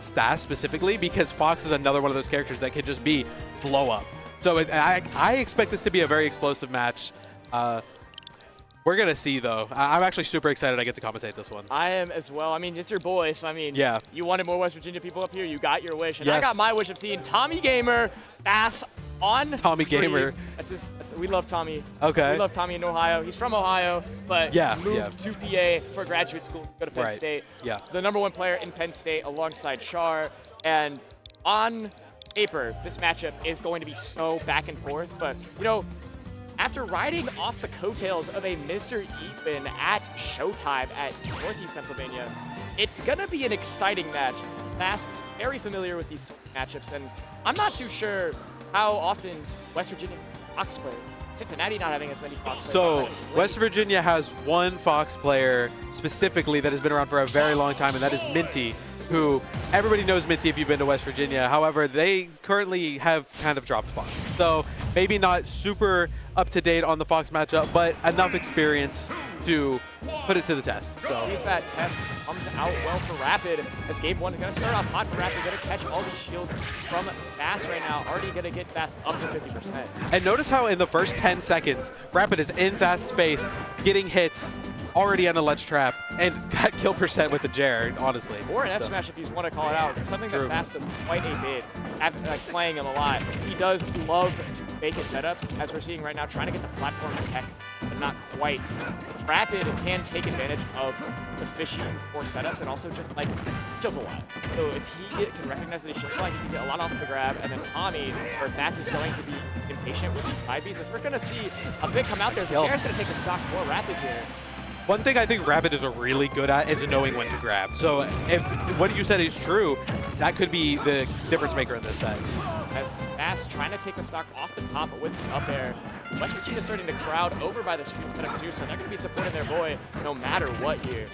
Stas specifically, because Fox is another one of those characters that can just be blow up. So I expect this to be a very explosive match. We're going to see, though. I'm actually super excited I get to commentate this one. I am as well. I mean, it's your boy, so I mean, yeah. You wanted more West Virginia people up here. You got your wish. And yes. I got my wish of seeing Tommy Gamer Bass on Tommy stream. Gamer. We love Tommy. Okay. We love Tommy in Ohio. He's from Ohio, but moved to PA for graduate school to go to Penn State. Yeah. The #1 player in Penn State alongside Char. And on paper, this matchup is going to be so back and forth. But, you know, after riding off the coattails of a Mr. Ethan at Showtime at Northeast Pennsylvania, it's going to be an exciting match. Fast, very familiar with these matchups, and I'm not too sure how often West Virginia Fox play. Cincinnati not having as many Fox players. So West Virginia has one Fox player specifically that has been around for a very long time, and that is Minty, who everybody knows Minty if you've been to West Virginia. However, they currently have kind of dropped Fox. So maybe not super up to date on the Fox matchup, but enough experience to put it to the test. So see if that test comes out well for Rapid, as game one is going to start off hot for Rapid. Going to catch all these shields from Fast right now. Already going to get Fast up to 50%. And notice how in the first 10 seconds, Rapid is in Fast's face, getting hits, already on a ledge trap, and got kill percent with the Jer, honestly. Or an F smash if you want to call it out. It's something that Fast does quite a bit, after, like, playing him a lot. He does love to make his setups, as we're seeing right now, trying to get the platform tech, but not quite. Rapid can take advantage of the fishy for setups and also just, like, shields a lot. So if he can recognize that he shields a lot, he can get a lot off the grab, and then Tommy, where Fast is going to be impatient with these 5Bs, as we're going to see a bit come out there. The Jer's going to take the stock for Rapid here. One thing I think Rapid is really good at is knowing when to grab. So if what you said is true, that could be the difference maker in this set. As Fast trying to take the stock off the top with the up air. West Virginia starting to crowd over by the stream setup too, so they're going to be supporting their boy no matter what here.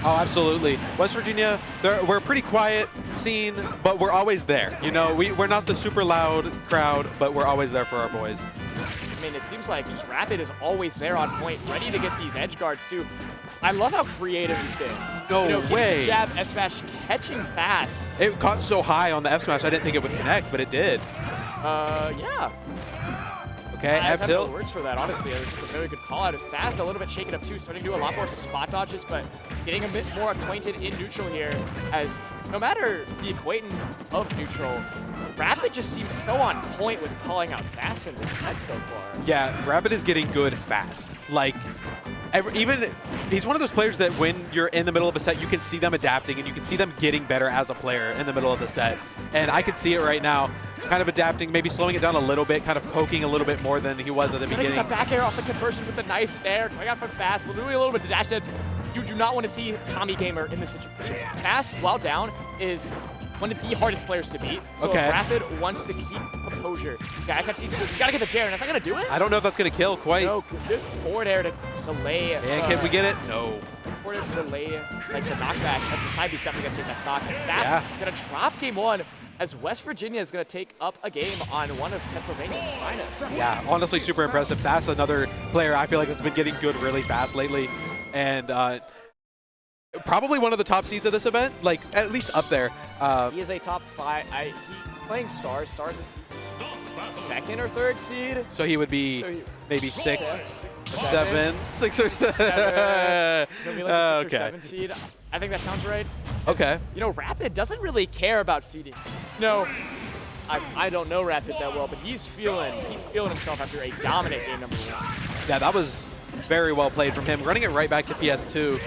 Oh, absolutely. West Virginia, we're a pretty quiet scene, but we're always there. You know, we're not the super loud crowd, but we're always there for our boys. I mean, it seems like just Rapid is always there on point, ready to get these edge guards too. I love how creative he's been. No way. Jab, S smash, catching Fast. It caught so high on the F smash, I didn't think it would connect, but it did. Yeah. Okay, F tilt. No words for that, honestly. It was just a very good call out. His Fast a little bit shaken up too, starting to do a lot more spot dodges, but getting a bit more acquainted in neutral here, as no matter the acquaintance of neutral, Rapid just seems so on point with calling out Fast in this set so far. Yeah, Rapid is getting good fast. Like, even he's one of those players that when you're in the middle of a set, you can see them adapting and you can see them getting better as a player in the middle of the set. And I can see it right now, kind of adapting, maybe slowing it down a little bit, kind of poking a little bit more than he was at the beginning. Get the back air off the conversion with the nice air, coming out from Fast, doing a little bit of dash dance. You do not want to see Tommy Gamer in this situation. Fast, while down, is one of the hardest players to beat. So if Rapid wants to keep composure, you gotta get the Jer, and that's not gonna do it. I don't know if that's gonna kill quite. No, good forward air to delay. Yeah, can we get it? No. Forward air to delay, like the knockback. As the side B's definitely gonna take that stock. As Fast gonna drop game one, as West Virginia is gonna take up a game on one of Pennsylvania's finest. Yeah, honestly, super impressive. That's another player I feel like that's been getting good really fast lately, and probably one of the top seeds of this event, like at least up there. He is a top 5. He's playing Stars. Stars is second or third seed. So he would be maybe 6, 7, 6 or 7. He'll be like 6 or 7 seed. I think that sounds right. Okay. You know, Rapid doesn't really care about seeding. No, I don't know Rapid that well, but he's feeling himself after a dominant game number 1. Yeah, that was very well played from him. Running it right back to PS2.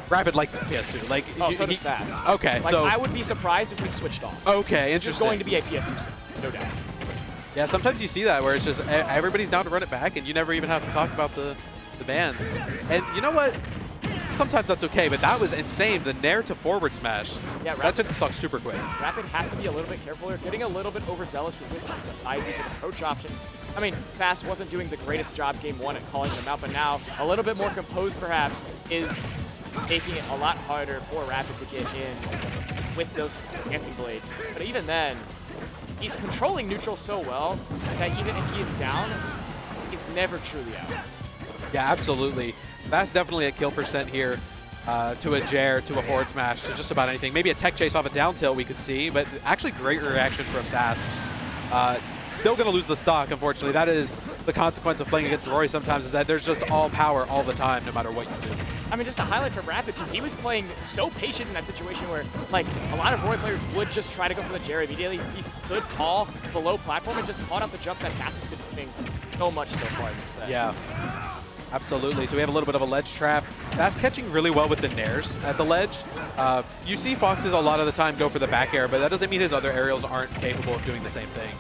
Rapid likes PS2. Like, so does Fast. Okay, like, so I would be surprised if we switched off. Okay, interesting. It's going to be a PS2 set, no doubt. Yeah, sometimes you see that where it's just everybody's down to run it back, and you never even have to talk about the bans. And you know what? Sometimes that's okay, but that was insane. The nair to forward smash. Yeah, that took the stock super quick. Rapid has to be a little bit careful. They're getting a little bit overzealous with the IVs and approach options. I mean, Fast wasn't doing the greatest job game 1 at calling them out, but now a little bit more composed perhaps is making it a lot harder for Rapid to get in with those dancing blades. But even then, he's controlling neutral so well that even if he's down, he's never truly out. Yeah, absolutely. Fast definitely at kill percent here. to a Jair, to a forward smash, to just about anything. Maybe a tech chase off a down tilt we could see, but actually great reaction from Fast. Still going to lose the stock, unfortunately. That is the consequence of playing against Roy sometimes, is that there's just all power all the time, no matter what you do. I mean, just a highlight from Rapid, too. He was playing so patient in that situation where, like, a lot of Roy players would just try to go for the Jerry immediately. He stood tall, below platform, and just caught up the jump that Fast has been doing so much so far in this set. Yeah, absolutely. So we have a little bit of a ledge trap. That's catching really well with the nairs at the ledge. You see Foxes a lot of the time go for the back air, but that doesn't mean his other aerials aren't capable of doing the same thing.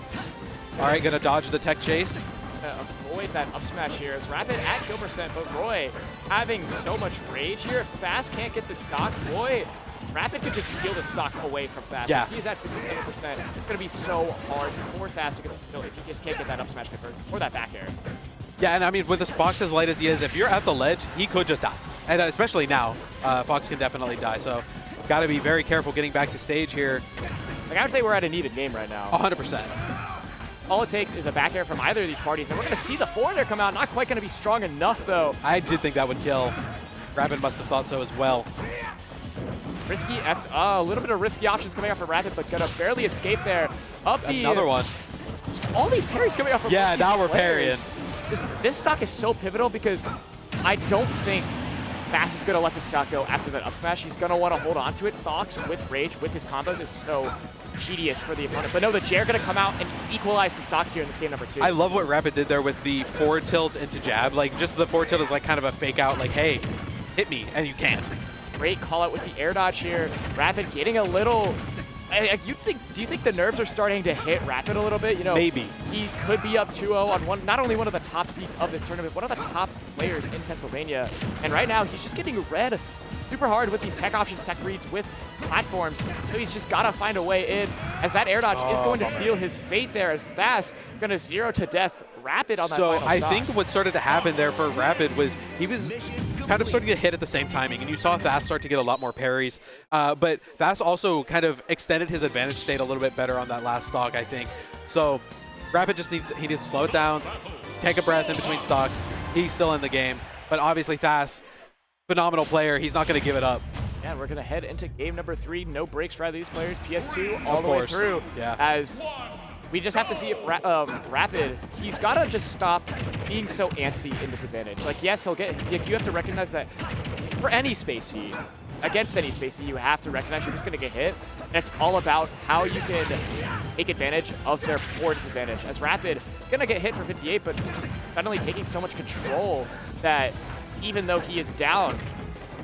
All right, gonna dodge the tech chase. Avoid that up smash here as Rapid at kill percent, but Roy having so much rage here. If Fast can't get the stock, Roy, Rapid could just steal the stock away from Fast. Yeah. He's at 67%. It's going to be so hard for Fast to get this kill if you just can't get that up smash convert or that back air. Yeah, and I mean, with this Fox as light as he is, if you're at the ledge, he could just die. And especially now, Fox can definitely die. So got to be very careful getting back to stage here. Like, I would say we're at an even game right now. 100%. All it takes is a back air from either of these parties, and we're going to see the forward air come out. Not quite going to be strong enough, though. I did think that would kill. Rapid must have thought so as well. Risky a little bit of risky options coming out for Rapid, but gonna barely escape there. Another one. All these parries coming out from yeah, now we're parrying. This stock is so pivotal because I don't think Fast is gonna let the stock go after that up smash. He's gonna want to hold on to it. Fox with rage, with his combos is so tedious for the opponent. But no, the Jair gonna come out and equalize the stocks here in this game number 2. I love what Rapid did there with the forward tilt into jab. Like, just the forward tilt is like kind of a fake out, like, hey, hit me, and you can't. Great call out with the air dodge here. Rapid getting a little. Do you think the nerves are starting to hit Rapid a little bit? You know, maybe he could be up 2-0 on not only one of the top seeds of this tournament, one of the top players in Pennsylvania. And right now, he's just getting read super hard with these tech options, tech reads with platforms. So he's just got to find a way in, as that air dodge is going to seal his fate there, as Fast going to 0 to death Rapid on that final So I stop. think what started to happen there for Rapid was he was kind of starting to hit at the same timing, and you saw Fast start to get a lot more parries. But Fast also kind of extended his advantage state a little bit better on that last stock, I think. So Rapid just needs to slow it down, take a breath in between stocks. He's still in the game, but obviously Fast, phenomenal player. He's not going to give it up. Yeah, we're going to head into game number 3. No breaks for either of these players. PS2 all the way through. Yeah. As we just have to see if Rapid, he's got to just stop being so antsy in disadvantage. Like, yes, he'll get, like, you have to recognize that for any space seed, against any space seed, you have to recognize you're just going to get hit. And it's all about how you can take advantage of their poor disadvantage. As Rapid, going to get hit for 58, but just suddenly taking so much control that even though he is down,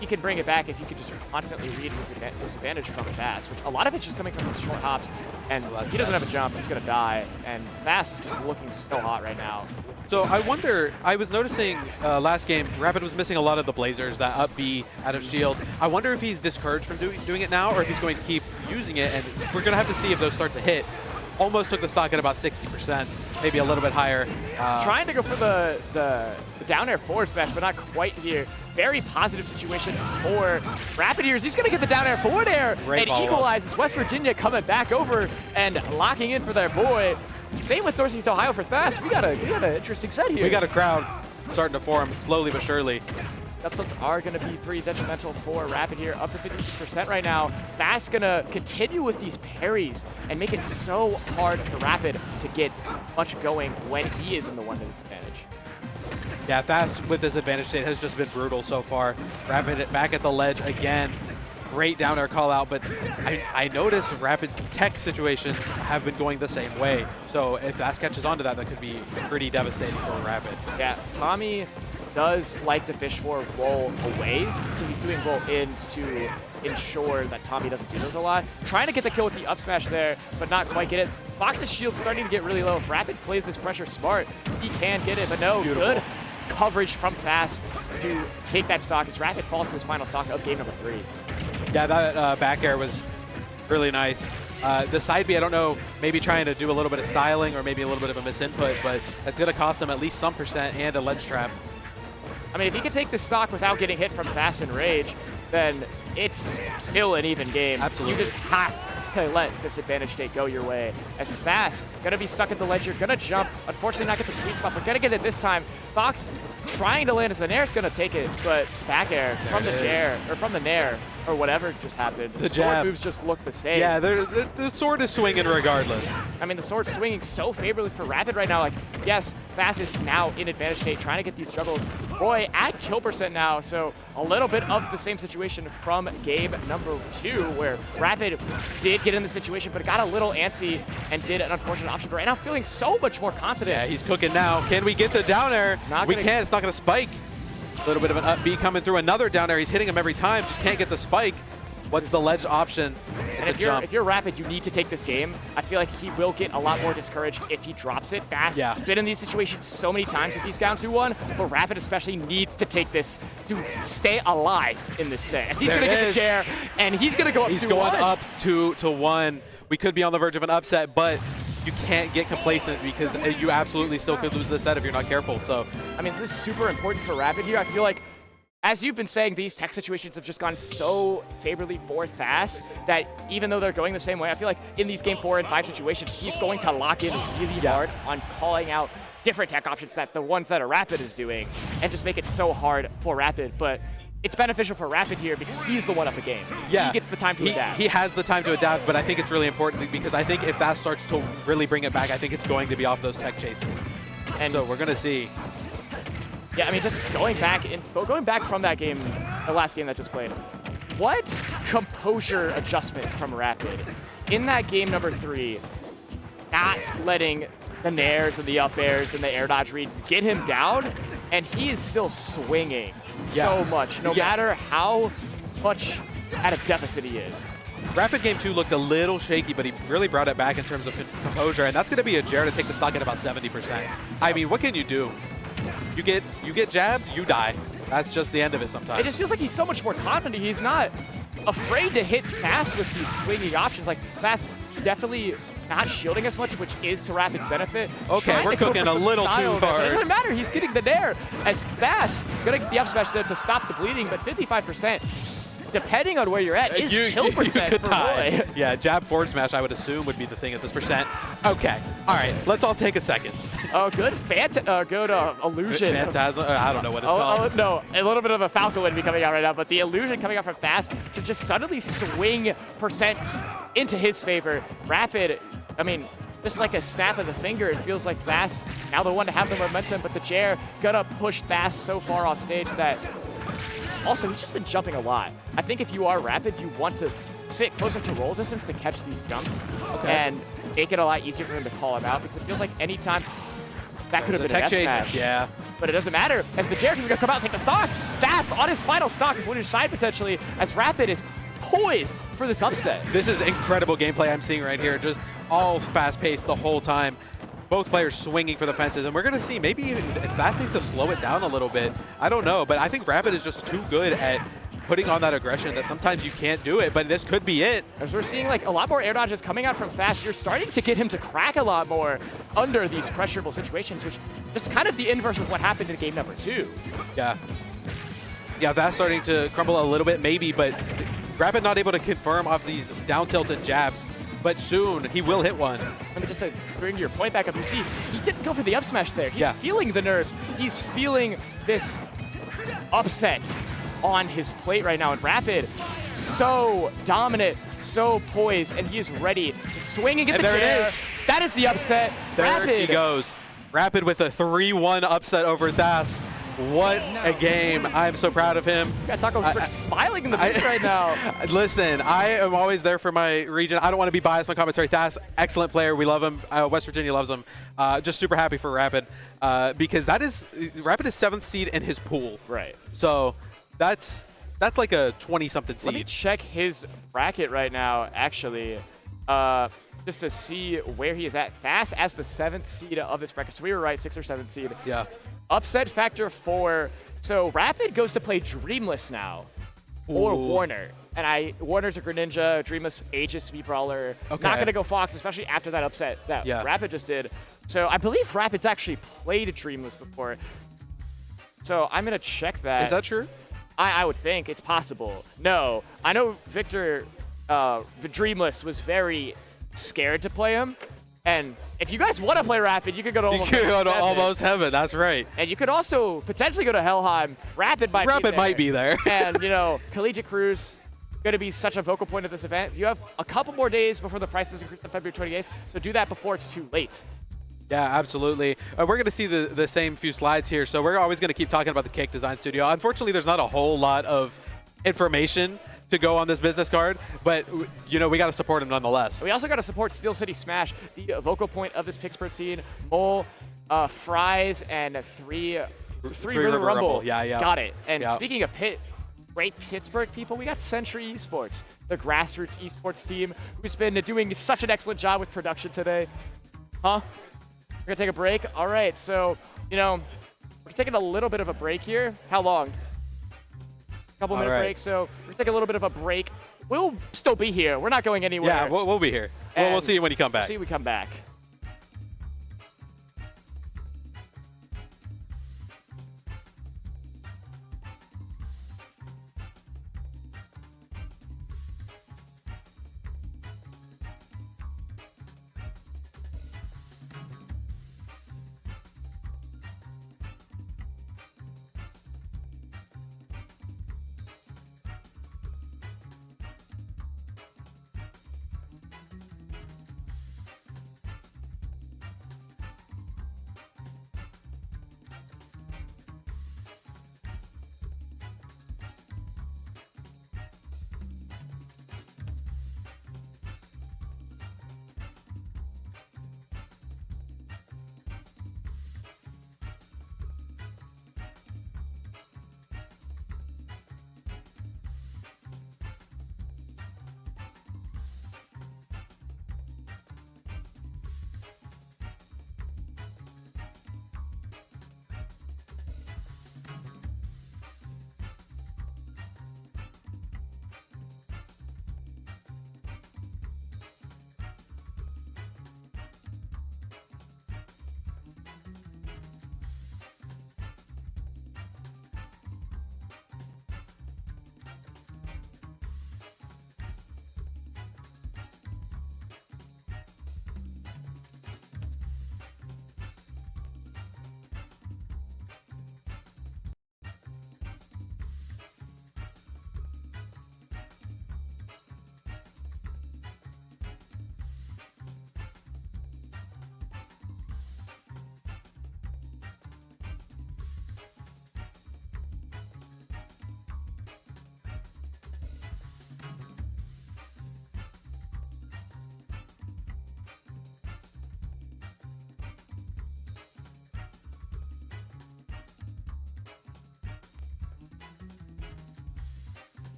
he can bring it back if you can just constantly read his disadvantage from Fast, which a lot of it's just coming from his short hops, and he doesn't have a jump, he's going to die, and Fast just looking so hot right now. So I wonder, I was noticing last game, Rapid was missing a lot of the Blazers, that up B out of shield. I wonder if he's discouraged from doing it now, or if he's going to keep using it, and we're going to have to see if those start to hit. Almost took the stock at about 60%, maybe a little bit higher. Trying to go for the down air forward smash, but not quite here. Very positive situation for Rapid here. He's going to get the down air forward air and equalizes. West Virginia coming back over and locking in for their boy. Same with Northeast Ohio for Fast. We got an interesting set here. We got a crowd starting to form slowly but surely. Upsets are going to be 3 detrimental for Rapid here, up to 56% right now. Fast going to continue with these parries and make it so hard for Rapid to get much going when he is in the one disadvantage. Yeah, Fast with this advantage state has just been brutal so far. Rapid back at the ledge again. Great down air call out, but I noticed Rapid's tech situations have been going the same way. So if Fast catches on to that, that could be pretty devastating for Rapid. Yeah, Tommy does like to fish for roll aways, so he's doing roll ins to ensure that Tommy doesn't do those a lot. Trying to get the kill with the up smash there, but not quite get it. Fox's shield's starting to get really low. If Rapid plays this pressure smart, he can get it, but no, good coverage from Fast to take that stock as Rapid falls to his final stock of game number 3. Yeah, that back air was really nice. The side B, I don't know, maybe trying to do a little bit of styling or maybe a little bit of a misinput, but that's going to cost him at least some percent and a ledge trap. I mean, if he can take the stock without getting hit from Fast and Rage, then it's still an even game. Absolutely. You just have to let this advantage state go your way. As Fast, gonna be stuck at the ledge, you're gonna jump. Unfortunately, not get the sweet spot, but gonna get it this time. Fox trying to land as the Nair's gonna take it, but back air from the Nair, or from the Nair, or whatever just happened. The sword moves just look the same. Yeah, the sword is swinging regardless. I mean, the sword's swinging so favorably for Rapid right now. Like, yes, Fast is now in advantage state, trying to get these juggles. Roy at kill percent now, so a little bit of the same situation from game number 2, where Rapid did get in the situation, but it got a little antsy and did an unfortunate option. But right now, feeling so much more confident. Yeah, he's cooking now. Can we get the down air? We can. It's not going to spike. A little bit of an up B coming through. Another down air. He's hitting him every time. Just can't get the spike. What's the ledge option? And if you're Rapid, you need to take this game. I feel like he will get a lot more discouraged if he drops it. Fast has been in these situations so many times if he's down 2-1, but Rapid especially needs to take this to stay alive in this set. As he's going to get the chair, and he's going to go up 2-1. He's going up 2-1. We could be on the verge of an upset, but you can't get complacent because you absolutely still could lose this set if you're not careful. So, I mean, this is super important for Rapid here. I feel like, as you've been saying, these tech situations have just gone so favorably for Fast that even though they're going the same way, I feel like in these game 4 and 5 situations, he's going to lock in really hard on calling out different tech options that the ones that a Rapid is doing and just make it so hard for Rapid. But it's beneficial for Rapid here because he's the one up the game. Yeah. He gets the time to adapt. He has the time to adapt, but I think it's really important because I think if Fast starts to really bring it back, I think it's going to be off those tech chases. And so we're going to see. Yeah, I mean, just going back from that game, the last game that just played, what composure adjustment from Rapid. In that game number 3, not letting the nairs and the up airs and the air dodge reads get him down, and he is still swinging so much, no matter how much at a deficit he is. Rapid game 2 looked a little shaky, but he really brought it back in terms of composure, and that's going to be a Jared to take the stock at about 70%. I mean, what can you do? You get jabbed, you die. That's just the end of it sometimes. It just feels like he's so much more confident. He's not afraid to hit Fast with these swinging options. Like, Fast definitely not shielding as much, which is to Rapid's benefit. Okay, we're cooking a little too hard. But it doesn't matter. He's getting the nair as Fast gonna get the up smash there to stop the bleeding, but 55%. Depending on where you're at, is kill percent you could for tie. Roy. Yeah, jab forward smash, I would assume, would be the thing at this percent. Okay, all right, let's all take a second. Oh, good illusion. Phantasm, I don't know what it's called. Oh, no, a little bit of a Falcon would be coming out right now, but the illusion coming out from Fast to just suddenly swing percents into his favor. Rapid, I mean, just like a snap of the finger, it feels like Fast now the one to have the momentum, but the chair gonna push Fast so far off stage that. Also, he's just been jumping a lot. I think if you are Rapid, you want to sit closer to roll distance to catch these jumps and make it a lot easier for him to call him out because it feels like any time that could have been a tech chase. Yeah. But it doesn't matter as the Jericho's going to come out and take the stock. Fast on his final stock and put his side potentially as Rapid is poised for this upset. This is incredible gameplay I'm seeing right here. Just all fast-paced the whole time. Both players swinging for the fences, and we're going to see maybe if Fast needs to slow it down a little bit. I don't know, but I think Rapid is just too good at putting on that aggression that sometimes you can't do it, but this could be it. As we're seeing like a lot more air dodges coming out from Fast, you're starting to get him to crack a lot more under these pressurable situations, which is kind of the inverse of what happened in game number 2. Yeah. Yeah, Fast starting to crumble a little bit maybe, but Rapid not able to confirm off these down tilted jabs. But soon, he will hit one. Let me just bring your point back up. You see, he didn't go for the up smash there. He's feeling the nerves. He's feeling this upset on his plate right now. And Rapid, so dominant, so poised, and he is ready to swing and get the chair. There it is. That is the upset. There Rapid. He goes. Rapid with a 3-1 upset over Thas. What a game. I'm so proud of him. Yeah, Taco's smiling in the booth right now. Listen, I am always there for my region. I don't want to be biased on commentary. Thas, excellent player. We love him. West Virginia loves him. Just super happy for Rapid because Rapid is 7th seed in his pool. Right. So that's like a 20-something seed. Let me check his bracket right now, actually. Just to see where he is at. Fast as the 7th seed of this bracket. So we were right, 6th or 7th seed. Yeah. Upset factor 4. So Rapid goes to play Dreamless now. Or Warner. And Warner's a Greninja, Dreamless, Aegis, Speed Brawler. Okay. Not going to go Fox, especially after that upset that Rapid just did. So I believe Rapid's actually played Dreamless before. So I'm going to check that. Is that true? I would think it's possible. No. I know Victor the Dreamless was very scared to play him. And if you guys want to play Rapid, you could go to You Almost could Heaven. go to Almost Heaven. That's right. And you could also potentially go to Helheim. Rapid might be there. And, you know, Collegiate Cruise, going to be such a vocal point of this event. You have a couple more days before the prices increase on February 28th, so do that before it's too late. Yeah, absolutely. We're going to see the same few slides here, so we're always going to keep talking about the Cake Design Studio. Unfortunately, there's not a whole lot of information to go on this business card, but you know, we got to support him nonetheless. We also got to support Steel City Smash, the vocal point of this Pittsburgh scene. Mole, Fries, and Three River Rumble. Yeah. Got it. And speaking of Pitt, great Pittsburgh people, we got Sentry Esports, the grassroots esports team who's been doing such an excellent job with production today. Huh? We're going to take a break? All right, so, you know, we're taking a little bit of a break here. How long? Couple minute break, so we're taking a little bit of a break. We'll still be here. We're not going anywhere. Yeah, we'll be here. We'll see you when you come back. We'll see you when we come back.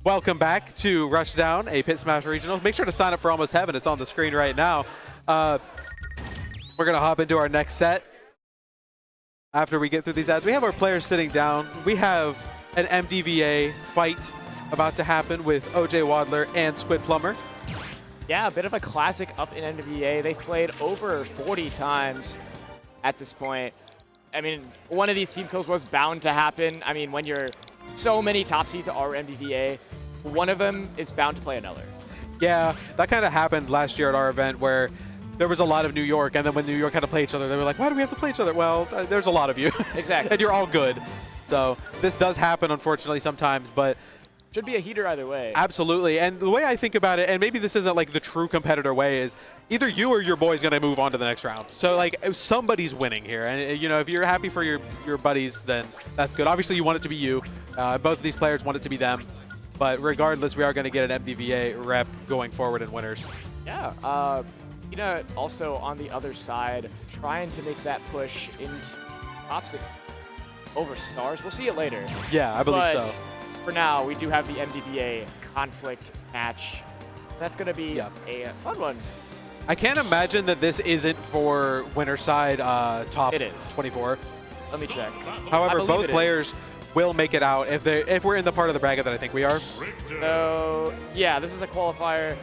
welcome back to Rushdown, a Pit Smash Regional. Make sure to sign up for Almost Heaven. It's on the screen right now. We're going to hop into our next set. After we get through these ads, we have our players sitting down. We have an MDVA fight about to happen with OJ Wadler and Squid Plumber. Yeah, a bit of a classic up in MDVA. They've played over 40 times at this point. I mean, one of these team kills was bound to happen. I mean, when you're so many top seeds are MDVA, one of them is bound to play another. Yeah, that kind of happened last year at our event where there was a lot of New York, and then when New York had to play each other, they were like, why do we have to play each other? Well, there's a lot of you. Exactly. And you're all good. So this does happen, unfortunately, sometimes, but should be a heater either way. Absolutely. And the way I think about it, and maybe this isn't like the true competitor way, is either you or your boy's going to move on to the next round. So like somebody's winning here. And you know, if you're happy for your buddies, then that's good. Obviously you want it to be you. Both of these players want it to be them. But regardless, we are going to get an MDVA rep going forward in winners. Yeah. You know, also on the other side, trying to make that push into top 6 over stars. We'll see it later. Yeah, I believe so. For now, we do have the MDVA conflict match. That's going to be a fun one. I can't imagine that this isn't for winner side top 24. Let me check. However, both players will make it out if we're in the part of the bracket that I think we are. So, yeah, this is a qualifier.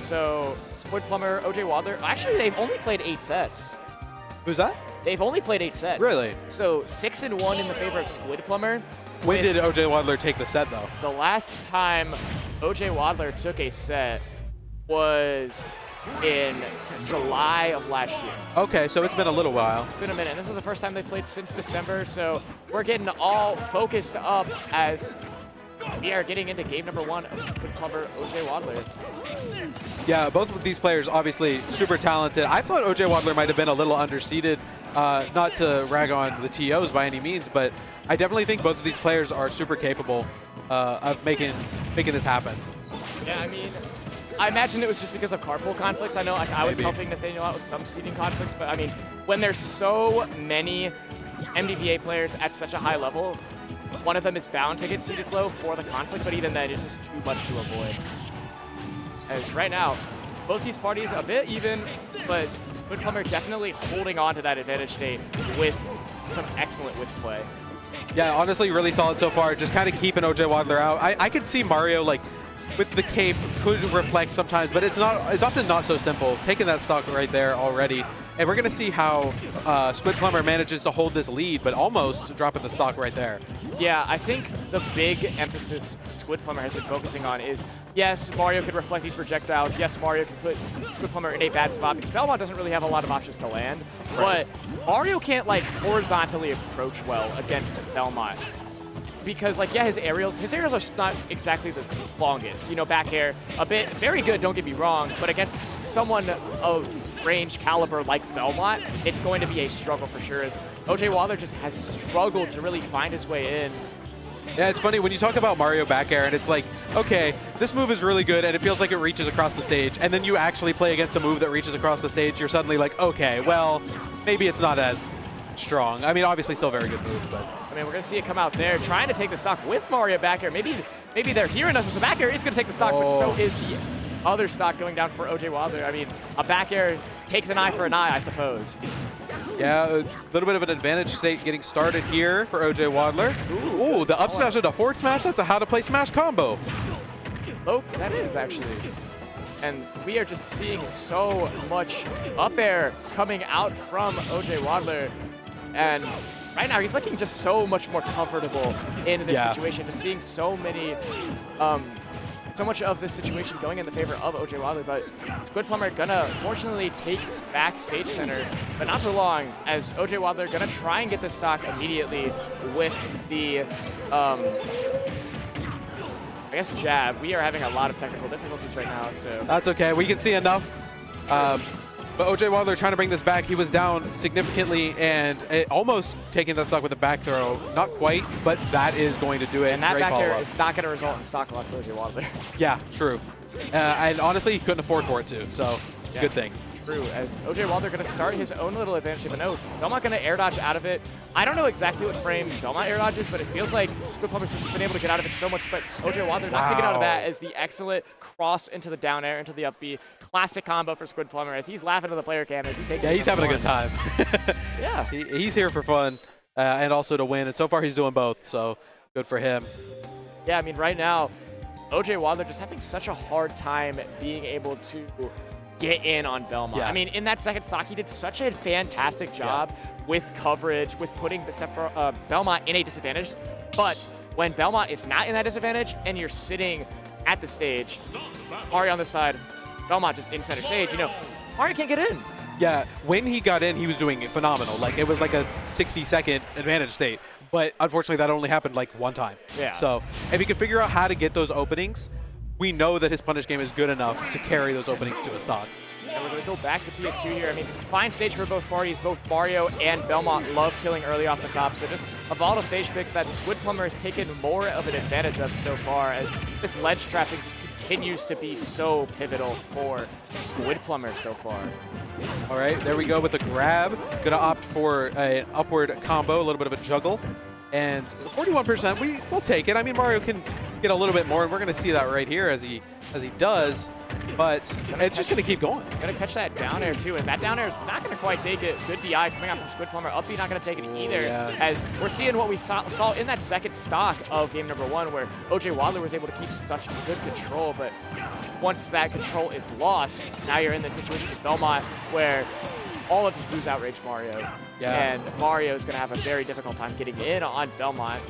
So, Squid Plumber, OJ Wadler. Actually, they've only played 8 sets. Who's that? They've only played 8 sets. Really? So, 6-1 in the favor of Squid Plumber. When did OJ Wadler take the set, though? The last time OJ Wadler took a set was in July of last year. Okay, so it's been a little while. It's been a minute. This is the first time they've played since December, so we're getting all focused up as we are getting into game number 1 of Squid Plumber, OJ Wadler. Yeah, both of these players obviously super talented. I thought OJ Wadler might have been a little underseeded, not to rag on the TOs by any means, but I definitely think both of these players are super capable of making this happen. Yeah, I mean, I imagine it was just because of carpool conflicts. I know like, I was helping Nathaniel out with some seeding conflicts, but I mean, when there's so many MDVA players at such a high level, one of them is bound to get seeded low for the conflict, but even then, it's just too much to avoid. As right now, both these parties a bit even, but Squid Plumber definitely holding on to that advantage state with some excellent whiff play. Yeah, honestly, really solid so far. Just kind of keeping OJ Wadler out. I could see Mario, like, with the cape, could reflect sometimes, but it's often not so simple. Taking that stock right there already. And we're going to see how Squid Plumber manages to hold this lead, but almost dropping the stock right there. Yeah, I think the big emphasis Squid Plumber has been focusing on is, yes, Mario could reflect these projectiles. Yes, Mario can put Squid Plumber in a bad spot because Belmont doesn't really have a lot of options to land. Right. But Mario can't, like, horizontally approach well against Belmont. Because, like, yeah, his aerials are not exactly the longest. You know, back air, a bit, very good, don't get me wrong, but against someone of range caliber like Belmont, it's going to be a struggle for sure, as OJ Wadler just has struggled to really find his way in. Yeah, it's funny when you talk about Mario back air and it's like, okay, this move is really good and it feels like it reaches across the stage, and then you actually play against a move that reaches across the stage, you're suddenly like, okay, well, maybe it's not as strong. I mean, obviously still very good move, but I mean, we're going to see it come out there, trying to take the stock with Mario back air. Maybe they're hearing us as the back air is going to take the stock, but so is the other stock going down for OJ Wadler. I mean, a back air takes an eye for an eye, I suppose. Yeah, a little bit of an advantage state getting started here for OJ Wadler. Ooh, the up smash into forward smash. That's a how to play smash combo. Oh, that is actually. And we are just seeing so much up air coming out from OJ Wadler. And right now, he's looking just so much more comfortable in this situation. Just seeing so many, so much of this situation going in the favor of OJ Wadler. But Squid Plumber gonna fortunately take back stage center, but not for long, as OJ Wadler gonna try and get this stock immediately with the, I guess, jab. We are having a lot of technical difficulties right now, so. That's okay. We can see enough. But OJ Wadler trying to bring this back. He was down significantly and almost taking that stock with a back throw. Not quite, but that is going to do it. And that back there is not going to result in stock loss for OJ Wadler. Yeah, true. And honestly, he couldn't afford for it too, so good thing. through as OJ Wilder going to start his own little advantage. But no, Belmont going to air dodge out of it. I don't know exactly what frame Belmont air dodges, but it feels like Squid Plumber's just been able to get out of it so much. But OJ Wilder not taking out of that as the excellent cross into the down air, into the up B. Classic combo for Squid Plumber as he's laughing to the player cam as he takes. Yeah, he's having a good time. Yeah. He's here for fun and also to win. And so far he's doing both. So good for him. Yeah, I mean, right now, OJ Wilder just having such a hard time being able to get in on Belmont. Yeah. I mean, in that second stock, he did such a fantastic job with coverage, with putting Belmont in a disadvantage. But when Belmont is not in that disadvantage and you're sitting at the stage, Mario on the side, Belmont just in center stage, Mario can't get in. Yeah, when he got in, he was doing phenomenal. Like, it was like a 60-second advantage state. But unfortunately, that only happened like one time. Yeah. So if he can figure out how to get those openings, we know that his punish game is good enough to carry those openings to a stock. And we're going to go back to PS2 here. I mean, fine stage for both parties. Both Mario and Belmont love killing early off the top. So just a volatile stage pick that Squid Plumber has taken more of an advantage of so far, as this ledge trapping just continues to be so pivotal for Squid Plumber so far. All right, there we go with the grab. Going to opt for an upward combo, a little bit of a juggle. And 41%, we'll take it. I mean, Mario can get a little bit more, and we're going to see that right here as he does. But it's just going to keep going. Going to catch that down air, too. And that down air is not going to quite take it. Good DI coming out from Squid Plumber. Up B not going to take it either. Yeah. As we're seeing what we saw in that second stock of game number 1, where OJ Wilder was able to keep such good control. But once that control is lost, now you're in this situation with Belmont where all of his blues outrage Mario. Yeah. And Mario is going to have a very difficult time getting in on Belmont.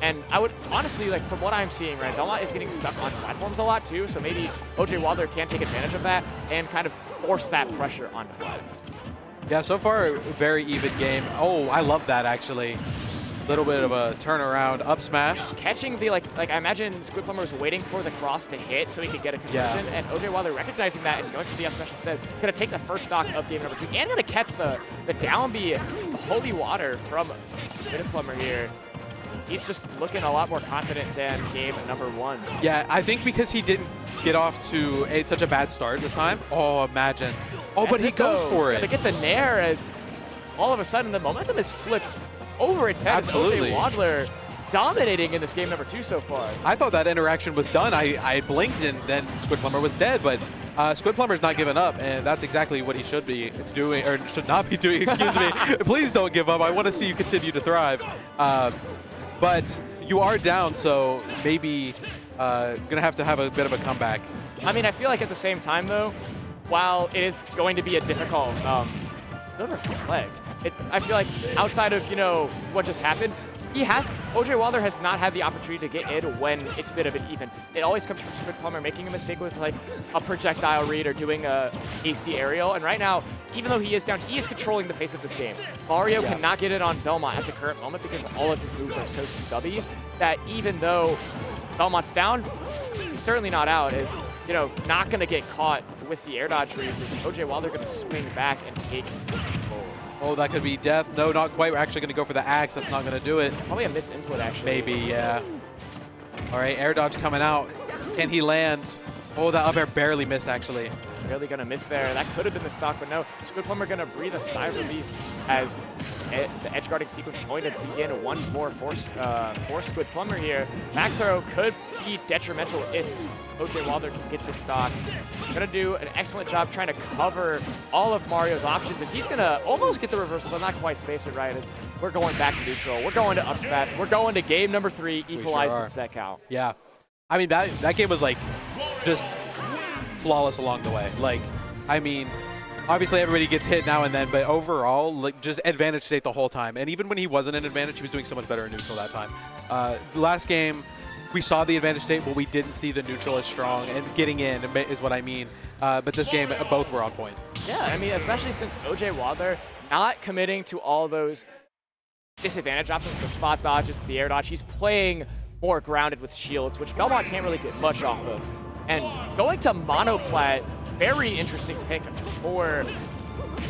And I would honestly, like, from what I'm seeing, right, Belmont is getting stuck on platforms a lot too, so maybe OJ Wilder can take advantage of that and kind of force that pressure onto Bloods. Yeah, so far, a very even game. Oh, I love that, actually. Little bit of a turnaround, up smash. Catching the, like I imagine Squid Plumber was waiting for the cross to hit so he could get a conversion, and OJ Wilder recognizing that and going for the up smash instead, going to take the first stock of game number 2, and going to catch the down B, the holy water from Squid Plumber here. He's just looking a lot more confident than game number 1. Yeah, I think because he didn't get off to such a bad start this time. Oh, imagine. Oh, but he goes for it. To get the nair as all of a sudden the momentum is flipped over its head. Absolutely. OJ Wilder dominating in this game number 2 so far. I thought that interaction was done. I blinked and then Squid Plumber was dead, but Squid Plumber's not giving up, and that's exactly what he should be doing, or should not be doing, excuse me. Please don't give up. I want to see you continue to thrive. But you are down, so maybe going to have a bit of a comeback. I mean, I feel like at the same time, though, while it is going to be a difficult reflect, I feel like outside of, what just happened, OJ Wilder has not had the opportunity to get in when it's a bit of an even. It always comes from Squid Plumber making a mistake with like a projectile read or doing a hasty aerial. And right now, even though he is down, he is controlling the pace of this game. Mario cannot get it on Belmont at the current moment because all of his moves are so stubby that even though Belmont's down, he's certainly not out. Is not going to get caught with the air dodge read. OJ Wilder going to swing back and take. Oh, that could be death. No, not quite. We're actually going to go for the axe. That's not going to do it. Probably a misinput, actually. Maybe, yeah. All right, air dodge coming out. Can he land? Oh, that up air barely missed, actually. Barely going to miss there. That could have been the stock, but no. Squid Plumber going to breathe a sigh of relief as the edge guarding sequence is going to begin once more for Squid Plumber here. Back throw could be detrimental if OJ Wilder can get this stock. Going to do an excellent job trying to cover all of Mario's options as he's going to almost get the reversal, but not quite space it right. As we're going back to neutral. We're going to up smash. We're going to game number 3, equalized in set count. Yeah. I mean, that game was like just flawless along the way. Like, I mean, obviously everybody gets hit now and then, but overall, like, just advantage state the whole time. And even when he wasn't in advantage, he was doing so much better in neutral that time. The last game, we saw the advantage state, but we didn't see the neutral as strong, and getting in is what I mean. But this game, both were on point. Yeah, I mean, especially since OJ Wilder not committing to all those disadvantage options, the spot dodges, the air dodge. He's playing more grounded with shields, which Belmont can't really get much off of. And going to monoplat, very interesting pick for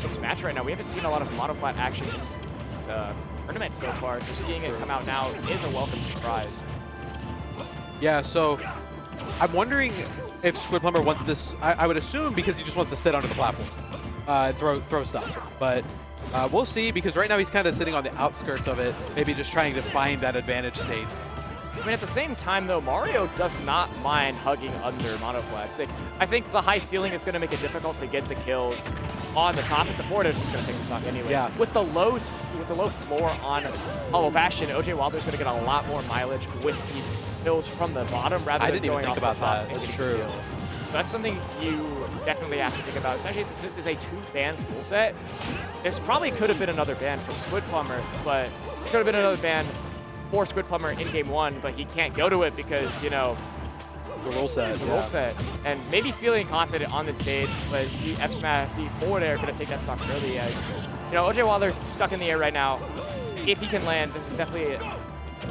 this match right now. We haven't seen a lot of monoplat action in this tournament so far, so seeing it come out now is a welcome surprise. Yeah, so I'm wondering if Squid Plumber wants this, I would assume because he just wants to sit under the platform. throw stuff. But we'll see, because right now he's kind of sitting on the outskirts of it, maybe just trying to find that advantage state. I mean, at the same time, though, Mario does not mind hugging under monoflags. Like, I think the high ceiling is going to make it difficult to get the kills on the top, but the forward is just going to take the stock anyway. Yeah. With the low floor on Hollow Bastion, OJ Wilder's going to get a lot more mileage with these kills from the bottom rather than going off the top. I didn't even think about that. That's true. So that's something you definitely have to think about, especially since this is a 2-ban rule set. This probably could have been another ban from Squid Plumber, but it could have been another ban for Squid Plumber in game 1, but he can't go to it because, you know, it's a rule set. It's a rule set. And maybe feeling confident on the stage, but the F smash, the forward air, going to take that stock early as, you know, OJ Wilder stuck in the air right now. If he can land, this is definitely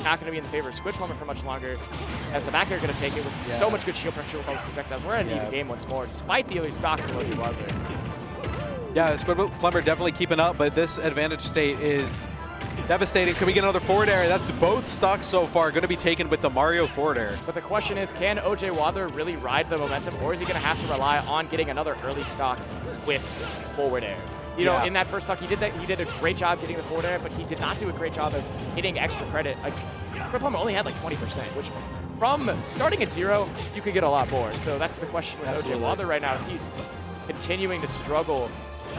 not going to be in the favor of Squid Plumber for much longer, as the back air going to take it with so much good shield pressure with all those projectiles. We're going to need the game once more, despite the early stock from OJ Wilder. Yeah, Squid Plumber definitely keeping up, but this advantage state is devastating. Can we get another forward air? That's both stocks so far going to be taken with the Mario forward air. But the question is, can OJ Wilder really ride the momentum, or is he going to have to rely on getting another early stock with forward air? You know, in that first stock, he did a great job getting the forward air, but he did not do a great job of hitting extra credit. Like, Squid Plumber only had like 20%, which from starting at 0, you could get a lot more. So that's the question with OJ Wilder right now, is he's continuing to struggle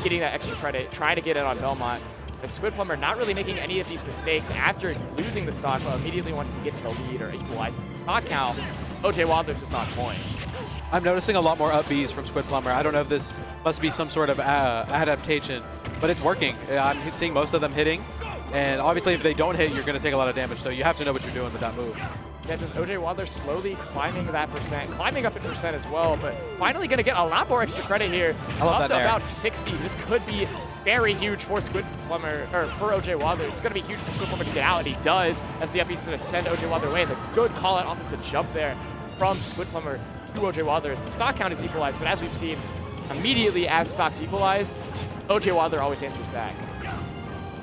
getting that extra credit, trying to get it on Belmont. The Squid Plumber not really making any of these mistakes after losing the stock, but immediately once he gets the lead or equalizes the stock count, OJ Wilder's just on point. I'm noticing a lot more up Bs from Squid Plumber. I don't know if this must be some sort of adaptation, but it's working. I'm seeing most of them hitting, and obviously if they don't hit, you're going to take a lot of damage, so you have to know what you're doing with that move. Yeah, just OJ Wilder slowly climbing that percent, climbing up in percent as well, but finally going to get a lot more extra credit here. Up to about 60. This could be very huge for Squid Plumber, or for OJ Wilder. It's going to be huge for Squid Plumber to get out, and he does, as the up is going to send OJ Wilder away. And the good call out off of the jump there from Squid Plumber to OJ Wilder as the stock count is equalized, but as we've seen, immediately as stocks equalize, OJ Wilder always answers back.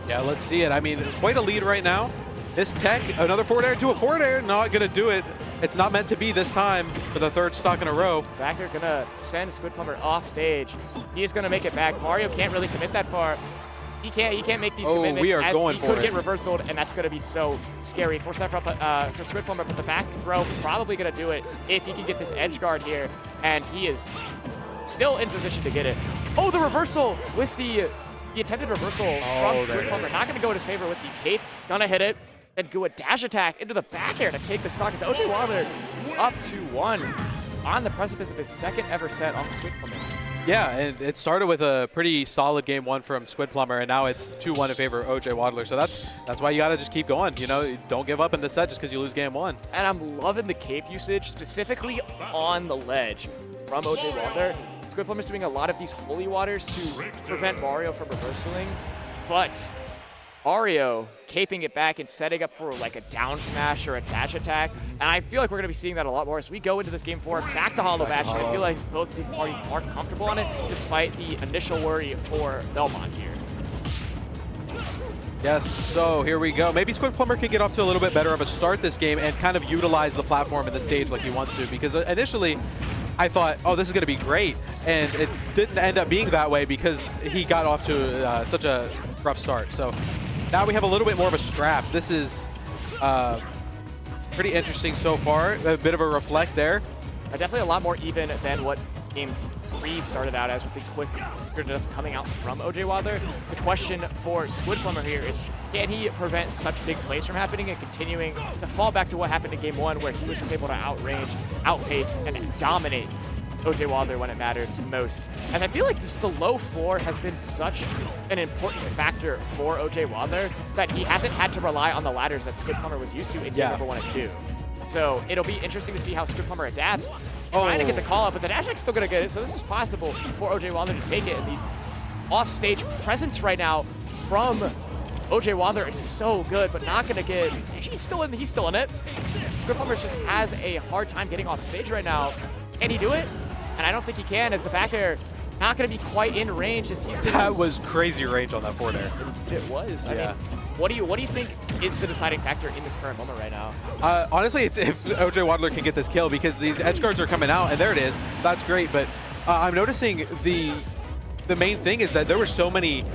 Yeah, let's see it. I mean, quite a lead right now. This tech, another forward air to a forward air, not going to do it. It's not meant to be this time for the third stock in a row. Back air going to send Squid Plumber off stage. He is going to make it back. Mario can't really commit that far. He can't make these commitments, we are as going he for could get reversaled, and that's going to be so scary for Squid Plumber. But the back throw probably going to do it if he can get this edge guard here, and he is still in position to get it. Oh, the reversal with the attempted reversal from Squid Plumber. Not going to go in his favor with the cape. Gonna hit it. Then go a dash attack into the back air to take the stock as OJ Wilder up 2-1 on the precipice of his second ever set off of Squid Plumber. Yeah, and it started with a pretty solid game 1 from Squid Plumber, and now it's 2-1 in favor of OJ Wilder. So that's why you got to just keep going. You know, don't give up in the set just because you lose game 1. And I'm loving the cape usage, specifically on the ledge from OJ Wilder. Squid Plumber's doing a lot of these holy waters to prevent Mario from reversaling, but Mario caping it back and setting up for like a down smash or a dash attack. And I feel like we're going to be seeing that a lot more as we go into this game 4 back to Hollow Bastion. I feel like both these parties are comfortable on it, despite the initial worry for Belmont here. Yes, so here we go. Maybe Squid Plumber can get off to a little bit better of a start this game and kind of utilize the platform and the stage like he wants to, because initially I thought, oh, this is going to be great, and it didn't end up being that way because he got off to such a rough start. So now we have a little bit more of a scrap. This is pretty interesting so far. A bit of a reflect there. Definitely a lot more even than what game 3 started out as, with the quick death coming out from OJ Wilder. The question for Squid Plumber here is, can he prevent such big plays from happening and continuing to fall back to what happened in game 1, where he was just able to outrange, outpace, and dominate OJ Wilder when it mattered most. And I feel like just the low floor has been such an important factor for OJ Wilder that he hasn't had to rely on the ladders that Squid Plumber was used to in game number 1 and 2. So it'll be interesting to see how Squid Plumber adapts, trying to get the call up, but the dash attack's still going to get it, so this is possible for OJ Wilder to take it. And these off-stage presence right now from OJ Wilder is so good, but not going to get, he's still in it. Squid Plumber just has a hard time getting off stage right now. Can he do it? And I don't think he can, as the back air not going to be quite in range as he's going to... That was crazy range on that forward air. It was. I mean, what do you think is the deciding factor in this current moment right now? Honestly, it's if OJ Wilder can get this kill, because these edge guards are coming out, and there it is. That's great, but I'm noticing the the main thing is that there were so many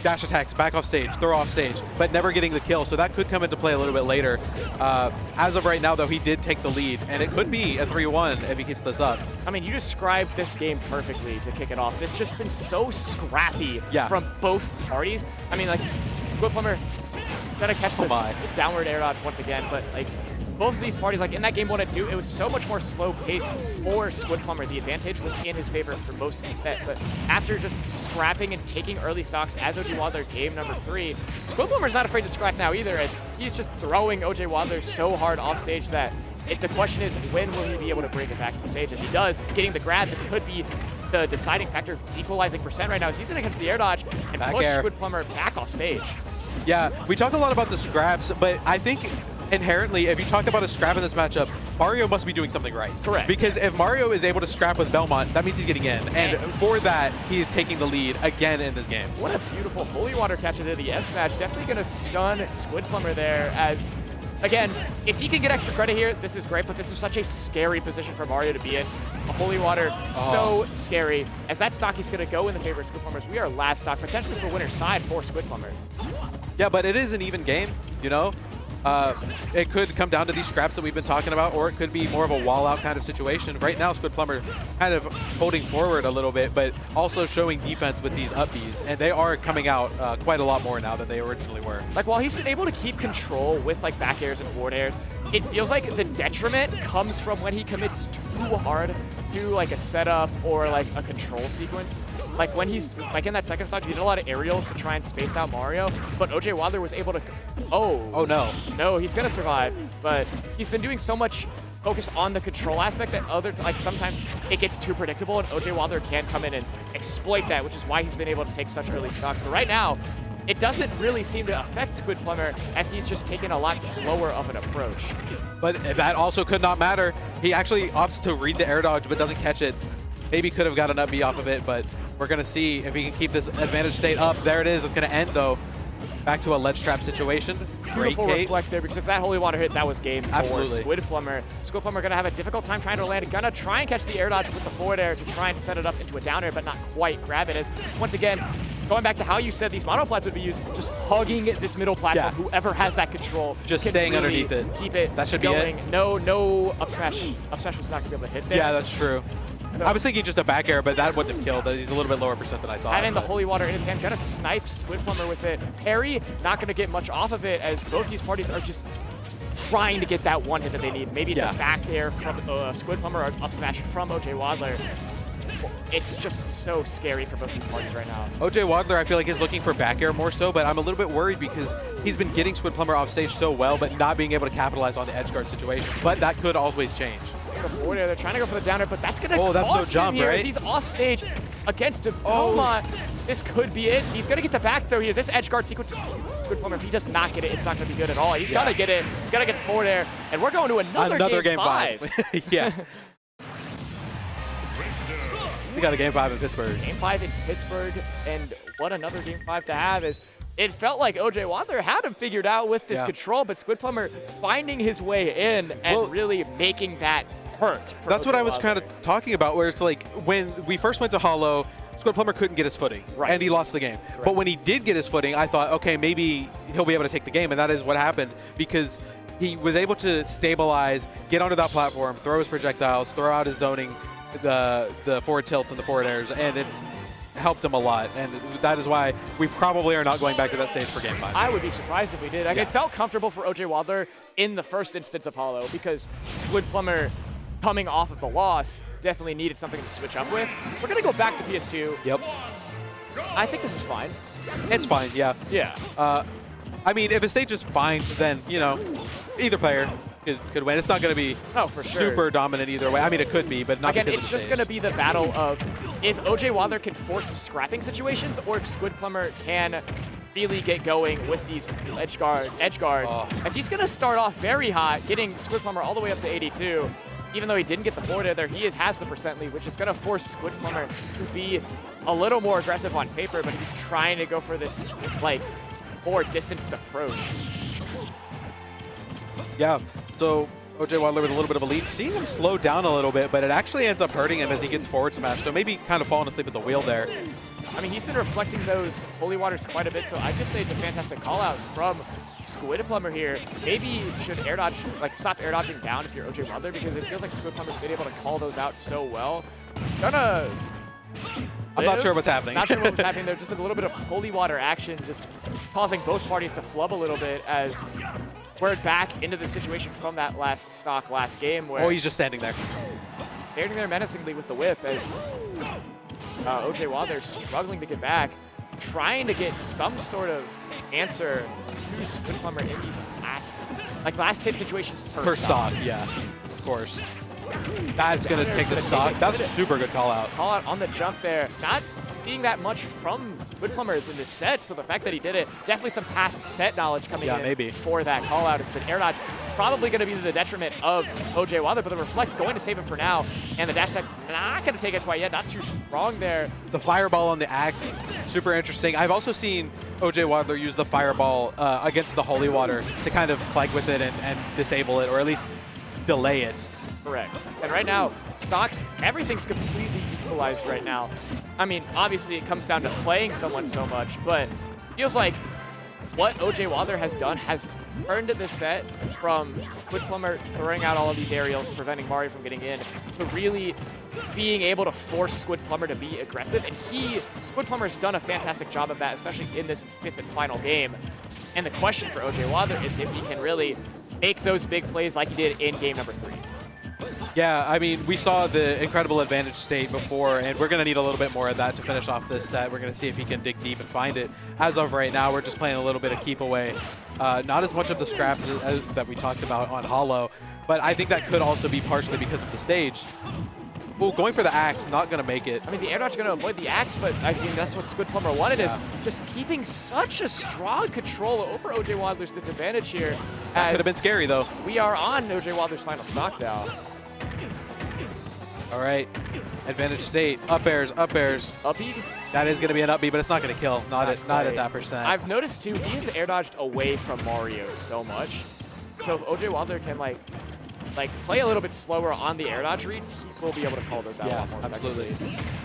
dash attacks, back off stage, throw off stage, but never getting the kill. So that could come into play a little bit later. As of right now, though, he did take the lead, and it could be a 3-1 if he keeps this up. I mean, you described this game perfectly to kick it off. It's just been so scrappy from both parties. I mean, like, Squid Plumber gonna catch the downward air dodge once again, but like, both of these parties, like in that game 1 and 2, it was so much more slow-paced for Squid Plumber. The advantage was in his favor for most of the set, but after just scrapping and taking early stocks as OJ Wadler game number 3, Squid Plumber's not afraid to scrap now either, as he's just throwing OJ Wadler so hard off stage that the question is, when will he be able to bring it back to the stage? As he does, getting the grab, this could be the deciding factor, equalizing percent right now, as he's going to catch the air dodge and push Squid Plumber back off stage. Yeah, we talk a lot about the scraps, but I think inherently, if you talk about a scrap in this matchup, Mario must be doing something right. Correct. Because if Mario is able to scrap with Belmont, that means he's getting in. And for that, he's taking the lead again in this game. What a beautiful Holy Water catch into the S smash. Definitely going to stun Squid Plumber there as, again, if he can get extra credit here, this is great, but this is such a scary position for Mario to be in. A Holy Water, so scary. As that stock is going to go in the favor of Squid Plumbers, we are last stock, potentially for winner's side for Squid Plumber. Yeah, but it is an even game, you know? It could come down to these scraps that we've been talking about, or it could be more of a wall-out kind of situation. Right now, Squid Plumber kind of holding forward a little bit, but also showing defense with these up Bs, and they are coming out quite a lot more now than they originally were. Like, while he's been able to keep control with, like, back airs and forward airs, it feels like the detriment comes from when he commits too hard to, like, a setup or, like, a control sequence. Like, when he's, like, in that second stock, he did a lot of aerials to try and space out Mario, but OJ Wadler was able to... Oh, no. No, he's going to survive, but he's been doing so much focus on the control aspect that like, sometimes it gets too predictable, and OJ Wadler can come in and exploit that, which is why he's been able to take such early stocks. But right now, it doesn't really seem to affect Squid Plumber, as he's just taking a lot slower of an approach. But that also could not matter. He actually opts to read the air dodge, but doesn't catch it. Maybe could have got an up B off of it, but we're going to see if he can keep this advantage state up. There it is. It's going to end, though. Back to a ledge trap situation. Beautiful reflect there, because if that Holy Water hit, that was game for Absolutely. Squid Plumber. Squid Plumber gonna have a difficult time trying to land. Gonna try and catch the air dodge with the forward air to try and set it up into a down air, but not quite grab it. As once again, going back to how you said these monoplats would be used, just hugging this middle platform. Whoever has that control, just staying really underneath it. Keep it. That should going. be it. No up smash. Up smash was not gonna be able to hit there. Yeah, that's true. No. I was thinking just a back air, but that wouldn't have killed. He's a little bit lower percent than I thought. Having the Holy Water in his hand, gonna snipe Squid Plumber with it. Parry, not gonna get much off of it, as both these parties are just trying to get that one hit that they need. Maybe it's a back air from Squid Plumber or up smash from OJ Wadler. It's just so scary for both these parties right now. OJ Wadler, I feel like, is looking for back air more so, but I'm a little bit worried because he's been getting Squid Plumber off stage so well, but not being able to capitalize on the edge guard situation. But that could always change. Forward air, they're trying to go for the down air, but that's going to cost that's no jump, him here, right? as he's off stage against Belmont. This could be it. He's going to get the back throw here. This edge guard sequence is Squid Plumber. If he does not get it, it's not going to be good at all. He's got to get it. Got to get the forward air, and we're going to another game 5. Yeah. We got a game 5 in Pittsburgh. Game 5 in Pittsburgh, and what another game 5 to have is. It felt like OJ Wadler had him figured out with this control, but Squid Plumber finding his way in and really making that hurt. That's what I was kind of talking about, where it's like when we first went to Hollow, Squid Plumber couldn't get his footing, and he lost the game. Correct. But when he did get his footing, I thought, okay, maybe he'll be able to take the game, and that is what happened, because he was able to stabilize, get onto that platform, throw his projectiles, throw out his zoning, the forward tilts and the forward airs, and it's helped him a lot, and that is why we probably are not going back to that stage for Game 5. I would be surprised if we did. Like, it felt comfortable for OJ Wadler in the first instance of Hollow, because Squid Plumber coming off of the loss definitely needed something to switch up with. We're going to go back to PS2. Yep. I think this is fine. It's fine, yeah. Yeah. I mean, if a stage is fine, then, you know, either player could win. It's not going to be super dominant either way. I mean, it could be, but not Again, because it's just going to be the battle of if OJ Wadler can force scrapping situations, or if Squid Plumber can really get going with these edge guards. As he's going to start off very hot, getting Squid Plumber all the way up to 82. Even though he didn't get the forward air there, he has the percent lead, which is going to force Squid Plumber to be a little more aggressive on paper, but he's trying to go for this, like, more distanced approach. Yeah, so OJ Wadler with a little bit of a lead. Seeing him slow down a little bit, but it actually ends up hurting him as he gets forward smashed. So maybe kind of falling asleep at the wheel there. I mean, he's been reflecting those holy waters quite a bit, so I just say it's a fantastic call out from Squid Plumber here. Maybe you should air dodge, like stop air dodging down if you're OJ Wadler, because it feels like Squid Plumber's been able to call those out so well. I'm not sure what's happening. Not sure what was happening there. Just a little bit of holy water action, just causing both parties to flub a little bit as we're back into the situation from that last stock last game where he's just standing there. Standing there menacingly with the whip as OJ Wadler's struggling to get back, trying to get some sort of answer to Squid Plumber in these last hit situations per stock. Yeah, of course. That's going to take the stock. That's a super good call out. Call out on the jump there. Not seeing that much from Squid Plumber in the set, so the fact that he did it, definitely some past set knowledge coming in for that call out. Is the air dodge probably going to be to the detriment of OJ Wadler, but the reflect going to save him for now, and the dash attack not going to take it quite yet. Not too strong there. The fireball on the axe, super interesting. I've also seen OJ Wadler use the fireball against the holy water to kind of clag with it and disable it, or at least delay it. Correct. And right now, stocks, everything's completely equalized right now. I mean, obviously it comes down to playing someone so much, but it feels like what OJ Wadler has done has earned this set from Squid Plumber throwing out all of these aerials, preventing Mario from getting in, to really being able to force Squid Plumber to be aggressive. And Squid Plumber's done a fantastic job of that, especially in this fifth and final game. And the question for OJ Wadler is if he can really make those big plays like he did in game number 3. Yeah, I mean, we saw the incredible advantage state before, and we're going to need a little bit more of that to finish off this set. We're going to see if he can dig deep and find it. As of right now, we're just playing a little bit of keep away. Not as much of the scraps that we talked about on Hollow, but I think that could also be partially because of the stage. Well, going for the axe, not going to make it. I mean, the air dodge going to avoid the axe, but I think that's what Squid Plumber wanted, is just keeping such a strong control over OJ Wadler's disadvantage here. That could have been scary, though. We are on OJ Wadler's final stock now. All right, advantage state, up airs, up airs. Up B? That is going to be an up B, but it's not going to kill. Not at that percent. I've noticed too, he's air dodged away from Mario so much. So if OJ Wadler can like play a little bit slower on the air dodge reads, he will be able to call those out a lot more absolutely.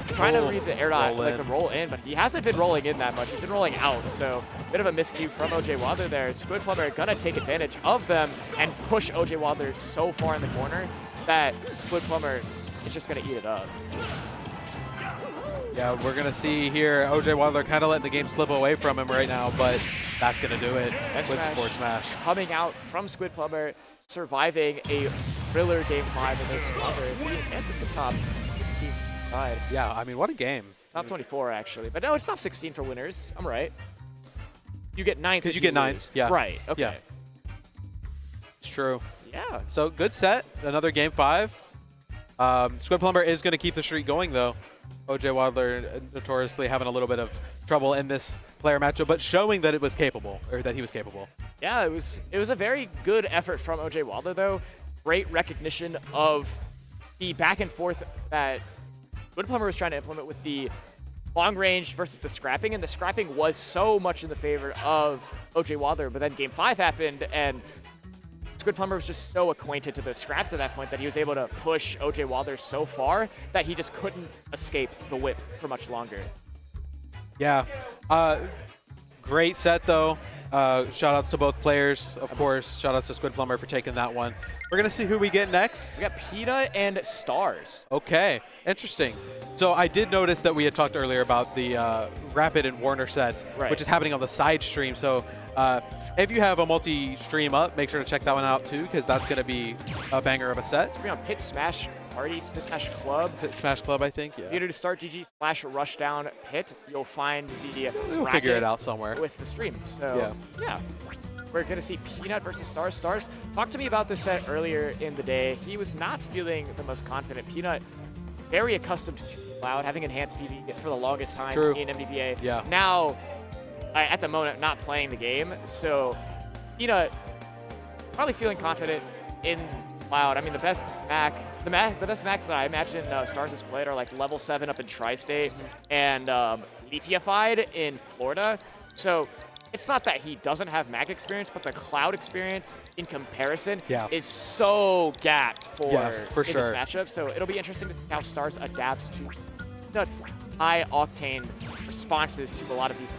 Trying to read the air dodge, the roll in, but he hasn't been rolling in that much. He's been rolling out, so a bit of a miscue from OJ Wadler there. Squid Plumber gonna take advantage of them and push OJ Wadler so far in the corner that Squid Plumber is just going to eat it up. Yeah, we're going to see here OJ Wadler kind of letting the game slip away from him right now, but that's going to do it with the forward smash. Coming out from Squid Plumber, surviving a thriller game 5 in the Plumber. So he advances to top 16 side. Yeah, I mean, what a game. Top 24, actually. But no, it's top 16 for winners. I'm right. You get 9. Because you get 9. Yeah. Right, okay. Yeah. It's true. Yeah. So good set. Another game 5. Squid Plumber is going to keep the streak going, though. OJ Wadler notoriously having a little bit of trouble in this player matchup, but showing that it was capable, or that he was capable. Yeah, it was a very good effort from OJ Wadler, though. Great recognition of the back and forth that Squid Plumber was trying to implement with the long range versus the scrapping, and the scrapping was so much in the favor of OJ Wadler, but then game 5 happened, and Squid Plumber was just so acquainted to the scraps at that point that he was able to push OJ Wadler so far that he just couldn't escape the whip for much longer. Yeah. Great set, though. Shout-outs to both players, of course. Shout-outs to Squid Plumber for taking that one. We're going to see who we get next. We got Peanut and Stars. Okay. Interesting. So I did notice that we had talked earlier about the Rapid and Warner set, which is happening on the side stream. So if you have a multi-stream up, make sure to check that one out, too, because that's going to be a banger of a set. It's going to be on Pitt Smash Party, Smash Club. Pitt Smash Club, I think, yeah. If you go to startgg/rushdown Pitt, you'll find the we'll figure it out somewhere with the stream. So, yeah. We're going to see Peanut versus Stars. Stars talked to me about this set earlier in the day. He was not feeling the most confident. Peanut, very accustomed to Cloud, having enhanced PV for the longest time in MDVA. Yeah. Now, at the moment, not playing the game. So, Peanut probably feeling confident in Cloud. I mean, the best Macs that I imagine Stars has played are like level 7 up in Tri-State and Leafyified in Florida. So it's not that he doesn't have Mac experience, but the Cloud experience in comparison Yeah. is so gapped for sure. this matchup. So it'll be interesting to see how Stars adapts to nuts high octane responses to a lot of these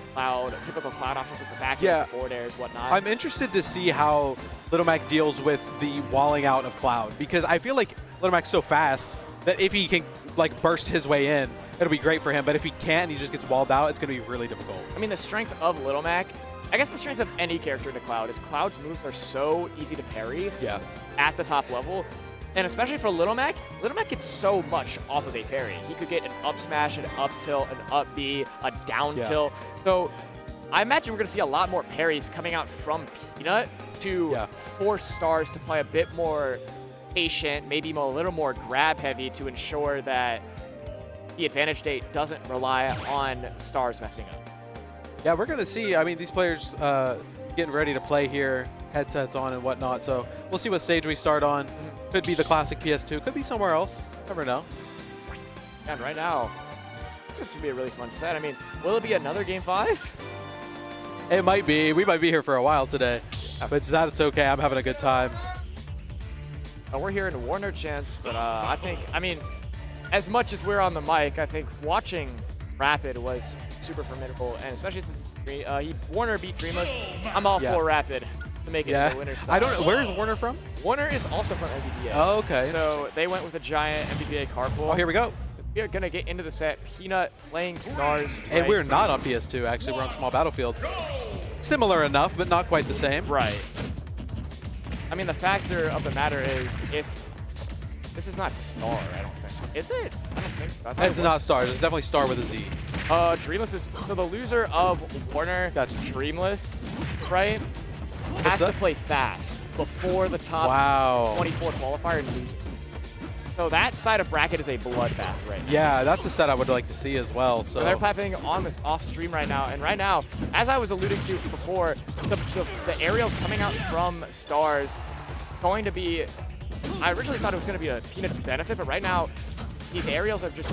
typical Cloud options with the back air, forward airs, whatnot. I'm interested to see how Little Mac deals with the walling out of Cloud, because I feel like Little Mac's so fast that if he can like burst his way in, it'll be great for him. But if he can't and he just gets walled out, it's going to be really difficult. I mean, the strength of Little Mac, I guess the strength of any character to Cloud is Cloud's moves are so easy to parry at the top level. And especially for Little Mac gets so much off of a parry. He could get an up smash, an up tilt, an up B, a down tilt. So I imagine we're going to see a lot more parries coming out from Peanut to force Stars to play a bit more patient, maybe a little more grab heavy to ensure that the advantage state doesn't rely on Stars messing up. Yeah, we're going to see. I mean, these players getting ready to play here, headsets on and whatnot. So we'll see what stage we start on. Could be the classic PS2. Could be somewhere else. Never know. And right now, this should be a really fun set. I mean, will it be another Game 5? It might be. We might be here for a while today. But that's okay. I'm having a good time. We're here in Warner Chance, but I mean, as much as we're on the mic, I think watching Rapid was super formidable, and especially since Warner beat Dreamless, I'm all for Rapid to make it to the winner's side. I don't know. Where is Warner from? Warner is also from MBBA. Oh, okay. So they went with a giant MBBA carpool. Oh, here we go. We are going to get into the set. Peanut playing Stars. And we're not on PS2, actually. We're on Small Battlefield. Similar enough, but not quite the same. Right. I mean, the factor of the matter is if this is not Star, I don't think. Is it? I don't think so. It's not Star. It's definitely Star with a Z. Dreamless is, so the loser of Warner, that's Dreamless, right, has to play fast before the top 24 qualifier and lose. So that side of bracket is a bloodbath right now. Yeah, that's a set I would like to see as well. So they're happening on this off stream right now, and right now, as I was alluding to before, the aerials coming out from Stars going to be, I originally thought it was going to be a Peanut's benefit, but right now these aerials are just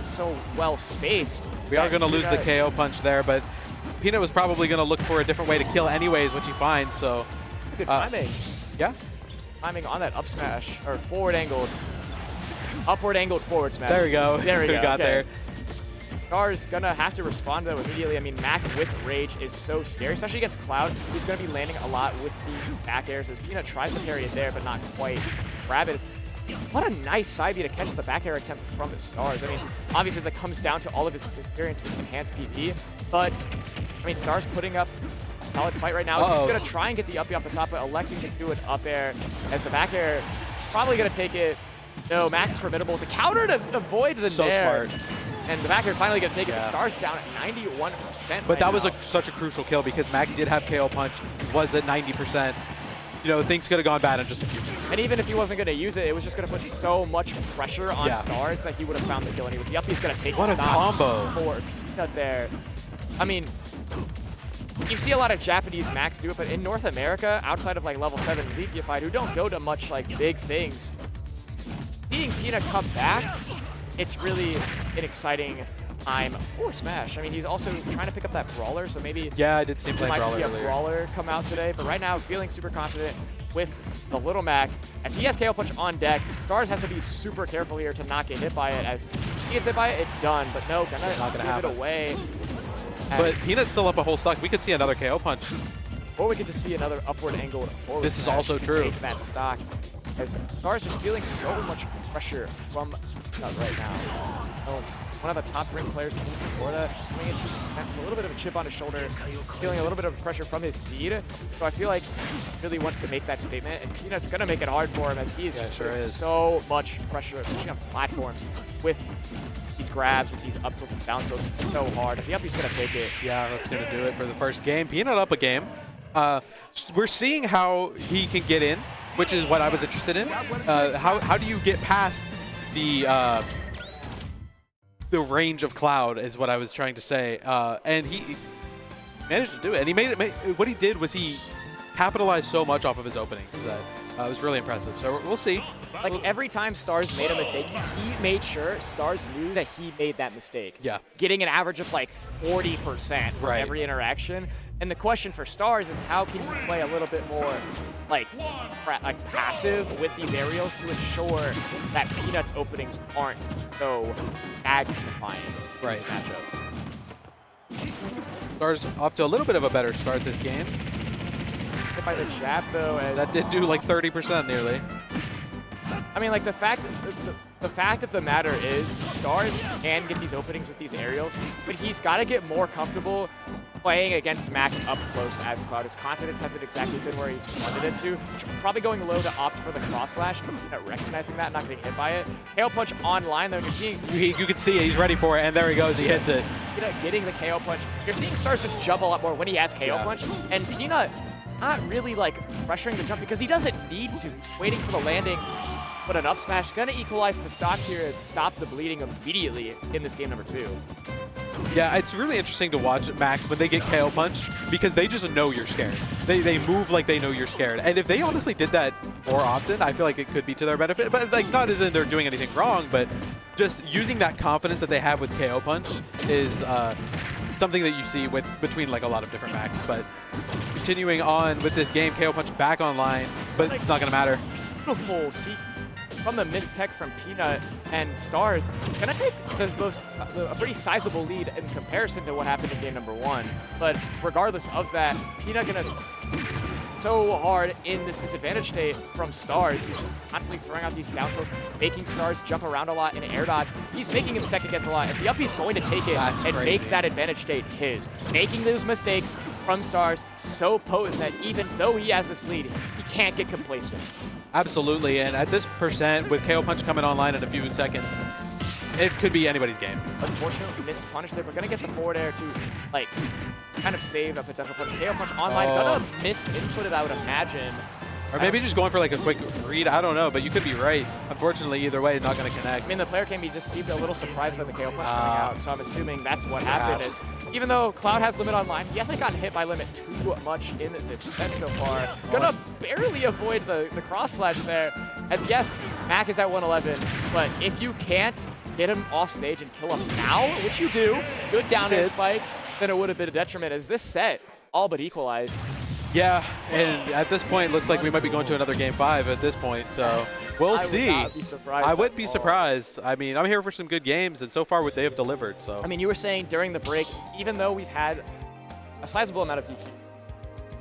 so well spaced. We are going to lose the KO punch there, but Peanut was probably going to look for a different way to kill anyways, which he finds. So good timing. Yeah. Timing on that up smash or upward angled forward smash. There we go. There we go. Got there. Star's gonna have to respond to that immediately. I mean, Mac with Rage is so scary, especially against Cloud. He's gonna be landing a lot with the back airs as Peanut tries to parry it there, but not quite. Grab it. What a nice side B to catch the back air attempt from the Stars. I mean, obviously that comes down to all of his experience with enhanced PP, but I mean, Star's putting up a solid fight right now. He's gonna try and get the up B off the top, but electing to do an up air as the back air probably gonna take it. No, Mac's formidable. The counter to avoid the nair. So smart. And the back air finally going to take it. The Stars down at 91%. But that was such a crucial kill because Mac did have KO punch, was at 90%. You know, things could have gone bad in just a few minutes. And even if he wasn't going to use it, it was just going to put so much pressure on Stars that he would have found the kill. And the up B's going to take what the a stock combo for Peanut there. I mean, you see a lot of Japanese Macs do it, but in North America, outside of like level 7 Leafified, who don't go to much like big things, seeing Peanut come back, it's really an exciting time for Smash. I mean, he's also trying to pick up that Brawler, so maybe I did see him play might Brawler see a earlier. Brawler come out today. But right now, feeling super confident with the Little Mac. As he has KO Punch on deck, Stars has to be super careful here to not get hit by it. As he gets hit by it, it's done. But no, not gonna give it away. But Peanut's still up a whole stock. We could see another KO punch. Or we could just see another upward angle forward. This is also true. Take that stock. As Stars just feeling so much pressure from right now. One of the top ranked players in Florida, coming in with a little bit of a chip on his shoulder, feeling a little bit of pressure from his seed. So I feel like he really wants to make that statement, and Peanut's going to make it hard for him as he is just so much pressure, especially on platforms with these grabs, with these up tilts and down tilts. It's so hard. As the up, he's going to take it. Yeah, that's going to do it for the first game. Peanut up a game. We're seeing how he can get in, which is what I was interested in. How do you get past the range of Cloud is what I was trying to say. And he managed to do it. And he made it. What he did was he capitalized so much off of his openings that it was really impressive. So we'll see. Like every time Stars made a mistake, he made sure Stars knew that he made that mistake. Yeah. Getting an average of like 40% from every interaction. And the question for Stars is how can you play a little bit more like passive with these aerials to ensure that Peanut's openings aren't so magnifying in this matchup. Stars off to a little bit of a better start this game. Hit by the jab though. That did do like 30% nearly. I mean, like the fact of the matter is Stars can get these openings with these aerials, but he's got to get more comfortable playing against Mac up close as Cloud. His confidence hasn't exactly been where he's wanted it to. Probably going low to opt for the cross slash, but not recognizing that, not getting hit by it. KO punch online though, you're seeing... You can see it, he's ready for it, and there he goes, he hits it. Peanut getting the KO punch. You're seeing Stars just jump a lot more when he has KO punch, and Peanut not really like pressuring the jump because he doesn't need to. He's waiting for the landing. But an up smash gonna equalize the stocks here and stop the bleeding immediately in this game number 2. Yeah, it's really interesting to watch Max when they get KO punch because they just know you're scared. They move like they know you're scared. And if they honestly did that more often, I feel like it could be to their benefit. But like not as in they're doing anything wrong, but just using that confidence that they have with KO punch is something that you see between like a lot of different Max. But continuing on with this game, KO punch back online, but it's not gonna matter. Beautiful see from the mistech from Peanut, and Stars gonna take a pretty sizable lead in comparison to what happened in game number 1. But regardless of that, Peanut gonna so hard in this disadvantage state from Stars. He's just constantly throwing out these down tilts, making Stars jump around a lot in air dodge. He's making him second guess a lot. As the up, he's going to take it and make that advantage state his. Making those mistakes from Stars so potent that even though he has this lead, he can't get complacent. Absolutely, and at this percent, with KO punch coming online in a few seconds, it could be anybody's game. Unfortunately, missed punish there. We're going to get the forward air to, like, kind of save a potential punch. KO punch online. Gonna misinput it, I would imagine. Or maybe just going for like a quick read. I don't know, but you could be right. Unfortunately, either way, not going to connect. I mean, the player can be just seemed a little surprised by the KO punch coming out, so I'm assuming that's what happened. Is even though Cloud has limit online, he hasn't gotten hit by limit too much in this set so far. Gonna barely avoid the cross slash there. As yes, Mac is at 111, but if you can't get him off stage and kill him now, which you do, good down air spike, then it would have been a detriment as this set all but equalized. Yeah, and at this point, it looks like we might be going to another Game 5 at this point, so we'll see. I would not be surprised. I wouldn't be surprised. I mean, I'm here for some good games, and so far what they have delivered. So I mean, you were saying during the break, even though we've had a sizable amount of DQ,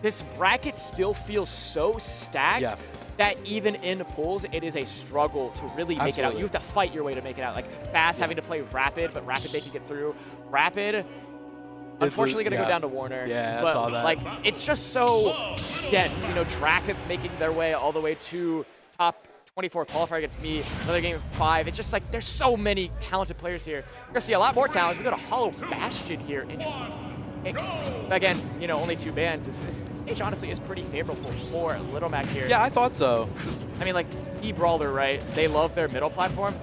this bracket still feels so stacked that even in pools, it is a struggle to really make it out. You have to fight your way to make it out. Like Fast having to play Rapid, but Rapid making it through. Rapid, unfortunately, going to go down to Warner. Yeah, I saw that. Like, it's just so dense. You know, Dracath making their way all the way to top 24 qualifier against me. Another game 5. It's just like there's so many talented players here. We're going to see a lot more talent. We got a Hollow Bastion here. Interesting. Again, you know, only 2 bans. This stage honestly is pretty favorable for Little Mac here. Yeah, I thought so. I mean, like, E-Brawler, right? They love their middle platform.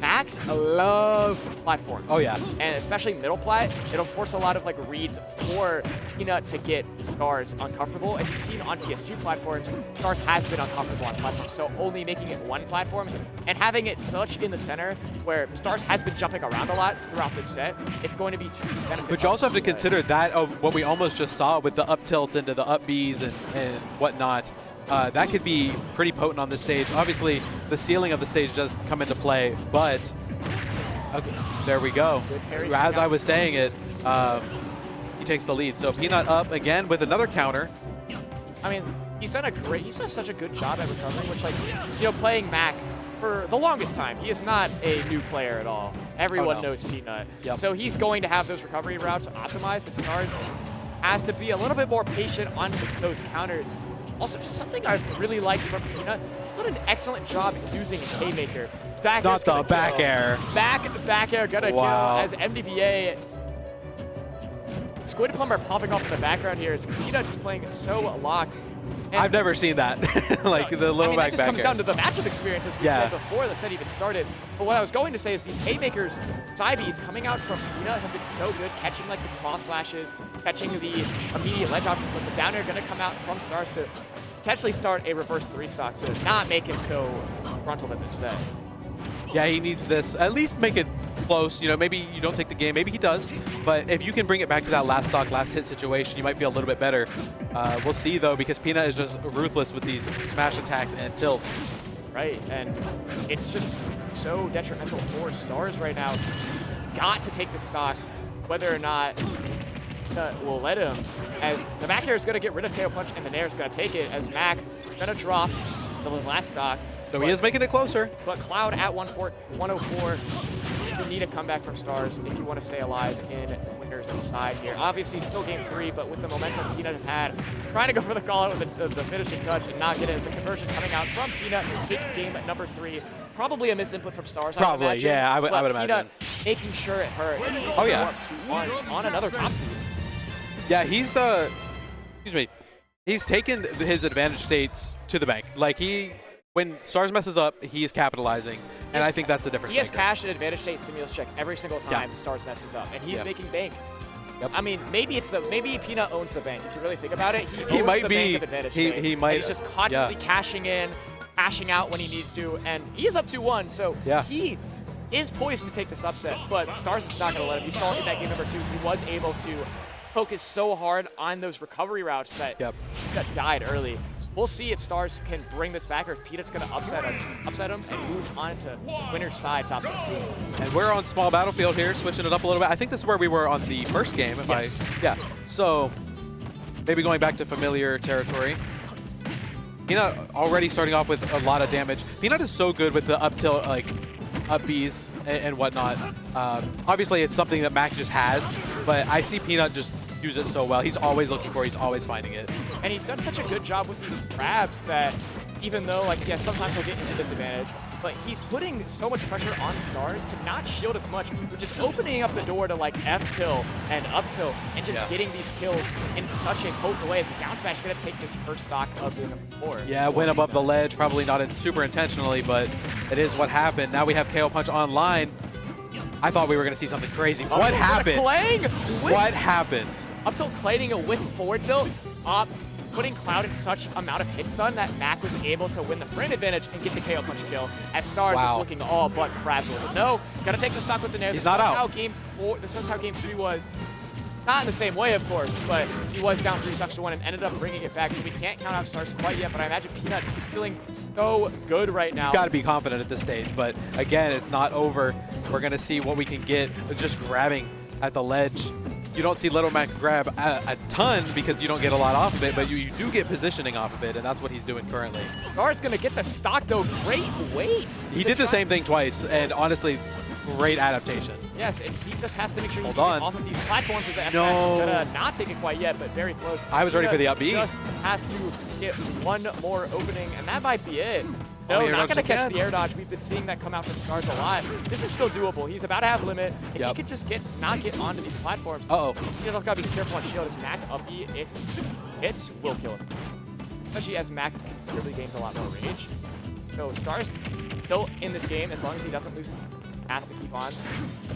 Max love platforms. Oh, yeah. And especially middle plat, it'll force a lot of like reads for Peanut to get Stars uncomfortable. And you've seen on PS2 platforms, Stars has been uncomfortable on platforms. So only making it one platform and having it such in the center where Stars has been jumping around a lot throughout this set, it's going to be to benefit. But you also have to consider that what we almost just saw with the up tilts into the up Bs and whatnot. That could be pretty potent on this stage. Obviously, the ceiling of the stage does come into play, but there we go. As I was saying it, he takes the lead. So Peanut up again with another counter. I mean, he's done such a good job at recovering, which, like, you know, playing Mac for the longest time, he is not a new player at all. Everyone knows Peanut. Yep. So he's going to have those recovery routes optimized, and Stars has to be a little bit more patient on those counters. Also, just something I really like from Peanut, he's done an excellent job using Haymaker. Not the back air. Back air gonna kill as MDVA. Squid Plumber popping off in the background here is Peanut just playing so locked. And I've never seen that. Like the low back that just comes down to the matchup experience, as we said before the set even started. But what I was going to say is these Haymakers, Sybes coming out from Peanut have been so good, catching like the cross slashes, catching the immediate ledge options, but the down air going to come out from Stars to potentially start a reverse 3-stock to not make him so frontal in this set. Yeah, he needs this. At least make it close. You know, maybe you don't take the game. Maybe he does. But if you can bring it back to that last stock, last hit situation, you might feel a little bit better. We'll see, though, because Peanut is just ruthless with these smash attacks and tilts. Right, and it's just so detrimental for Stars right now. He's got to take the stock, whether or not will let him, as the back air is going to get rid of KO Punch and the Nair is going to take it, as Mac going to drop the last stock. So he is making it closer. But Cloud at 104. You need a comeback from Stars if you want to stay alive in Winner's side here. Obviously, still game 3, but with the momentum Peanut has had, trying to go for the call out with the finishing touch and not get it, as the conversion coming out from Peanut to take game at number 3. Probably a misinput from Stars, Probably, I would imagine. yeah, I would imagine. Peanut making sure it hurt. Oh, yeah. On another top seed. Yeah, he's, excuse me, he's taken his advantage states to the bank. Like, when Stars messes up, he is capitalizing, and I think that's the difference. He has cashed an advantage state stimulus check every single time Stars messes up, and he's making bank. Yep. I mean, maybe Peanut owns the bank. If you really think about it, he might the be. Bank of advantage state. He might. And he's just constantly cashing in, cashing out when he needs to, and he is up 2-1, so he is poised to take this upset. But Stars is not going to let him. You saw in that game number 2, he was able to focus so hard on those recovery routes that died early. We'll see if Stars can bring this back, or if Peanut's going to upset him and move on to Winner's side, top 16. And we're on small battlefield here, switching it up a little bit. I think this is where we were on the first game, So maybe going back to familiar territory. Peanut already starting off with a lot of damage. Peanut is so good with the up tilt, like up Bs and whatnot. Obviously, it's something that Mac just has, but I see Peanut just use it so well. He's always looking for it. He's always finding it. And he's done such a good job with these grabs that even though, like, sometimes he'll get into disadvantage, but he's putting so much pressure on Stars to not shield as much, which is opening up the door to, like, F-tilt and up-tilt and just getting these kills in such a potent way, as the down smash is going to take this first stock of the floor. Yeah, went above the ledge, probably not super intentionally, but it is what happened. Now we have KO Punch online. I thought we were going to see something crazy. What happened? What happened? Up tilt claiming it with forward tilt, putting Cloud in such amount of hit stun that Mac was able to win the frame advantage and get the KO Punch kill, as Stars is looking all but frazzled. No, gotta take the stock with the Nair. He's not out. This was how game 3 was. Not in the same way, of course, but he was down 3 stocks to 1 and ended up bringing it back, so we can't count out Stars quite yet, but I imagine Peanut feeling so good right now. He's got to be confident at this stage, but again, it's not over. We're going to see what we can get just grabbing at the ledge. You don't see Little Mac grab a ton because you don't get a lot off of it, but you do get positioning off of it, and that's what he's doing currently. Stars going to get the stock, though. Great weight. He did the same thing twice, and honestly, great adaptation. Yes, and he just has to make sure he Hold can on. get off of these platforms with the S-Smash. Gonna not take it quite yet, but very close. I was ready for the up B. Just has to get one more opening, and that might be it. No, not going to catch the air dodge. We've been seeing that come out from Stars a lot. This is still doable. He's about to have limit. If he could just not get onto these platforms, he's also got to be careful on shield. As Mac up B, if hits, will kill him. Especially as Mac considerably gains a lot more range. So Stars still in this game, as long as he doesn't lose, has to keep on.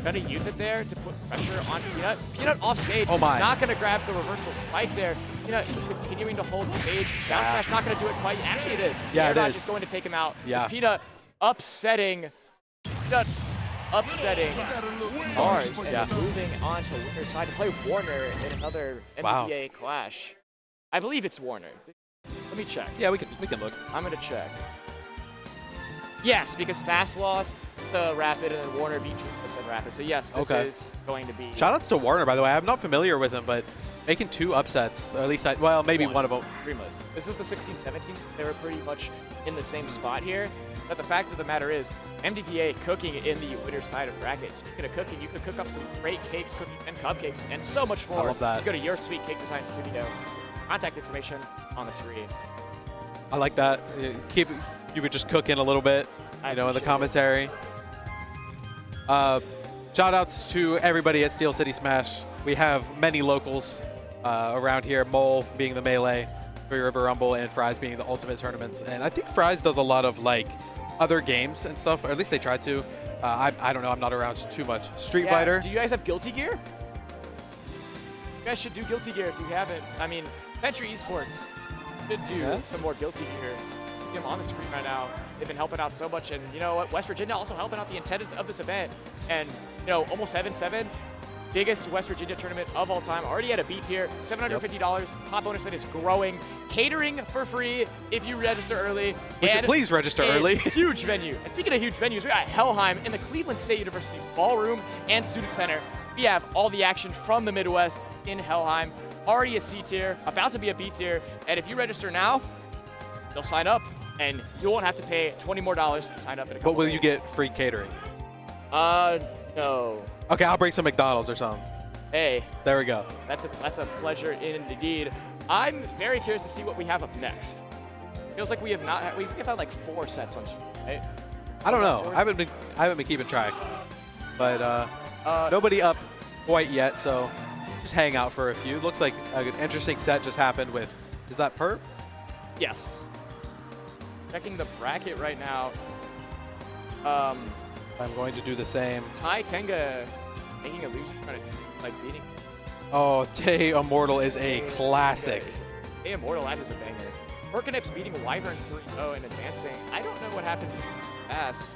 Gonna use it there to put pressure on Peanut. Peanut off stage. Not gonna grab the reversal spike there. Peanut continuing to hold stage. Down smash not gonna do it quite. Actually, it is. Yeah, it is. is. Just going to take him out. Yeah. Peanut upsetting. Stars and moving on to Winner's side to play Warner in another NBA clash. I believe it's Warner. Let me check. Yeah, we can look. I'm gonna check. Yes, because Fast lost to Rapid and then Warner beat Dreamless and Rapid. So yes, this is going to be. Shoutouts to Warner, by the way. I'm not familiar with him, but making 2 upsets, or at least maybe one of them. Dreamless. This is the 16-17. They were pretty much in the same spot here. But the fact of the matter is, MDVA cooking in the winner's side of bracket. Speaking of cooking, you could cook up some great cakes, cookies, and cupcakes, and so much more. I love that. Go to Your Sweet Cake Design Studio. Contact information on the screen. I like that. You were just cooking a little bit, in the commentary. Shout outs to everybody at Steel City Smash. We have many locals around here, Mole being the Melee, Three River Rumble, and Fries being the Ultimate Tournaments. And I think Fries does a lot of other games and stuff, or at least they try to. I don't know, I'm not around too much. Street Fighter. Do you guys have Guilty Gear? You guys should do Guilty Gear if you haven't. I mean, Sentry Esports should do some more Guilty Gear. See them on the screen right now. They've been helping out so much, and you know what? West Virginia also helping out the attendance of this event. And you know, almost 7-7. Biggest West Virginia tournament of all time. Already at a B tier, $750. Top bonus that is growing. Catering for free if you register early. Would you please register early? Huge venue. And speaking of huge venues, we got Helheim in the Cleveland State University Ballroom and Student Center. We have all the action from the Midwest in Helheim. Already a C tier, about to be a B tier. And if you register now, you'll sign up, and you won't have to pay $20 more to sign up in a couple But will days. you get free catering? No. Okay, I'll bring some McDonald's or something. Hey, There we go. that's a pleasure indeed. I'm very curious to see what we have up next. Feels like we've had like 4 sets on stream, right? I don't know. I haven't been keeping track, but nobody up quite yet. So just hang out for a few. Looks like an interesting set just happened with. Is that Perp? Yes. Checking the bracket right now. I'm going to do the same. Tai Tenga making a loser, but it's like beating. Oh, Tay Immortal is a classic. Tay Immortal, that is a banger. Mercanip's beating Wyvern 3-0 and advancing. I don't know what happened to Bass.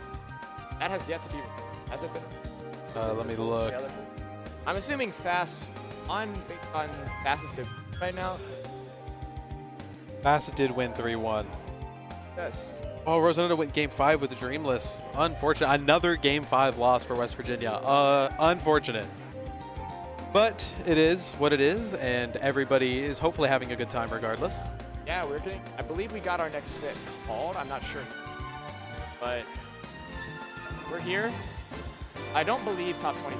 That has yet to be. Has it been? Let me look. I'm assuming Fast on Bass's debut right now. Bass did win 3-1. Yes. Oh, Rosetta went Game 5 with the Dreamless. Unfortunate. Another Game 5 loss for West Virginia. Unfortunate. But it is what it is, and everybody is hopefully having a good time regardless. Yeah, we're getting. I believe we got our next set called. I'm not sure, but we're here. I don't believe top 20.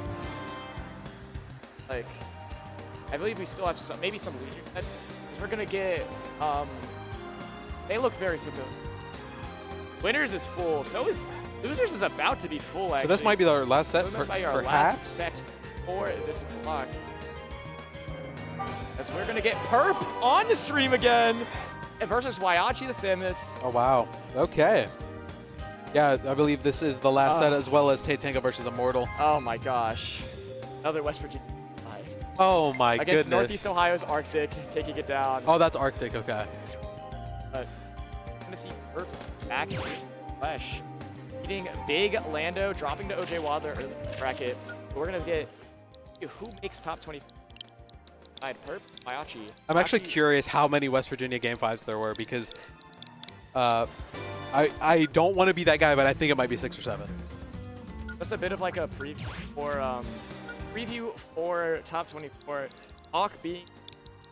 Like, I believe we still have some, maybe some leisure sets. We're gonna get. They look very familiar. Winners is full. So is Losers is about to be full. Actually. So this might be our last set, so this might be our perhaps? last set for this block. As we're gonna get Perp on the stream again versus Waiachi the Samus. Oh wow. Okay. Yeah, I believe this is the last set as well as Tay Tenga versus Immortal. Oh my gosh. Another West Virginia. Oh my Against goodness. Northeast Ohio's Arctic, taking it down. Oh, that's Arctic. Okay. But I'm gonna see Perp back in flesh. Beating Big Lando, dropping to OJ Wilder early in the bracket. But we're gonna get who makes top 20. Perp, Waiachi. I'm actually curious how many West Virginia Game 5s there were because I don't want to be that guy, but I think it might be 6 or 7. Just a bit of like a preview for top 24. Hawk being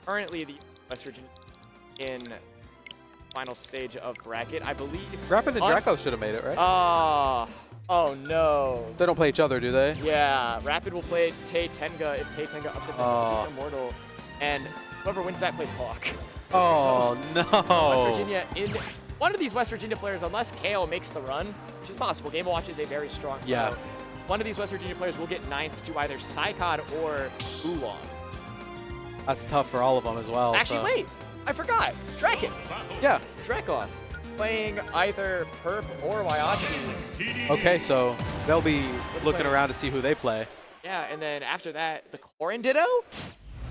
currently the West Virginia in final stage of bracket, I believe. Rapid and Draco should have made it, right? Oh no. They don't play each other, do they? Yeah, Rapid will play Tay Tenga if Tay Tenga upsets him, Immortal, and whoever wins that plays Hawk. Oh no. West Virginia in one of these West Virginia players, unless Kale makes the run, which is possible. Game & Watch is a very strong player. One of these West Virginia players will get 9th to either Psycod or Oolong. That's tough for all of them as well. Actually, so. wait, I forgot. Draken. Yeah. Dracoth playing either Perp or Waiachi. Okay, so they'll be looking around to see who they play. Yeah, and then after that, the Corin Ditto,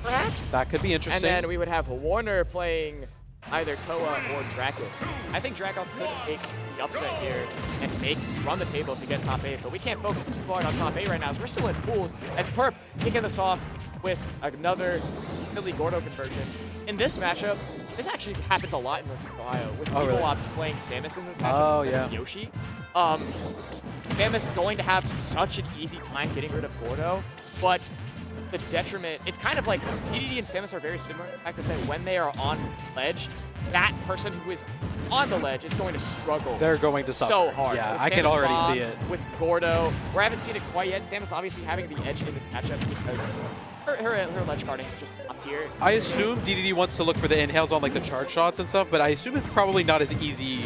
perhaps? That could be interesting. And then we would have Warner playing either Toa or Dracoth. I think Dracoth could make the upset here and run the table to get top 8, but we can't focus too hard on top 8 right now, so we're still in pools as Perp kicking this off with another Philly Gordo conversion. In this matchup, this actually happens a lot in Northeast Ohio, with Eagle Ops playing Samus in this matchup instead of Yoshi. Samus going to have such an easy time getting rid of Gordo, but the detriment, it's kind of like DDD and Samus are very similar in the fact that when they are on ledge, that person who is on the ledge is going to struggle. They're going to suffer. So hard. Yeah, I can already see it. With Gordo, we haven't seen it quite yet. Samus obviously having the edge in this matchup because her ledge guarding is just up tier. I assume DDD wants to look for the inhales on like the charge shots and stuff, but I assume it's probably not as easy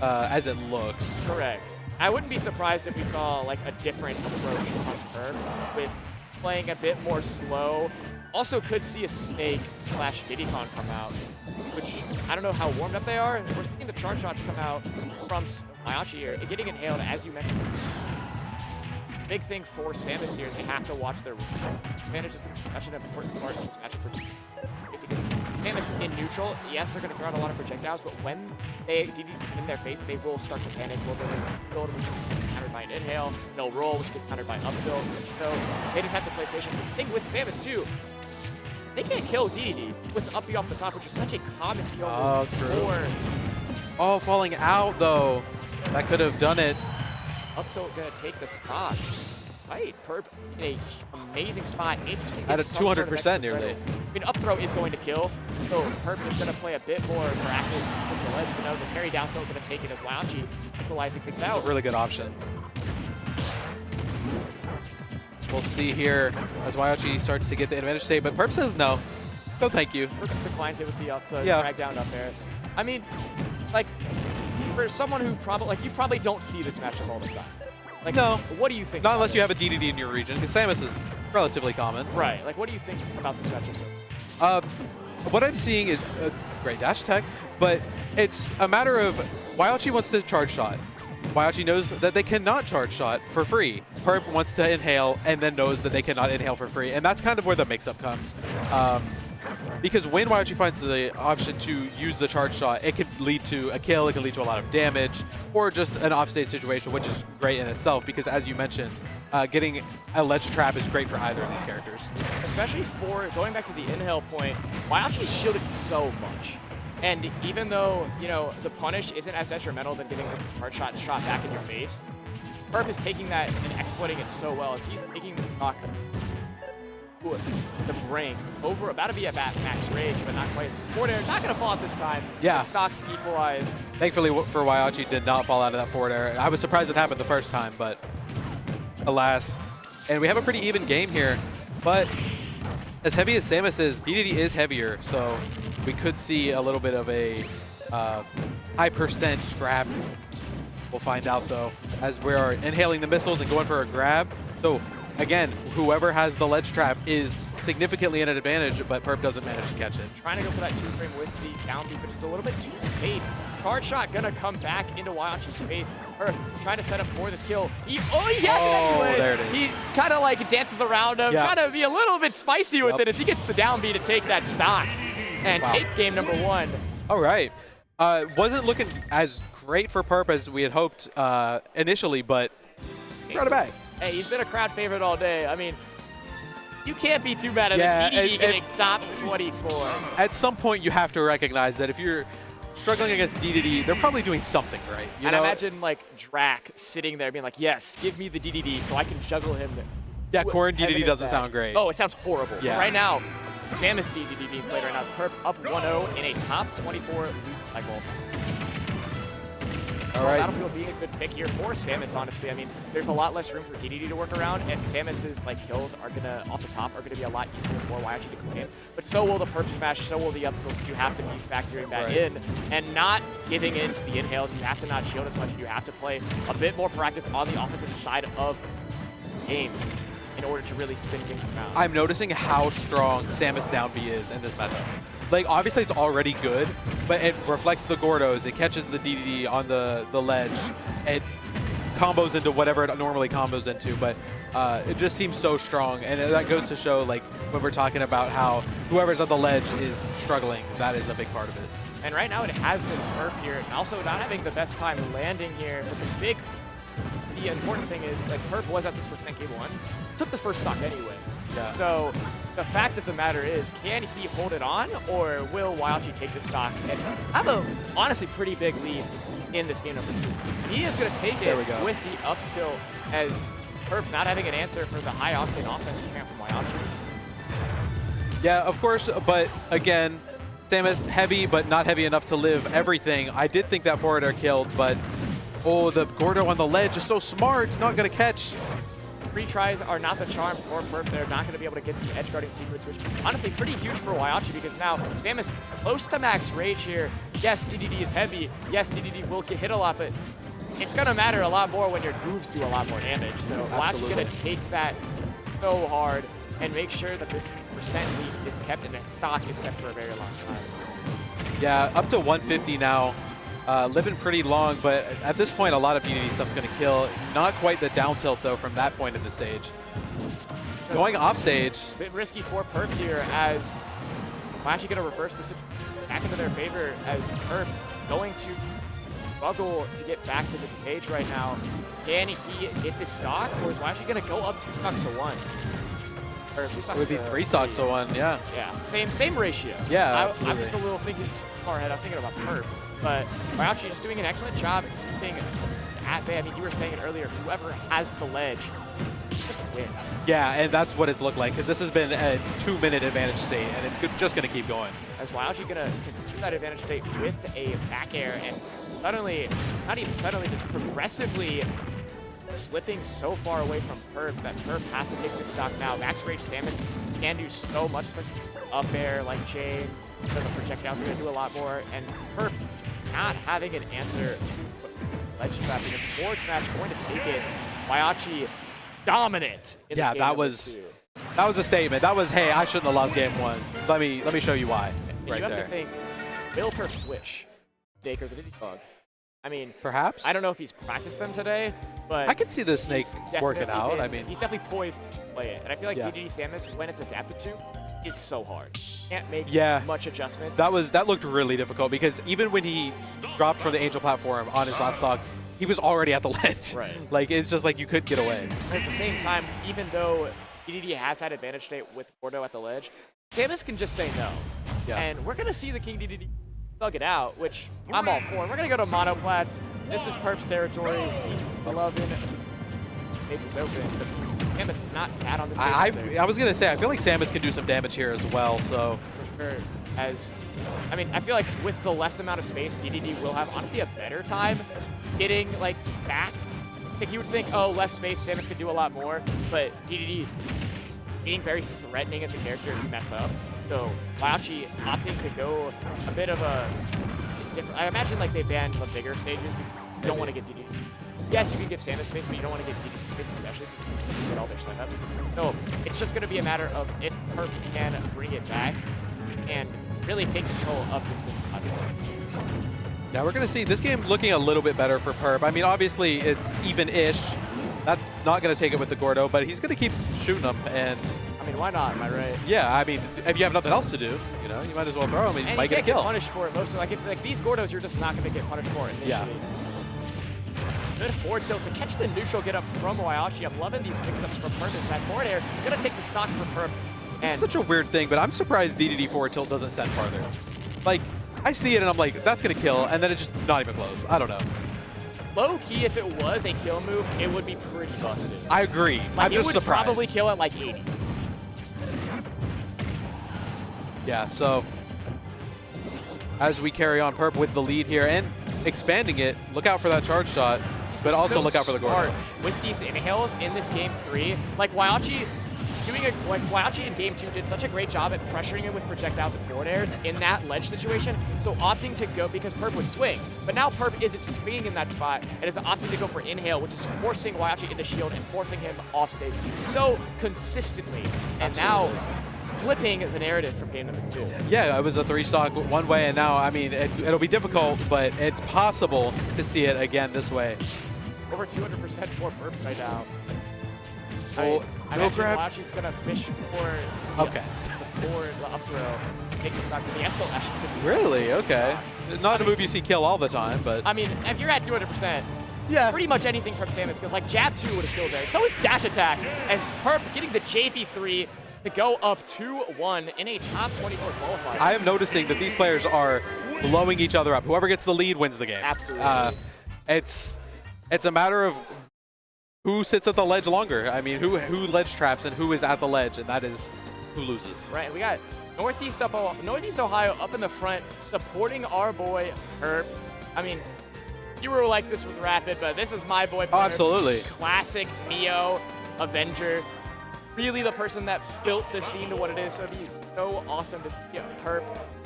as it looks. Correct. I wouldn't be surprised if we saw like a different approach on her with playing a bit more slow. Also could see a Snake / Diddycon come out, which I don't know how warmed up they are. We're seeing the charge shots come out from Waiachi here, getting inhaled, as you mentioned. Big thing for Samus here is they have to watch their advantage is such an important part of this matchup for because Samus in neutral, yes, they're going to throw out a lot of projectiles, but when they DD in their face, they will start to panic. Will counter try and inhale. They'll roll, which gets countered by up tilt. So they just have to play patient. The thing with Samus too, they can't kill DDD with up B off the top, which is such a common kill. Oh, true. Oh, falling out though. That could have done it. Up tilt gonna take the stock. Right, Perp in a amazing spot. If he can get At a some sort of 200% extra nearly. credit. I mean, up throw is going to kill, so Perp is going to play a bit more proactive with the ledge. But no, the carry down throw going to take it as Wyochi equalizing things That's out. a really good option. We'll see here as Wyochi starts to get the advantage state, but Perp says no. No, thank you. Perp declines it with the Yeah. drag down up there. I mean, like, for someone who you probably don't see this matchup all the time. Like, no. What do you think? Not unless you have a DDD in your region, because Samus is relatively common. Right. Like, what do you think about this matchup? What I'm seeing is a great dash attack, but it's a matter of Wyochi wants to charge shot. Wyochi knows that they cannot charge shot for free. Perp wants to inhale and then knows that they cannot inhale for free, and that's kind of where the mix-up comes. Because when Wyochi finds the option to use the charge shot, it could lead to a kill, it can lead to a lot of damage, or just an offstage situation, which is great in itself because, as you mentioned, getting a ledge trap is great for either of these characters. Especially for, going back to the inhale point, Wyochi is shielded so much. And even though, you know, the punish isn't as detrimental than getting the charge shot back in your face, Perp is taking that and exploiting it so well as he's taking the stock the brink over, about to be at max rage, but not quite. Forward air not going to fall out this time. Yeah. The stocks equalize. Thankfully for Wyochi, did not fall out of that forward air. I was surprised it happened the first time, but alas. And we have a pretty even game here, but as heavy as Samus is, DDD is heavier, so we could see a little bit of a high percent scrap. We'll find out though, as we are inhaling the missiles and going for a grab. So again, whoever has the ledge trap is significantly at an advantage, but Perp doesn't manage to catch it. Trying to go for that 2-frame with the down B, but just a little bit too late. Charge shot gonna come back into Wyochi's face. Perp trying to set up for this kill. There it is. He kind of like dances around him, trying to be a little bit spicy with it as he gets the down B to take that stock and take game number 1. All right. Wasn't looking as great for Perp as we had hoped initially, but brought it back. Hey, he's been a crowd favorite all day. I mean, you can't be too mad at DDD getting top 24. At some point, you have to recognize that if you're struggling against DDD, they're probably doing something right. You know? I imagine like Drac sitting there being like, yes, give me the DDD so I can juggle him. Yeah, Corrin DDD doesn't sound great. Oh, it sounds horrible. Yeah. But right now, Samus DDD being played right now is Perp up 1-0 in a top 24 loot cycle. All right. Battlefield being a good pick here for Samus, honestly. I mean, there's a lot less room for DDD to work around, and Samus's like kills are gonna, off the top, are gonna be a lot easier for Wyochi to claim. But so will the perp smash, so will the up tilt. You have to be factoring that in and not giving in to the inhales. You have to not shield as much. You have to play a bit more proactive on the offensive side of the game in order to really spin things around. I'm noticing how strong Samus down B is in this matchup. Like, obviously it's already good, but it reflects the Gordos, it catches the DDD on the ledge, it combos into whatever it normally combos into, but it just seems so strong, and that goes to show, like, when we're talking about how whoever's on the ledge is struggling, that is a big part of it. And right now it has been Perp here, and also not having the best time landing here, but the important thing is, like, Perp was at this percent game 1, took the first stock anyway. Yeah. So the fact of the matter is, can he hold it on, or will Wyochi take the stock and have a honestly pretty big lead in this game number 2? He is going to take it with the up tilt as Perp not having an answer for the high octane offense coming from Wyochi. Yeah, of course, but again, Samus heavy, but not heavy enough to live everything. I did think that forward air killed, but oh, the Gordo on the ledge is so smart, not going to catch. Retries are not the charm for Perp. They're not going to be able to get the edge guarding secrets, which honestly pretty huge for Wyochi because now Samus close to max rage here. Yes, DDD is heavy. Yes, DDD will get hit a lot, but it's going to matter a lot more when your moves do a lot more damage. So Wyochi's going to take that so hard and make sure that this percent lead is kept and that stock is kept for a very long time. Yeah, up to 150 now. Living pretty long, but at this point, a lot of DDD stuff's going to kill. Not quite the down tilt, though, from that point in the stage. Going off stage. A bit risky for Perp here as Wyochi going to reverse this back into their favor as Perp going to struggle to get back to the stage right now. Can he get this stock, or is Wyachi going to go up 2 stocks to 1? Or 2 stocks It would be 3 stocks to 1, yeah. Yeah, same ratio. Yeah, I'm just a little thinking far ahead. I was thinking about perf, but Wyachi just doing an excellent job keeping at bay. I mean, you were saying it earlier, whoever has the ledge just wins. Yeah, and that's what it's looked like, because this has been a 2-minute advantage state, and it's just going to keep going. As Wyachi going to continue that advantage state with a back air, and suddenly, not even suddenly, just progressively slipping so far away from Perp that Perp has to take the stock now. Max Rage Samus can do so much, especially up air like chains, so the projectiles are going to do a lot more, and Perp not having an answer to ledge trapping. This forward smash going to take it. Wyachi dominant. Yeah, that was a statement. That was, hey, I shouldn't have lost game 1. Let me show you why. And right you have there. to think, will Perp switch Snake or the Diddy Dog? I mean, Perhaps. I don't know if he's practiced them today, but I can see the Snake working out. I mean, he's definitely poised to play it, and I feel like DDD Samus, when it's adapted to, is so hard. Can't make much adjustments. That looked really difficult, because even when he dropped from the Angel platform on his last stock, he was already at the ledge. Right. Like, it's just like you couldn't get away. At the same time, even though DDD has had advantage state with Gordo at the ledge, Samus can just say no. Yeah. And we're going to see the King DDD thug it out, which I'm all for. We're going to go to monoplats. This is Perp's territory. 11 just stages open. But Samus not bad on the stage. I was going to say, I feel like Samus can do some damage here as well, so. For sure. I mean, I feel like with the less amount of space, DDD will have, honestly, a better time getting, like, back. Like, you would think, oh, less space, Samus could do a lot more, but DDD being very threatening as a character if you mess up. So Wyachi opting to go a bit of a different. I imagine like they banned the bigger stages. You don't want to get DDD. Yes, you can give Samus space, but you don't want to get DDD space, especially since you get all their setups. So it's just going to be a matter of if Perp can bring it back and really take control of this platform. Yeah, we're going to see this game looking a little bit better for Perp. I mean, obviously, it's even-ish. That's not going to take it with the Gordo, but he's going to keep shooting them. And I mean, why not? Am I right? Yeah, I mean, if you have nothing else to do, you know, you might as well throw him and you might get a kill. Get punished for it mostly. Like these Gordos, you're just not going to get punished for it initially. Yeah. Good forward tilt to catch the neutral get up from Wyachi. I'm loving these mix-ups from Perp. That forward air going to take the stock from Perp. It's such a weird thing, but I'm surprised DDD forward tilt doesn't send farther. Like, I see it and I'm like, that's going to kill, and then it's just not even close. I don't know. Low-key, if it was a kill move, it would be pretty busted. I agree. Like, I'm just surprised. It would probably kill at like 80. Yeah, so as we carry on, Perp with the lead here and expanding it, look out for that charge shot, but also look out for the Gordo. With these inhales in this game 3, like Wyachi in game 2 did such a great job at pressuring him with projectiles and forward airs in that ledge situation, so opting to go, because Perp would swing, but now Perp isn't swinging in that spot, and is opting to go for inhale, which is forcing Wyachi into shield and forcing him off stage so consistently, and now flipping the narrative from game number 2. Yeah, it was a 3-stock one way, and now, I mean, it'll be difficult, but it's possible to see it again this way. Over 200% for Perp right now. Oh, I imagine Wyachi's going to fish for the up throw, take the stock to the SL. Really? Okay. Not a move you see kill all the time, but... I mean, if you're at 200%, yeah, pretty much anything from Samus, because like jab 2 would have killed there. So is dash attack, as Perp getting the JV3 to go up 2-1 in a top 24 qualifier. I am noticing that these players are blowing each other up. Whoever gets the lead wins the game. Absolutely. It's a matter of who sits at the ledge longer. I mean, who ledge traps and who is at the ledge, and that is who loses. Right, we got Northeast Ohio up in the front, supporting our boy Perp. I mean, you were like this with Rapid, but this is my boy Perp. Oh, absolutely. Classic Neo Avenger. Really the person that built the scene to what it is. So it'd be so awesome to see Perp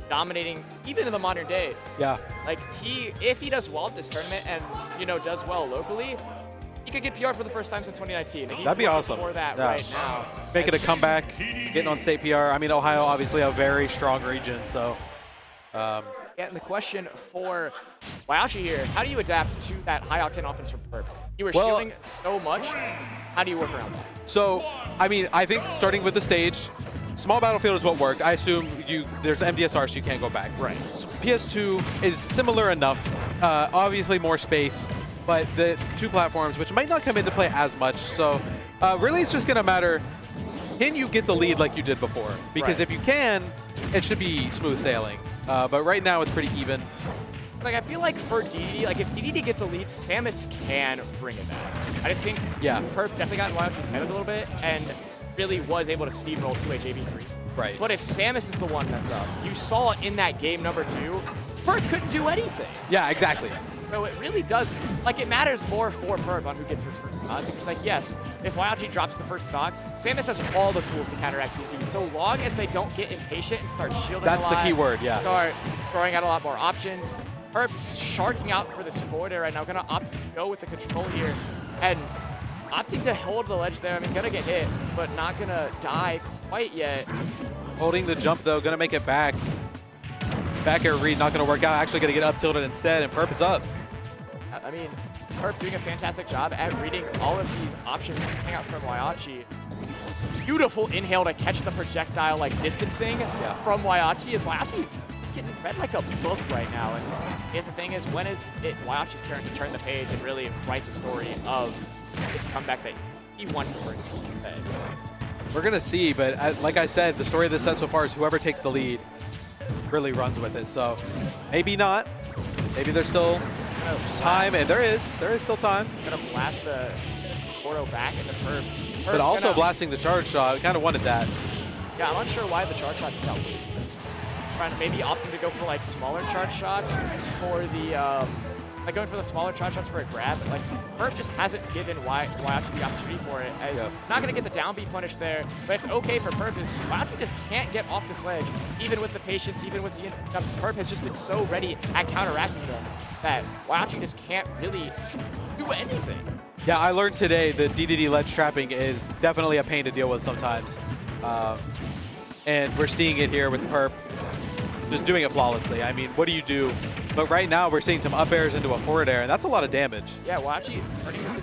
dominating even in the modern day. Yeah. Like if he does well at this tournament and, you know, does well locally, he could get PR for the first time since 2019. And he's that'd be awesome. For that right now. Making a comeback, getting on state PR. I mean, Ohio, obviously a very strong region, so. Yeah, and the question for Wyachi here, how do you adapt to that high-octane offense from Perp? You were shielding so much. How do you work around that? So, I mean, I think starting with the stage, small battlefield is what worked. I assume there's MDSR, so you can't go back. Right. So PS2 is similar enough. Obviously more space, but the 2 platforms, which might not come into play as much. So really it's just going to matter, can you get the lead like you did before? Because if you can, it should be smooth sailing. But right now it's pretty even. Like, I feel like for DDD, like, if DDD gets a lead, Samus can bring it back. I just think Perp definitely got in YLG's head a little bit and really was able to steamroll 2H JB3. Right. But if Samus is the one that's up, you saw in that game number 2, Perp couldn't do anything. Yeah, exactly. So it really does, like, it matters more for Perp on who gets this first stock. Because, like, yes, if YLG drops the first stock, Samus has all the tools to counteract DDD, so long as they don't get impatient and start shielding That's a lot. the key word, yeah. Start throwing out a lot more options. Perp's sharking out for this forward air right now, gonna opt to go with the control here, and opting to hold the ledge there. I mean, gonna get hit, but not gonna die quite yet. Holding the jump though, gonna make it back. Back air read, not gonna work out. Actually gonna get up tilted instead, and Perp is up. I mean, Perp doing a fantastic job at reading all of these options coming out from Waiachi. Beautiful inhale to catch the projectile, like, distancing from Waiachi, as Waiachi is getting read like a book right now. And if the thing is, when is it Waiachi's turn to turn the page and really write the story of this comeback that he wants to bring to the head? We're gonna see, but like I said, the story of this set so far is whoever takes the lead really runs with it. So maybe not. Maybe there's still time, and there is still time. Gonna blast the Porto back into Perp. But also blasting the charge shot. We kind of wanted that. Yeah, I'm not sure why the charge shot is out wasted. Trying to maybe opting to go for, like, smaller charge shots for the like going for the smaller charge shots for a grab. Like, Perp just hasn't given Waiachi the opportunity for it, as not gonna get the down B punish there, but it's okay for Perp, as Waiachi just can't get off this ledge, even with the patience, even with the instant jumps. Perp has just been so ready at counteracting them that Waiachi just can't really do anything. Yeah, I learned today that DDD ledge trapping is definitely a pain to deal with sometimes. And we're seeing it here with Perp just doing it flawlessly. I mean, what do you do? But right now we're seeing some up airs into a forward air, and that's a lot of damage. Yeah, Waiachi turning this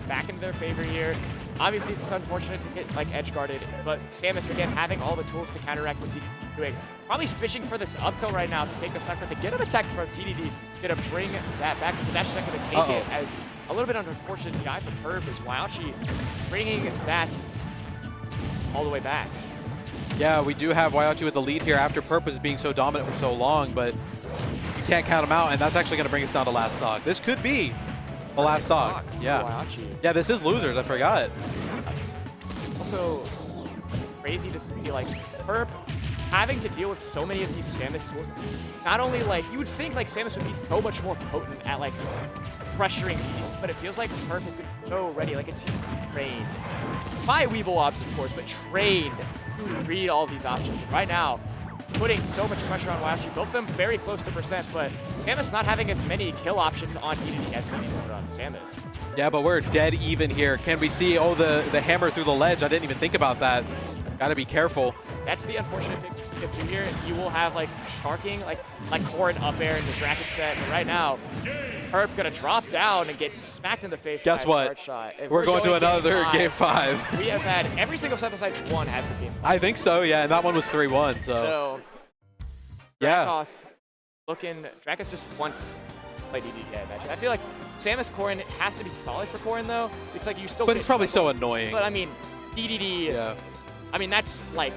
back into their favor here. Obviously, it's unfortunate to get, like, edge guarded, but Samus, again, having all the tools to counteract what DDD doing. Probably fishing for this up tilt right now to take the stock, but to get an attack from DDD, gonna bring that back. So that's not gonna take it, as a little bit unfortunate DI for Perp, is Waiachi bringing that all the way back. Yeah, we do have Waiachi with the lead here after Perp was being so dominant for so long, but you can't count him out, and that's actually going to bring us down to last stock. This could be the last stock. Yeah. Yeah, this is losers. I forgot. Also, crazy to see, like, Perp having to deal with so many of these Samus tools. Not only, like, you would think, like, Samus would be so much more potent at, like, pressuring DDD, but it feels like Perp has been so ready, like, it's trained. By Weeble Ops, of course, but trained to read all these options. And right now, putting so much pressure on Waiachi, both of them very close to percent, but Samus not having as many kill options on DDD as many on Samus. Yeah, but we're dead even here. Can we see, the hammer through the ledge? I didn't even think about that. Gotta be careful. That's the unfortunate thing, because through here, you will have, like, sharking, like Corrin up air in the bracket set, and right now, Perp gonna drop down and get smacked in the face. Guess by a what? charge shot. We're going to another game 5. We have had every single set besides one has been game 5. I think so, yeah, and that one was 3-1, so. Yeah. Dracoth just wants to play DDD, I imagine. I feel like Samus Corrin has to be solid for Corrin, though. It's like you still But it's probably so annoying. But I mean, DDD, I mean, that's, like,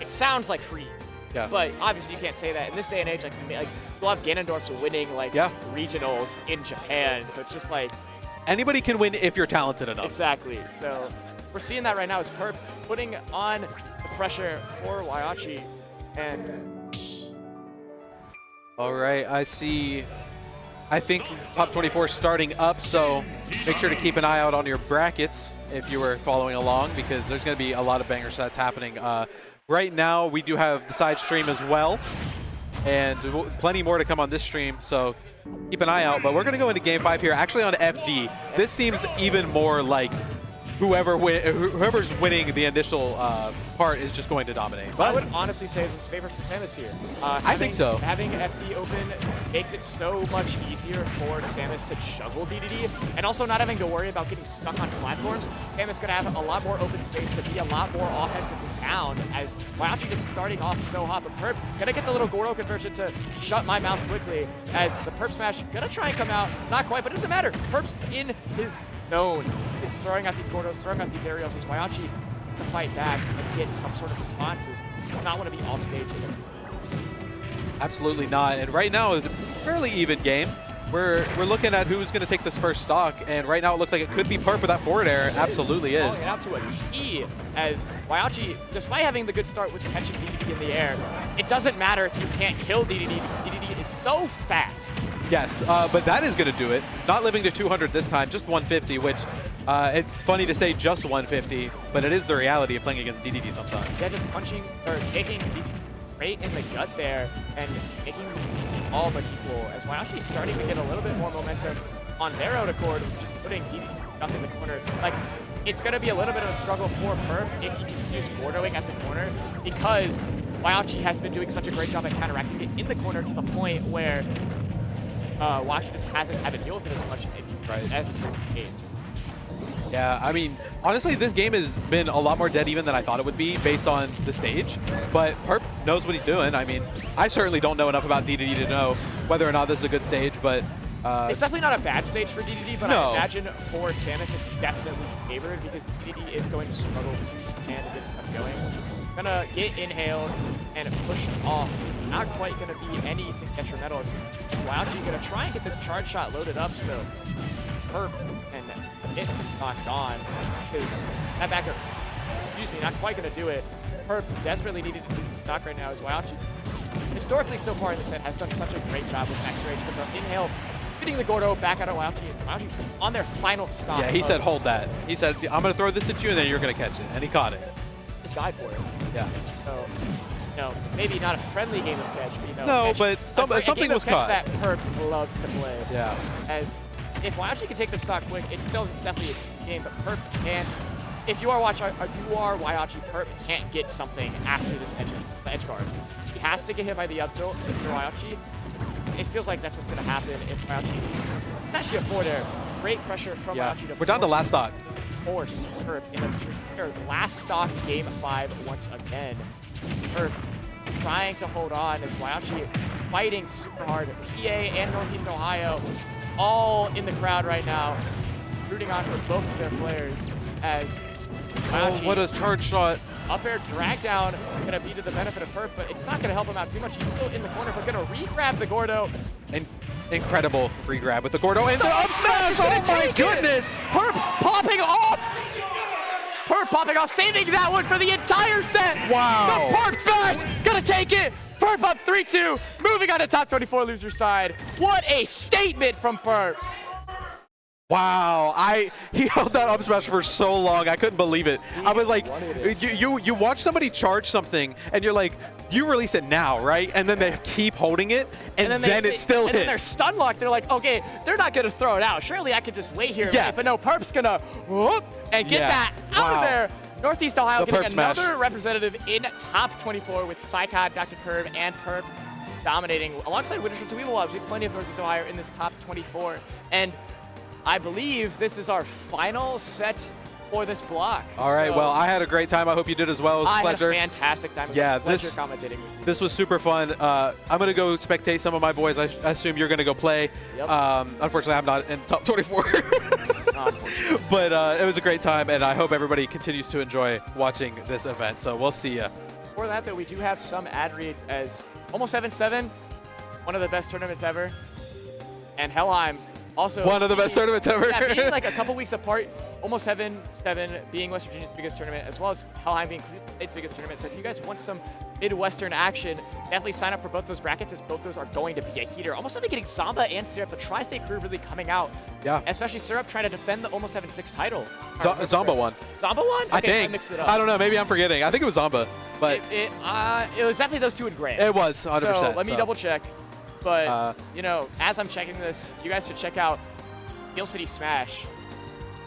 it sounds like free. Yeah. But obviously you can't say that. In this day and age, like you'll have Ganondorf's winning, like, regionals in Japan. So it's just like... Anybody can win if you're talented enough. Exactly. So we're seeing that right now as Perp putting on the pressure for Waiachi. And... All right, I think top 24 starting up, so make sure to keep an eye out on your brackets if you were following along, because there's going to be a lot of banger sets happening. Right now, we do have the side stream as well, and plenty more to come on this stream, so keep an eye out. But we're going to go into Game 5 here, actually on FD. This seems even more like whoever's winning the initial part is just going to dominate. But I would honestly say this is favors for Samus here. I think so. Having FD open makes it so much easier for Samus to juggle DDD, and also not having to worry about getting stuck on platforms. Samus gonna have a lot more open space to be a lot more offensively bound, as Wyochi just starting off so hot. But Perp gonna get the little Gordo conversion to shut my mouth quickly, as the Perp smash gonna try and come out. Not quite, but it doesn't matter. Perp's in his zone. Is throwing out these Gordos, throwing out these aerials, as Wyochi to fight back and get some sort of responses. Do not want to be off stage. Absolutely not. And right now, it's a fairly even game. We're looking at who's going to take this first stock, and right now it looks like it could be Perp with that forward air. Absolutely is. Falling out to a T, as Wyochi, despite having the good start with catching DDD in the air, it doesn't matter if you can't kill DDD because DDD is so fat. Yes, but that is going to do it. Not living to 200 this time, just 150, which it's funny to say just 150, but it is the reality of playing against DDD sometimes. Yeah, just punching or taking DDD right in the gut there and making all but equal, as Wyochi is starting to get a little bit more momentum on their own accord, just putting DDD up in the corner. Like, it's going to be a little bit of a struggle for Perp if he continues Gordoing at the corner, because Wyochi has been doing such a great job at counteracting it in the corner to the point where Wyochi just hasn't had to deal with it as much as in previous games. Yeah, I mean, honestly, this game has been a lot more dead even than I thought it would be based on the stage. But Perp knows what he's doing. I mean, I certainly don't know enough about DDD to know whether or not this is a good stage, but... it's definitely not a bad stage for DDD, but no. I imagine for Samus it's definitely favored because DDD is going to struggle to stand and get stuff going. Gonna get inhaled and push off. Not quite gonna be anything detrimental. As Wyochi gonna try and get this charge shot loaded up so Perp can get the stock on, because that backer, excuse me, not quite gonna do it. Perp desperately needed to keep the stock right now, as Wyochi historically so far in the set has done such a great job with Max Rage, but the inhale hitting the Gordo back out of Wyochi, and Wyochi on their final stop. Yeah, he said hold that. He said, I'm gonna throw this at you and then you're gonna catch it, and he caught it. Just died for it. Yeah. So, you know, maybe not a friendly game of catch, but you know, no, catch, but something was caught. That Perp loves to play. Yeah. As if Wyochi can take the stock quick, it's still definitely a game, but Perp can't. If you are Wyochi, Perp can't get something after this edge guard. He has to get hit by the up tilt if you're Wyochi. It feels like that's what's going to happen if Wyochi. It's actually a forward air. Great pressure from Wyochi to We're down to last stock. Force Perp in a last stock game 5 once again. Perp trying to hold on as Wyochi fighting super hard. PA and Northeast Ohio all in the crowd right now, rooting on for both of their players as Wyochi, what a charge shot. Up air drag down, gonna be to the benefit of Perp, but it's not gonna help him out too much. He's still in the corner, but gonna re-grab the Gordo. And incredible free grab with the Gordo and the up smash. Oh my goodness! Perp popping off. Perp popping off, saving that one for the entire set. Wow. The Perp smash, gonna take it. Perp up 3-2, moving on to top 24 loser side. What a statement from Perp. Wow, he held that up smash for so long. I couldn't believe it. I was like, you watch somebody charge something, and you're like, you release it now, right? And then they keep holding it, and then it still hits. And then they're stun locked. They're like, okay, they're not going to throw it out. Surely I could just wait here. Yeah. But no, Perp's going to whoop and get that out of there. Northeast Ohio getting another representative in top 24 with Psychod, Dr. Curve, and Perp dominating alongside Winners from Weeble. We have plenty of Northeast Ohio in this top 24. And I believe this is our final set for this block. All right, well, I had a great time. I hope you did as well. It was a pleasure. I had a fantastic time. Yeah, pleasure commentating with you. This was super fun. I'm going to go spectate some of my boys. I assume you're going to go play. Yep. Unfortunately, I'm not in top 24. But it was a great time, and I hope everybody continues to enjoy watching this event. So we'll see you. For that, though, we do have some ad reads as almost 7-7, one of the best tournaments ever, and Helheim. Also, one of the best tournaments ever. Yeah, being like a couple weeks apart, almost 7-7 being West Virginia's biggest tournament, as well as Helheim being Cleveland State's biggest tournament. So if you guys want some Midwestern action, definitely sign up for both those brackets, as both those are going to be a heater. Almost certainly getting Samba and Syrup, the Tri-State crew really coming out. Yeah. Especially Syrup trying to defend the almost 7-6 title. Zamba won. Zamba won? Okay, I think. I mixed it up. I don't know. Maybe I'm forgetting. I think it was Zamba. But it was definitely those two in grand. It was 100%. So let me double check. But, you know, as I'm checking this, you guys should check out Steel City Smash.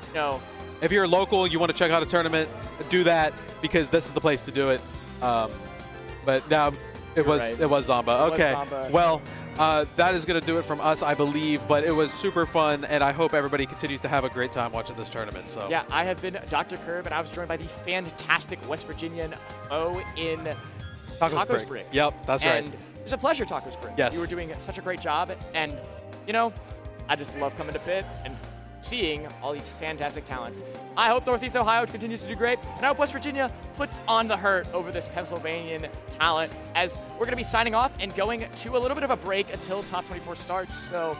You know, if you're local, you want to check out a tournament, do that because this is the place to do it. But now it was Zamba. Okay, Zamba. well, that is going to do it from us, I believe. But it was super fun, and I hope everybody continues to have a great time watching this tournament. So yeah, I have been Dr. Curb, and I was joined by the fantastic West Virginian O in Taco Spring. Yep, that's right. And it was a pleasure, Taco Spring. Yes. You were doing such a great job, and you know, I just love coming to Pitt and seeing all these fantastic talents. I hope Northeast Ohio continues to do great, and I hope West Virginia puts on the hurt over this Pennsylvanian talent, as we're going to be signing off and going to a little bit of a break until Top 24 starts. So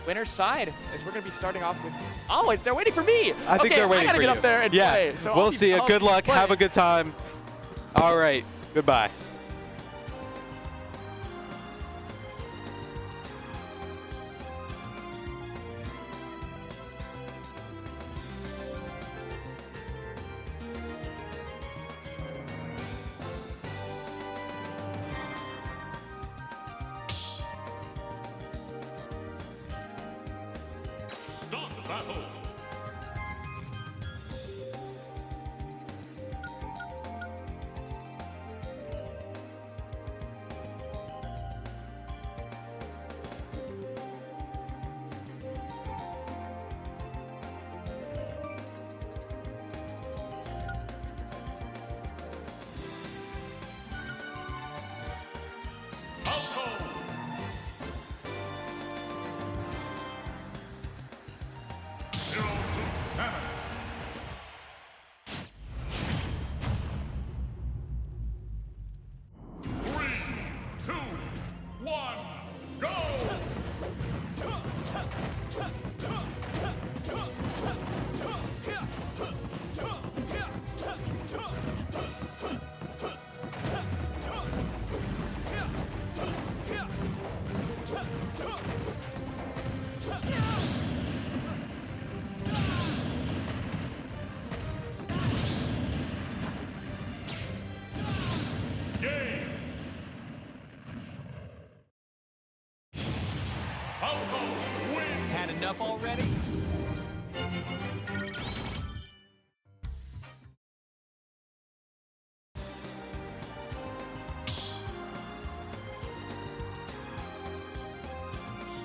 winner's side, as we're going to be starting off with, oh, they're waiting for me. I think they're waiting for you. I got to get up there and play. So we'll see you. Good luck. Have a good time. All right. Goodbye. Start the battle. Had enough already?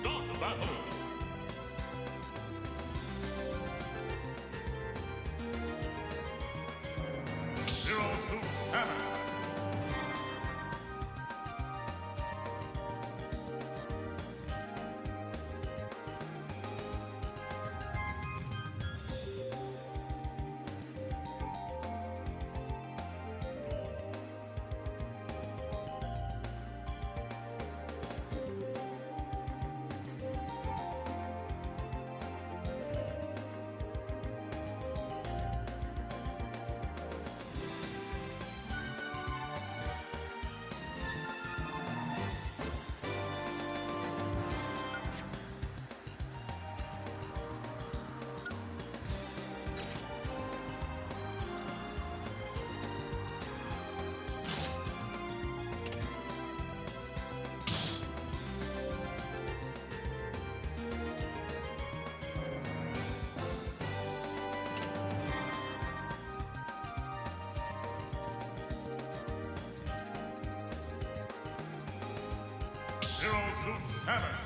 Start the battle. Zero Suit Samus. Zero Suit Samus.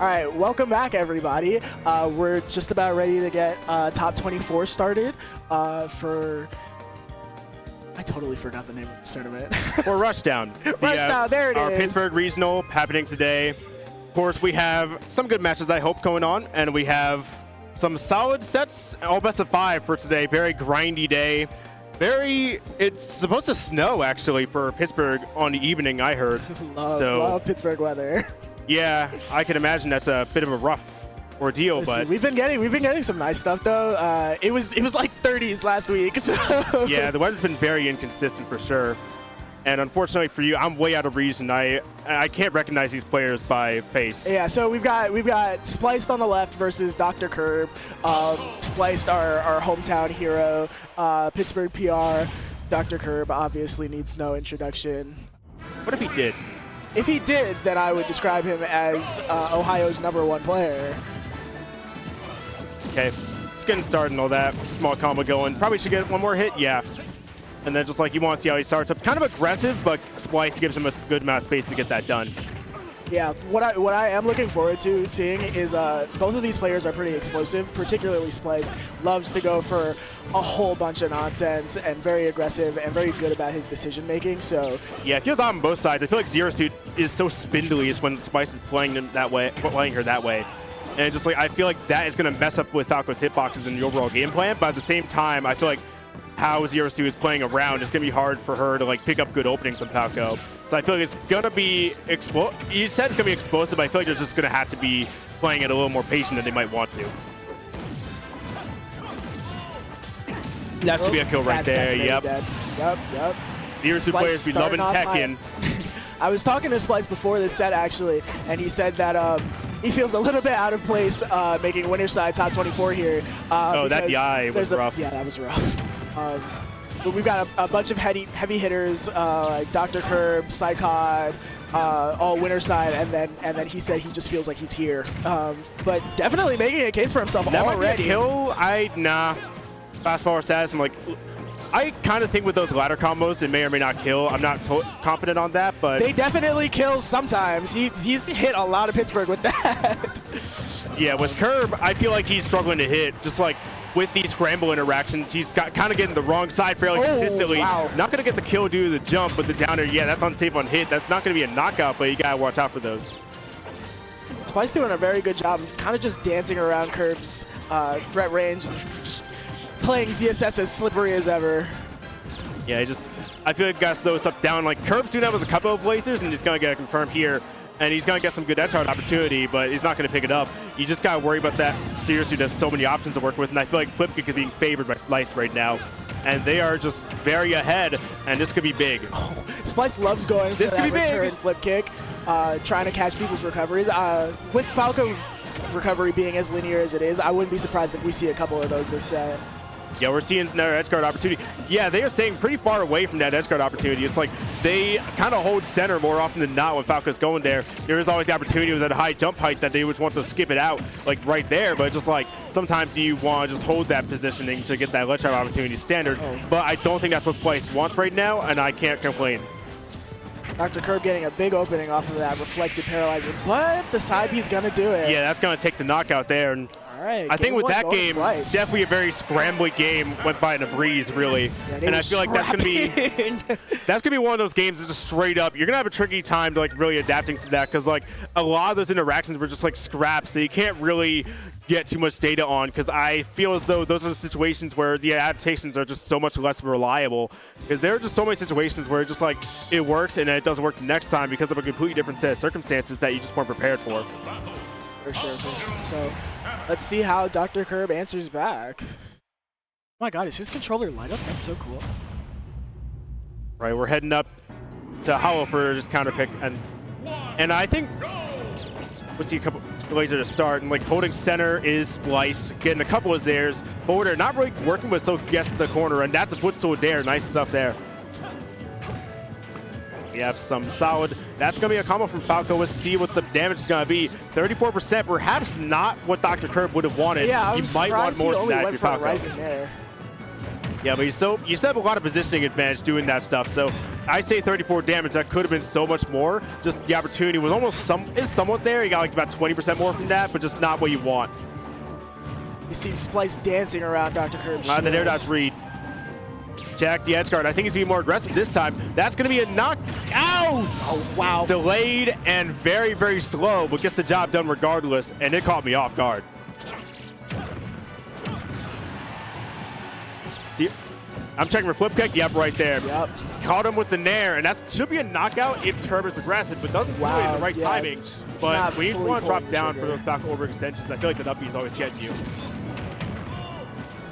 All right, welcome back, everybody. We're just about ready to get top 24 started for. I totally forgot the name of this tournament. Or Rushdown. Rushdown, there it our is. Pittsburgh regional happening today. Of course, we have some good matches, I hope, going on, and we have some solid sets, all best of 5 for today. Very grindy day. It's supposed to snow, actually, for Pittsburgh on the evening, I heard. love Pittsburgh weather. Yeah, I can imagine that's a bit of a rough ordeal. Listen, but we've been getting some nice stuff though. It was like 30s last week. So. Yeah, the weather's been very inconsistent for sure. And unfortunately for you, I'm way out of region. I can't recognize these players by face. Yeah, so we've got Spliced on the left versus Dr. Curb. Spliced, our hometown hero, Pittsburgh PR. Dr. Curb obviously needs no introduction. What if he did? If he did, then I would describe him as Ohio's #1 player. Okay, it's getting started and all that. Small combo going. Probably should get one more hit, yeah. And then just like you want to see how he starts up. Kind of aggressive, but Splice gives him a good amount of space to get that done. Yeah, what I am looking forward to seeing is both of these players are pretty explosive, particularly Splice. Loves to go for a whole bunch of nonsense and very aggressive and very good about his decision making. So yeah, it feels on both sides. I feel like Zero Suit is so spindly is when Splice is playing him that way, playing her that way. And it's just like I feel like that is going to mess up with Falco's hitboxes and the overall game plan. But at the same time, I feel like how Zero Suit is playing around is going to be hard for her to like pick up good openings on Falco. So I feel like it's going to be you said it's going to be explosive, but I feel like they're just going to have to be playing it a little more patient than they might want to. That should be a kill right there. Yep. Dead. Yep. Zero Suit players be loving Tekken. I was talking to Splice before this set actually, and he said that he feels a little bit out of place making winner's side top 24 here. Oh, that DI was rough. Yeah, that was rough. But we've got a bunch of heavy hitters like Dr. Curb, Psychod, all winner's side, and then he said he just feels like he's here. But definitely making a case for himself that already. Might be a kill. Nah. Fast forward status. I'm like, I kind of think with those ladder combos, it may or may not kill. I'm not confident on that, but they definitely kill sometimes. He's hit a lot of Pittsburgh with that. Yeah, with Curb, I feel like he's struggling to hit. Just like with these scramble interactions, he's kind of getting the wrong side fairly consistently. Wow. Not going to get the kill due to the jump, but the downer, yeah, that's unsafe on hit. That's not going to be a knockout, but you got to watch out for those. Spice doing a very good job of kind of just dancing around Curb's threat range and just playing ZSS as slippery as ever. Yeah, I feel like got to slow stuff down. Like Curb's doing that with a couple of lasers, and he's going to get it confirmed here. And he's going to get some good edge guard opportunity, but he's not going to pick it up. You just got to worry about that. Seriously, there's so many options to work with, and I feel like Flip Kick is being favored by Splice right now. And they are just very ahead, and this could be big. Oh, Splice loves going for that return flip kick, trying to catch people's recoveries. With Falco's recovery being as linear as it is, I wouldn't be surprised if we see a couple of those this set. Yeah, we're seeing another edge guard opportunity. Yeah, they are staying pretty far away from that edge guard opportunity. It's like they kind of hold center more often than not when Falco's going there. There is always the opportunity with that high jump height that they would want to skip it out, like right there. But just like sometimes you want to just hold that positioning to get that ledge guard opportunity standard. But I don't think that's what Splice wants right now, and I can't complain. Dr. Curb getting a big opening off of that reflected paralyzer, but the side B's going to do it. Yeah, that's going to take the knockout there. And right, I think with that game, definitely a very scrambly game went by in a breeze, really. Yeah, and I feel like that's gonna be one of those games that just straight up, you're gonna have a tricky time to like really adapting to that, because like a lot of those interactions were just like scraps that you can't really get too much data on, because I feel as though those are the situations where the adaptations are just so much less reliable, because there are just so many situations where it just like it works and then it doesn't work the next time because of a completely different set of circumstances that you just weren't prepared for. For sure. So let's see how Dr. Curb answers back. Oh my god, is his controller light up? That's so cool. Right, we're heading up to Hollow for just counter pick, and I think let's see a couple laser to start, and like holding center is Spliced, getting a couple of Zairs. Forwarder not really working with, so gets the corner, and that's a footstool there. Nice stuff there. We have some solid. That's going to be a combo from Falco. Let's see what the damage is going to be. 34%, perhaps not what Dr. Curb would have wanted. Yeah, you might want more than that if you're Falco. Rising there. Yeah, but you still have a lot of positioning advantage doing that stuff. So I say 34 damage. That could have been so much more. Just the opportunity was almost somewhat there. You got like about 20% more from that, but just not what you want. You see Splice dancing around Dr. Curb's shield. The air dodge read. Jack the edge guard. I think he's going to be more aggressive this time. That's going to be a knockout. Oh, wow. Delayed and very, very slow, but gets the job done regardless, and it caught me off guard. I'm checking for flip kick. Yep, right there. Yep. Caught him with the nair, and that should be a knockout if Curb is aggressive, but doesn't do it in the right timing. But when you want to drop down for those back over extensions, I feel like the up B is always getting you.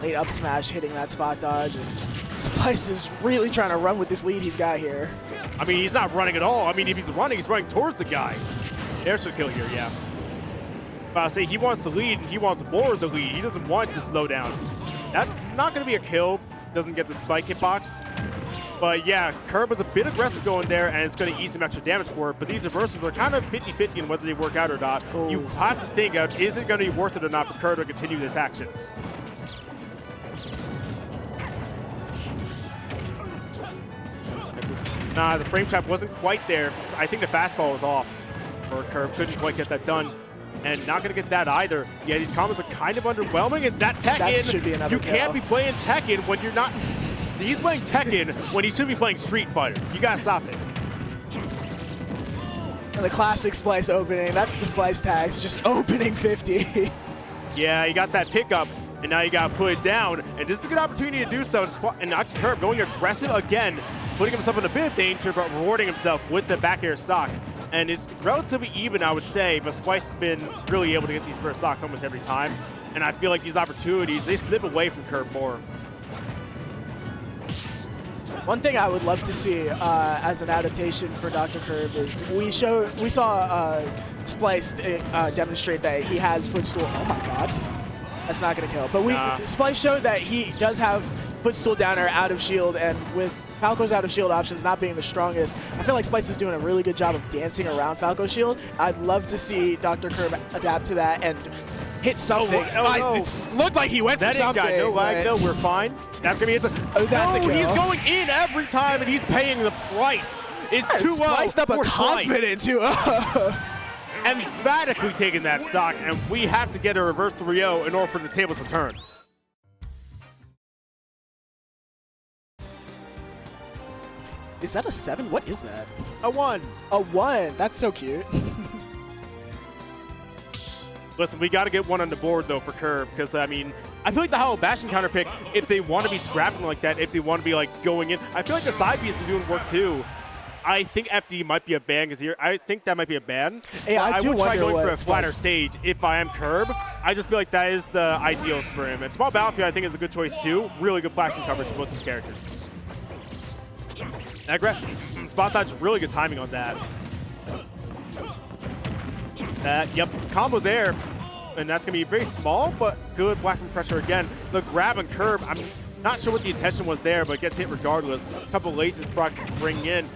Late up smash hitting that spot dodge, and Splice is really trying to run with this lead he's got here. I mean, he's not running at all. I mean, if he's running towards the guy. Air should kill here, yeah. But I'll say he wants the lead, and he wants more of the lead. He doesn't want to slow down. That's not going to be a kill. Doesn't get the spike hitbox. But yeah, Curb was a bit aggressive going there, and it's going to ease some extra damage for it. But these reversals are kind of 50-50 in whether they work out or not. Ooh. You have to think out, is it going to be worth it or not for Curb to continue his actions? Nah, the frame trap wasn't quite there. I think the fastball was off for Curb. Couldn't quite get that done. And not going to get that either. Yeah, these combos are kind of underwhelming. And that Tekken, should be another you kill. can't be playing Tekken when you're not. He's playing Tekken when he should be playing Street Fighter. You got to stop it. And the classic Splice opening. That's the Splice tags, just opening 50. Yeah, you got that pickup, and now you got to put it down. And this is a good opportunity to do so. And not Curb going aggressive again, putting himself in a bit of danger, but rewarding himself with the back air stock. And it's relatively even, I would say, but Splice has been really able to get these first stocks almost every time. And I feel like these opportunities, they slip away from Curb more. One thing I would love to see as an adaptation for Dr. Curb is we saw Splice demonstrate that he has footstool. Oh my God, that's not gonna kill. But Splice showed that he does have footstool downer out of shield, and with Falco's out of shield options not being the strongest, I feel like Splice is doing a really good job of dancing around Falco's shield. I'd love to see Dr. Curb adapt to that and hit something. No. It looked like he went for something. That ain't got no lag, though. We're fine. That's going to be it. Oh, that's a kill. He's going in every time, and he's paying the price. It's 2-0. Spliced up a confident 2-0. Emphatically taking that stock, and we have to get a reverse 3-0 in order for the tables to turn. Is that a 7? What is that? A 1. A 1. That's so cute. Listen, we got to get one on the board, though, for Curb, because, I mean, I feel like the Hollow Bastion counter pick, if they want to be scrapping like that, if they want to be, like, going in, I feel like the side piece is doing work, too. I think FD might be a ban, because I think that might be a ban. Hey, I would try going for a flatter stage if I am Curb. I just feel like that is the ideal for him. And Small Battlefield, I think, is a good choice, too. Really good platform coverage for both these characters. Spot dodge, really good timing on that. Yep, combo there. And that's going to be very small, but good platform pressure again. The grab and Curb, I'm not sure what the intention was there, but it gets hit regardless. A couple laces Brock can bring in.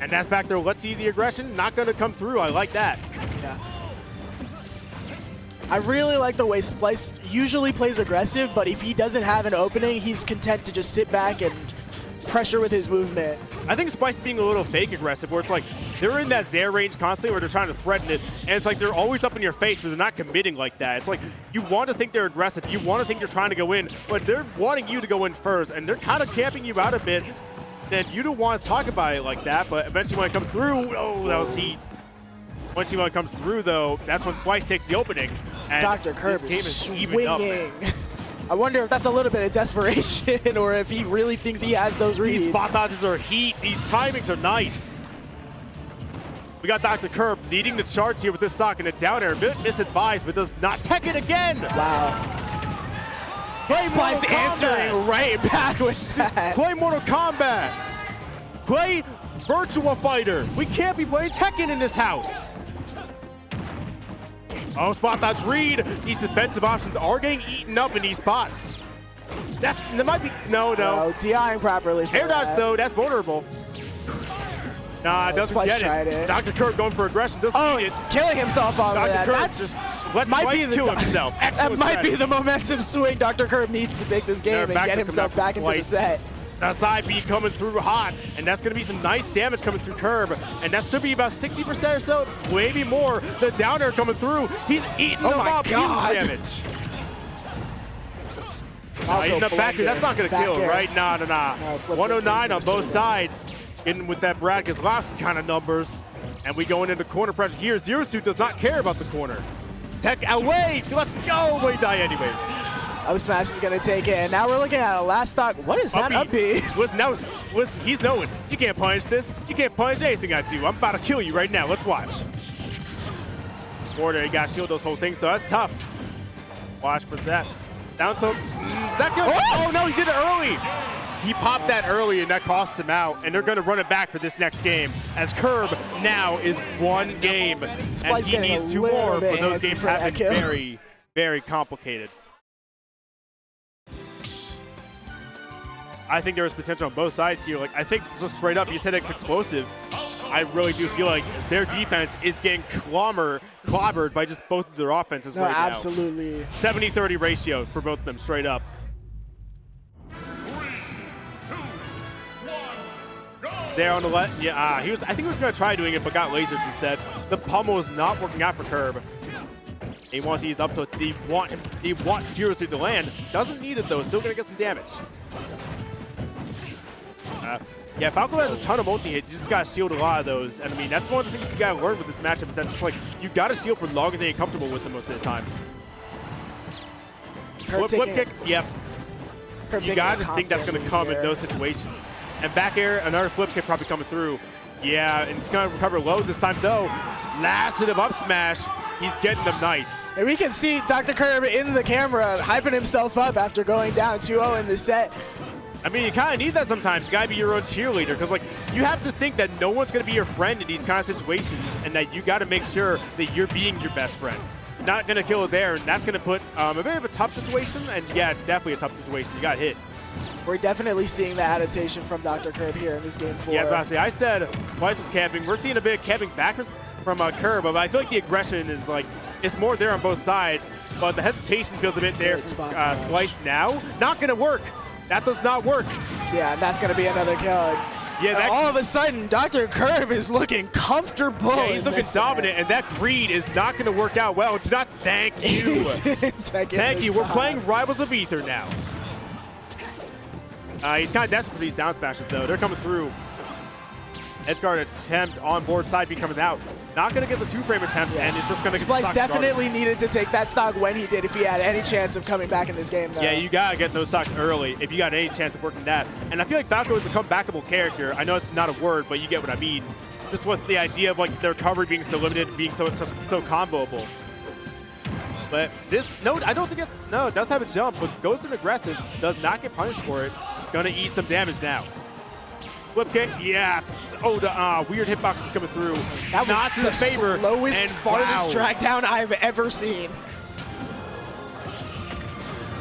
And that's back there. Let's see the aggression. Not going to come through. I like that. Yeah. I really like the way Splice usually plays aggressive, but if he doesn't have an opening, he's content to just sit back and pressure with his movement. I think Splice is being a little fake aggressive, where it's like they're in that Zair range constantly where they're trying to threaten it, and it's like they're always up in your face, but they're not committing like that. It's like you want to think they're aggressive, you want to think they're trying to go in, but they're wanting you to go in first, and they're kind of camping you out a bit. Then you don't want to talk about it like that, but eventually when it comes through, oh, that was heat. Once when it comes through, though, that's when Splice takes the opening. And Dr. Curb is swinging. Up. I wonder if that's a little bit of desperation or if he really thinks he has those reads. These spot dodges are heat. These timings are nice. We got Dr. Curb leading the charts here with this stock in a down air. A bit misadvised, but does not tech it again. Wow. Splice answering right back with that. Play Mortal Kombat. Play Virtua Fighter. We can't be playing Tekken in this house. Oh, spot dodge read. These defensive options are getting eaten up in these spots. That might be, no. DIing properly for air dodge, that. though, that's vulnerable. Nah, doesn't Splice get tried it. it. Dr. Kirk going for aggression. Doesn't need it. Killing himself on Dr. that. Kirk That's just lets might Splice be kill himself. That Excellent might be stretch. the momentum swing Dr. Kirk needs to take this game and back get to himself come back into the Splice. set. That side B coming through hot, and that's going to be some nice damage coming through Curb, and that should be about 60% or so, maybe more. The down air coming through. He's eating them my up. Huge God. damage. Eating up back here. That's not going to kill, right? Nah. No, flip 109 it. on both sides. Getting with that Brad Kozlowski kind of numbers. And we going into corner pressure here. Zero Suit does not care about the corner. Tech away. Let's go. We die anyways. Up smash is going to take it, and now we're looking at a last stock. What is that up B? He's knowing. You can't punish this. You can't punish anything I do. I'm about to kill you right now. Let's watch. Border, you got to shield those whole things, though. That's tough. Watch for that. Down tilt. Is that good? Oh, no, he did it early. He popped that early, and that costs him out. And they're going to run it back for this next game, as Curb now is one game. And he needs two more, but those games have been very, very complicated. I think there was potential on both sides here. Like, I think just straight up, you said it's explosive. I really do feel like their defense is getting clobbered by just both of their offenses right now. Absolutely. 70-30 ratio for both of them, straight up. 3, 2, 1, go! There on the left, yeah, I think he was going to try doing it, but got lasered instead. The pummel is not working out for Curb. He wants to use up tilts. He wants Zero Suit to land. Doesn't need it though. Still going to get some damage. Yeah, Falco has a ton of multi-hits. You just got to shield a lot of those. And I mean, that's one of the things you got to learn with this matchup is that just like, you got to shield for longer than you're comfortable with them most of the time. Flip kick, yep. You got to just think that's going to come in those situations. And back air, another flip kick probably coming through. Yeah, and it's going to recover low this time though. Last hit of up smash. He's getting them nice. And we can see Dr. Curb in the camera hyping himself up after going down 2-0 in the set. I mean, you kind of need that sometimes. You got to be your own cheerleader because, like, you have to think that no one's going to be your friend in these kind of situations and that you got to make sure that you're being your best friend. Not going to kill it there, and that's going to put a bit of a tough situation, and yeah, definitely a tough situation. You got hit. We're definitely seeing the adaptation from Dr. Curb here in this game 4. Yeah, I was about to say, I said Splice is camping. We're seeing a bit of camping back from Curb, but I feel like the aggression is, like, it's more there on both sides, but the hesitation feels a bit there from Splice now. Not going to work. That does not work. Yeah, and that's going to be another kill. Yeah, all of a sudden, Dr. Curb is looking comfortable. Yeah, he's looking dominant, and that greed is not going to work out well. Do not thank you. Thank you. We're playing Rivals of Ether now. He's kind of desperate for these down smashes, though. They're coming through. Edgeguard attempt on board, side B coming out. Not going to get the two-frame attempt, and it's just going to Splice definitely needed to take that stock when he did if he had any chance of coming back in this game, though. Yeah, you got to get those stocks early if you got any chance of working that. And I feel like Falco is a comebackable character. I know it's not a word, but you get what I mean. Just with the idea of like their recovery being so limited, being so comboable. But this, no, I don't think it, no, it does have a jump, but goes in aggressive, does not get punished for it. Gonna eat some damage now. Flip kick, yeah. Oh, the weird hitbox is coming through. That was not to the favor. Slowest, and farthest drag down I've ever seen.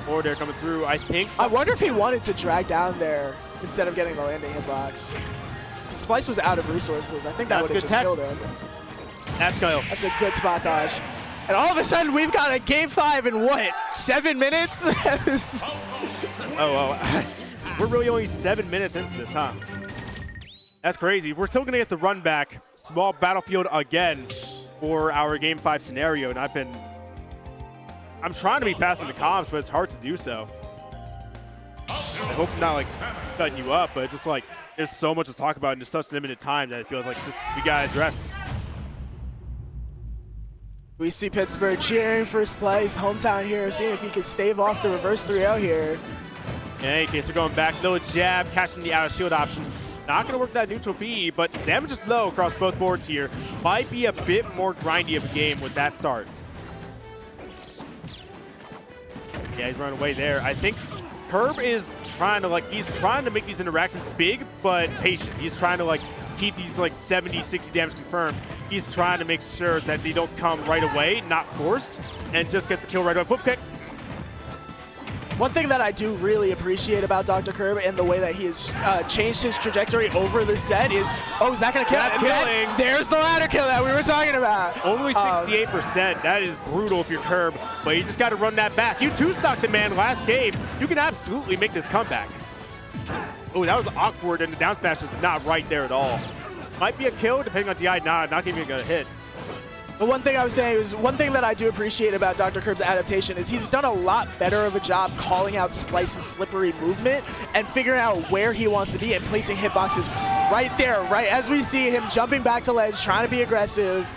Or they're coming through, I think. I wonder if he wanted to drag down there instead of getting the landing hitbox. Splice was out of resources. I think that would have just killed him. That's good. That's a good spot dodge. And all of a sudden, we've got a game 5 in what, 7 minutes? We're really only 7 minutes into this, huh? That's crazy. We're still going to get the run back. Small battlefield again for our Game 5 scenario. And I'm trying to be fast in the comms, but it's hard to do so. I hope I'm not, like, cutting you up, but just, like, there's so much to talk about in just such limited time that it feels like just we got to address. We see Pittsburgh cheering for Splice, hometown here, seeing if he can stave off the reverse 3-0 here. In any case, they're going back. Little jab, catching the out of shield option. Not going to work that neutral B, but damage is low across both boards here. Might be a bit more grindy of a game with that start. Yeah, he's running away there. I think Herb is trying to, like, he's trying to make these interactions big, but patient. He's trying to, like, keep these, like, 70, 60 damage confirmed. He's trying to make sure that they don't come right away, not forced, and just get the kill right away. Flip kick. One thing that I do really appreciate about Dr. Curb and the way that he has changed his trajectory over the set is, oh, is that going to kill? That's killing. There's the ladder kill that we were talking about. Only 68%. That is brutal if you're Curb, but you just got to run that back. You two-stocked the man last game. You can absolutely make this comeback. Oh, that was awkward, and the down smash was not right there at all. Might be a kill, depending on DI. Nah, not even going to hit. But one thing I was saying is one thing that I do appreciate about Dr. Curb's adaptation is he's done a lot better of a job calling out Splice's slippery movement and figuring out where he wants to be and placing hitboxes right there, right as we see him jumping back to ledge, trying to be aggressive.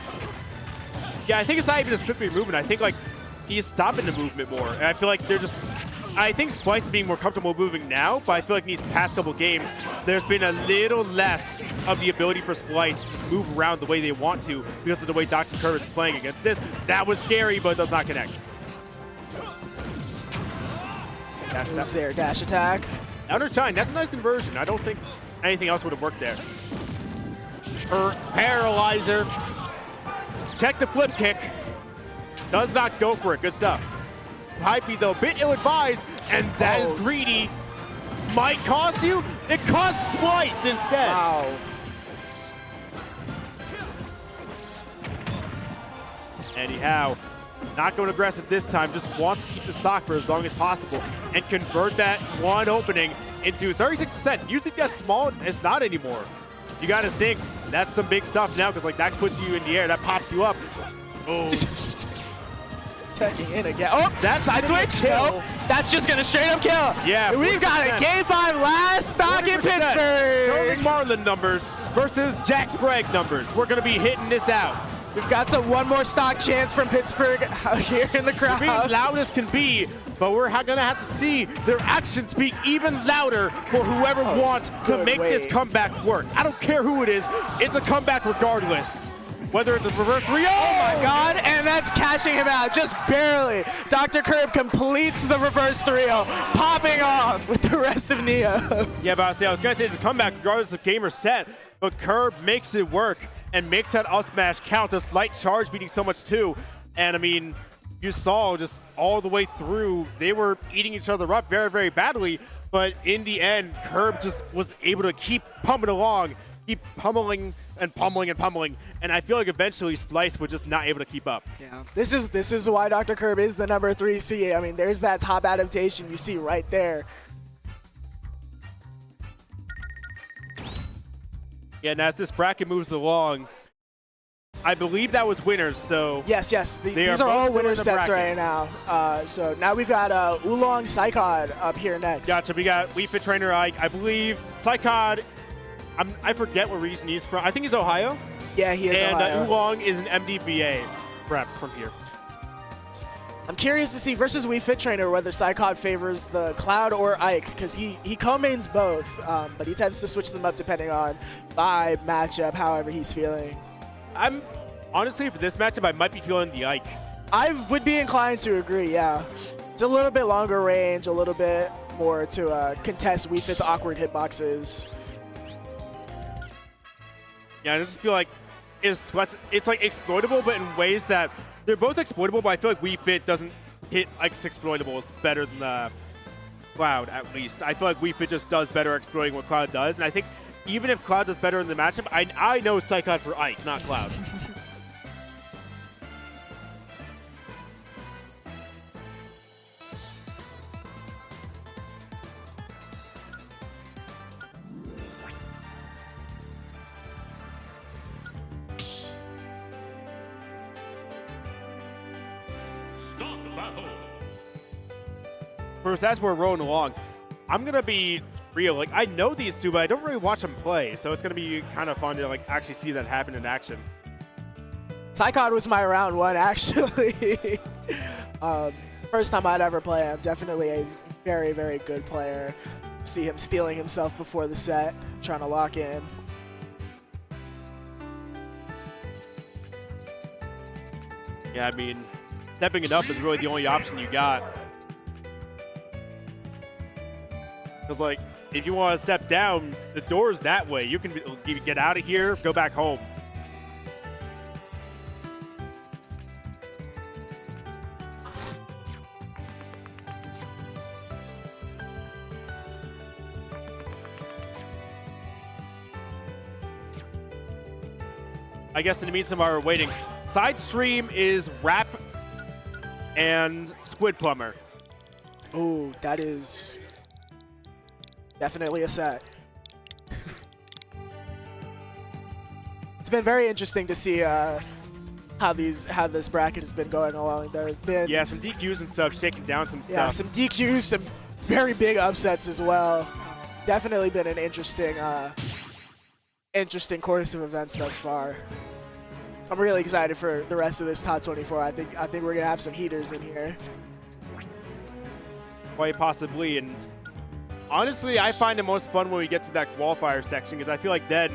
Yeah, I think it's not even a slippery movement. I think like he's stopping the movement more, and I feel like they're just. I think Splice is being more comfortable moving now, but I feel like in these past couple games, there's been a little less of the ability for Splice to just move around the way they want to because of the way Dr. Curb is playing against this. That was scary, but does not connect. Who's there? Dash attack. Outer Shine, that's a nice conversion. I don't think anything else would have worked there. Paralyzer. Check the flip kick. Does not go for it. Good stuff. Pipey though, bit ill-advised, and that is greedy. Might cost you. It costs Splice instead. Wow. Anyhow, not going aggressive this time, just wants to keep the stock for as long as possible and convert that one opening into 36%. You think that's small? It's not anymore. You got to think that's some big stuff now because like that puts you in the air, that pops you up. Oh. Taking in again. Oh, that's side switch. Nope. That's just gonna straight up kill. Yeah. We've got a game 5 last stock in Pittsburgh. Sterling Marlin numbers versus Jack Sprague numbers. We're gonna be hitting this out. We've got some one more stock chance from Pittsburgh out here in the crowd. Being loud as can be, but we're gonna have to see their actions speak even louder for whoever wants to make this comeback work. I don't care who it is. It's a comeback regardless. Whether it's a reverse 3-0. Oh my God, and that's cashing him out, just barely. Dr. Curb completes the reverse 3-0, popping off with the rest of Nia. Yeah, but I was gonna say it's a comeback regardless of game or set, but Curb makes it work and makes that up smash count. A slight charge beating so much too. And I mean, you saw just all the way through, they were eating each other up very, very badly, but in the end, Curb just was able to keep pumping along, keep pummeling and pummeling and pummeling, and I feel like eventually Splice was just not able to keep up. Yeah, this is why Dr. Curb is the number 3 seed. I mean, there's that top adaptation you see right there. Yeah, and as this bracket moves along, I believe that was winners, so... Yes, these are all winner sets right now. So now we've got Oolong Psychod up here next. Gotcha, we got Wii Fit Trainer Ike. I believe Psychod, I forget what region he's from. I think he's Ohio. Yeah, he is Ohio. And Oolong is an MDBA rep from here. I'm curious to see versus Wii Fit Trainer whether Psychod favors the Cloud or Ike, because he co-mains both, but he tends to switch them up depending on vibe, matchup, however he's feeling. I'm honestly, for this matchup, I might be feeling the Ike. I would be inclined to agree, yeah. It's a little bit longer range, a little bit more to contest Wii Fit's awkward hitboxes. Yeah, I just feel like it's like exploitable, but in ways that they're both exploitable, but I feel like Wii Fit doesn't hit Ike's exploitables better than Cloud, at least. I feel like Wii Fit just does better exploiting what Cloud does, and I think even if Cloud does better in the matchup, I know it's Psychod for Ike, not Cloud. Start the battle. First, as we're rolling along, I'm going to be real. Like, I know these two, but I don't really watch them play, so it's going to be kind of fun to like actually see that happen in action. Psychod was my round 1, actually. First time I'd ever play him. Definitely a very, very good player. See him stealing himself before the set, trying to lock in. Yeah, I mean, stepping it up is really the only option you got. Because, like, if you want to step down, the door's that way. You can get out of here, go back home. I guess in the meantime while we're waiting, side stream is Rap and Squid Plumber. Oh, that is definitely a set. It's been very interesting to see how this bracket has been going along. There's been Some DQs and stuff, shaking down some stuff. Yeah, some DQs, some very big upsets as well. Definitely been an interesting course of events thus far. I'm really excited for the rest of this top 24. I think we're gonna have some heaters in here. Quite possibly, and honestly, I find it most fun when we get to that qualifier section because I feel like then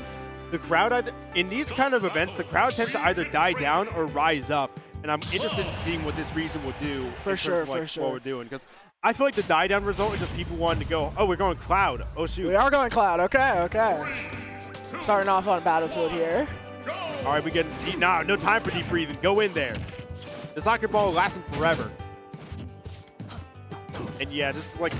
the crowd, in these kind of events, the crowd tends to either die down or rise up, and I'm interested in seeing what this region will do For sure. what we're doing, because I feel like the die down result is just people wanting to go, oh, we're going Cloud. Oh, shoot. We are going Cloud. Okay. Starting off on Battlefield here. All right, we get no time for deep breathing. Go in there. The soccer ball lasting forever. And yeah, just like,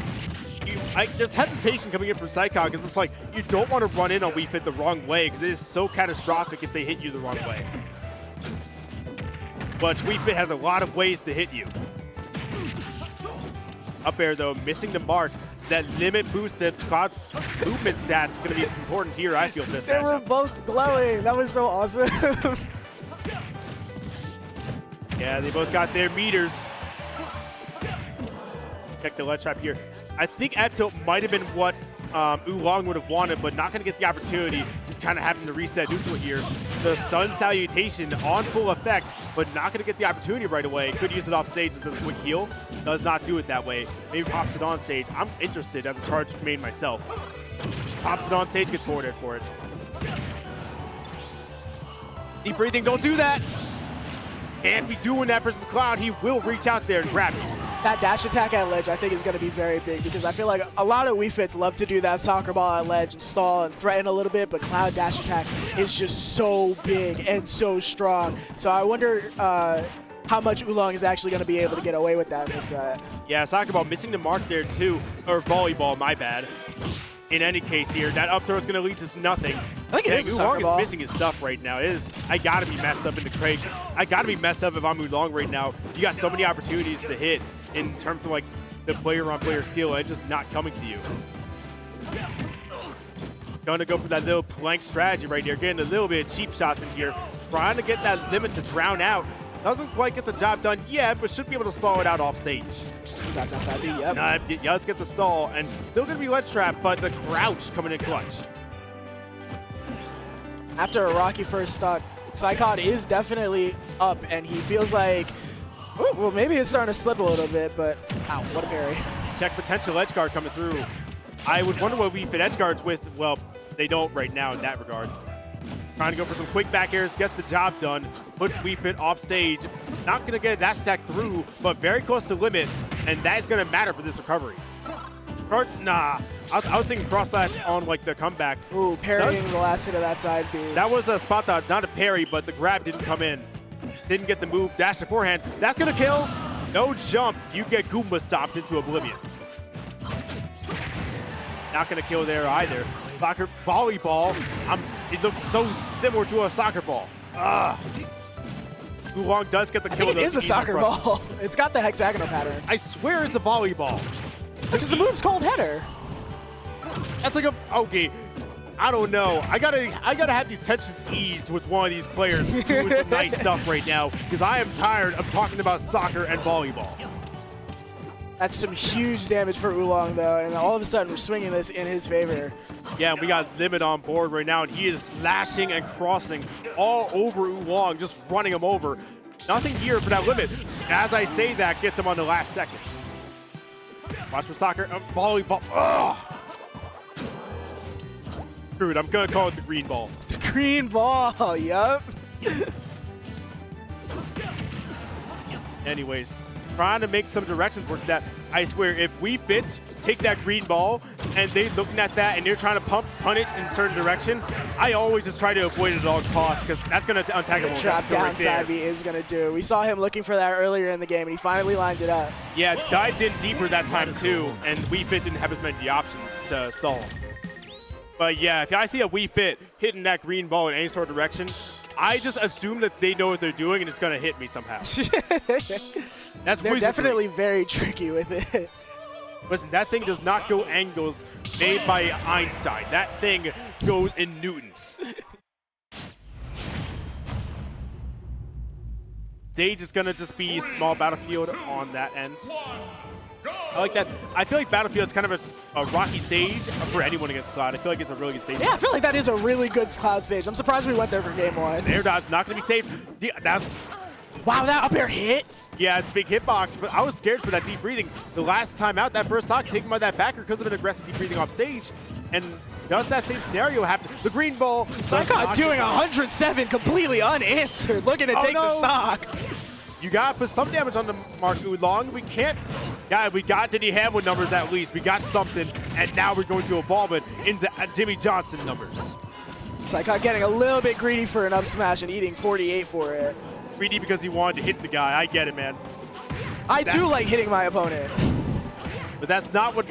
there's hesitation coming in from Psychon because it's like you don't want to run in on Wii Fit the wrong way because it is so catastrophic if they hit you the wrong way. But Wii Fit has a lot of ways to hit you. Up air though, missing the mark. That limit boosted Cloud's movement stats going to be important here, I feel, this They were both glowing. That was so awesome. Yeah, they both got their meters. Check the ledge trap here. I think Epto might have been what Oolong would have wanted, but not going to get the opportunity. Just kind of having to reset neutral here. The Sun Salutation on full effect, but not going to get the opportunity right away. Could use it off stage as a quick heal. Does not do it that way. Maybe pops it on stage. I'm interested as a charge main myself. Pops it on stage, gets forwarded for it. Deep breathing, don't do that. Can't be doing that versus Cloud. He will reach out there and grab you. That dash attack at ledge, I think, is going to be very big because I feel like a lot of Wii Fits love to do that soccer ball at ledge and stall and threaten a little bit, but Cloud dash attack is just so big and so strong. So I wonder how much Oolong is actually going to be able to get away with that in this set. Yeah, soccer ball missing the mark there too, or volleyball, my bad. In any case here, that up throw is going to lead to nothing. I think it is a soccer Oolong ball. is missing his stuff right now. I got to be messed up in the crate. I got to be messed up if I'm Oolong right now. You got so many opportunities to hit in terms of like the player-on-player skill, and it's just not coming to you. Going to go for that little plank strategy right here, getting a little bit of cheap shots in here, trying to get that limit to drown out. Doesn't quite get the job done yet, but should be able to stall it out off stage. That's outside B, yep. Yeah, let's get the stall, and still going to be ledge trap, but the crouch coming in clutch. After a rocky first start, Psychon is definitely up, and he feels like, well, maybe it's starting to slip a little bit, but ow, what a parry. Check potential edge guard coming through. I would wonder what Wii Fit edge guards with. Well, they don't right now in that regard. Trying to go for some quick back airs, gets the job done. Put Wii Fit off stage. Not going to get a dash attack through, but very close to limit, and that is going to matter for this recovery. Nah, I was thinking cross slash on like the comeback. Ooh, parrying the last hit of that side B. That was a spot that, not a parry, but the grab didn't come in. Didn't get the move, dash to forehand. That's going to kill. No jump. You get Goomba stomped into oblivion. Not going to kill there either. Soccer volleyball. It looks so similar to a soccer ball. Oolong does get the kill. I think it is a soccer ball. It's got the hexagonal pattern. I swear it's a volleyball. Because the move's called header. That's like a, okay, I don't know. I gotta have these tensions eased with one of these players doing some nice stuff right now, because I am tired of talking about soccer and volleyball. That's some huge damage for Oolong, though, and all of a sudden we're swinging this in his favor. Yeah, we got Limit on board right now, and he is slashing and crossing all over Oolong, just running him over. Nothing here for that Limit. As I say that, gets him on the last second. Watch for soccer, volleyball. Ugh. Screw it, I'm gonna call it the green ball. The green ball, yup. Anyways, trying to make some directions work that. I swear, if Wii Fits take that green ball and they looking at that and they're trying to punt it in a certain direction, I always just try to avoid it at all costs, because that's going to untag him. Drop down side B is going to do. We saw him looking for that earlier in the game, and he finally lined it up. Yeah, dived in deeper that time too, and Wii Fit didn't have as many options to stall. But yeah, if I see a Wii Fit hitting that green ball in any sort of direction, I just assume that they know what they're doing and it's going to hit me somehow. That's They're wizardry. definitely very tricky with it. Listen, that thing does not go angles made by Einstein. That thing goes in newtons. Stage is going to just be small battlefield on that end. I like that. I feel like Battlefield is kind of a rocky stage for anyone against Cloud. I feel like it's a really good stage. Yeah, I feel like that is a really good Cloud stage. I'm surprised we went there for game 1. They're not going to be safe. That's Wow, that up air hit. Yeah, it's a big hitbox, but I was scared for that deep breathing. The last time out, that first stock taken by that backer because of an aggressive deep breathing off stage. And does that same scenario happen? The green ball. Saika doing 107 completely unanswered, looking to take the stock. You got to put some damage on the Mark Oolong. We can't. Yeah, we got Diddy Hamwood numbers at least. We got something, and now we're going to evolve it into Jimmy Johnson numbers. Saika getting a little bit greedy for an up smash and eating 48 for it. Greedy because he wanted to hit the guy. I get it, man. I too like hitting my opponent. But that's not what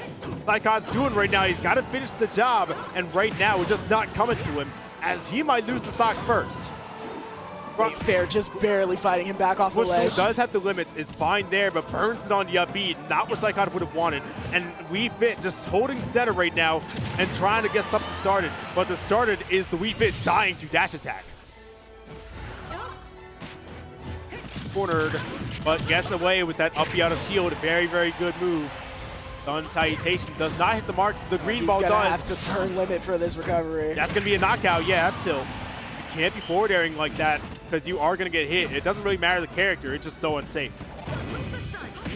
Lycon's doing right now. He's got to finish the job, and right now we're just not coming to him, as he might lose the stock first. Right, fair, just barely fighting him back off the ledge. Does have the limit, is fine there, but burns it on the upbeat, not what Psychotic would have wanted. And Wii Fit just holding center right now and trying to get something started. But the started is the Wii Fit dying to dash attack. Cornered, but gets away with that uppy out of shield. A very, very good move. Sun Salutation does not hit the mark. The green ball does. He's gonna have to burn limit for this recovery. That's gonna be a knockout, yeah, up tilt. You can't be forward airing like that because you are gonna get hit. It doesn't really matter the character, it's just so unsafe.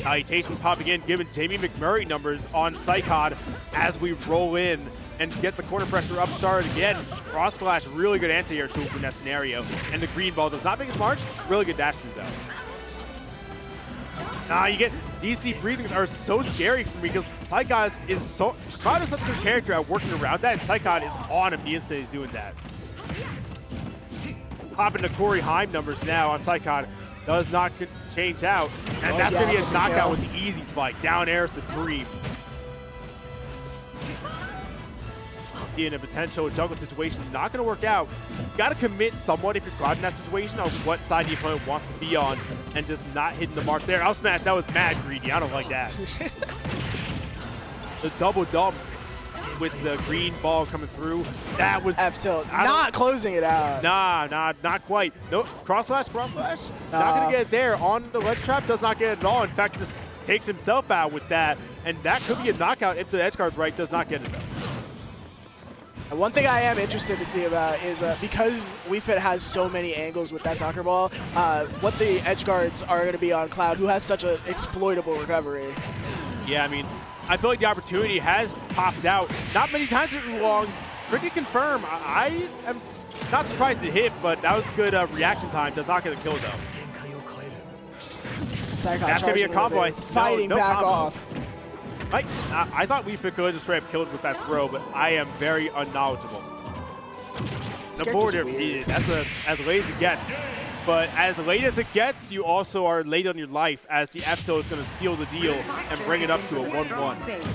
Salutation popping in, giving Jamie McMurray numbers on Psychod as we roll in and get the corner pressure up started again. Cross slash, really good anti-air tool in that scenario. And the green ball does not make his mark. Really good dash through though. You get these deep breathings are so scary for me because Psychod is so Cloud is such a good character at working around that, and Psychod is on him the instant he's doing that. Popping to Corey Heim numbers now on Psychod. Does not change out. And that's going to be a knockout with the easy spike. Down air supreme. In a potential juggle situation, not going to work out. You got to commit somewhat if you're Cloud in that situation on what side the opponent wants to be on and just not hitting the mark there. Out smash, that was mad greedy. I don't like that. The double dump with the green ball coming through. That was F tilt. Not closing it out. Nah, not quite. No, cross slash. Not gonna get it there. On the ledge trap, does not get it at all. In fact, just takes himself out with that. And that could be a knockout if the edge guard's right, does not get it though. One thing I am interested to see about is because Wii Fit has so many angles with that soccer ball, what the edge guards are going to be on Cloud, who has such an exploitable recovery. Yeah, I mean, I feel like the opportunity has popped out. Not many times for Oolong. Pretty confirm. I am not surprised it hit, but that was good reaction time. Does not get a kill though. That's going to be a combo. Fighting back combo. off. I thought Wii Fit could just straight up killed with that throw, but I am very unknowledgeable. The border, that's as late as it gets. But as late as it gets, you also are late on your life as the F-tilt is going to seal the deal and bring it up to a 1-1.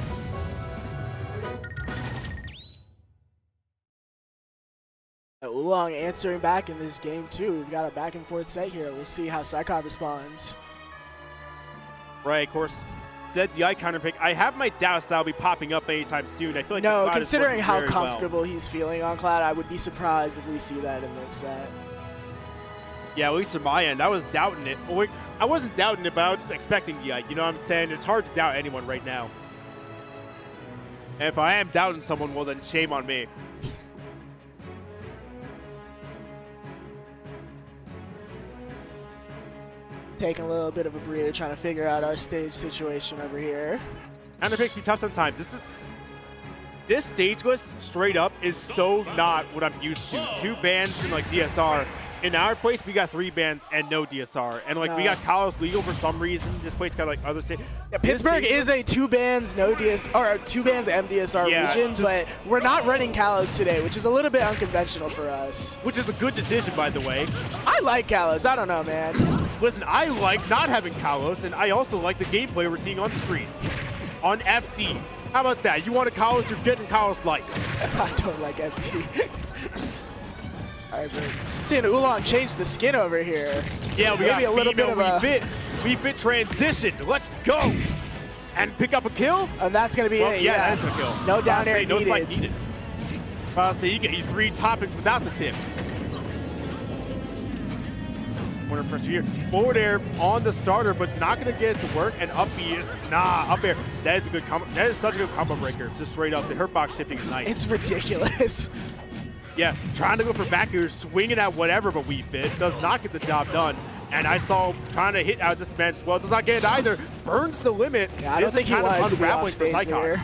Oolong answering back in this game too. We've got a back and forth set here. We'll see how Psychod responds. Right, of course. ZDI counter pick. I have my doubts that'll be popping up anytime soon. I feel like no, considering how comfortable he's feeling on Cloud, I would be surprised if we see that in this set. Yeah, at least from my end, I was doubting it. I wasn't doubting it, but I was just expecting DI. You know what I'm saying? It's hard to doubt anyone right now. And if I am doubting someone, well then shame on me. Taking a little bit of a breather, trying to figure out our stage situation over here. Counter picks me tough sometimes. This stage list straight up is so not what I'm used to. 2 bans and like DSR. In our place, we got 3 bans and no DSR. And like we got Kalos legal for some reason. This place got like other states. Yeah, Pittsburgh is a 2 bans, no DSR, or 2 bans MDSR region, but we're not running Kalos today, which is a little bit unconventional for us. Which is a good decision, by the way. I like Kalos. I don't know, man. Listen, I like not having Kalos, and I also like the gameplay we're seeing on screen. On FD. How about that? You want a Kalos, you're getting Kalos Light. I don't like FD. I've been seeing Oolong change the skin over here. Yeah, we Maybe got a little bit of a... We fit transition. Let's go. And pick up a kill? And that's going to be it, yeah. That's a kill. No down air No spike needed. So you get 3 toppings without the tip. Corner pressure here. Forward air on the starter, but not going to get it to work. And up B is, up air. That is a good combo. That is such a good combo breaker. Just straight up. The hurt box shifting is nice. It's ridiculous. Yeah, trying to go for back air, swinging at whatever, but Wii Fit does not get the job done. And I saw him trying to hit out this match as well. Does not get it either. Burns the limit. Yeah, I don't think he wanted to be off stage there.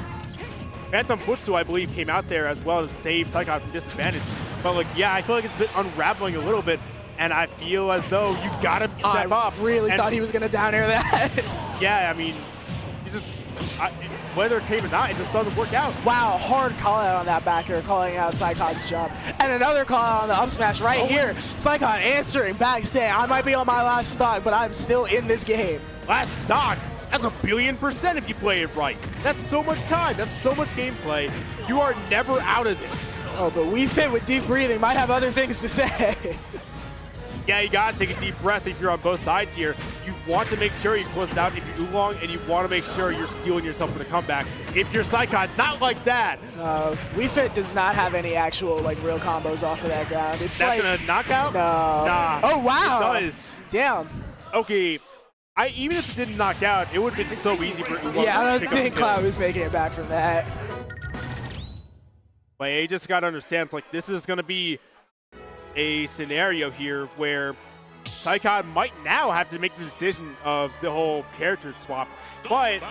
Phantom Futsu, I believe, came out there as well to save Psychon from disadvantage. But, like, yeah, I feel like it's been unraveling a little bit. And I feel as though you got to step up. I really thought he was going to down air that. Yeah, I mean, you just, whether it came or not, it just doesn't work out. Wow, hard call out on that backer, calling out Psycon's jump. And another call out on the up smash right here. Psycon answering back, saying, I might be on my last stock, but I'm still in this game. Last stock? That's 1,000,000,000% if you play it right. That's so much time. That's so much gameplay. You are never out of this. Oh, but Wii Fit with deep breathing might have other things to say. Yeah, you gotta take a deep breath if you're on both sides here. You want to make sure you close it out if you're Oolong, and you want to make sure you're stealing yourself for the comeback. If you're Psychon, not like that. Wii Fit does not have any actual, like, real combos off of that ground. It's That's like, gonna knock out? No. Nah. Oh, wow. It does. Damn. Okay. Even if it didn't knock out, it would have been so easy for Oolong Yeah, I to don't pick think up the kill. Cloud was making it back from that. But you just gotta understand, it's like, this is gonna be a scenario here where Psychon might now have to make the decision of the whole character swap, but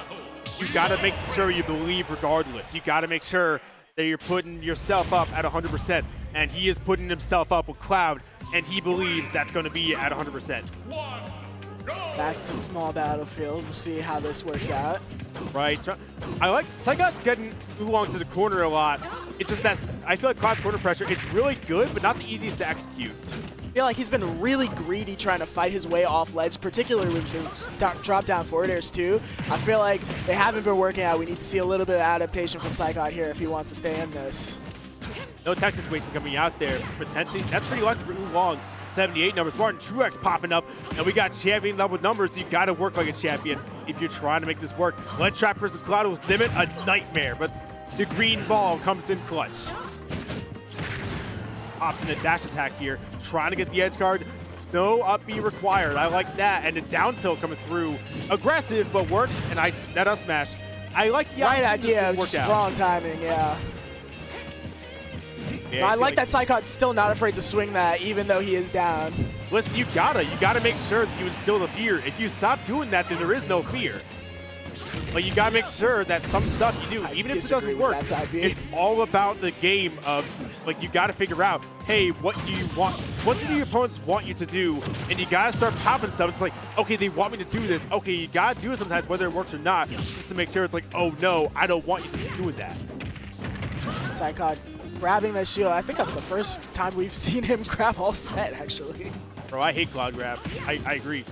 you got to make sure you believe regardless. You got to make sure that you're putting yourself up at 100%, and he is putting himself up with Cloud, and he believes that's going to be at 100%. Back to small battlefield. We'll see how this works out. Right. I like Psychon's getting Oolong to the corner a lot. It's just that I feel like Cloud's corner pressure, it's really good, but not the easiest to execute. I feel like he's been really greedy trying to fight his way off ledge, particularly with the drop down forward airs too. I feel like they haven't been working out. We need to see a little bit of adaptation from Psychon here if he wants to stay in this. No tech situation coming out there, potentially. That's pretty lucky for Oolong. 78 numbers. Martin Truex popping up, and we got champion level numbers. You got to work like a champion if you're trying to make this work. Ledge trap versus Cloud with limit, a nightmare, but the green ball comes in clutch. Pops in a dash attack here, trying to get the edge guard. No up B required. I like that. And the down tilt coming through. Aggressive, but works. And that up smash. I like the right idea, just wrong timing, yeah. I like that Psychon's still not afraid to swing that, even though he is down. Listen, you gotta make sure that you instill the fear. If you stop doing that, then there is no fear. But you gotta make sure that some stuff you do, even if it doesn't work, it's all about the game of, like, you gotta figure out, hey, what do you want? What do your opponents want you to do? And you gotta start popping stuff. It's like, okay, they want me to do this. Okay, you gotta do it sometimes, whether it works or not, just to make sure it's like, oh no, I don't want you to be doing that. Psychon grabbing that shield. I think that's the first time we've seen him grab all set, actually. Bro, I hate Cloud grab. I agree.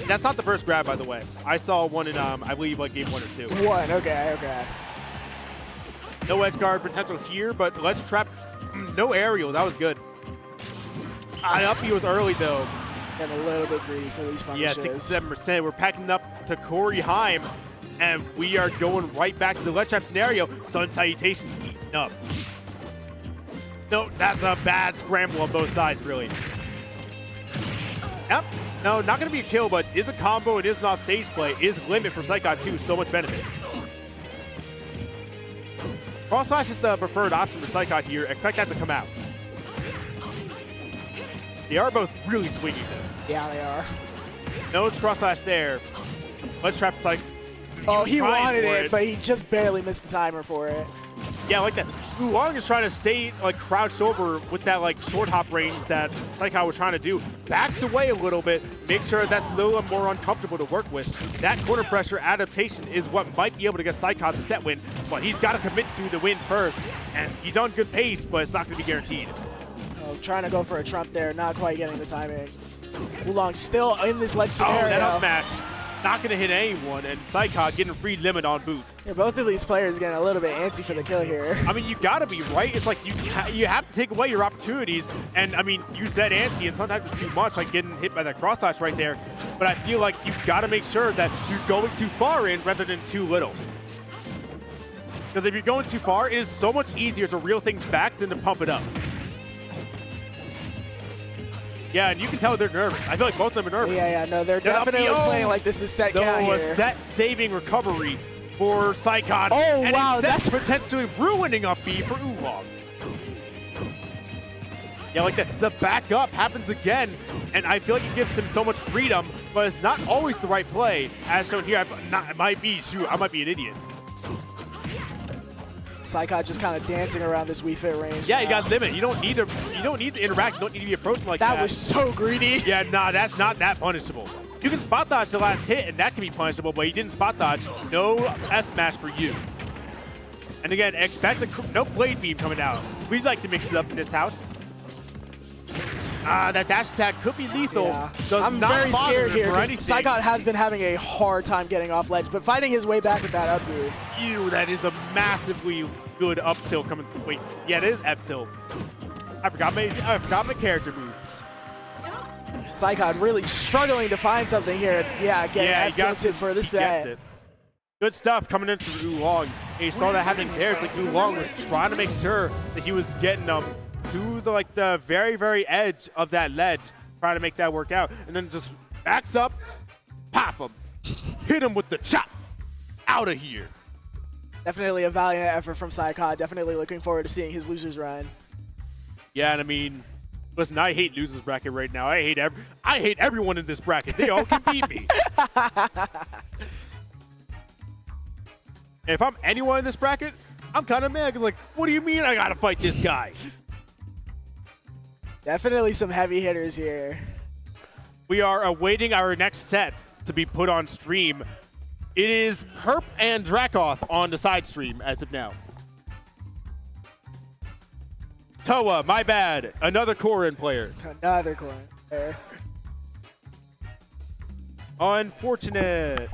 That's not the first grab, by the way. I saw one in, I believe, like game 1 or 2. One, okay. No edge guard potential here, but ledge trap, no aerial. That was good. Up he was early, though. And a little bit greedy for these punishes. Yeah, 67%. We're packing up to Corey Heim, and we are going right back to the ledge trap scenario. Sun Salutation eating up. No, that's a bad scramble on both sides, really. Yep. No, not going to be a kill, but is a combo. It is an off-stage play. Is limit for Psychon 2. So much benefits. Cross slash is the preferred option for Psychon here. Expect that to come out. They are both really swingy, though. Yeah, they are. No cross slash there. Let's trap Psych. Oh, he wanted it, but he just barely missed the timer for it. Yeah, like that. Oolong is trying to stay like crouched over with that like short hop range that Psychon was trying to do. Backs away a little bit, make sure that's a little more uncomfortable to work with. That corner pressure adaptation is what might be able to get Psychon the set win, but he's got to commit to the win first. And he's on good pace, but it's not going to be guaranteed. Oh, trying to go for a trump there, not quite getting the timing. Oolong still in this ledge scenario. Oh, that up smash. not going to hit anyone, and Psychod getting a free limit on boot. Yeah, both of these players getting a little bit antsy for the kill here. I mean, you got to be right. It's like you have to take away your opportunities, and I mean, you said antsy, and sometimes it's too much, like getting hit by that cross slash right there. But I feel like you've got to make sure that you're going too far in rather than too little. Because if you're going too far, it is so much easier to reel things back than to pump it up. Yeah, and you can tell they're nervous. I feel like both of them are nervous. Yeah, no, they're definitely playing like this is set count here. A set saving recovery for Psychod. Oh, and wow, that's potentially ruining up B for Oolong. Yeah, like the back up happens again, and I feel like it gives him so much freedom, but it's not always the right play. As shown here, I might be an idiot. Psychod just kind of dancing around this Wii Fit range. Yeah, you got limit. You don't need to interact. You don't need to be approaching like that. That was so greedy. Yeah, nah, that's not that punishable. You can spot dodge the last hit, and that can be punishable, but he didn't spot dodge. No S-Smash for you. And again, expect no blade beam coming out. We like to mix it up in this house. That dash attack could be lethal. Yeah. Does I'm not very scared here because anything. Psychod has been having a hard time getting off ledge, but finding his way back with that up B. Ew, that is a massively good up tilt coming. Wait, yeah, it is F tilt. I forgot my character moves. Psychod really struggling to find something here. Yeah, getting F tilted for the set. It. Good stuff coming in through Oolong. And you saw that happening there. It's like Oolong was trying to make sure that he was getting to the very, very edge of that ledge, trying to make that work out, and then just backs up, pop him, hit him with the chop, out of here. Definitely a valiant effort from Psychod. Definitely looking forward to seeing his losers run. Yeah, and I mean, listen, I hate losers bracket right now. I hate everyone in this bracket. They all can beat me. If I'm anyone in this bracket, I'm kind of mad because, like, what do you mean I gotta fight this guy? Definitely some heavy hitters here. We are awaiting our next set to be put on stream. It is Perp and Dracoth on the side stream as of now. Toa, my bad. Another Korin player. Another Korin player. Unfortunate.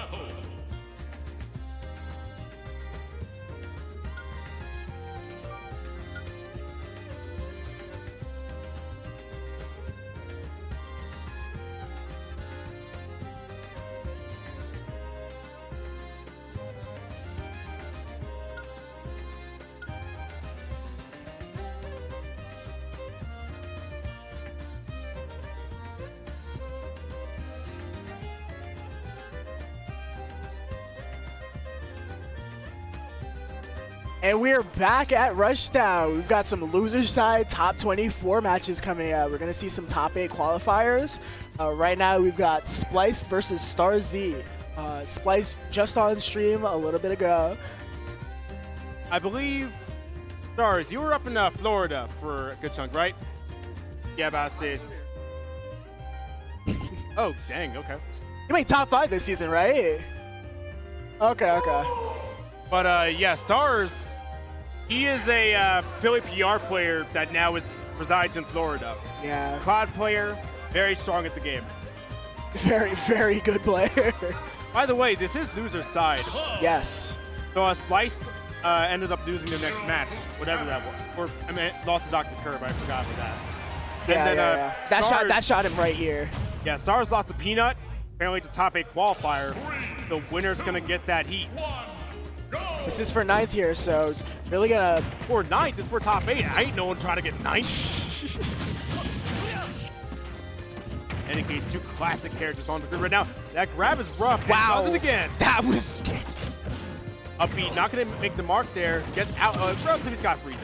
battle. And we're back at Rushdown. We've got some loser side top 24 matches coming up. We're going to see some top 8 qualifiers. Right now we've got Spliced versus Star Z. Spliced just on stream a little bit ago. I believe, Stars, you were up in Florida for a good chunk, right? Yeah, about to say. Oh, dang, okay. You made top 5 this season, right? Okay. But yeah, Stars, he is a Philly PR player that now resides in Florida. Yeah. Cloud player, very strong at the game. Very, very good player. By the way, this is loser's side. Yes. So Spliced ended up losing the next match, whatever that was. Or, I mean, lost to Dr. Curb, I forgot for that. Yeah, And then, yeah. That shot him right here. Yeah, Stars lost to Peanut. Apparently it's a top 8 qualifier. The winner's going to get that heat. This is for 9th here, so really gonna... For 9th, this is for top 8. I ain't no one trying to get 9th. In any case, 2 classic characters on the grid right now. That grab is rough. Wow. Does it again. That was... Upbeat, not going to make the mark there. Gets out relatively scot-free.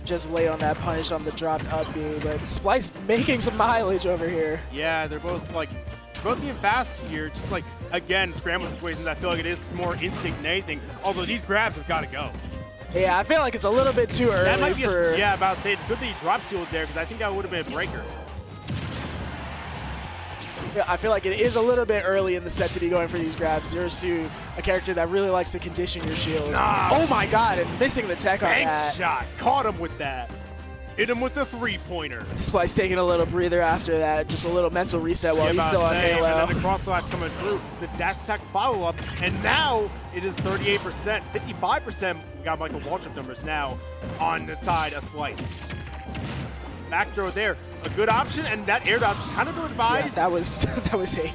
Just late on that punish on the dropped up B, but Splice making some mileage over here. Yeah, they're both being fast here. Just like, again, scramble situations, I feel like it is more instinct than anything. Although these grabs have got to go. Yeah, I feel like it's a little bit too early That might be for... yeah, about to say, it's good that he drop shielded there because I think that would have been a breaker. Yeah, I feel like it is a little bit early in the set to be going for these grabs. Zero Suit, a character that really likes to condition your shield. Nah. Oh my god, and missing the tech on Thanks that. shot. Caught him with that. Hit him with the 3-pointer. Splice taking a little breather after that, just a little mental reset while he's still on Halo. And then the cross slash coming through, the dash attack follow-up, and now it is 38%, 55%. We got Michael Waltrip numbers now on the side of Spliced. Back throw there, a good option, and that air dodge is kind of advised. Yeah, that was a...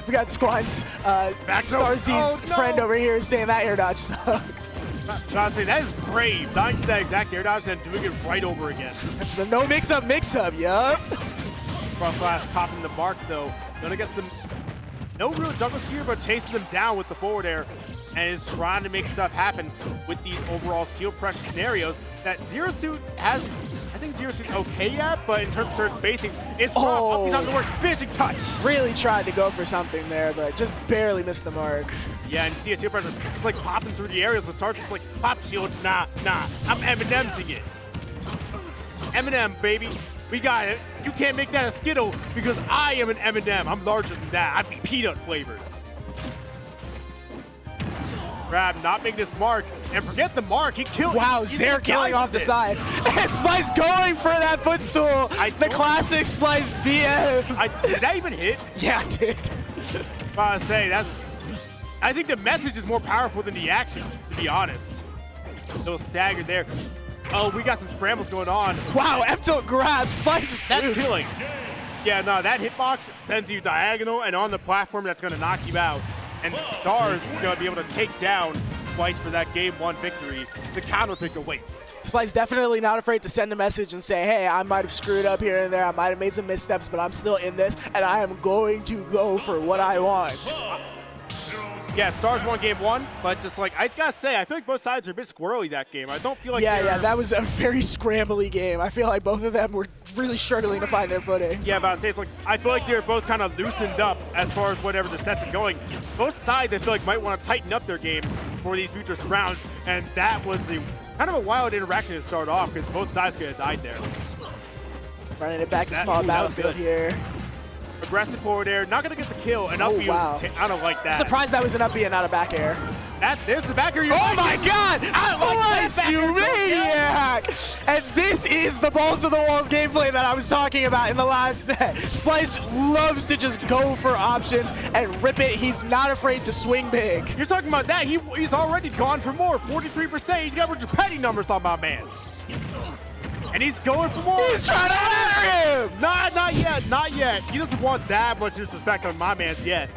We got Squan's Star Z's friend over here saying that air dodge sucked. I say that is brave, dying to that exact air dodge and then doing it right over again. That's the no mix-up, yup. Cross slash popping the mark though. Gonna get some, no real juggles here, but chases him down with the forward air and is trying to make stuff happen with these overall shield pressure scenarios that Zero Suit has. I think Zero Suit's okay at, but in terms of certain spacings, it's rough. Up, he's on the work, finishing touch. Really tried to go for something there, but just barely missed the mark. Yeah, and you see a shield pressure just like popping through the areas, but starts just like pop shield, nah, I'm Eminem'sing it. Eminem, baby, we got it. You can't make that a Skittle because I am an M&M. I'm larger than that. I'd be peanut flavored. Grab, not making this mark, and forget the mark. He killed. Wow, Zare killing off the side, and Splice going for that footstool. The classic Splice BM. Did that even hit? Yeah, it did. I was say I think the message is more powerful than the action, to be honest. A little staggered there. Oh, we got some scrambles going on. Wow, F-tilt grab, Splice is That's killing. Yeah, no, that hitbox sends you diagonal and on the platform that's going to knock you out. And Stars is going to be able to take down Splice for that game 1 victory. The counter pick awaits. Splice definitely not afraid to send a message and say, hey, I might have screwed up here and there, I might have made some missteps, but I'm still in this, and I am going to go for what I want. Yeah, Stars won game 1, but just like, I gotta say, I feel like both sides are a bit squirrely that game. I don't feel like yeah, that was a very scrambly game. I feel like both of them were really struggling to find their footing. Yeah, but I would say it's like, I feel like they're both kind of loosened up as far as whatever the sets are going. Both sides, I feel like, might want to tighten up their games for these future rounds, and that was the kind of a wild interaction to start off because both sides could have died there. Running it back to small battlefield here. Aggressive forward air, not going to get the kill, and up B was I don't like that. I'm surprised that was an up B and not a back air. There's the back air. Oh my god! Splice, you maniac! And this This is the balls to the walls gameplay that I was talking about in the last set. Splice loves to just go for options and rip it. He's not afraid to swing big. You're talking about that. He's already gone for more. 43%. He's got petty numbers on my man's. And he's going for more. He's trying to ladder him. Not yet. Not yet. He doesn't want that much disrespect on my man's yet.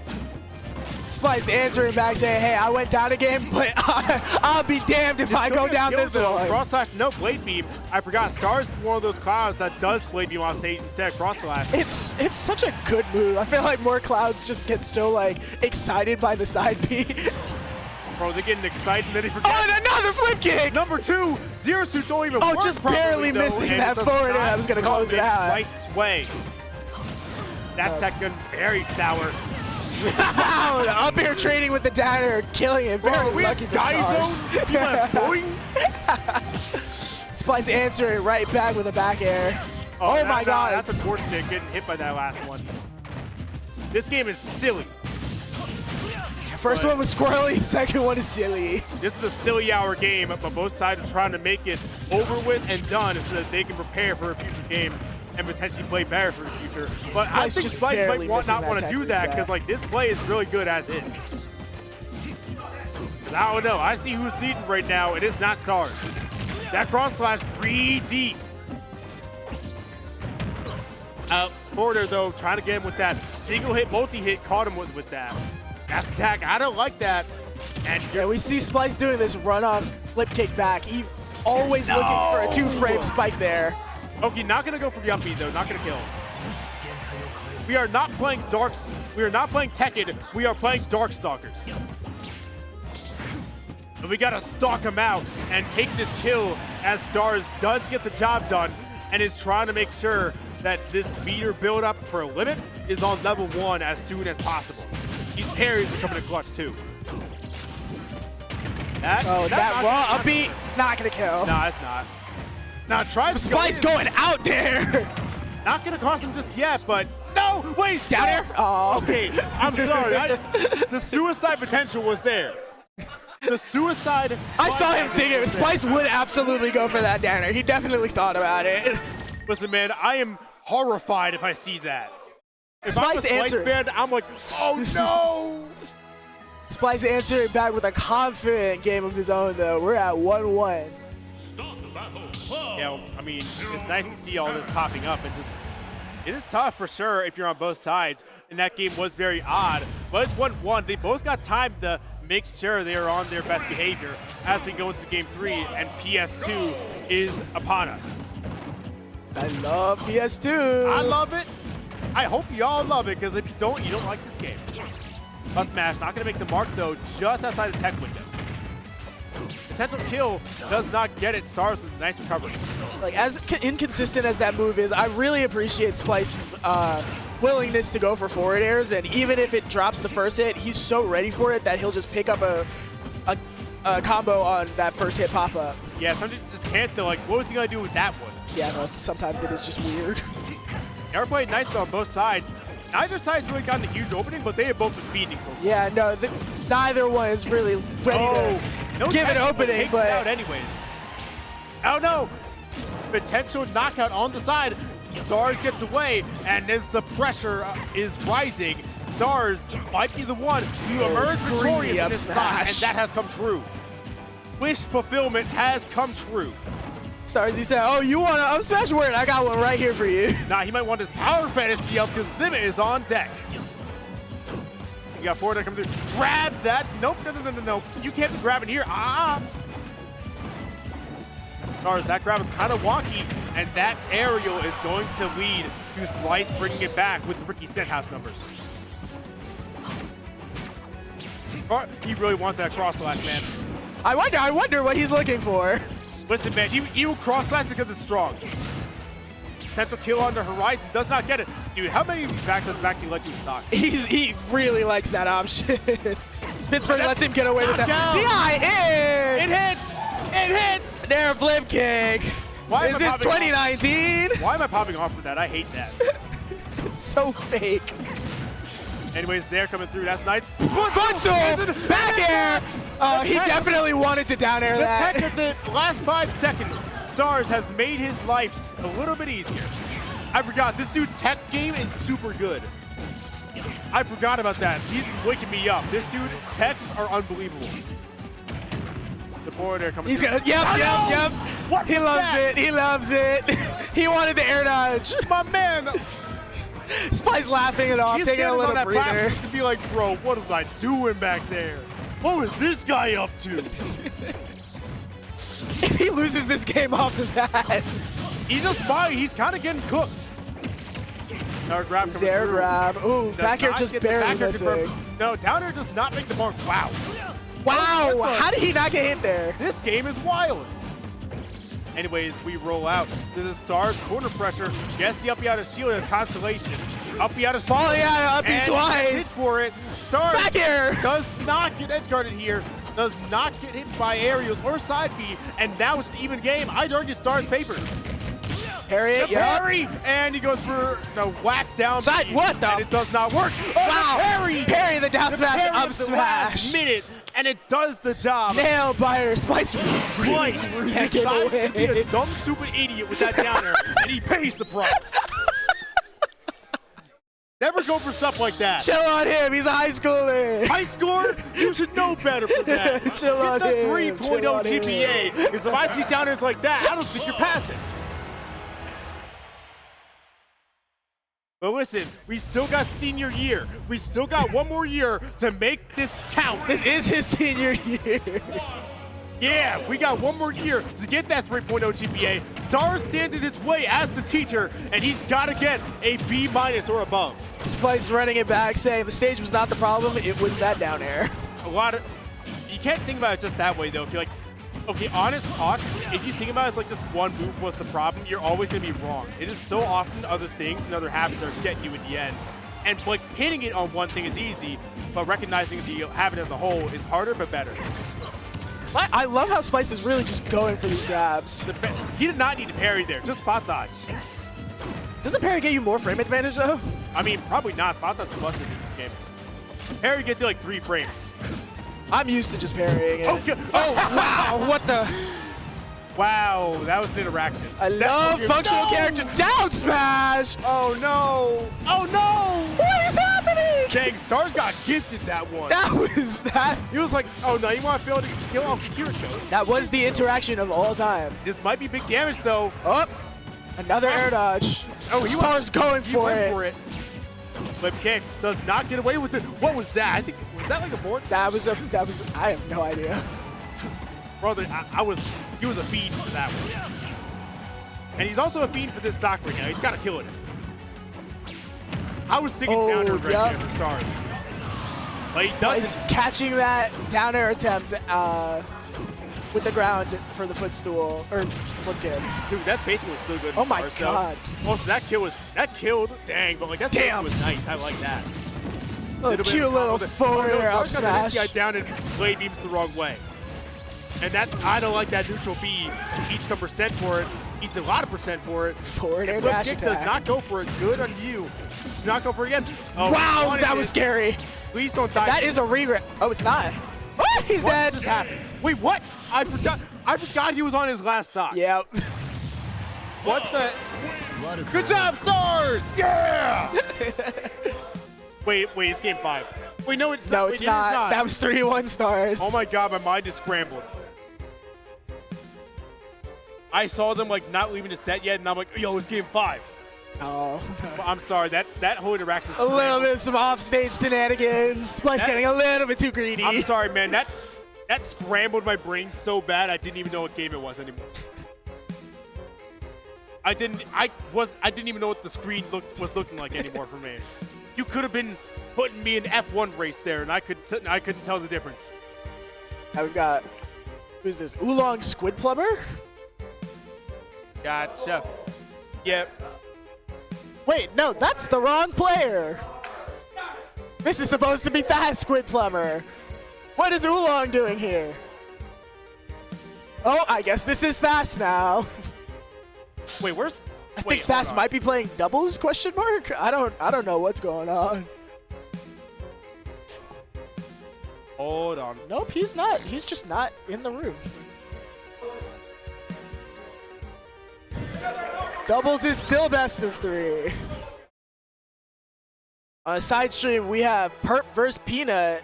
Splice answering back saying, hey, I went down a game, but I'll be damned if I go down this one. Cross slash, no blade beam. I forgot. Stars is one of those clouds that does blade beam on stage instead of cross slash. It's such a good move. I feel like more clouds just get so like excited by the side B. Bro, they're getting excited and then they forget. Oh, and another flip kick! Number 2, Zero Suit don't even work just properly, barely though, missing and that it does forward not air. I was gonna close it out. Slice's way. That tech gun very sour. Wow, up air trading with the downer, killing it. Very Bro, we lucky had for Sky Stars. Zone. He went boing. Splice answering right back with a back air. Oh my god. That's unfortunate getting hit by that last one. This game is silly. First one was squirrely, second one is silly. This is a silly hour game, but both sides are trying to make it over with and done so that they can prepare for future games and potentially play better for the future. But I think Splice might not want to do that because like this play is really good as is. I don't know. I see who's leading right now. It is not Stars. That cross slash pretty deep. Forwarder though, trying to get him with that single hit, multi-hit, caught him with that. Dash attack, I don't like that. And yeah, we see Splice doing this run-off flip kick back. He's always looking for a 2-frame spike there. Okay, not gonna go for the up B though, not gonna kill. We are not playing Darks, we are not playing Tekken, we are playing Darkstalkers. And we gotta stalk him out and take this kill as Stars does get the job done and is trying to make sure that this meter build up for a limit is on level 1 as soon as possible. These parries are coming in clutch too. That raw up B, it's not gonna kill. No, it's not. Now try Splice going out there. Not gonna cost him just yet, but no, wait, down there. Oh, okay. I'm sorry. The suicide potential was there. The suicide. I saw him thinking Splice would absolutely go for that downer. He definitely thought about it. Listen, man, I am horrified if I see that. If Splice I'm a Splice fan, I'm like, oh no. Splice answering back with a confident game of his own, though. We're at 1-1. Yeah, I mean, it's nice to see all this popping up. And just, it is tough for sure if you're on both sides. And that game was very odd. But it's 1-1. They both got time to make sure they are on their best behavior as we go into Game 3 and PS2 is upon us. I love PS2. I love it. I hope y'all love it, because if you don't like this game. A smash, not going to make the mark, though, just outside the tech window. Potential kill does not get it. Stars with a nice recovery. Like, as inconsistent as that move is, I really appreciate Splice's willingness to go for forward airs, and even if it drops the first hit, he's so ready for it that he'll just pick up a combo on that first hit pop-up. Yeah, sometimes you just can't, though. Like, what was he going to do with that one? Yeah, no, sometimes it is just weird. They were playing nice, though, on both sides. Neither side's really gotten a huge opening, but they have both been feeding for a while. Yeah, no, neither one is really ready to give an opening, but... out anyways. Oh, no. Potential knockout on the side. Stars gets away, and as the pressure is rising, Stars might be the one to emerge victorious in this fight, and that has come true. Wish fulfillment has come true. Stars, he said, oh, you want an up smash word? I got one right here for you. Nah, he might want his power fantasy up because Limit is on deck. You got forward to come through. Grab that. Nope, no. You can't be grabbing here. Stars, that grab is kind of wonky, and that aerial is going to lead to Splice bringing it back with the Ricky Stenhouse numbers. He really wants that cross slash, man. I wonder what he's looking for. Listen, man, he will cross slash because it's strong. Potential kill on the horizon, does not get it. Dude, how many of these backflips have actually led to a stock? He really likes that option. Pittsburgh lets him get away with that. DI in! It hits! It hits! There, flip kick. Is this 2019? Why am I popping off with that? I hate that. It's so fake. Anyways, they're coming through. That's nice. Footstool! Back air! Oh, he definitely wanted to down air that. The tech of the last 5 seconds Stars has made his life a little bit easier. I forgot, this dude's tech game is super good. I forgot about that. He's waking me up. This dude's techs are unbelievable. The forwarder coming. He's through. gonna. Yep. What He was loves that? it. He loves it. He wanted the air dodge. My man. Spy's laughing it off, He's taking a standing on little that platform breather. just to be like, bro, what was I doing back there? What was this guy up to? If he loses this game off of that, He's a spy. He's kind of getting cooked. Another grab coming Zare through. grab. Ooh, Does back air not just get the barely back air missing. confirmed. No, down air does not make the mark. Wow. Wow, What the- how did he not get hit there? This game is wild. Anyways, we roll out. This is Stars corner pressure. Gets the uppy out of shield as consolation. Uppy out of shield. Falling out of uppy and twice. hit for it. Stars Back air. does not get edge guarded here. Does not get hit by aerials or side B. And that was an even game. I'd argue Stars favored. Parry it, yep. Parry, and he goes for the whack down. Side, B, what the And it does not work. Oh, Wow. Parry. Parry the down The smash, parry up of the last smash. minute, and it does the job. Nail biter. Spice really He threw that game decides to be a away. dumb, stupid idiot with that downer, and he pays the price. Never go for stuff like that. Chill on him. He's a high schooler. High score? You should know better for that. Chill on Get the him. 3.0 Chill on him. GPA. Because if I see downers like that, I don't think you're passing. But listen, we still got senior year. We still got one more year to make this count. This is his senior year. Yeah, we got one more year to get that 3.0 GPA. Stars stands in his way as the teacher, and he's got to get a B- or above. Spice running it back, saying the stage was not the problem, it was that down air. A lot of, you can't think about it just that way though. If you're like, okay, honest talk, if you think about it as like just one move was the problem, you're always gonna be wrong. It is so often other things and other habits that are getting you in the end. And like pinning it on one thing is easy, but recognizing the habit as a whole is harder but better. I love how Spice is really just going for these grabs. He did not need to parry there, just spot dodge. Doesn't parry get you more frame advantage though? I mean, probably not. Spot dodge is busted in the game. Parry gets you like 3 frames. I'm used to just parrying it. Okay. Oh, wow, what the? Wow, that was an interaction. I love functional No! character down smash! Oh no! Oh no! What is happening? Dang, Stars got gifted that one. That was that. He was like, oh no, you want to fail to kill off here it goes. That was the interaction of all time. This might be big damage though. Oh, another air dodge. Oh, he Stars going He for went it. for it. Flip kick does not get away with it. What was that? I think, was that like a board? That was, I have no idea. Brother, he was a fiend for that one. And he's also a fiend for this stock right now. He's got to kill it. I was thinking down air right yep. there for Stars. But he Spice doesn't. catching that down air attempt with the ground for the footstool, or flip kick. Dude, that spacing was so good. Oh my Stars, God. Though. Also, that killed. Dang, but like that spacing Damn. was nice. I like that. Little cute little forward air up Stars got smash. this guy down and blade beams the wrong way. And that, I don't like that neutral B. Eats some percent for it. Eats a lot of percent for it. Forward air And flip dash kick attack. does not go for it. Good on you. Do not go for it again. Oh, Wow, he wanted that was it. scary. Please don't die. That is a regret. Oh, it's not. Oh, he's What dead. just happened? Wait, what? I forgot he was on his last stock. Yep. What the? Good job, Stars! Yeah! wait, it's game 5. Wait, no, it's not. No, Wait, it's it is not. That was 3-1 Stars. Oh my god, my mind is scrambled. I saw them like not leaving the set yet, and I'm like, yo, it's game 5. Oh. I'm sorry, that whole interaction. A little bit some offstage shenanigans. Splice getting a little bit too greedy. I'm sorry, man. That scrambled my brain so bad I didn't even know what game it was anymore. I didn't even know what the screen was looking like anymore for me. You could have been putting me in F1 race there, and I couldn't tell the difference. Now we've got, who's this? Oolong Squid Plumber? Gotcha. Yep. Wait, no, that's the wrong player. This is supposed to be Fast Squid Plumber. What is Oolong doing here? Oh, I guess this is Fast now. Wait, where's? I think Fast might be playing doubles? Question mark. I don't know what's going on. Hold on. Nope, he's not. He's just not in the room. Doubles is still best of 3. On a side stream, we have Perp versus Peanut.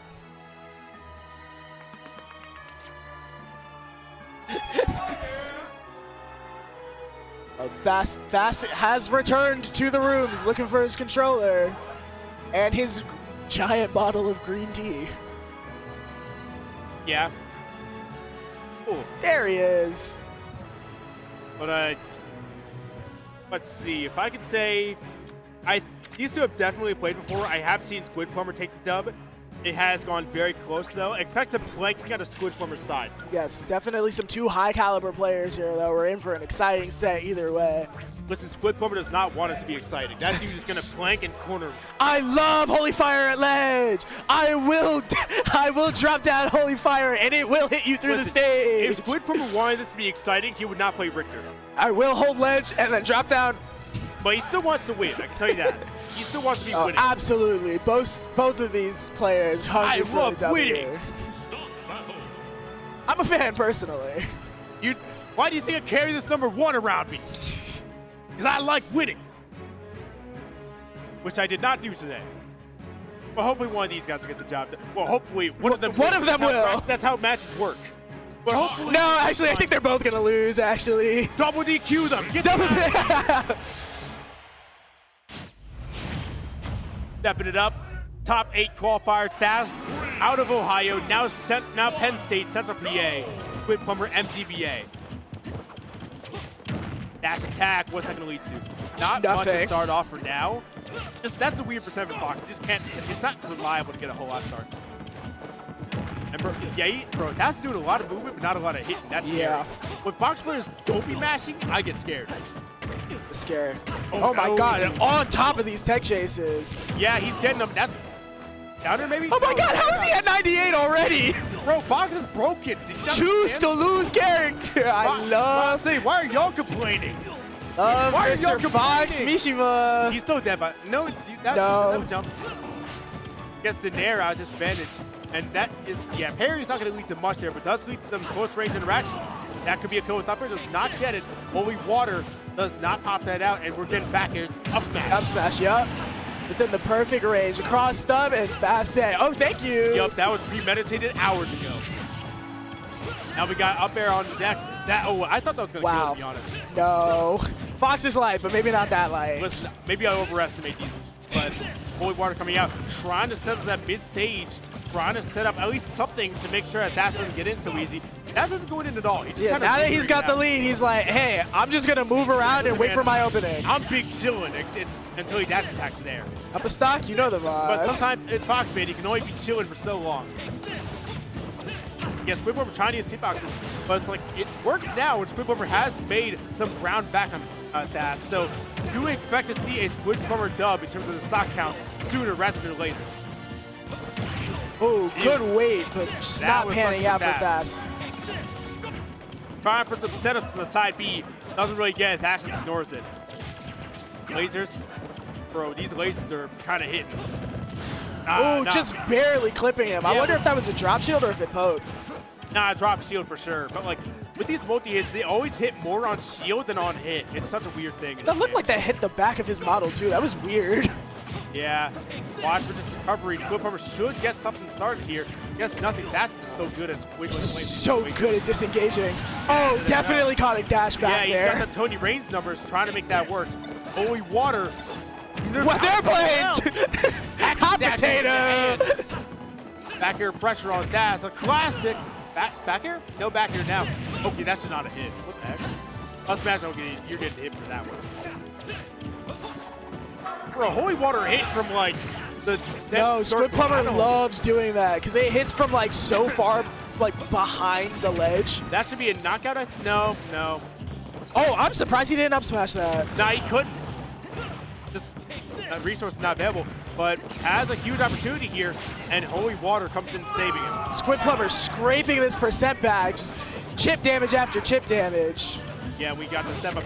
Fast has returned to the room. He's looking for his controller and his giant bottle of green tea. Yeah. Cool. There he is. But let's see. If I could say, these two have definitely played before. I have seen Squid Plumber take the dub. It has gone very close, though. Expect a planking out of Squid Plumber's side. Yes, definitely some 2 high-caliber players here, though. We're in for an exciting set either way. Listen, Squid Plumber does not want it to be exciting. That dude is going to plank and corner. I love Holy Fire at ledge. I will drop down Holy Fire, and it will hit you through the stage. If Squid Plumber wanted this to be exciting, he would not play Richter. I will hold ledge and then drop down. But he still wants to win, I can tell you that. He still wants to be winning. Absolutely. Both of these players hungry for the love W. winning. I'm a fan personally. Why do you think I carry this #1 around me? Because I like winning. Which I did not do today. Well, hopefully one of these guys will get the job done. Well, hopefully one of them will. That's how matches work. But hopefully. No, actually, I think they're both going to lose, actually. Double DQ them. Get Double Stepping it up. Top 8 qualifier, Thas out of Ohio, now Penn State, Central PA, Squid Plumber, MDBA. Dash attack, what's that going to lead to? Not much to start off for now. That's a weird percent for Fox. Just can't. It's not reliable to get a whole lot of start. And bro, that's doing a lot of movement, but not a lot of hitting. That's scary. When Fox players don't be mashing, I get scared. Scared. Oh my God! And on top of these tech chases. Yeah, he's getting them. That's downer maybe. Oh my God! How is he at 98 already? Bro, Fox is broken. Choose to lose character. I love. Why are y'all complaining? Love Why are Mr. y'all Fox Mishima. He's still dead, but no. That jump. Gets the nair out disadvantage. And that is, parry's not going to lead to much there, but does lead to them close range interaction. That could be a kill with upper, does not get it. Holy Water does not pop that out, and we're getting back here. Up smash. Up smash, yup. Within the perfect range. Across stub and fast set. Oh, thank you. Yup, that was premeditated hours ago. Now we got up air on the deck. I thought that was going to kill, to be honest. No. Fox is light, but maybe not that light. Listen, maybe I overestimate these, but Holy Water coming out, trying to set up that mid stage, trying to set up at least something to make sure that doesn't get in so easy. That doesn't go in at all. He just now that he's got the lead, he's like, hey, I'm just going to move around and wait for my opening. I'm big chilling until he dash attacks there. Up a stock, you know the vibes. But sometimes it's Fox, man. He can only be chilling for so long. Yes, Squid Plumber trying to use hitboxes, but it's like it works now when Squid Plumber has made some ground back on Thas. So you expect to see a Squid Plumber dub in terms of the stock count sooner rather than later. Oh, good weight, but just not panning out for Thas. Trying to put some setups on the side B, doesn't really get it. Thas just ignores it. Lasers, bro, these lasers are kind of hitting. Just barely clipping him. I wonder if that was a drop shield or if it poked. Nah, drop shield for sure. But like with these multi-hits, they always hit more on shield than on hit. It's such a weird thing. That looked like that hit the back of his model too. That was weird. Yeah. Watch for this recovery. Squid Plumber should get something started here. Guess nothing. That's just so good at Squid. So good at disengaging. Oh, definitely caught a dash back there. Yeah, he's got the Tony Reigns numbers trying to make that work. Holy Water. What they're playing! Hot potato! Back air pressure on Thas. A classic. Back air? No back air now. Okay, that's just not a hit. What the heck? I'll smash. Okay, you're getting hit for that one. Bro, Holy Water hit from like the. No, Squid Plumber loves doing that because it hits from like so far, like behind the ledge. That should be a knockout. No. Oh, I'm surprised he didn't up smash that. Nah, he couldn't. Just a resource not available, but has a huge opportunity here, and Holy Water comes in saving him. Squid Plumber scraping this percent back, just chip damage after chip damage. Yeah, we got the step up.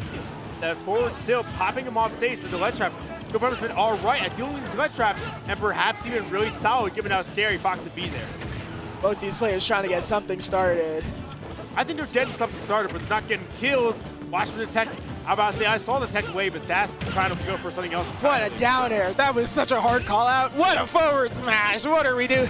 The forward still popping him off stage with the ledge trap. Squid Plumber's been all right at dealing with these ledge traps, and perhaps even really solid given how scary Fox would be there. Both these players trying to get something started. I think they're getting something started, but they're not getting kills. Watch for the tech. I'm about to say, I saw the tech wave, but that's trying to go for something else. What a down air. That was such a hard call out. What a forward smash. What are we doing?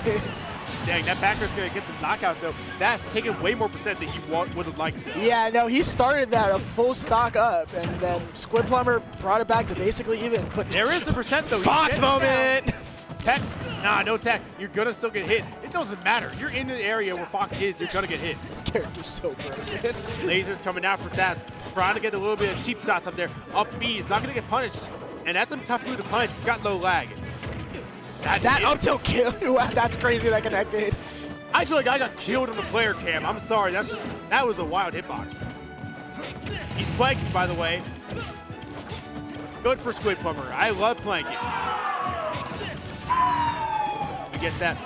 Dang, that back air's going to get the knockout, though. That's taking way more percent than he would have liked to. Yeah, no, he started that a full stock up, and then Squid Plumber brought it back to basically even. But There is the percent, though. Fox moment. Tech, nah, no tech. You're going to still get hit. It doesn't matter. You're in the area where Fox is. You're going to get hit. This character's so broken. Lasers coming out for that. Trying to get a little bit of cheap shots up there. Up B is not going to get punished. And that's a tough move to punish. He's got low lag. That up tilt kill. Wow, that's crazy that connected. I feel like I got killed on the player cam. I'm sorry. That was a wild hitbox. He's planking, by the way. Good for Squid Plumber. I love planking. We get that.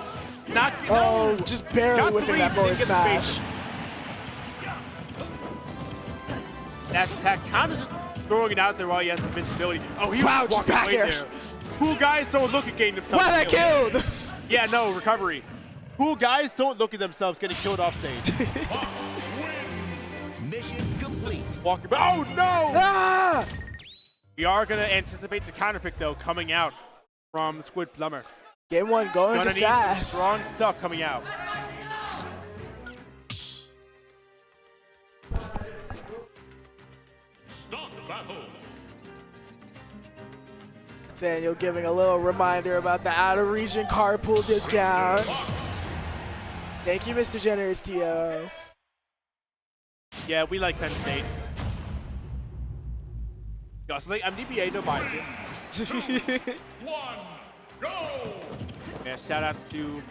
Oh, No. just barely Got whiffing three, that forward didn't get the smash. space. Dash attack, kind of just throwing it out there while he has invincibility. Oh, he Wow, was just walking back away air. there. Cool guys don't look at getting themselves Wow, that killed. Yeah, no, recovery. Cool guys don't look at themselves getting killed off stage. Mission complete. Walking back. Oh, no! Ah! We are going to anticipate the counter pick, though, coming out from Squid Plumber. Game one going Gonna to need some fast. strong stuff coming out. Start the battle. Nathaniel giving a little reminder about the out-of-region carpool discount. Thank you, Mr. Generous T.O. Yeah, we like Penn State. Also, like, I'm DBA, no bias here. 1, go! Yeah, shout outs to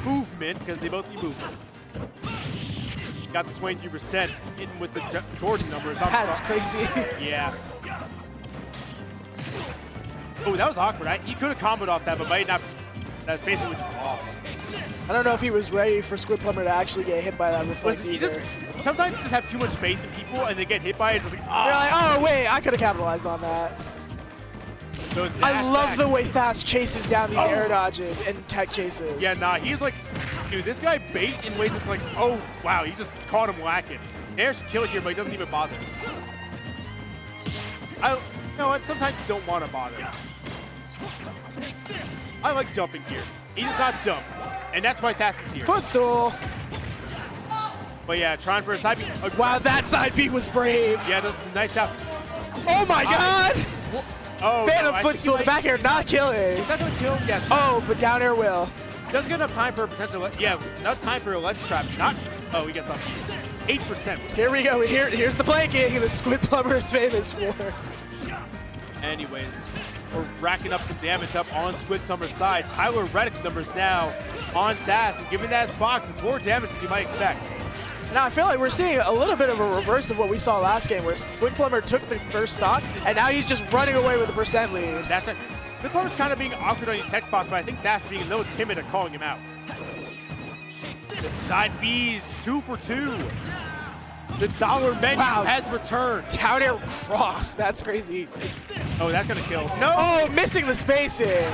Movement, because they both need movement. Got the 23% in with the Jordan numbers. That's crazy. Yeah. Oh, that was awkward. He could have comboed off that, but might not. That's basically just off. I don't know if he was ready for Squid Plumber to actually get hit by that reflect Listen, you either. just sometimes you just have too much faith in people, and they get hit by it. Just like, You're like, oh wait, I could have capitalized on that. So I dash love back. the way Fast chases down these Oh. air dodges and tech chases. Yeah, nah, he's like, dude, this guy baits in ways that's like, oh, wow, he just caught him lacking. There's kill here, but he doesn't even bother. You know what, sometimes you don't want to bother. I like jumping here. He does not jump, and that's why Fast is here. Footstool. But yeah, trying for a side B. Wow, that side B was brave. Yeah, does a nice job. Oh my god! Oh, Phantom no, I think footstool, he the back air not killing. Is that going to kill? Yes. Oh, but down air will. Doesn't get enough time for a potential. Yeah, enough time for a ledge trap. Not. Oh, he gets up. 8%. Here we go. Here's the planking that Squid Plumber is famous for. Anyways, we're racking up some damage up on Squid Plumber's side. Tyler Reddick numbers now on Fast, and given that box, it's more damage than you might expect. Now I feel like we're seeing a little bit of a reverse of what we saw last game, where Squid Plumber took the first stock, and now he's just running away with a percent lead. That's right. Squid Plumber's kind of being awkward on these tech spots, but I think Fast being a little timid at calling him out. Side B's 2 for 2. The dollar menu has returned. Down air cross, that's crazy. Oh, that's gonna kill. No! Oh, missing the spacing.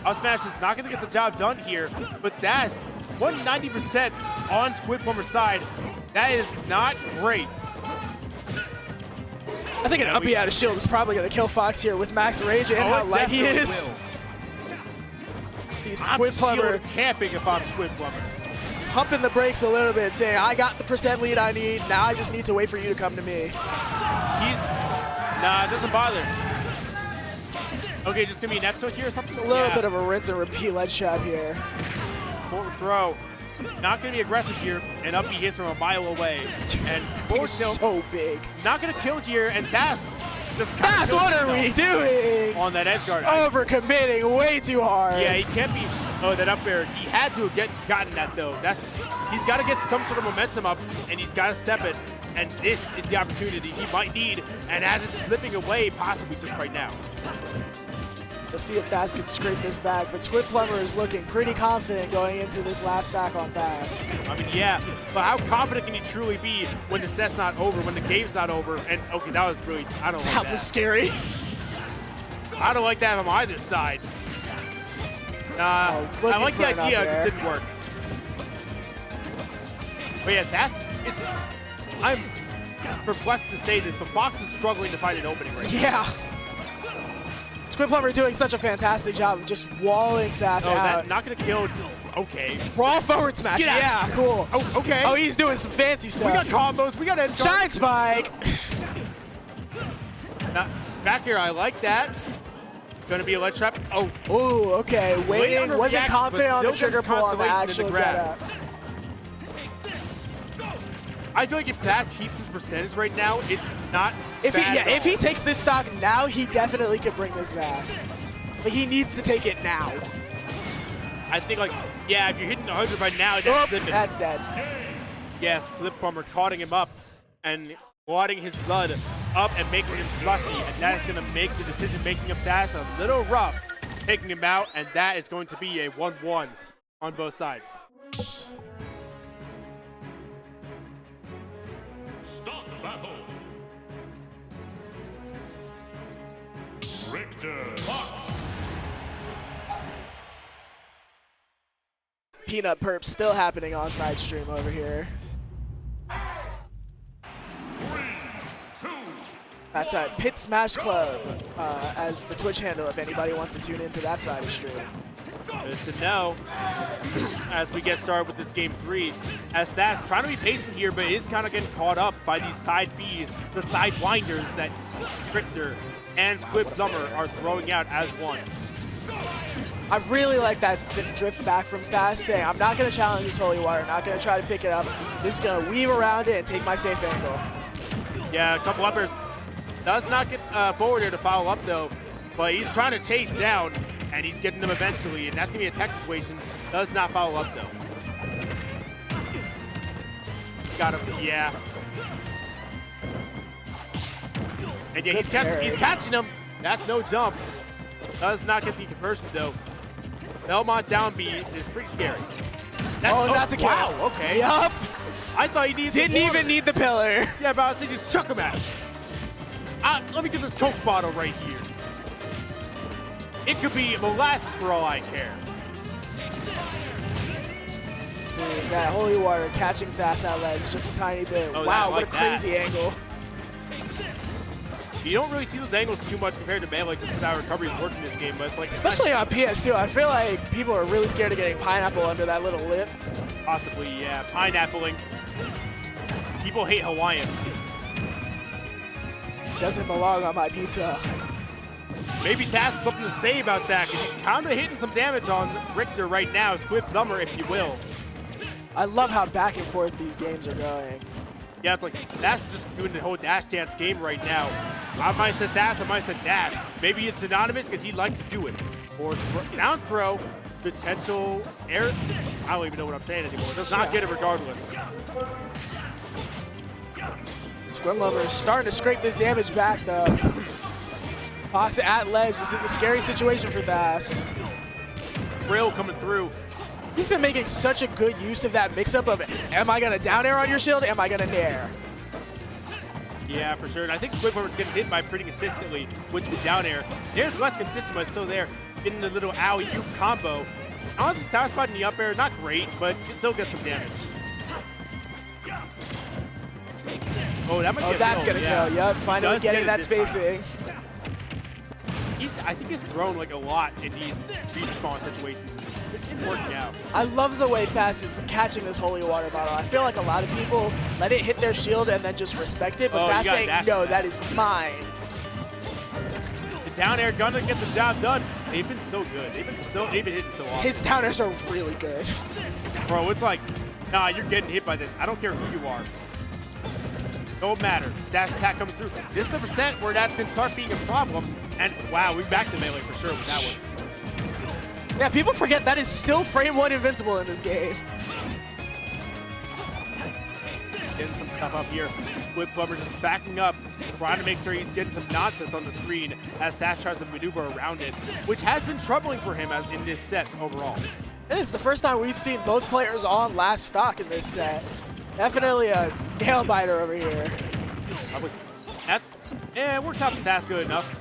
Up smash is not gonna get the job done here, but that's 190% on Squid Plumber's side. That is not great. I think an uppy out of shield is probably going to kill Fox here with max range and how it light he definitely is. will. See I'm Squid Plumber shield camping if I'm Squid Plumber. pumping the brakes a little bit, saying, I got the percent lead I need, now I just need to wait for you to come to me. Nah, it doesn't bother. Okay, just gonna be an F tilt here or something? It's a little bit of a rinse and repeat ledge trap here. Forward throw. Not gonna be aggressive here, and up he hits from a mile away. And forward He's tilt, so big. not gonna kill here, and Fast just kinda That's kills what are himself we doing? on that edge guard. Overcommitting way too hard. Yeah, he can't be. Oh, that up air. He had to have gotten that though. He's got to get some sort of momentum up, and he's got to step it. And this is the opportunity he might need. And as it's slipping away, possibly just right now. We'll see if Fast can scrape this back, but Squid Plumber is looking pretty confident going into this last stack on Fast. I mean, yeah, but how confident can he truly be when the set's not over, when the game's not over? And okay, that was really, I don't like That that. was scary. I don't like that on either side. I looking like for the an idea, up it just air. didn't work. But yeah, perplexed to say this, but Fox is struggling to find an opening right now. Yeah. Squid Plumber doing such a fantastic job of just walling fast out. That not gonna kill. Just, okay. Raw forward smash. Get out. Yeah, cool. Oh, okay. Oh, he's doing some fancy stuff. We got combos. We got edge guards. Giant spike. Now, back here, I like that. Gonna be a ledge trap. Oh, Ooh, okay. Waiting, under wasn't reaction, confident but on the still trigger gets pull on the constellation in the actual grab. get up. I feel like if that keeps his percentage right now, it's not If he, bad yeah, at all. if he takes this stock now, he definitely could bring this back. But he needs to take it now. I think, like, yeah, if you're hitting 100 right now, that's Oh, slipping. that's dead. Yes, Flip Plumber caught him up and wadding his blood up and making him slushy, and that is going to make the decision-making of Fast a little rough, taking him out, and that is going to be a 1-1 on both sides. Start the battle. Richter. Fox. Peanut perp still happening on side stream over here. 3, 2, That's at Pitt Smash Club as the Twitch handle if anybody wants to tune into that side of stream. Good to know as we get started with this game 3. As Thas trying to be patient here, but is kind of getting caught up by these side Bs, the side winders that Richter and Squid Plumber are throwing out as one. I really like that drift back from Fast, saying I'm not going to challenge this holy water, not going to try to pick it up, just going to weave around it and take my safe angle. Yeah, a couple uppers. Does not get forward here to follow up though, but he's trying to chase down and he's getting them eventually, and that's going to be a tech situation. Does not follow up though. Got him, yeah. And yeah, he's catching him. That's no jump. Does not get the conversion though. Belmont down B is pretty scary. That's a kill. Wow, okay. Yup. I thought he needed Didn't even need the pillar. Yeah, but I was saying just chuck him at him. Let me get this Coke bottle right here. It could be molasses for all I care. Dude, that holy water catching Fast out ledge just a tiny bit. Oh, Wow, like what a crazy angle. You don't really see those angles too much compared to Melee just because how recovery is working this game, but it's like... Especially on PS2, I feel like people are really scared of getting pineapple under that little lip. Possibly, yeah. Pineappling. People hate Hawaiian. Doesn't belong on my pizza. Maybe Taz has something to say about that, because he's kind of hitting some damage on Richter right now. Squid Plumber, if you will. I love how back and forth these games are going. Yeah, it's like, that's just doing the whole dash dance game right now. I might have said dash, I might have said dash. Maybe it's synonymous because he likes to do it. Or down throw, potential air. I don't even know what I'm saying anymore. Does not get it regardless. Squid Lover is starting to scrape this damage back though. Fox at ledge. This is a scary situation for Thas. Brill coming through. He's been making such a good use of that mix-up of, am I gonna down air on your shield, am I gonna nair? Yeah, for sure. And I think Squid Plumber's getting hit by pretty consistently with the down air. Nair's less consistent, but it's still there. Getting the little owie-oop combo. Honestly, tower spot in the up air, not great, but still gets some damage. Oh, that might get That's killed, gonna yeah. kill. Yep, finally Does getting get that it this time. spacing. I think he's thrown like a lot in these respawn situations. It's working out. I love the way Fast is catching this holy water bottle. I feel like a lot of people let it hit their shield and then just respect it, but Oh, Fast you gotta saying, dash no, with that is mine. The down air gonna get the job done. They've been so good. They've been hitting so often. His down airs are really good. Bro, it's like, nah, you're getting hit by this. I don't care who you are. Don't matter. Dash attack coming through. This is the percent where that's gonna start being a problem. And wow, we're back to melee for sure with that one. Yeah, people forget that is still frame 1 invincible in this game. Getting some stuff up here. Squid Plumber just backing up, trying to make sure he's getting some nonsense on the screen as Sash tries to maneuver around it, which has been troubling for him in this set overall. This is the first time we've seen both players on last stock in this set. Definitely a nail biter over here. That's, it works out that that's good enough.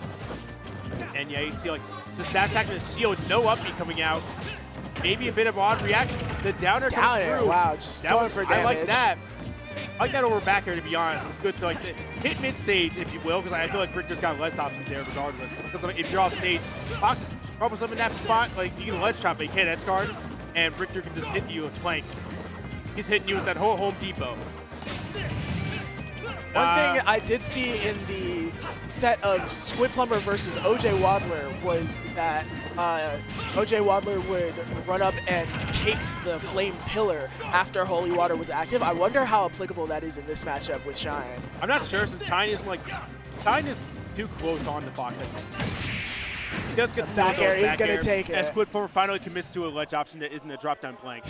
And yeah, you see like, just dash attacking the shield, no up B coming out. Maybe a bit of odd reaction. The downer Down coming air, through. wow, just going for damage. I like that. I like that over back air, to be honest. It's good to like hit mid stage, if you will, because I feel like Richter's got less options there regardless. Because like, if you're off stage, Fox is almost up in that spot. Like you can ledge trap, but you can't edge guard, and Richter can just hit you with planks. He's hitting you with that whole Home Depot. One thing I did see in the set of Squid Plumber versus OJ Wadler was that OJ Wadler would run up and cake the flame pillar after Holy Water was active. I wonder how applicable that is in this matchup with Shine. I'm not sure, since Shine is too close on to Fox, I think. He does get the back air, he's going to take it. And Squid Plumber finally commits to a ledge option that isn't a drop down plank.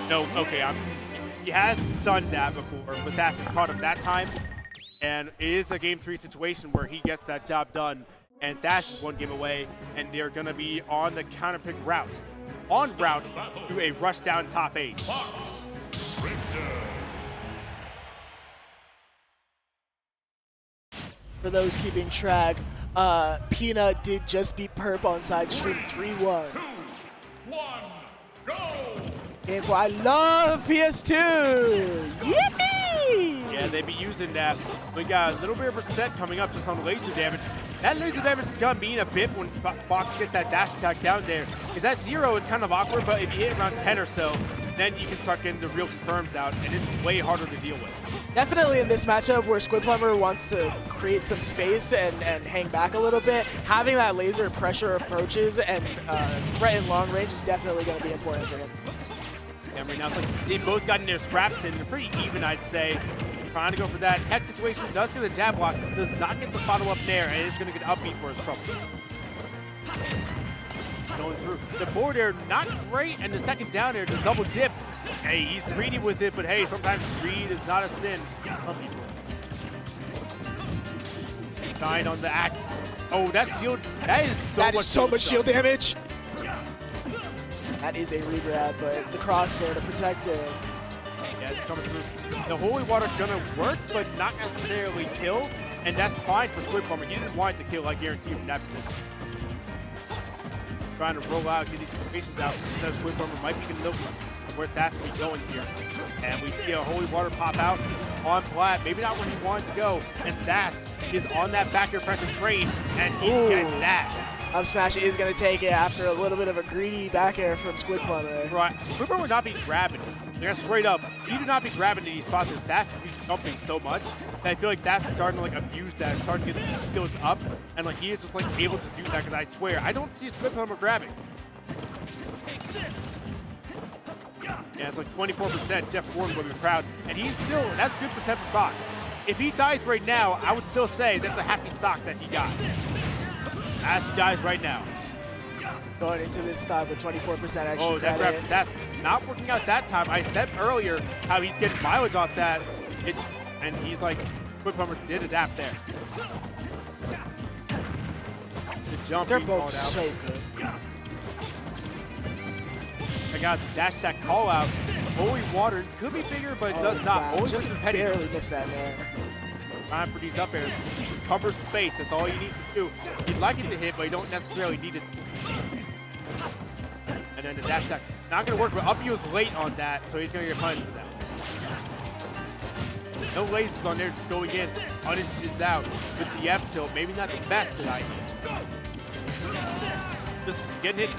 No, okay, he has done that before, but Dash has caught him that time. And it is a game 3 situation where he gets that job done, and Dash is 1 game away, and they're going to be on the counter pick route. En route to a Rushdown top 8. For those keeping track, Peanut did just beat Perp on side stream 3-1. 2, 1, go! Game 4, I love PS2! Yippee! Yeah, they'd be using that. We got a little bit of a set coming up just on laser damage. That laser damage is gonna mean a bit when Fox gets that dash attack down there. Because at 0, it's kind of awkward, but if you hit around 10 or so, then you can start getting the real confirms out, and it's way harder to deal with. Definitely in this matchup where Squid Plumber wants to create some space and hang back a little bit, having that laser pressure approaches and threaten long range is definitely going to be important for him. And right now, it's like they've both gotten their scraps in. They're pretty even, I'd say. Trying to go for that. Tech situation does get the jab block, does not get the follow-up there, and is going to get upbeat for his troubles. Going through. The forward air, not great, and the second down air, the double dip. Hey, he's greedy with it, but hey, sometimes greed is not a sin. Some people. Nine on the act. Oh, that shield, that is so much shield damage. That is a regrab, but the cross there to protect it. Yeah, it's coming through. The Holy Water gonna work, but not necessarily kill, and that's fine for Squid Plumber. He didn't want it to kill, I guarantee you, in that position. Trying to roll out, get these situations out, because Squid Plumber might be gonna know where that's gonna be going here. And we see a Holy Water pop out on Plat, maybe not where he wanted to go, and Thas is on that back air pressure train, and he's getting that. Up smash is going to take it after a little bit of a greedy back air from Squid Plumber. Right, Squid Plumber would not be grabbing. They're straight up. He do not be grabbing these spots because Thas just be jumping so much that I feel like that's starting to like abuse that, starting to get the skills up, and like he is just like able to do that because I swear I don't see Squid Plumber grabbing. Yeah, it's like 24%. Jeff Warren with the crowd, and he's still, that's good percent for Fox. If he dies right now, I would still say that's a happy sock that he got. As he dies right now. Going into this stock with 24% extra oh, credit. That's not working out that time. I said earlier how he's getting mileage off that, and he's like, Squid Plumber did adapt there. The jump. They're both so good. I got the dash attack call out. Holy Waters could be bigger, but it does not. Wow. Just barely missed that there. Time for these up airs. Just cover space. That's all you need to do. You'd like it to hit, but you don't necessarily need it to. And then the dash attack. Not going to work, but up is late on that, so he's going to get punished for that. No lasers on there, just going in. Punishes out with the F tilt. Maybe not the best tonight. Just get hit.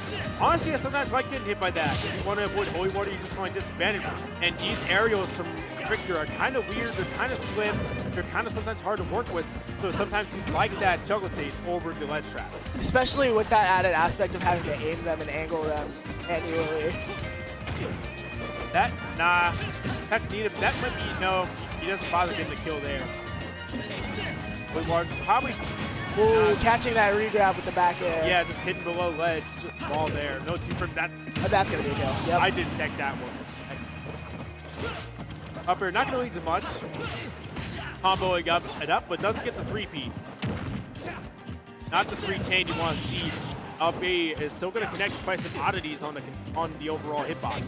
Honestly, I sometimes like getting hit by that. If you want to avoid Holy Water, you just want to disadvantage. And these aerials from Richter are kind of weird. They're kind of slim. They're kind of sometimes hard to work with. So sometimes you like that juggle stage over the ledge trap. Especially with that added aspect of having to aim them and angle them annually. That might be, no, he doesn't bother getting the kill there. Holy Water probably. Ooh, catching that regrab with the back air. Yeah, just hitting below ledge, just ball there. No two from that. But that's going to be a kill. Yep. I didn't take that one. Up air, not going to lead to much. Comboing up and up, but doesn't get the 3-peat. Not the 3-chain you want to see. Up B is still going to connect despite some oddities on the overall hitbox.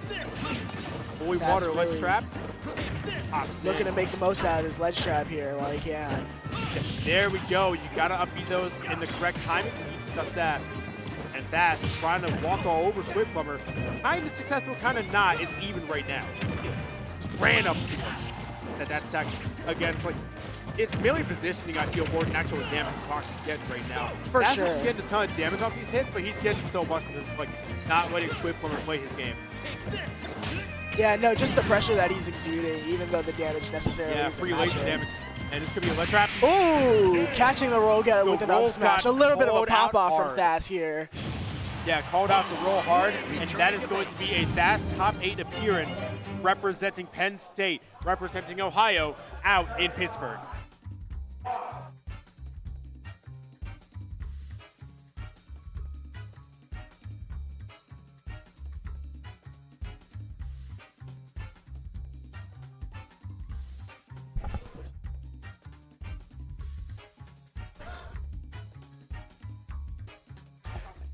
Holy Water really ledge trap. Looking to make the most out of this ledge trap here while he can. There we go. You got to upbeat those in the correct timing to do just that. And Thas is trying to walk all over Squid Plumber. Kind of successful, kind of not. It's even right now. Just ran up to him. that dash attack against like it's mainly positioning. I feel more than actual damage Fox is getting right now. For Dash sure. is getting a ton of damage off these hits, but he's getting so much from this, like not letting Squid Plumber play his game. Yeah, no, just the pressure that he's exuding, even though the damage necessarily Yeah, isn't free laser matching. damage, and it's gonna be a ledge trap. Ooh, catching the roll getter The with an roll up smash. A got little bit of a called out pop-off from hard. Thas here. Yeah, called out to roll hard, and that is going to be a fast top 8 appearance representing Penn State, representing Ohio, out in Pittsburgh.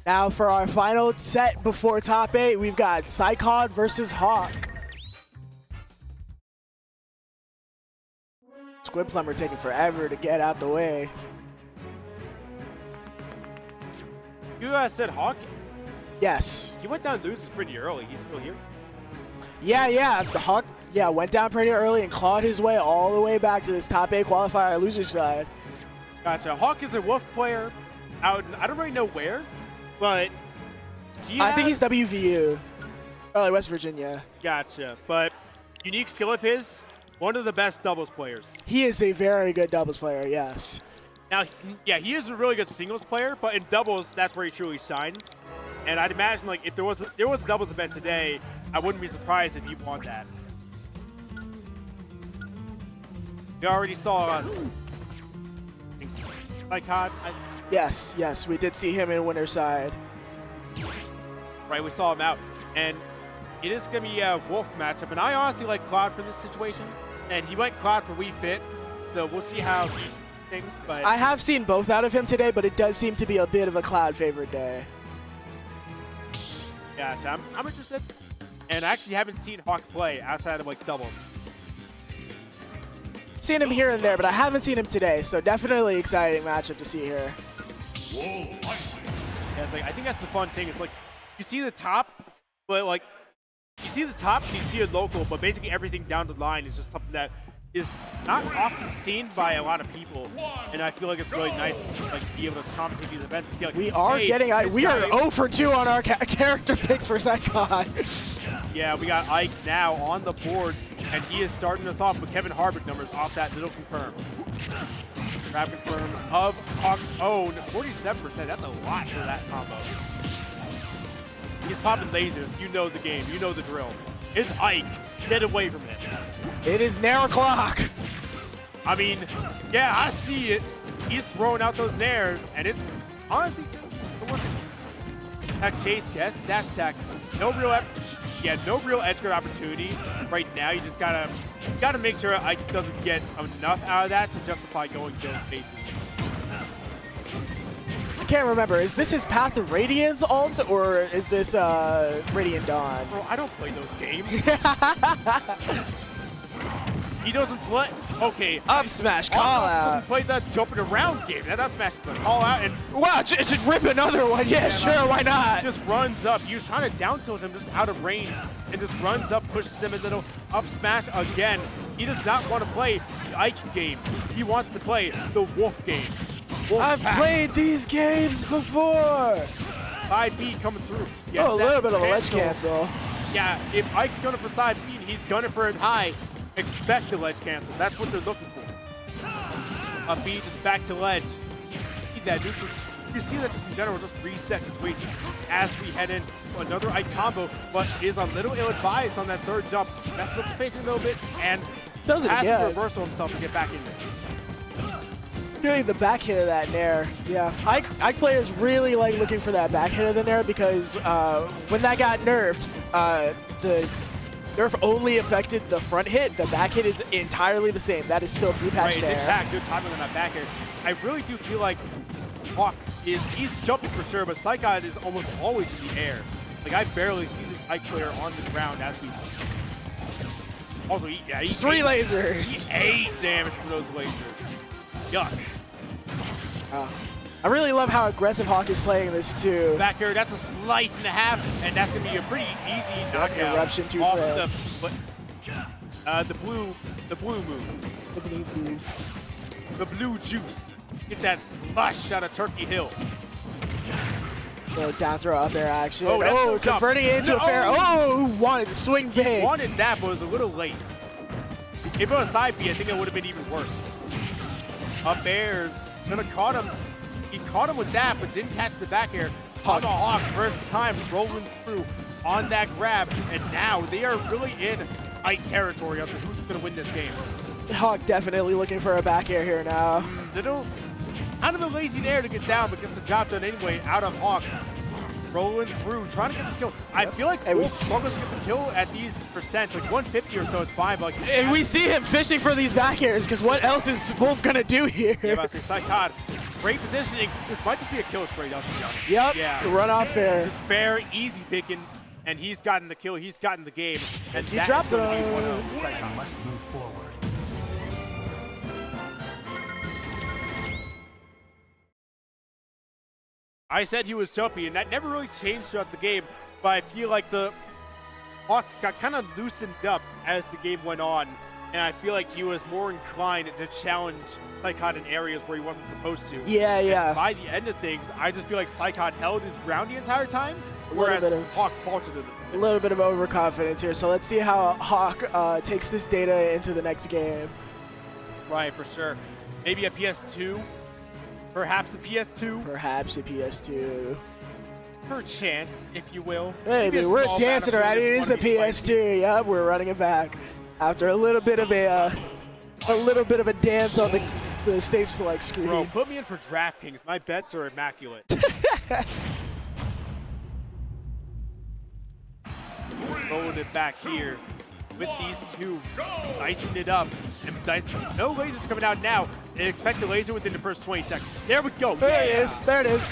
Now for our final set before top 8, we've got Psychod versus Hawk. Squid Plumber taking forever to get out the way. You said Hawk? Yes. He went down losers pretty early. He's still here. Yeah. The Hawk, went down pretty early and clawed his way all the way back to this top 8 qualifier loser side. Gotcha. Hawk is a Wolf player out, I don't really know where, but I think he's WVU, early West Virginia. Gotcha. But unique skill of his, one of the best doubles players. He is a very good doubles player, yes. Now, yeah, he is a really good singles player, but in doubles, that's where he truly shines. And I'd imagine, like, if there was a doubles event today, I wouldn't be surprised if he won that. We already saw us. Psychod. Yes, we did see him in winner's side. Right, we saw him out. And it is going to be a Wolf matchup. And I honestly like Cloud for this situation. And he went Cloud for Wii Fit. So we'll see how he things. But I have seen both out of him today, but it does seem to be a bit of a Cloud favorite day. yeah, I'm interested. And I actually haven't seen Hawk play outside of like doubles. Seen him here and there, but I haven't seen him today, so definitely exciting matchup to see here. Yeah, it's like I think that's the fun thing. It's like you see the top, but like you see the top and you see a local, but basically everything down the line is just something that is not often seen by a lot of people. And I feel like it's really nice to just like be able to commentate these events and see like We are hey, getting this we are guy- 0 for 2 on our character picks for Psychod. Yeah, we got Ike now on the boards, and he is starting us off with Kevin Harvick numbers off that little confirm. Grab confirm of Hawk's own 47%. That's a lot for that combo. He's popping lasers. You know the game. You know the drill. It's Ike. Get away from him. It is Nair o'clock. I mean, yeah, I see it. He's throwing out those nairs, and it's honestly working. That chase, guess, dash attack. No real edge guard opportunity right now. You just gotta make sure Ike doesn't get enough out of that to justify going to those bases. I can't remember. Is this his Path of Radiance ult, or is this Radiant Dawn? Bro, I don't play those games. He doesn't play. Okay. Up smash, call out. Doesn't play that jumping around game. Now that smash the call out and Wow, just rip another one. Yeah, sure, why not? just runs up. You're trying to down tilt him just out of range and just runs up, pushes him a little up smash again. He does not want to play the Ike games. He wants to play the Wolf games. Wolf I've pack. played these games before. Side B coming through. Yes, Oh, a little bit of a ledge cancel. Yeah, if Ike's going for side B and he's gunning for it high, expect the ledge cancel. That's what they're looking for. A B just back to ledge. Need that neutral. You see that just in general, just reset situations as we head in to another Ike combo, but is a little ill-advised on that third jump. Messes up the spacing a little bit and Does it has to again. reversal himself to get back in there. Getting the back hit of that Nair. Yeah, Ike players really like looking for that back hit of the Nair because when that got nerfed, the nerf only affected the front hit. The back hit is entirely the same. That is still pre-patch Right, it's Nair. intact. Good timing on that back air. I really do feel like Hawk he's jumping for sure, but Psychod is almost always in the air. Like I barely see this Ike player on the ground as we also he 3 lasers. He 8 damage from those lasers. Yuck. I really love how aggressive Hawk is playing this too. Back air, that's a slice and a half, and that's gonna be a pretty easy knockout. Eruption too off fair. the foot. The blue move. The blue move. The blue juice. Get that slush out of Turkey Hill. Little down throw up air action. Oh, that's no jump. Converting it into a fair. Oh, wanted to swing big. Wanted that, but was a little late. If it was a side B, I think it would have been even worse. Up airs. Gonna caught him. He caught him with that, but didn't catch the back air. On the Hawk, first time rolling through on that grab, and now they are really in Ike territory as to who's gonna win this game. Hawk definitely looking for a back air here now. They don't. Out of a lazy air to get down, but gets the job done anyway. Out of Hawk, rolling through, trying to get this kill. I feel like Wolf struggles to get the kill at these percents, like 150 or so. It's fine, but like, and we see him fishing for these back airs because what else is Wolf gonna do here? Yeah, I say Psychod, great positioning. This might just be a kill straight up, to be honest. Yep. Yeah. Run off fair. Just fair, easy pickings, and he's gotten the kill. He's gotten the game, and he drops it. Must move forward. I said he was jumpy, and that never really changed throughout the game, but I feel like the Hawk got kind of loosened up as the game went on, and I feel like he was more inclined to challenge Psychod in areas where he wasn't supposed to. Yeah, yeah. And by the end of things, I just feel like Psychod held his ground the entire time, whereas Hawk faltered a little bit of overconfidence here. So let's see how Hawk takes this data into the next game. Right, for sure. Maybe a PS2. Perhaps a PS2. Perhaps a PS2. Perchance, if you will. Hey, Maybe we're dancing around. It is a PS2. Yep, we're running it back after a little bit of a dance on the stage select screen. Bro, put me in for DraftKings. My bets are immaculate. Rolling it back here with these two, dicing it up. And no lasers coming out now. They expect a laser within the first 20 seconds. There we go. There it is. There it is.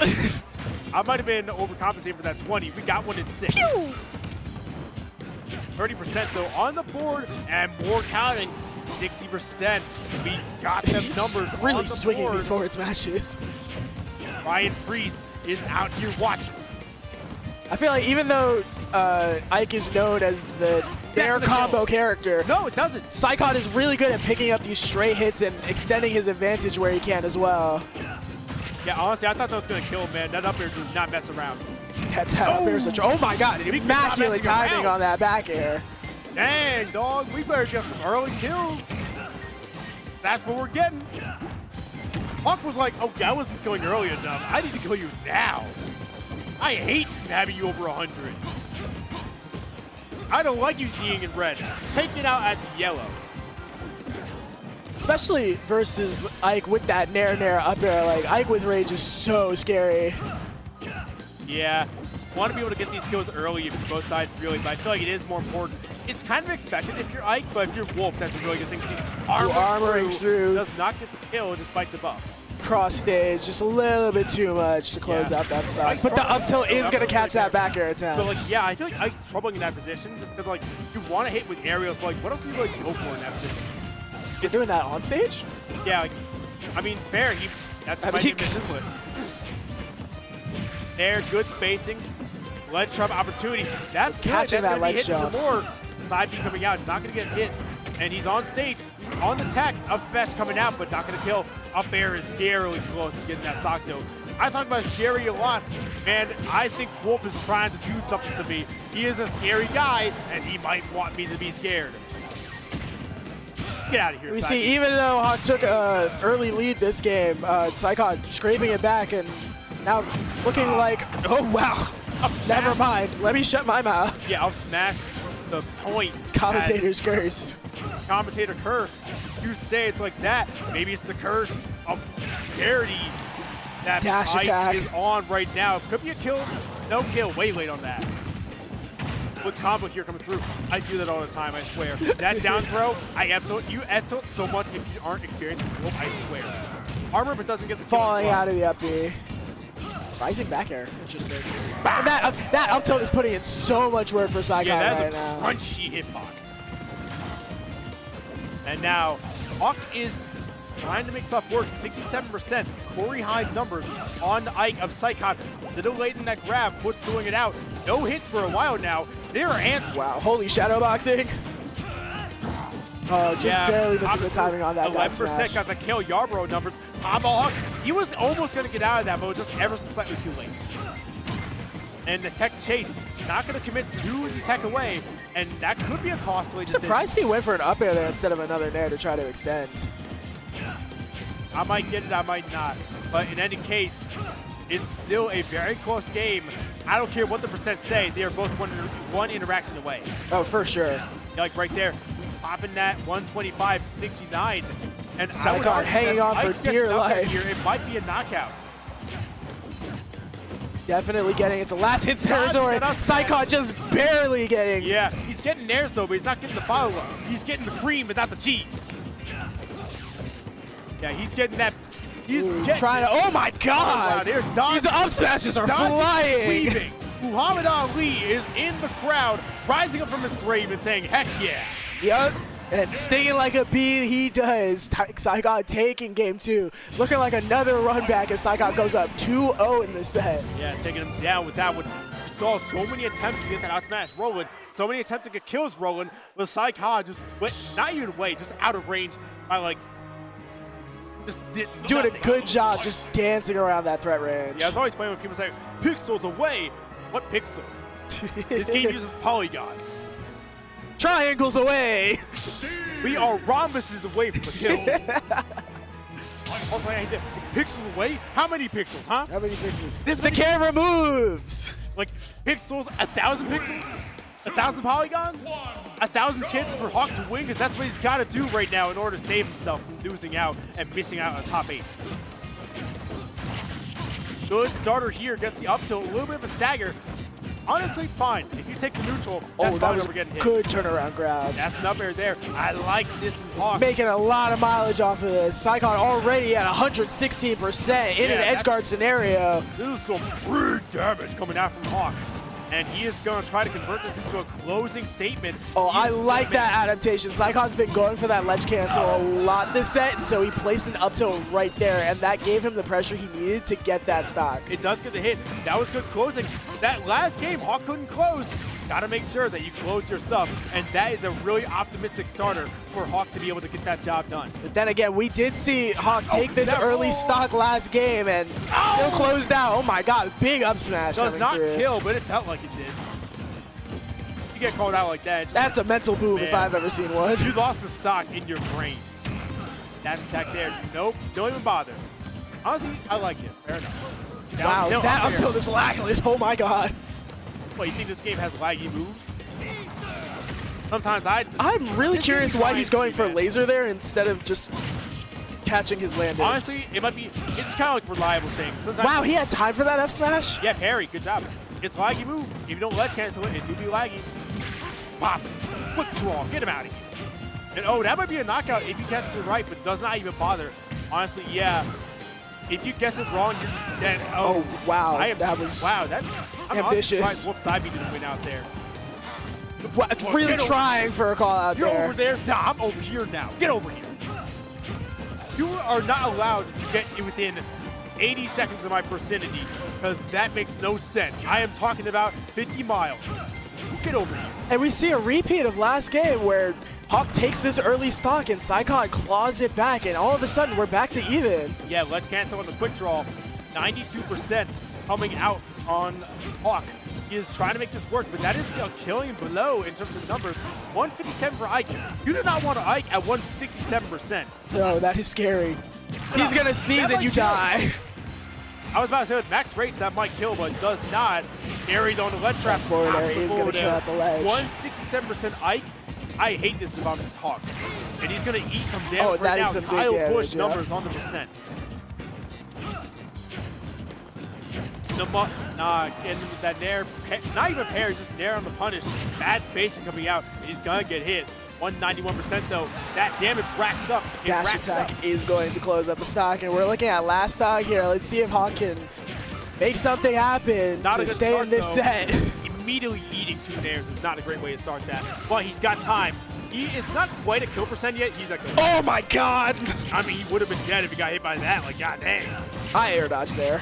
I might have been overcompensating for that 20. We got one in 6. 30% though on the board, and more counting. 60%. We got them numbers. Really on the swinging board. these forward smashes. Ryan Freese is out here watching. I feel like even though Ike is known as the air combo character, no, it doesn't. Psychod is really good at picking up these straight hits and extending his advantage where he can as well. Yeah, honestly, I thought that was going to kill him, man. That up air does not mess around. Oh my god, immaculate timing on that back air. Dang, dog, we better get some early kills. That's what we're getting. Hawk was like, okay, I wasn't killing early enough. I need to kill you now. I hate having you over 100. I don't like you seeing in red. Take it out at the yellow. Especially versus Ike with that nair up air. Like, Ike with rage is so scary. Yeah, want to be able to get these kills early if both sides really, but I feel like it is more important. It's kind of expected if you're Ike, but if you're Wolf, that's a really good thing to see. Armoring through. Does not get the kill despite the buff. Cross stage, just a little bit too much to close out that stock. But the up tilt is going to catch that back air attempt. But like, yeah, I feel like Ike's troubling in that position just because like you want to hit with aerials, but like what else do you really go for in that position? You're doing that on stage? Yeah, like, I mean, fair. That's my input. There, good spacing, ledge trap opportunity. That's good. Catching that ledge jump. More side B coming out, not going to get hit, and he's on stage, on the tech. Up smash coming out, but not going to kill. Up air is scarily close to getting that stock though. I talk about scary a lot, and I think Wolf is trying to do something to me. He is a scary guy, and he might want me to be scared. Get out of here. We see, even though Hawk took an early lead this game, Psychod scraping it back and now looking like, oh wow, never mind. Let me shut my mouth. Yeah, I'll smash the point. Commentator's curse. Commentator curse. You say it's like that. Maybe it's the curse of scaredy that dash Ike attack is on right now. Could be a kill. No kill. Way late on that. With combo here coming through, I do that all the time, I swear. That down throw, you tilt so much if you aren't experienced with Wolf, I swear. Armor, but doesn't get the falling out of the up B. Rising back air, interesting. And that up tilt is putting in so much work for Psychod right now. Crunchy hitbox. And now, Hawk is trying to make stuff work. 67%, Corey high numbers on Ike of Psychod. Little late in that grab, Puts doing it out. No hits for a while now. There are answers. Wow, holy shadow boxing. Oh, just barely missing the timing on that down 11% smash. got the kill. Yarbrough numbers. Tomahawk, he was almost going to get out of that, but was just ever so slightly too late. And the tech chase, not going to commit to the tech away, and that could be a costly decision. Surprised he went for an up air there instead of another nair to try to extend. I might get it, I might not. But in any case, it's still a very close game. I don't care what the percent say, they are both one interaction away. Oh, for sure. Like right there, popping that 125-69. And Saikon hanging on for dear life. Here, it might be a knockout. Definitely getting into last hit territory. Saikon just barely getting. Yeah, he's getting nairs though, but he's not getting the follow-up. He's getting the cream, but not the cheese. Yeah, he's getting that. He's trying to. Oh my God! Oh, wow, these up smashes are flying. Weaving. Muhammad Ali is in the crowd, rising up from his grave and saying, "Heck yeah!" Yep. And stinging like a bee, he does. Saikon taking game 2. Looking like another run back as Saikon goes up 2-0 in the set. Yeah, taking him down with that one. We saw so many attempts to get that out smash rolling. So many attempts to get kills rolling. With Saikon just not even away, just out of range by like. Just doing a good job just dancing around that threat range. Yeah, I was always playing when people say, pixels away. What pixels? This game uses polygons. Triangles away. We are rhombuses away from the kill. Also, I hate that. Pixels away? How many pixels, huh? How many pixels? The camera moves. Like pixels, 1,000 pixels? 1,000 polygons? 1,000 chances for Hawk to win, because that's what he's got to do right now in order to save himself from losing out and missing out on top 8. Good starter here, gets the up tilt, a little bit of a stagger. Honestly, fine. If you take the neutral, that's that was we're getting hit. Good turnaround grab. That's an up air there. I like this from Hawk. Making a lot of mileage off of this. Saikon already at 116% in an edge guard scenario. This is some free damage coming out from Hawk. And he is going to try to convert this into a closing statement. Oh, I like that adaptation. Saikon's been going for that ledge cancel a lot this set, and so he placed an up tilt right there, and that gave him the pressure he needed to get that stock. It does get the hit. That was good closing. That last game, Hawk couldn't close. Got to make sure that you close your stuff, and that is a really optimistic starter for Hawk to be able to get that job done. But then again, we did see Hawk take this early stock last game and still closed out. Oh my God, big up smash. Does not through. kill, but it felt like it did. You get called out like that. That's a mental boom if I've ever seen one. You lost the stock in your brain. Dash attack there. Nope, don't even bother. Honestly, I like it. Fair enough. Wow, that up tilt is lackless. Oh my God. What, you think this game has laggy moves? Sometimes I'm really curious why he's going for laser there instead of just catching his landing. Honestly, it might be, it's kind of like a reliable thing. Sometimes wow, he had time for that F smash? Yeah, parry, good job. It's a laggy move. If you don't ledge cancel it, it do be laggy. Pop, quick draw, get him out of here. And oh, that might be a knockout if he catches it right, but does not even bother. Honestly, yeah. If you guess it wrong, you're just dead. Oh wow, that was I'm ambitious. Whoops, side B didn't win out there. Really trying for a call out You're there. over there. Nah, I'm over here now. Get over here. You are not allowed to get within 80 seconds of my vicinity because that makes no sense. I am talking about 50 miles. Get over here. And we see a repeat of last game where Hawk takes this early stock and Saikon claws it back, and all of a sudden we're back to even. Yeah, ledge cancel on the quick draw. 92% coming out on Hawk. He is trying to make this work, but that is still killing below in terms of numbers. 157 for Ike. You do not want to Ike at 167%. No, that is scary. He's going to sneeze and you die. I was about to say with max rate that might kill, but it does not. Buried on the ledge trap. Forward there is going to kill at the ledge. 167% Ike. I hate this about this Hawk. And he's going to eat some damage right that now. is some Kyle big Busch damage, numbers on the percent. Getting with that nair, not even parry, just nair on the punish. Bad spacing coming out. He's going to get hit. 191% though. That damage racks up. Dash attack is going to close up the stock, and we're looking at last stock here. Let's see if Hawk can make something happen to stay in this set. Immediately eating 2 nairs is not a great way to start that, but he's got time. He is not quite a kill percent yet. He's like, oh my God! I mean, he would have been dead if he got hit by that. Like, god dang. I air dodge there.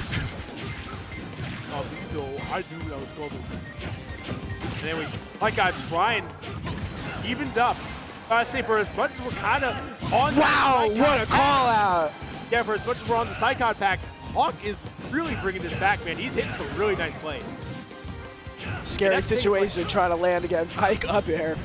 I knew that was going to. And then we, my God, trying, evened up. I say for as much as we're kind of on the Wow, Psychon what a pack- call out. Yeah, for as much as we're on the Psychon pack, Hawk is really bringing this back, man. He's hitting some really nice plays. Scary that's things situation trying to land against Ike up here.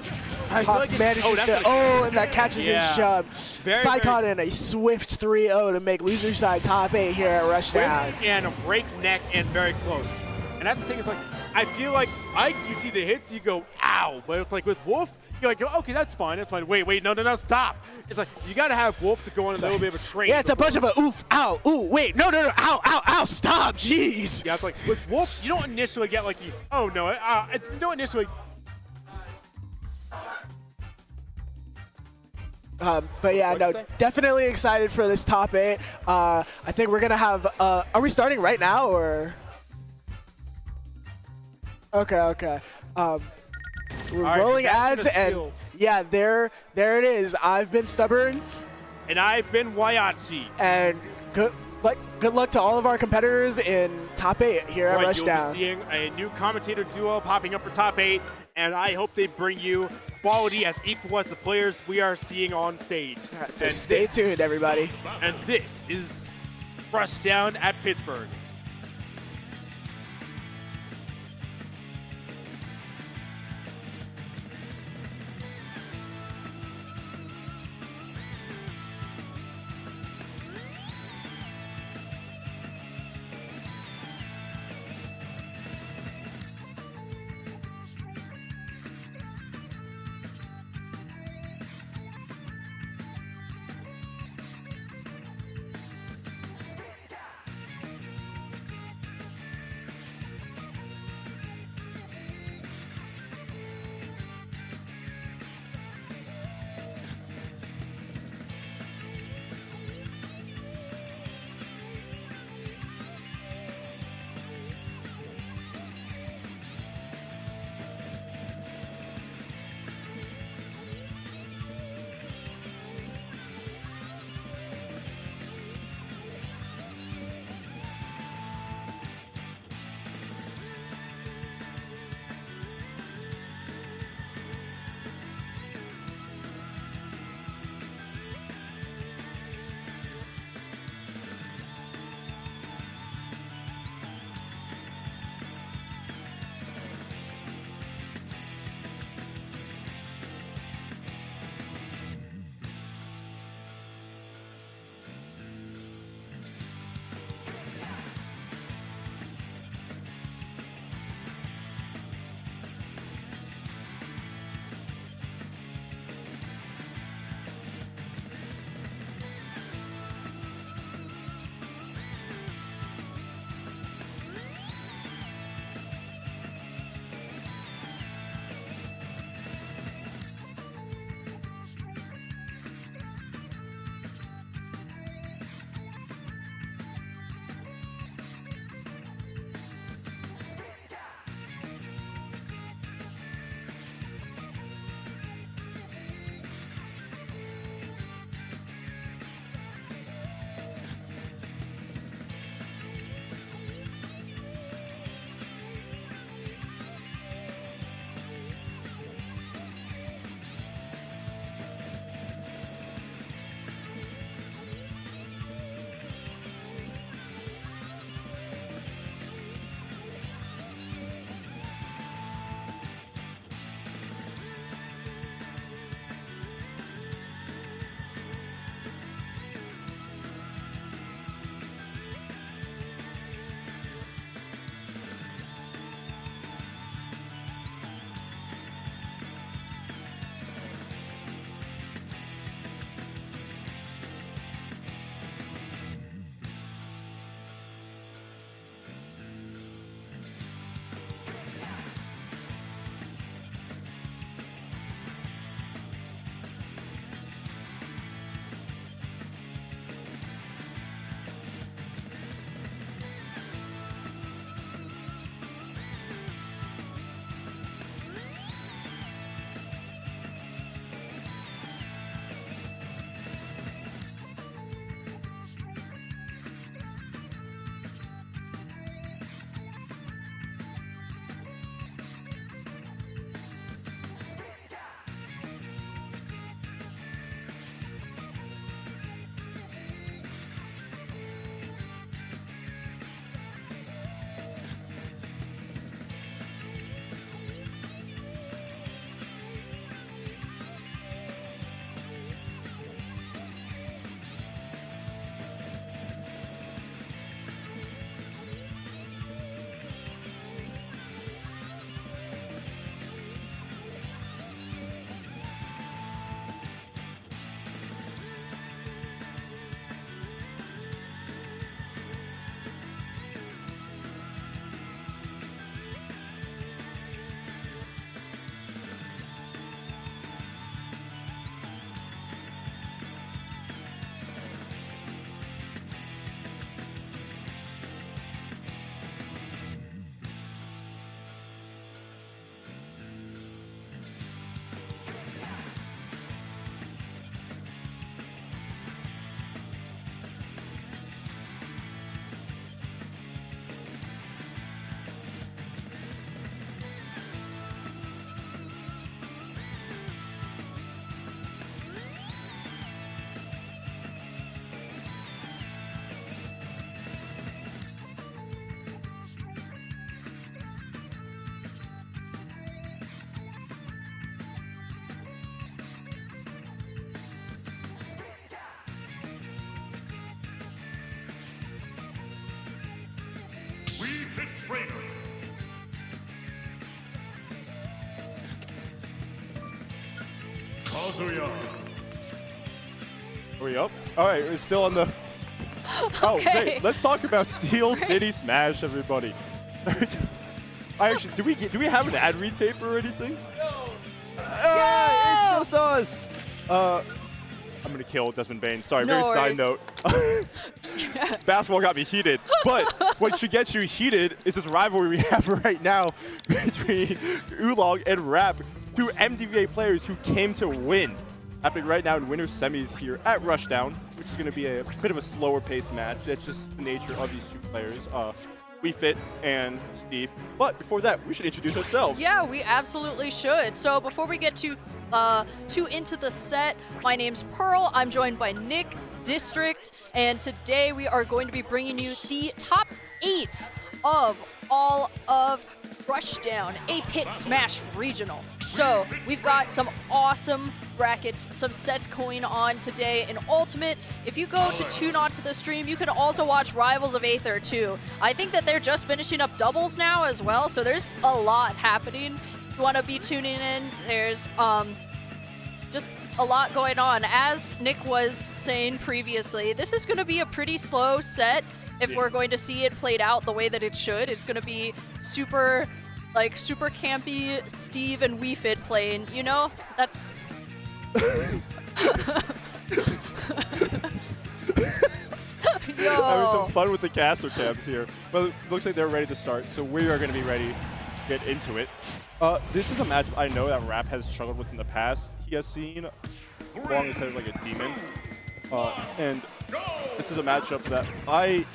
I feel Hawk like it's- manages that's to, gonna- and that catches Yeah. his jump. Very, Psychon in a swift 3-0 to make loser side top 8 here at Rushdown. Swift and a breakneck and very close. And that's the thing is like, I feel like Ike, you see the hits, you go, ow. But it's like with Wolf, you're like, okay, that's fine, that's fine. Wait, no, stop. It's like, you got to have Wolf to go on a little bit of a train. Yeah, it's a bunch of a oof, ow, ooh, wait, no, ow, stop, jeez. Yeah, it's like, with Wolf, you don't initially get like, you don't initially. But yeah, What'd no, you say? definitely excited for this top 8. I think we're going to have, are we starting right now or? Okay. We're right, rolling that's ads gonna and steal. yeah, there it is. I've been stubborn And I've been Waiachi. and good luck to all of our competitors in top 8 here at Right, you'll be Rushdown. seeing a new commentator duo popping up for top 8, and I hope they bring you quality as equal as the players we are seeing on stage. So And stay this- tuned, everybody. And this is Rushdown at Pittsburgh. Are we up? All right, it's still on the. Oh, Okay. great. Let's talk about Steel City Smash, everybody. I actually, do we have an ad read paper or anything? No. It's just us. I'm gonna kill Desmond Bain. Sorry, No very worries. side note. Basketball got me heated, but what should get you heated is this rivalry we have right now between Oolong and Rap, two MDVA players who came to win. Happening right now in winner semis here at Rushdown, which is going to be a bit of a slower paced match. That's just the nature of these two players, Fit and Steve. But before that, we should introduce ourselves. Yeah, we absolutely should. So before we get too into the set, my name's Pearl. I'm joined by Nick, District, and today we are going to be bringing you the top 8 of all of Rushdown, a Pitt Smash regional. So we've got some awesome brackets, some sets going on today in Ultimate. If you go to tune onto the stream, you can also watch Rivals of Aether too. I think that they're just finishing up doubles now as well, so there's a lot happening. If you want to be tuning in, there's just a lot going on. As Nick was saying previously, this is going to be a pretty slow set if we're going to see it played out the way that it should. It's going to be super campy Steve and Fit playing, you know? That's... Yo. Having some fun with the caster cams here. Well, it looks like they're ready to start, so we are going to be ready to get into it. This is a matchup I know that Rap has struggled with in the past. He has seen Long instead of like a demon. And this is a matchup that I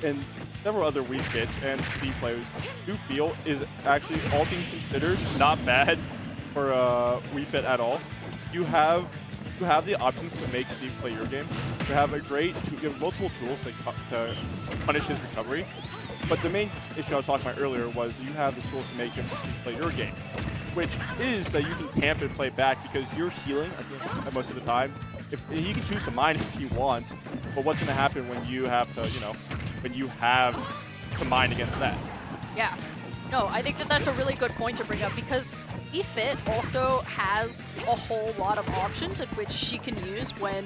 and several other Fits and Steve players do feel is actually, all things considered, not bad for Fit at all. You have the options to make Steve play your game. You have multiple tools to punish his recovery. But the main issue I was talking about earlier was you have the tools to make him play your game, which is that you can camp and play back because you're healing most of the time. He can choose to mine if he wants, but what's going to happen when you have to, when you have to mine against that? Yeah. No, I think that that's a really good point to bring up because Fit also has a whole lot of options in which she can use when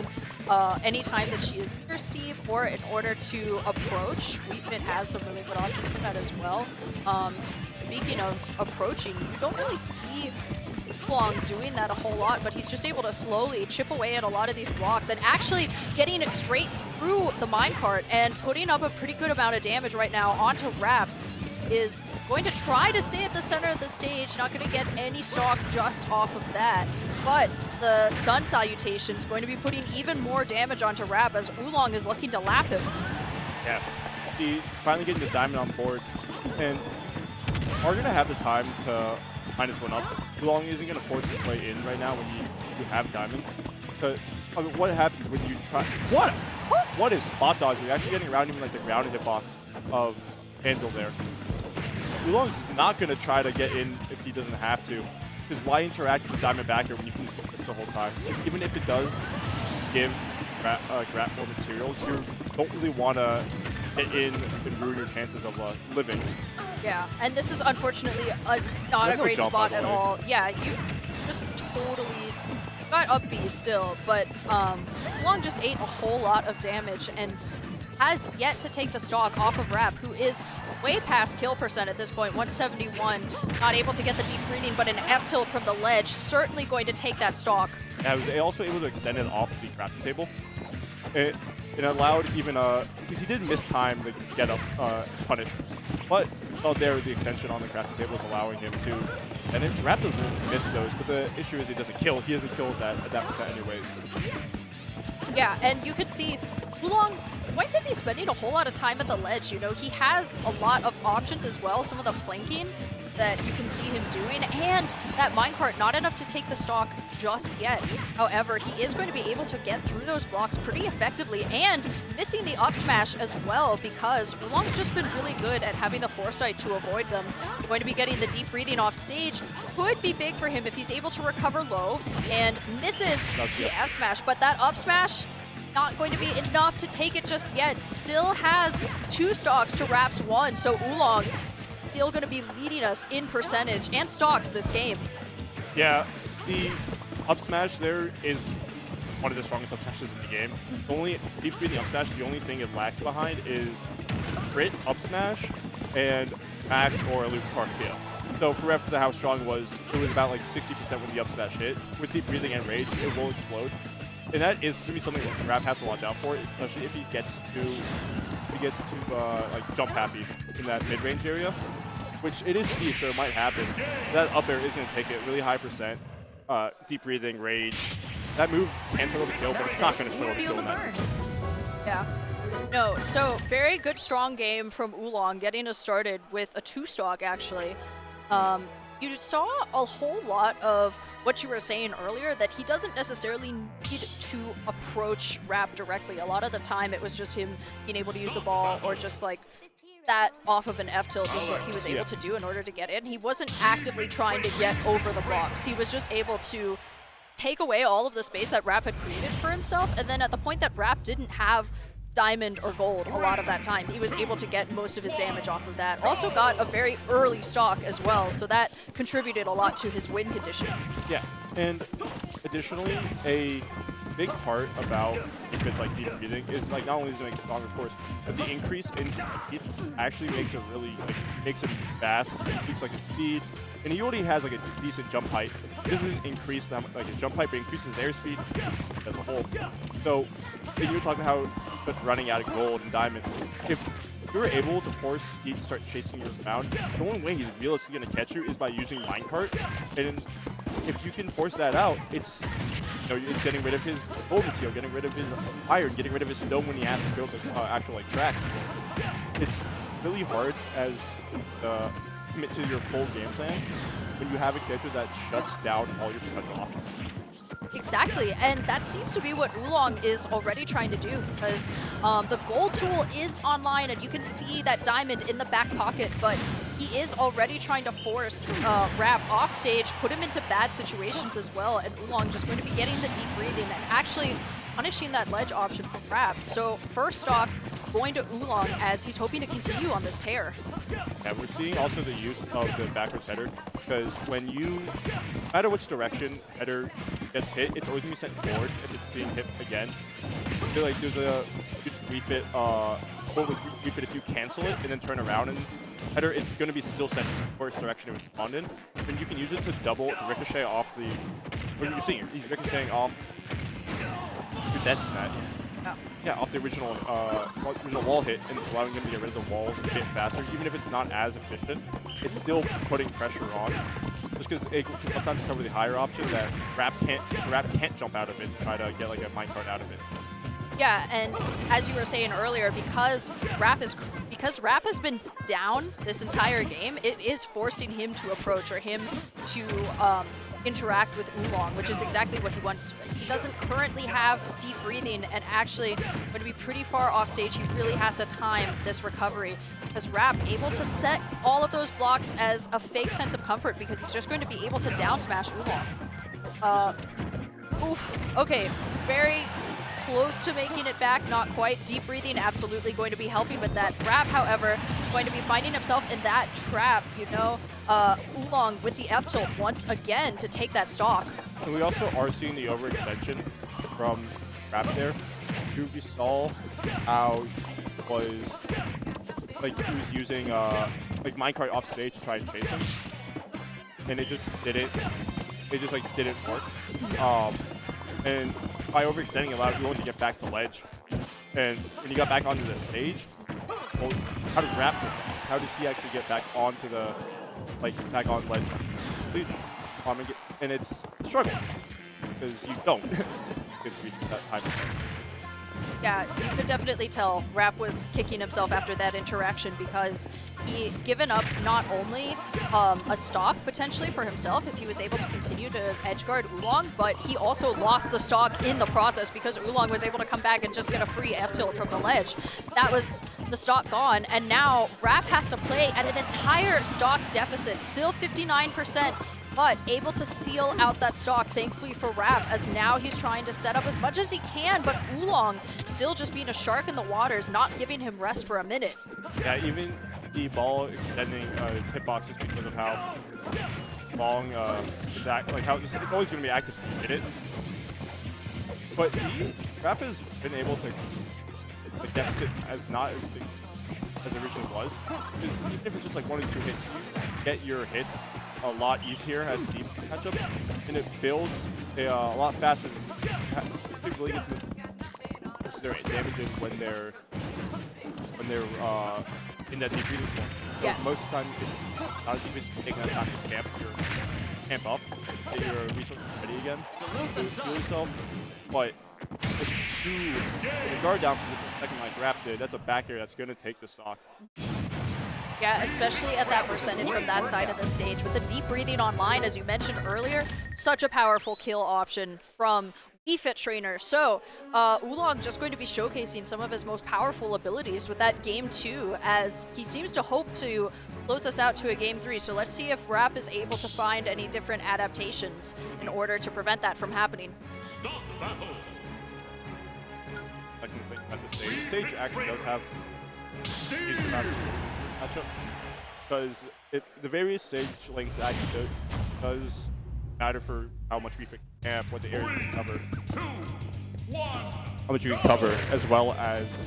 anytime that she is near Steve or in order to approach. Fit has some really good options for that as well. Speaking of approaching, you don't really see Long doing that a whole lot, but he's just able to slowly chip away at a lot of these blocks and actually getting it straight through the minecart and putting up a pretty good amount of damage right now onto Rap. Is going to try to stay at the center of the stage, not going to get any stock just off of that, but the Sun Salutation is going to be putting even more damage onto Rap as Oolong is looking to lap him. Yeah, he finally getting the diamond on board, and are going to have the time to -1 up. Oolong isn't going to force his way in right now when you have diamond. But what happens when you try? What is spot dodge? You're actually getting around even like the ground hitbox of Handle there. Oolong's not going to try to get in if he doesn't have to, because why interact with Diamond Backer when you can just this the whole time? Even if it does give Rap more materials, you don't really want to get in and ruin your chances of living. Yeah, and this is unfortunately not a great spot at all. Yeah, you just totally got up B still, but Oolong just ate a whole lot of damage and has yet to take the stock off of Rap, who is way past kill percent at this point, 171. Not able to get the deep breathing, but an F-tilt from the ledge, certainly going to take that stock. Yeah, I was also able to extend it off the crafting table. It allowed even, because he did miss time to get up punish, but out there the extension on the crafting table is allowing him to, and Rap doesn't miss those, but the issue is he doesn't kill. He doesn't kill at that percent anyways. Yeah, and you could see Oolong going to be spending a whole lot of time at the ledge. You know, he has a lot of options as well, some of the planking that you can see him doing, and that minecart not enough to take the stock just yet. However, he is going to be able to get through those blocks pretty effectively and missing the up smash as well, because Oolong's just been really good at having the foresight to avoid them. Going to be getting the deep breathing off stage. Could be big for him if he's able to recover low and misses the F smash, but that up smash not going to be enough to take it just yet. Still has 2 stocks to Rap's 1, so Oolong still going to be leading us in percentage and stocks this game. Yeah, the up smash there is one of the strongest up smashes in the game. Only deep breathing up smash, the only thing it lacks behind is crit up smash and max or Luke Park kill. So for reference to how strong it was about like 60% when the up smash hit. With deep breathing and rage, it will explode. And that is going to be something Rap has to watch out for, especially if he gets to like jump happy in that mid-range area, which it is steep, so it might happen. That up air is going to take it really high percent. Deep breathing, rage. That move can struggle to kill, but it's not going to struggle to kill in that situation. Yeah. No, so very good, strong game from Oolong, getting us started with a 2-stock, actually. You saw a whole lot of what you were saying earlier, that he doesn't necessarily need to approach Rap directly. A lot of the time, it was just him being able to use the ball, or just like that off of an F tilt is what he was able to do in order to get in. He wasn't actively trying to get over the blocks. He was just able to take away all of the space that Rap had created for himself, and then at the point that Rap didn't have diamond or gold a lot of that time, he was able to get most of his damage off of that. Also got a very early stock as well, so that contributed a lot to his win condition. Yeah, and additionally, a big part about if it's like deep breathing is like not only does it make it stronger, of course, but the increase in speed actually makes it really makes it fast. It increases like his speed, and he already has like a decent jump height. It doesn't increase that like his jump height, but increases airspeed as a whole. So, and you were talking how running out of gold and diamond. If you're able to force Steve to start chasing you around, the only way he's realistically going to catch you is by using minecart. And if you can force that out, it's it's getting rid of his gold material, getting rid of his iron, getting rid of his stone when he has to build the actual like tracks. It's really hard as commit to your full game plan when you have a character that shuts down all your potential options. Exactly, and that seems to be what Oolong is already trying to do, because the gold tool is online, and you can see that diamond in the back pocket, but he is already trying to force Rap off stage, put him into bad situations as well, and Oolong just going to be getting the deep breathing and actually punishing that ledge option for Rap. So first stock going to Oolong as he's hoping to continue on this tear. Yeah, we're seeing also the use of the backwards header, because when no matter which direction header gets hit, it's always going to be sent forward if it's being hit again. I feel like there's a refit, refit if you cancel it and then turn around and header, it's going to be still sent first direction it was spawned in. And you can use it to double ricochet off the, what you're seeing, he's ricocheting off, you're dead from that. Yeah, off the original wall hit and allowing him to get rid of the walls a bit faster. Even if it's not as efficient, it's still putting pressure on. Just because it can sometimes cover the higher option that Rap can't jump out of it and try to get like a minecart out of it. Yeah, and as you were saying earlier, because Rap has been down this entire game, it is forcing him to approach, or him to interact with Oolong, which is exactly what he wants. He doesn't currently have deep breathing, and actually going to be pretty far off stage. He really has to time this recovery, because Rap able to set all of those blocks as a fake sense of comfort, because he's just going to be able to down smash Oolong. Oof. Okay, very close to making it back, not quite. Deep breathing absolutely going to be helping with that. Rap, however, going to be finding himself in that trap, Oolong with the F tilt once again to take that stock. And we also are seeing the overextension from Rap there. We saw how it was like he was using like minecart off stage to try and chase him, and it just didn't work. And by overextending, it allowed Oolong to get back to ledge. And when he got back onto the stage, well, how does Rap do that? How does he actually get back onto the, back on ledge? And it's a struggle, because you don't get to reach that time. Yeah, you could definitely tell Rap was kicking himself after that interaction, because he given up not only a stock potentially for himself if he was able to continue to edgeguard Oolong, but he also lost the stock in the process, because Oolong was able to come back and just get a free F tilt from the ledge. That was the stock gone, and now Rap has to play at an entire stock deficit, still 59%. but able to seal out that stock, thankfully for Rap, as now he's trying to set up as much as he can, but Oolong still just being a shark in the waters, not giving him rest for a minute. Yeah, even the ball extending his hitbox is because of how long it's how it's always going to be active if you hit it. But Rap has been able to, the deficit as not as big as it originally was. Because even if it's just like 1 or 2 hits, you get your hits a lot easier as Steve catch up, and it builds a lot faster. It really gets most of their damage in when they're in that deep breathing form. So Yes. most of the time, it's not even taking that time to camp up, get your resources ready again, to heal yourself. But if you guard down from this second like Rap did, that's a back air that's going to take the stock. Yeah, especially at that percentage from that side of the stage. With the deep breathing online, as you mentioned earlier, such a powerful kill option from Wii Fit Trainer. So Oolong just going to be showcasing some of his most powerful abilities with that game 2, as he seems to hope to close us out to a game 3. So let's see if Rap is able to find any different adaptations in order to prevent that from happening. I can think about the stage. The stage actually does have decent matchup, because the various stage lengths actually does matter for how much we camp, what the area you can cover, how much you can cover, as well as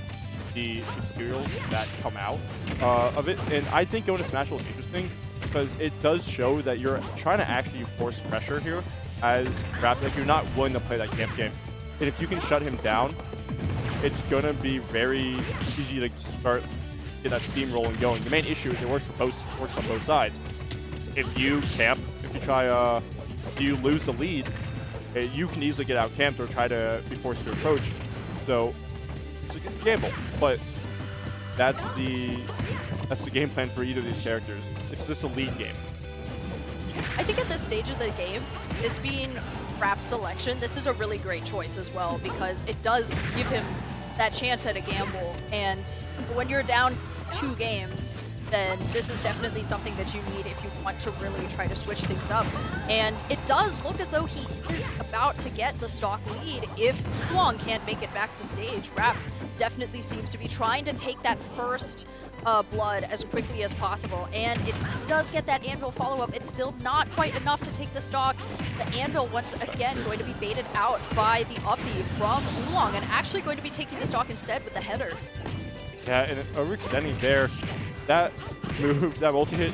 the materials that come out of it. And I think going to Smashville is interesting because it does show that you're trying to actually force pressure here as Rap, like you're not willing to play that camp game. And if you can shut him down, it's gonna be very easy to start get that steamroll going. The main issue is it works on both sides. If you camp, if you lose the lead, you can easily get out camped or try to be forced to approach. So it's a gamble, but that's the game plan for either of these characters. It's just a lead game. I think at this stage of the game, this being Rap's selection, this is a really great choice as well, because it does give him that chance at a gamble. And when you're down 2 games, then this is definitely something that you need if you want to really try to switch things up. And it does look as though he is about to get the stock lead if Oolong can't make it back to stage. Rap definitely seems to be trying to take that first blood as quickly as possible, and it does get that anvil follow-up. It's still not quite enough to take the stock. The anvil once again going to be baited out by the up B from Oolong, and actually going to be taking the stock instead with the header. Yeah, and overextending there, that move, that multi-hit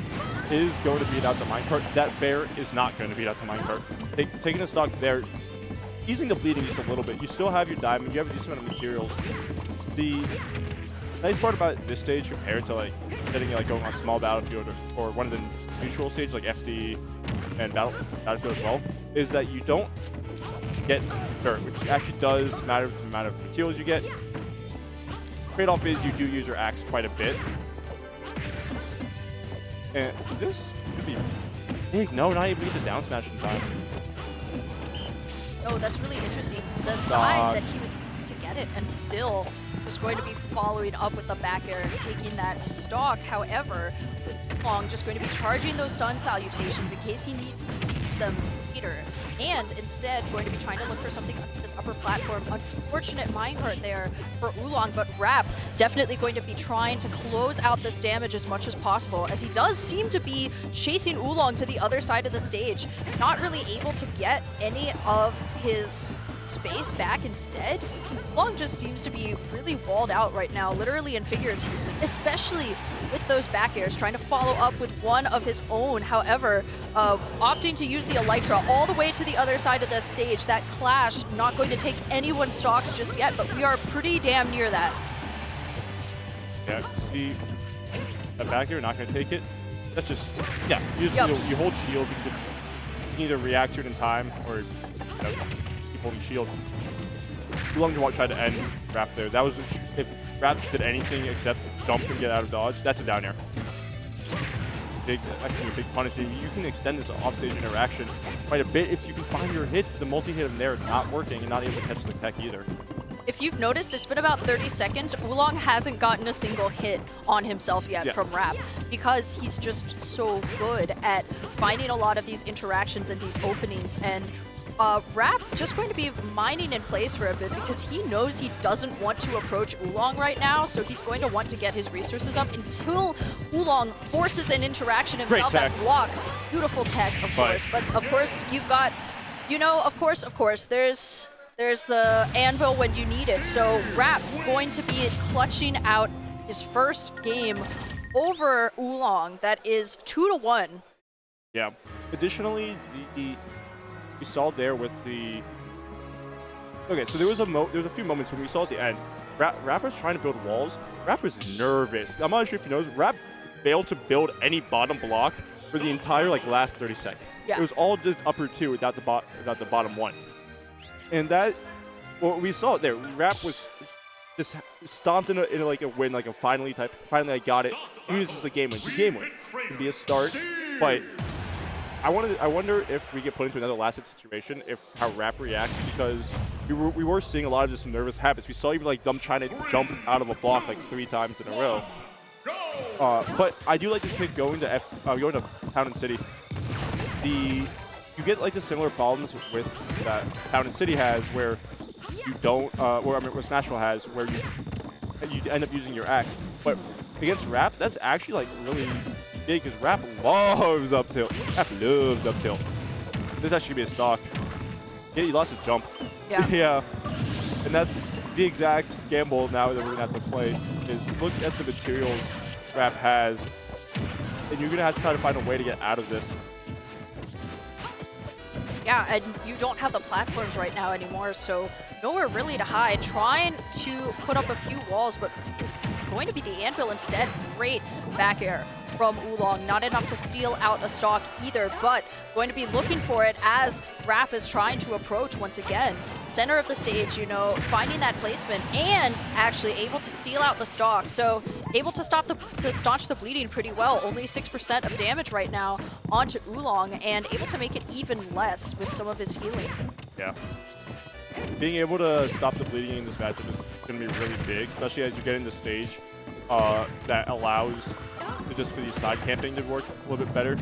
is going to beat out the minecart. That fair is not going to beat out the minecart. Taking the stock there, easing the bleeding just a little bit. You still have your diamond, you have a decent amount of materials. The nice part about this stage compared to like getting going on small battlefield or one of the neutral stages like FD and battlefield as well, is that you don't get dirt, which actually does matter with the amount of materials you get. Trade-off is you do use your axe quite a bit. And this could be big. No, not even get the down smash in time. Oh, that's really interesting. The side that he was able to get it, and still just going to be following up with the back air and taking that stock. However, Oolong just going to be charging those sun salutations in case he needs them later, and instead going to be trying to look for something on this upper platform. Unfortunate minecart there for Oolong, but Rap definitely going to be trying to close out this damage as much as possible, as he does seem to be chasing Oolong to the other side of the stage, not really able to get any of his space back. Instead, Oolong just seems to be really walled out right now, literally and figuratively, especially with those back airs, trying to follow up with one of his own. However, opting to use the Elytra all the way to the other side of the stage. That clash not going to take anyone's stocks just yet, but we are pretty damn near that. Yeah, see, that back air, not going to take it. That's just, yeah, you hold shield because you can either react to it in time or keep holding shield. Oolong tried to end Rap there. That was, if Rap did anything except jump and get out of dodge, that's a down air. Actually a big punish. You can extend this offstage interaction quite a bit if you can find your hit. The multi-hit in there not working and not able to catch the tech either. if you've noticed, it's been about 30 seconds. Oolong hasn't gotten a single hit on himself yet from Rap because he's just so good at finding a lot of these interactions and these openings. And Rap just going to be mining in place for a bit because he knows he doesn't want to approach Oolong right now, so he's going to want to get his resources up until Oolong forces an interaction himself. That block, beautiful tech, of course. But of course, you've got, you know, of course, there's the anvil when you need it. So Rap going to be clutching out his first game over Oolong. That is 2-1. Yeah. Additionally, we saw there with the. Okay, so there was a few moments when we saw at the end, Rap was trying to build walls. Rap was nervous. I'm not sure if you know, Rap failed to build any bottom block for the entire last 30 seconds. Yeah. It was all just upper two without the bottom one. And that, what we saw there, Rap was just stomped in a win, like a finally I got it. Even if it's just a game win. It's a game win. It can be a start, but I wonder if we get put into another last hit situation, how Rap reacts, because we were seeing a lot of just nervous habits. We saw even them trying to jump out of a block 3 times in a row. But I do like this pick going to Town and City. You get the similar problems with that Town and City has, where you don't, where Smashville has, where you end up using your axe. But against Rap, that's actually really big, because Rap loves up tilt. Rap loves up tilt. This actually be a stock. Yeah, he lost his jump. Yeah. Yeah. And that's the exact gamble now that we're gonna have to play, is look at the materials Rap has, and you're gonna have to try to find a way to get out of this. Yeah, and you don't have the platforms right now anymore, so nowhere really to hide. Trying to put up a few walls, but it's going to be the anvil instead. Great back air from Oolong. Not enough to seal out a stock either, but going to be looking for it as Rap is trying to approach once again. Center of the stage, finding that placement and actually able to seal out the stock. So able to staunch the bleeding pretty well. Only 6% of damage right now onto Oolong, and able to make it even less with some of his healing. Yeah. Being able to stop the bleeding in this matchup is going to be really big, especially as you get into stage that allows just for these side camping to work a little bit better.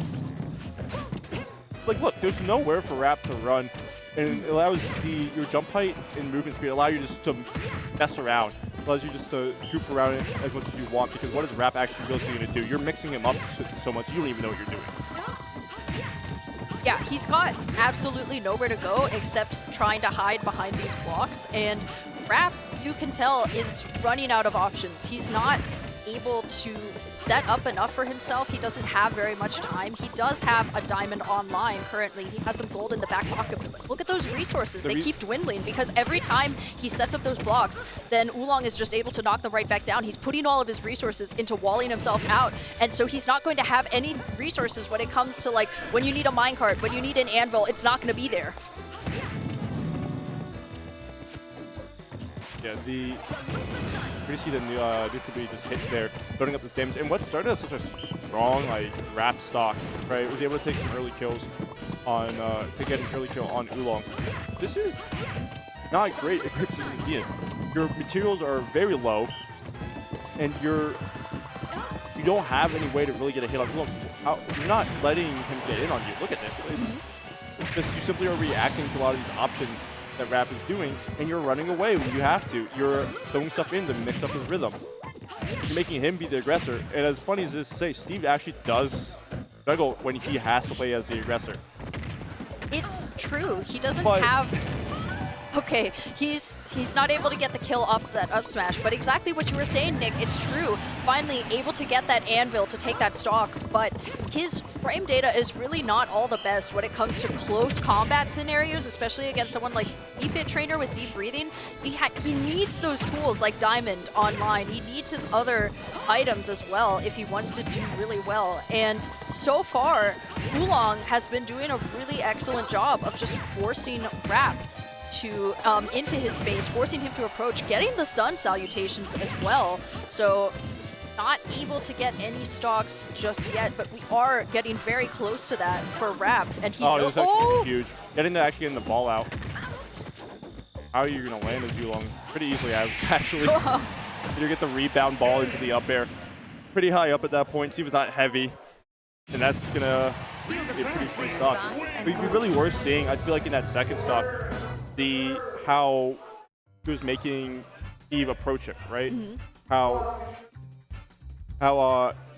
Look, there's nowhere for Rap to run, and it allows your jump height and movement speed allow you just to mess around. It allows you just to goof around it as much as you want, because what is Rap actually really going to do? You're mixing him up so much you don't even know what you're doing. Yeah, he's got absolutely nowhere to go except trying to hide behind these blocks, and Rap, you can tell, is running out of options. He's not able to set up enough for himself. He doesn't have very much time. He does have a diamond online currently. He has some gold in the back pocket. But look at those resources. They keep dwindling because every time he sets up those blocks, then Oolong is just able to knock them right back down. He's putting all of his resources into walling himself out, and so he's not going to have any resources when it comes to when you need a minecart, when you need an anvil, it's not going to be there. Yeah, you see the Nuclear just hit there, building up this damage. And what started as such a strong Rap stock, right? Was able to take some early kills on get an early kill on Oolong. This is not great if this isn't needed. Your materials are very low, and you don't have any way to really get a hit on Oolong. You're not letting him get in on you. Look at this. It's just you simply are reacting to a lot of these options that Rap is doing, and you're running away when you have to. You're throwing stuff in to mix up his rhythm. You're making him be the aggressor. And as funny as this is to say, Steve actually does struggle when he has to play as the aggressor. It's true. He doesn't have... Okay, he's not able to get the kill off that up smash, but exactly what you were saying, Nick, it's true. Finally able to get that anvil to take that stock, but his frame data is really not all the best when it comes to close combat scenarios, especially against someone like Fit Trainer with deep breathing. He needs those tools like Diamond online. He needs his other items as well if he wants to do really well. And so far, Oolong has been doing a really excellent job of just forcing Rap to into his space, forcing him to approach, getting the sun salutations as well. So not able to get any stocks just yet, but we are getting very close to that for Rap. And he it was actually huge. Getting to actually get the ball out. how you're going to land a Zulong pretty easily, actually. You get the rebound ball into the up air. Pretty high up at that point. Steve's not heavy. And that's going to be a pretty free stock. It'd be really worth seeing, I feel like, in that second stock, how he was making Steve approach it, right? How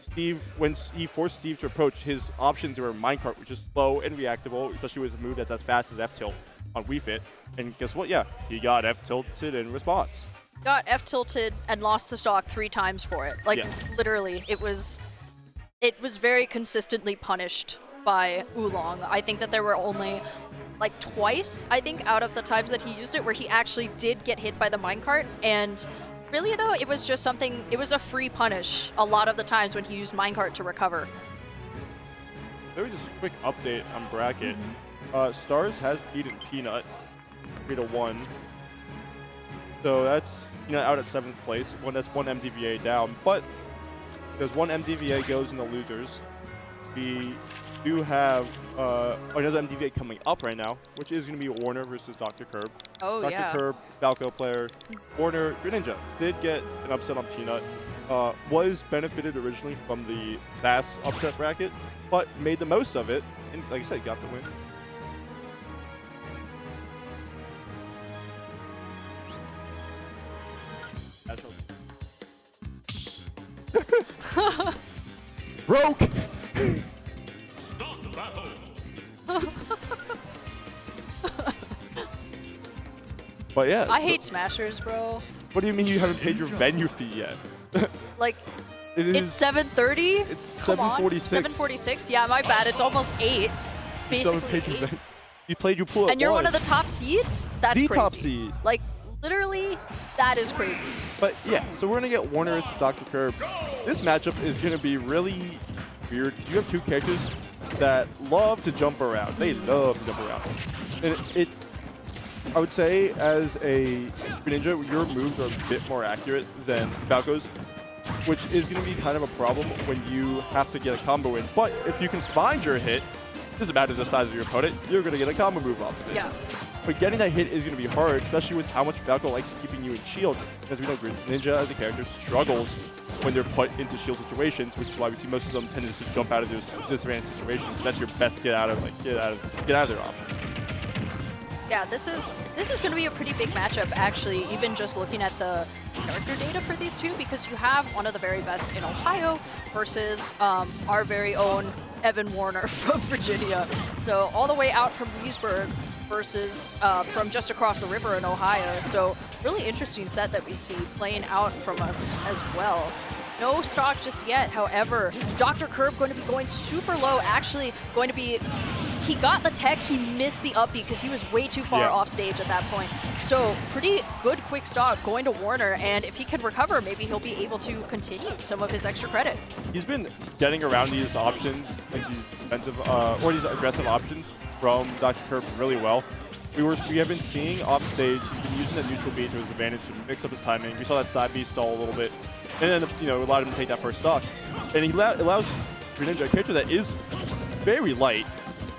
Steve, when he forced Steve to approach, his options were minecart, which is slow and reactable, especially with a move that's as fast as F-tilt on Wii Fit. And guess what? Yeah, he got F-tilted in response. Got F-tilted and lost the stock 3 times for it. Like, literally, it was very consistently punished by Oolong. I think that there were only like twice, I think, out of the times that he used it where he actually did get hit by the minecart. And really, though, it was just something, it was a free punish a lot of the times when he used minecart to recover. Maybe just a quick update on bracket. Stars has beaten Peanut 3-1. So that's Peanut out at 7th place. That's 1 MDVA down. But because 1 MDVA goes in the losers, we do have another MDVA coming up right now, which is going to be Warner versus Dr. Curb. Oh, Dr. Curb, Falco player. Warner, Greninja did get an upset on Peanut. Was benefited originally from the fast upset bracket, but made the most of it. And like I said, got the win. Broke! But yeah. I hate Smashers, bro. What do you mean you haven't paid your venue fee yet? Like, it's 7:30? It's 7:46. 7:46? Yeah, my bad. It's almost 8. Basically 8. You played your pool at And you're one of one the top seeds? That's the crazy. top seed. Like, literally, that is crazy. But yeah, so we're going to get Warner versus Dr. Curb. This matchup is going to be really weird. You have 2 characters that love to jump around. They love to jump around. And I would say, as a Greninja, your moves are a bit more accurate than Falco's, which is going to be kind of a problem when you have to get a combo in. But if you can find your hit, it doesn't matter the size of your opponent, you're going to get a combo move off of it. Yeah. But getting that hit is going to be hard, especially with how much Falco likes keeping you in shield. Because we know Greninja as a character struggles when they're put into shield situations, which is why we see most of them tend to just jump out of those disadvantaged situations. That's your best get out of their option. Yeah, this is going to be a pretty big matchup, actually, even just looking at the character data for these two, because you have one of the very best in Ohio versus our very own Evan Warner from Virginia. So all the way out from Leesburg versus from just across the river in Ohio. So really interesting set that we see playing out from us as well. No stock just yet, however. Dr. Curb going to be going super low, actually going to be... He got the tech, he missed the up B because he was way too far off stage at that point. So pretty good quick stock going to Warner, and if he can recover, maybe he'll be able to continue some of his extra credit. He's been getting around these options, like these defensive or these aggressive options from Dr. Curb really well. We have been seeing off stage, he's been using the neutral B to his advantage to mix up his timing. We saw that side B stall a little bit, and then allowed him to take that first stock. And he allows Greninja, a character that is very light,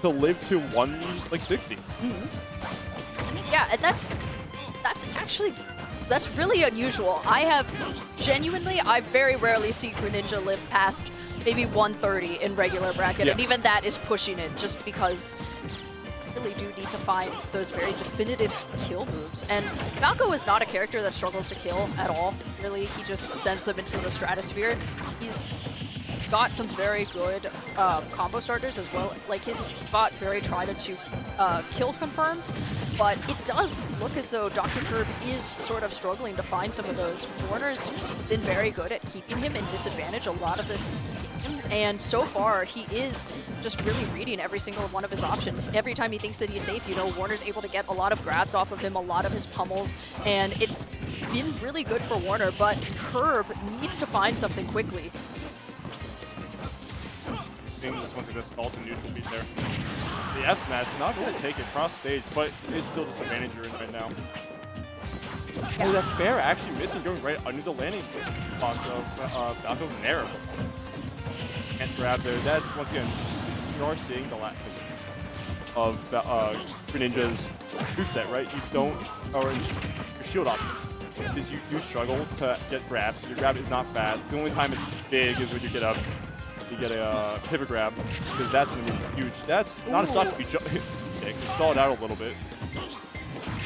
to live to 160. Yeah, and that's really unusual. I very rarely see Greninja live past maybe 130 in regular bracket, and even that is pushing it just because you really do need to find those very definitive kill moves. And Falco is not a character that struggles to kill at all. Really, he just sends them into the stratosphere. He's got some very good combo starters as well. Like, he's got very tried and true kill confirms, but it does look as though Dr. Curb is sort of struggling to find some of those. Warner's been very good at keeping him in disadvantage a lot of this game, and so far he is just really reading every single one of his options. Every time he thinks that he's safe, Warner's able to get a lot of grabs off of him, a lot of his pummels, and it's been really good for Warner, but Curb needs to find something quickly. This one's going to stall the neutral beat there. The F smash is not going to take it cross stage, but it's still disadvantage you're in right now. Oh, that fair actually missing, going right under the landing box of Falco Nair. Can't grab there. That's, once again, you are seeing the last. of Greninja's moveset, right? You don't, or your shield options. Is you do struggle to get grabs. Your grab is not fast. The only time it's big is when you get a pivot grab, because that's going to be huge. That's not a stock if you stall it out a little bit.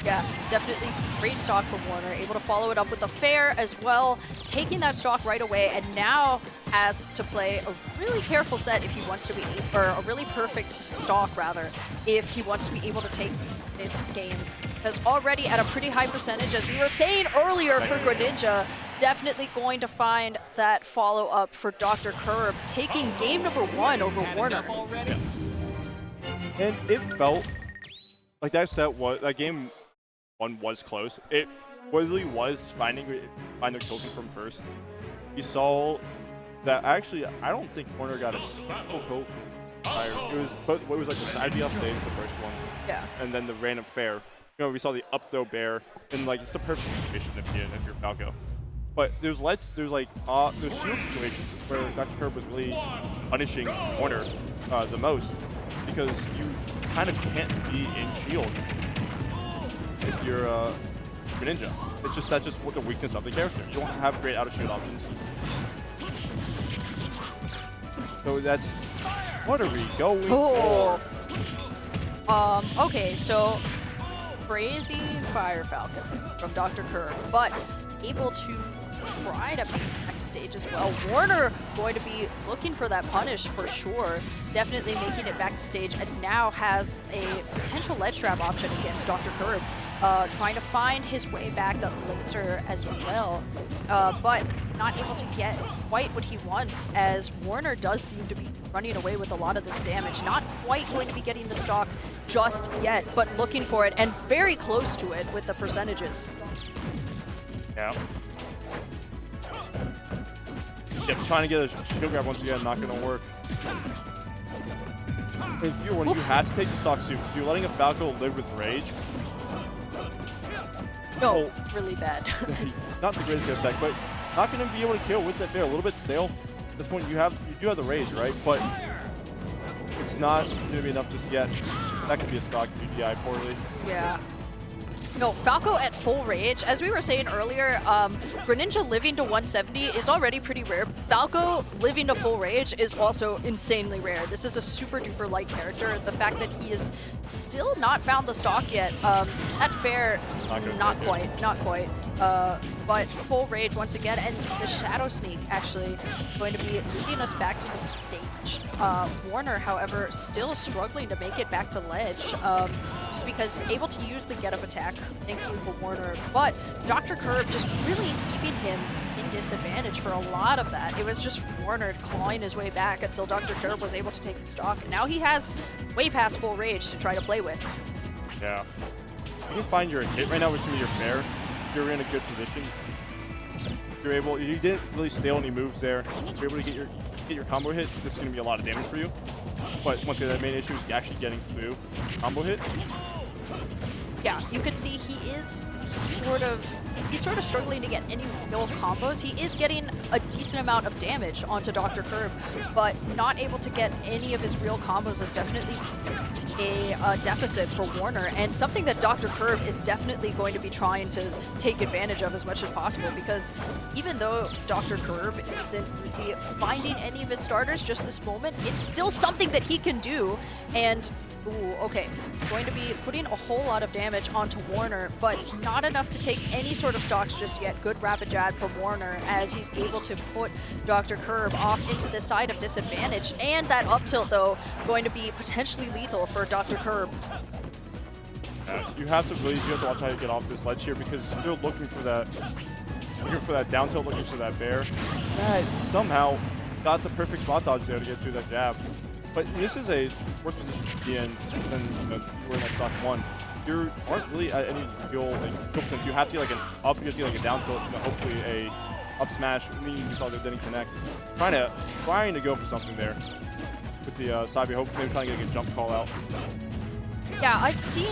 Yeah, definitely great stock from Warner, able to follow it up with a fair as well, taking that stock right away, and now has to play a really careful set if he wants to be, or a really perfect stock rather, if he wants to be able to take this game. Because already at a pretty high percentage, as we were saying earlier for Greninja, definitely going to find that follow-up for Dr. Curb, taking game number 1 over Warner. And it felt like that game 1 was close. It really was finding the kill from first. You saw that actually, I don't think Warner got a single kill. It was like the side B off stage, the first one. Yeah. And then the random fair. You know, we saw the up throw bear, and like it's the perfect situation if you're Falco. But there's shield situations where Dr. Curb was really punishing Warner the most, because you kind of can't be in shield if you're Greninja. That's just what the weakness of the character. You don't have great out of shield options. So that's what are we going for? Okay, so crazy Fire Falcon from Dr. Curb, but able to try to make the next stage as well. Warner going to be looking for that punish for sure, definitely making it back to stage, and now has a potential ledge trap option against Dr. Curb, trying to find his way back up laser as well, but not able to get quite what he wants, as Warner does seem to be running away with a lot of this damage. Not quite going to be getting the stock just yet, but looking for it, and very close to it with the percentages. Yeah. Yeah, trying to get a shield grab once again, not going to work. If you have to take the stock soon, because you're letting a Falco live with rage. No, really bad. Not the greatest effect, but not going to be able to kill with that fair. A little bit stale. At this point, you do have the rage, right? But it's not going to be enough just yet. That could be a stock if you DI poorly. Yeah. No, Falco at full rage. As we were saying earlier, Greninja living to 170 is already pretty rare. Falco living to full rage is also insanely rare. This is a super duper light character. The fact that he is still not found the stock yet, at fair, not quite. But full rage once again, and the Shadow Sneak actually going to be leading us back to the stage. Warner, however, still struggling to make it back to ledge, just because able to use the get-up attack, thankfully for Warner, but Dr. Curb just really keeping him in disadvantage for a lot of that. It was just Warner clawing his way back until Dr. Curb was able to take the stock, and now he has way past full rage to try to play with. Yeah. You can find your hit right now with some of your fair. You're in a good position. You didn't really stale any moves there. You're able to get your combo hit. This is going to be a lot of damage for you. But once again, the main issue is actually getting through combo hit. Yeah, you can see he's sort of struggling to get any real combos. He is getting a decent amount of damage onto Dr. Curb, but not able to get any of his real combos is definitely a deficit for Warner, and something that Dr. Curb is definitely going to be trying to take advantage of as much as possible, because even though Dr. Curb isn't really finding any of his starters just this moment, it's still something that he can do, and okay. Going to be putting a whole lot of damage onto Warner, but not enough to take any sort of stocks just yet. Good rapid jab from Warner as he's able to put Dr. Curb off into the side of disadvantage. And that up tilt, though, going to be potentially lethal for Dr. Curb. You have to watch how you get off this ledge here, because they're looking for that down tilt, looking for that bear. That somehow got the perfect spot dodge there to get through that jab. But this is a worse position to be in than you were in that stock 1. You aren't really at any real percent. You have to get like an up, you have to get like a down tilt, hopefully a up smash. I mean, you saw that didn't connect. Trying to go for something there with the side B, hopefully maybe trying to get a jump call out. Yeah, I've seen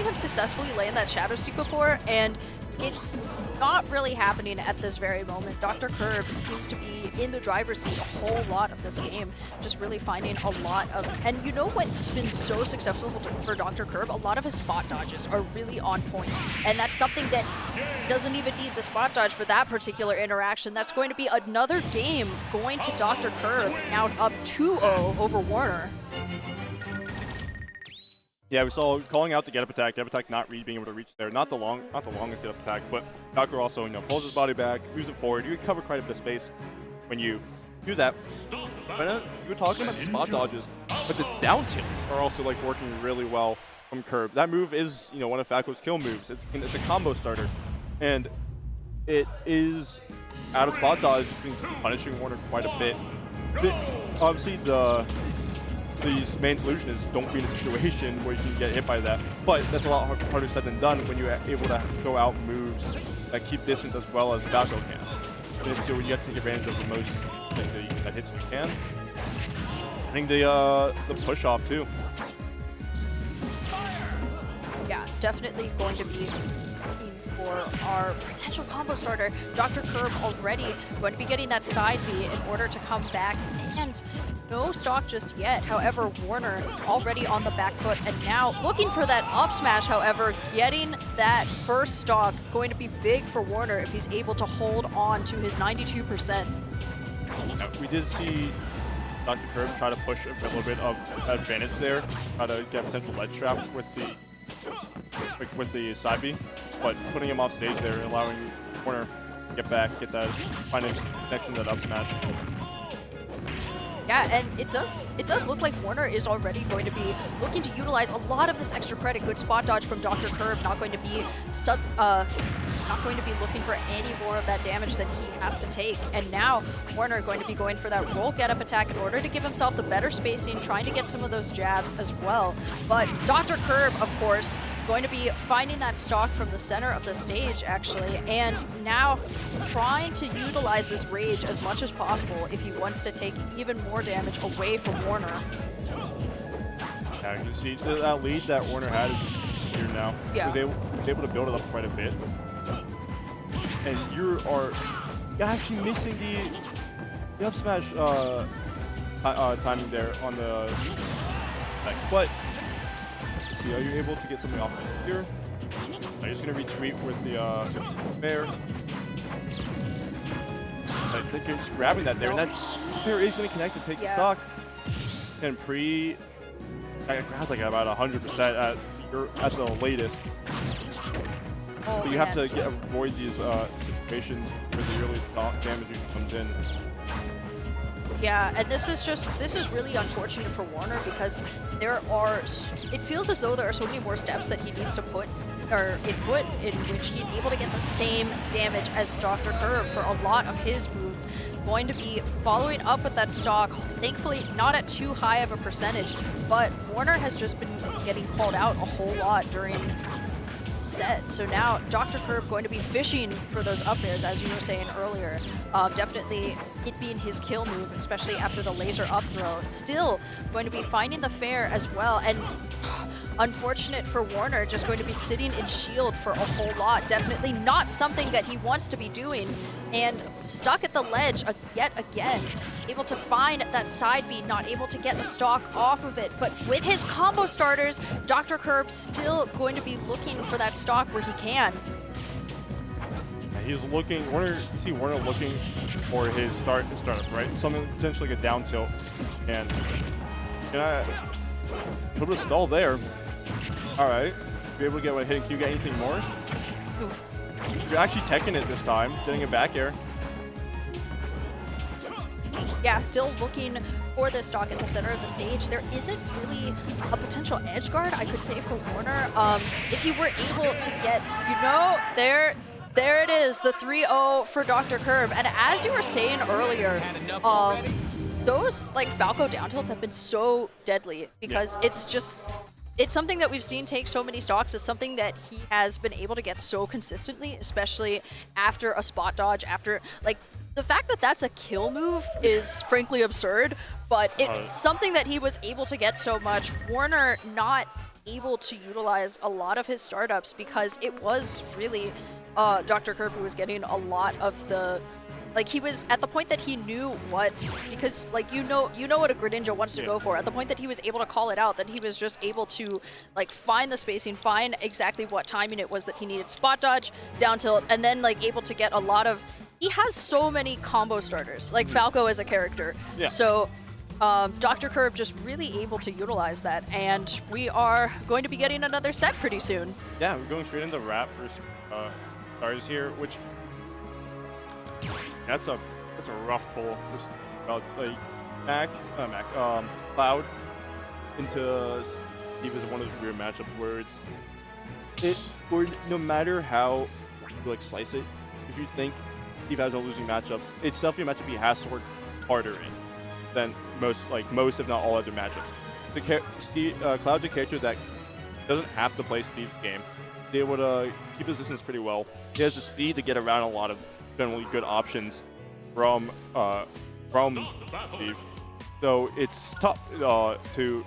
him successfully land that Shadow Sneak before, and it's not really happening at this very moment. Dr. Curb seems to be in the driver's seat a whole lot of this game, just really finding a lot of, and you know what's been so successful for Dr. Curb? A lot of his spot dodges are really on point, and that's something that doesn't even need the spot dodge for that particular interaction. That's going to be another game going to Dr. Curb, now up 2-0 over Warner. Yeah, we saw calling out the get up attack not really being able to reach there. Not the longest get up attack, but Valkyrie also, pulls his body back, moves it forward. You can cover quite a bit of space when you do that. But you were talking about the spot dodges, but the down tilts are also like working really well from Curb. That move is, one of Falco's kill moves. It's a combo starter, and it is out of spot dodge, punishing Warner quite a bit. Obviously, the main solution is don't be in a situation where you can get hit by that. But that's a lot harder said than done when you're able to go out moves that keep distance as well as Falco can. And so when you have to take advantage of the most that hits you can. I think the push off too. Yeah, definitely going to be for our potential combo starter. Dr. Curb already going to be getting that side B in order to come back, and no stock just yet. However, Warner already on the back foot, and now looking for that up smash. However, getting that first stock going to be big for Warner if he's able to hold on to his 92%. We did see Dr. Curb try to push a little bit of advantage there, try to get potential ledge trap with the side B, but putting him off stage there and allowing Warner to get back, find a connection to that up smash. Yeah, and it does look like Warner is already going to be looking to utilize a lot of this extra credit. Good spot dodge from Dr. Curb, not going to be looking for any more of that damage than he has to take. And now Warner going to be going for that roll get up attack in order to give himself the better spacing, trying to get some of those jabs as well. But Dr. Curb, of course, going to be finding that stock from the center of the stage, actually, and now trying to utilize this rage as much as possible if he wants to take even more damage away from Warner. Yeah, you can see that lead that Warner had is just here now. Yeah. He was able to build it up quite a bit. And you're actually missing the up smash timing there on the back. But see, are you able to get something off here? I'm just gonna retweet with the fair. I think you're just grabbing that there, and that fair is gonna connect and take the stock. And I had like about 100% at the latest. Oh, but you have to avoid these situations where the early damage comes in. Yeah, and this is really unfortunate for Warner because it feels as though there are so many more steps that he needs to put or input in which he's able to get the same damage as Dr. Curb for a lot of his moves. Going to be following up with that stock, thankfully not at too high of a percentage, but Warner has just been getting called out a whole lot during this set. So now Dr. Curb going to be fishing for those up airs, as you were saying earlier. Definitely it being his kill move, especially after the laser up throw. Still going to be finding the fair as well, and unfortunate for Warner, just going to be sitting in shield for a whole lot. Definitely not something that he wants to be doing, and stuck at the ledge yet again. Able to find that side B, not able to get the stock off of it, but with his combo starters, Dr. Curb still going to be looking for that stock where he can. He's looking, Warner looking for his startup, right? Something potentially like a down tilt. And a little bit of stall there. All right, be able to get one hit. Can you get anything more? Oof. You're actually teching it this time, getting a back air. Yeah, still looking for the stock at the center of the stage. There isn't really a potential edge guard, I could say, for Warner. If he were able to get, there it is, the 3-0 for Dr. Curb. And as you were saying earlier, those like Falco down tilts have been so deadly because it's something that we've seen take so many stocks. It's something that he has been able to get so consistently, especially after a spot dodge, after like the fact that that's a kill move is frankly absurd, but it's something that he was able to get so much. Warner not able to utilize a lot of his startups because it was really Dr. Kirby was getting a lot of the, like, he was at the point that he knew what, because like you know what a Greninja wants to go for. At the point that he was able to call it out, that he was just able to like find the spacing, find exactly what timing it was that he needed, spot dodge, down tilt, and then like able to get a lot of. He has so many combo starters, like Falco as a character. Yeah. So Dr. Curb just really able to utilize that, and we are going to be getting another set pretty soon. Yeah, we're going straight into Rap versus Stars here, which that's a rough pull for like Cloud into Steve is one of those weird matchups where no matter how you like slice it, if you think Steve has no losing matchups, it's definitely a matchup he has to work harder in than most if not all other matchups. Cloud's a character that doesn't have to play Steve's game. He's able to keep his distance pretty well. He has the speed to get around a lot of generally good options from Steve. So it's tough to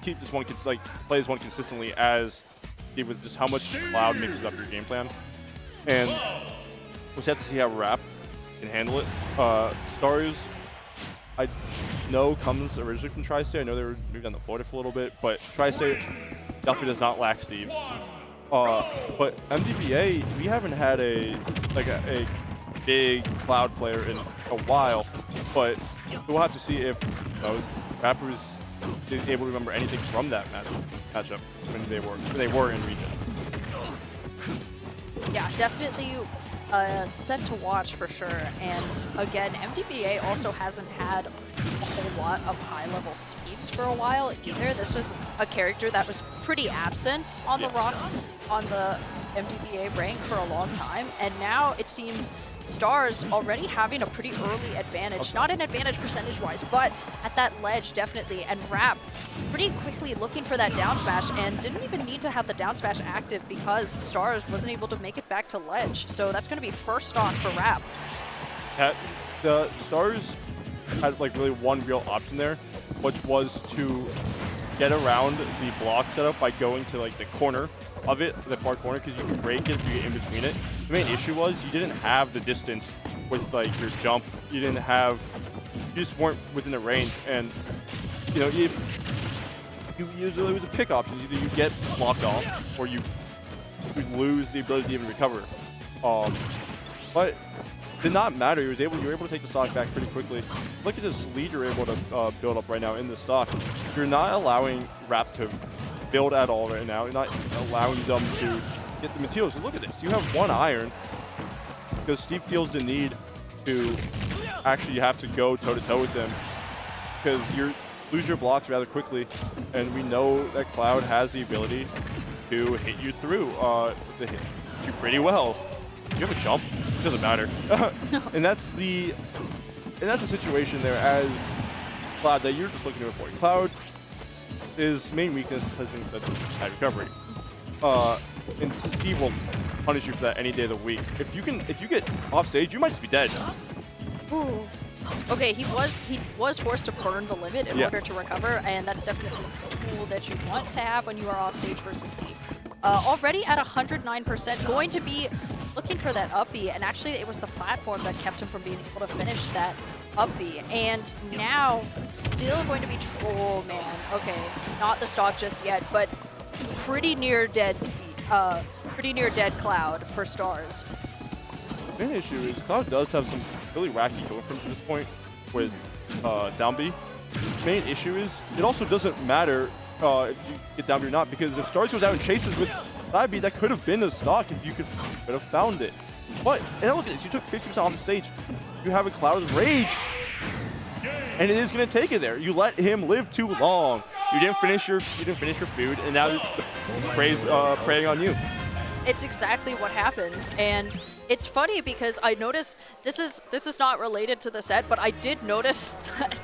keep this one play this one consistently as Steve with just how much Cloud mixes up your game plan. And we'll just have to see how Rap can handle it. Stars, I know, comes originally from Tri-State. I know they were moved down to Florida for a little bit, but Tri-State definitely does not lack Steve. But MDBA, we haven't had a big Cloud player in a while, but we'll have to see if Rappers is able to remember anything from that matchup when they were in region. Yeah, definitely set to watch for sure. And again, MDBA also hasn't had a whole lot of high-level Steves for a while either. This was a character that was pretty absent on the MDBA rank for a long time, and now it seems Stars already having a pretty early advantage. Not an advantage percentage-wise, but at that ledge, definitely. And Rap pretty quickly looking for that down smash, and didn't even need to have the down smash active because Stars wasn't able to make it back to ledge. So that's going to be first stock for Rap. The Stars had really one real option there, which was to get around the block setup by going to the corner of it, the far corner, because you can break it if you get in between it. The main issue was you didn't have the distance with your jump. You just weren't within the range, and if it was a pick option. Either you get blocked off or you lose the ability to even recover. But it did not matter. You were able to take the stock back pretty quickly. Look at this lead you're able to build up right now in the stock. You're not allowing Rap to build at all right now. You're not allowing them to get the materials. So look at this. You have one iron because Steve feels the need to actually have to go toe-to-toe with them because you lose your blocks rather quickly, and we know that Cloud has the ability to hit you through hit you pretty well. Do you have a jump? It doesn't matter. And that's the situation there as Cloud that you're just looking to avoid. Cloud, his main weakness has been such high recovery. And Steve will punish you for that any day of the week. If you get off stage, you might just be dead. Ooh. Okay, he was forced to burn the limit in order to recover, and that's definitely a tool that you want to have when you are off stage versus Steve. Already at 109%, going to be looking for that up B, and actually it was the platform that kept him from being able to finish that up B. And now, still going to be Troll Man. Okay, not the stock just yet, but pretty near dead Steve. Pretty near dead Cloud for Stars. The main issue is Cloud does have some really wacky kill frames at this point with down B. The main issue is it also doesn't matter if you get down B or not, because if Stars goes out and chases with side B, that could have been the stock if you could have found it. But, and look at this, you took 50% off the stage. You have a Cloud Rage, and it is going to take it there. You let him live too long. You didn't finish your food, and now prey's preying on you. It's exactly what happened, and it's funny because I noticed this is not related to the set, but I did notice that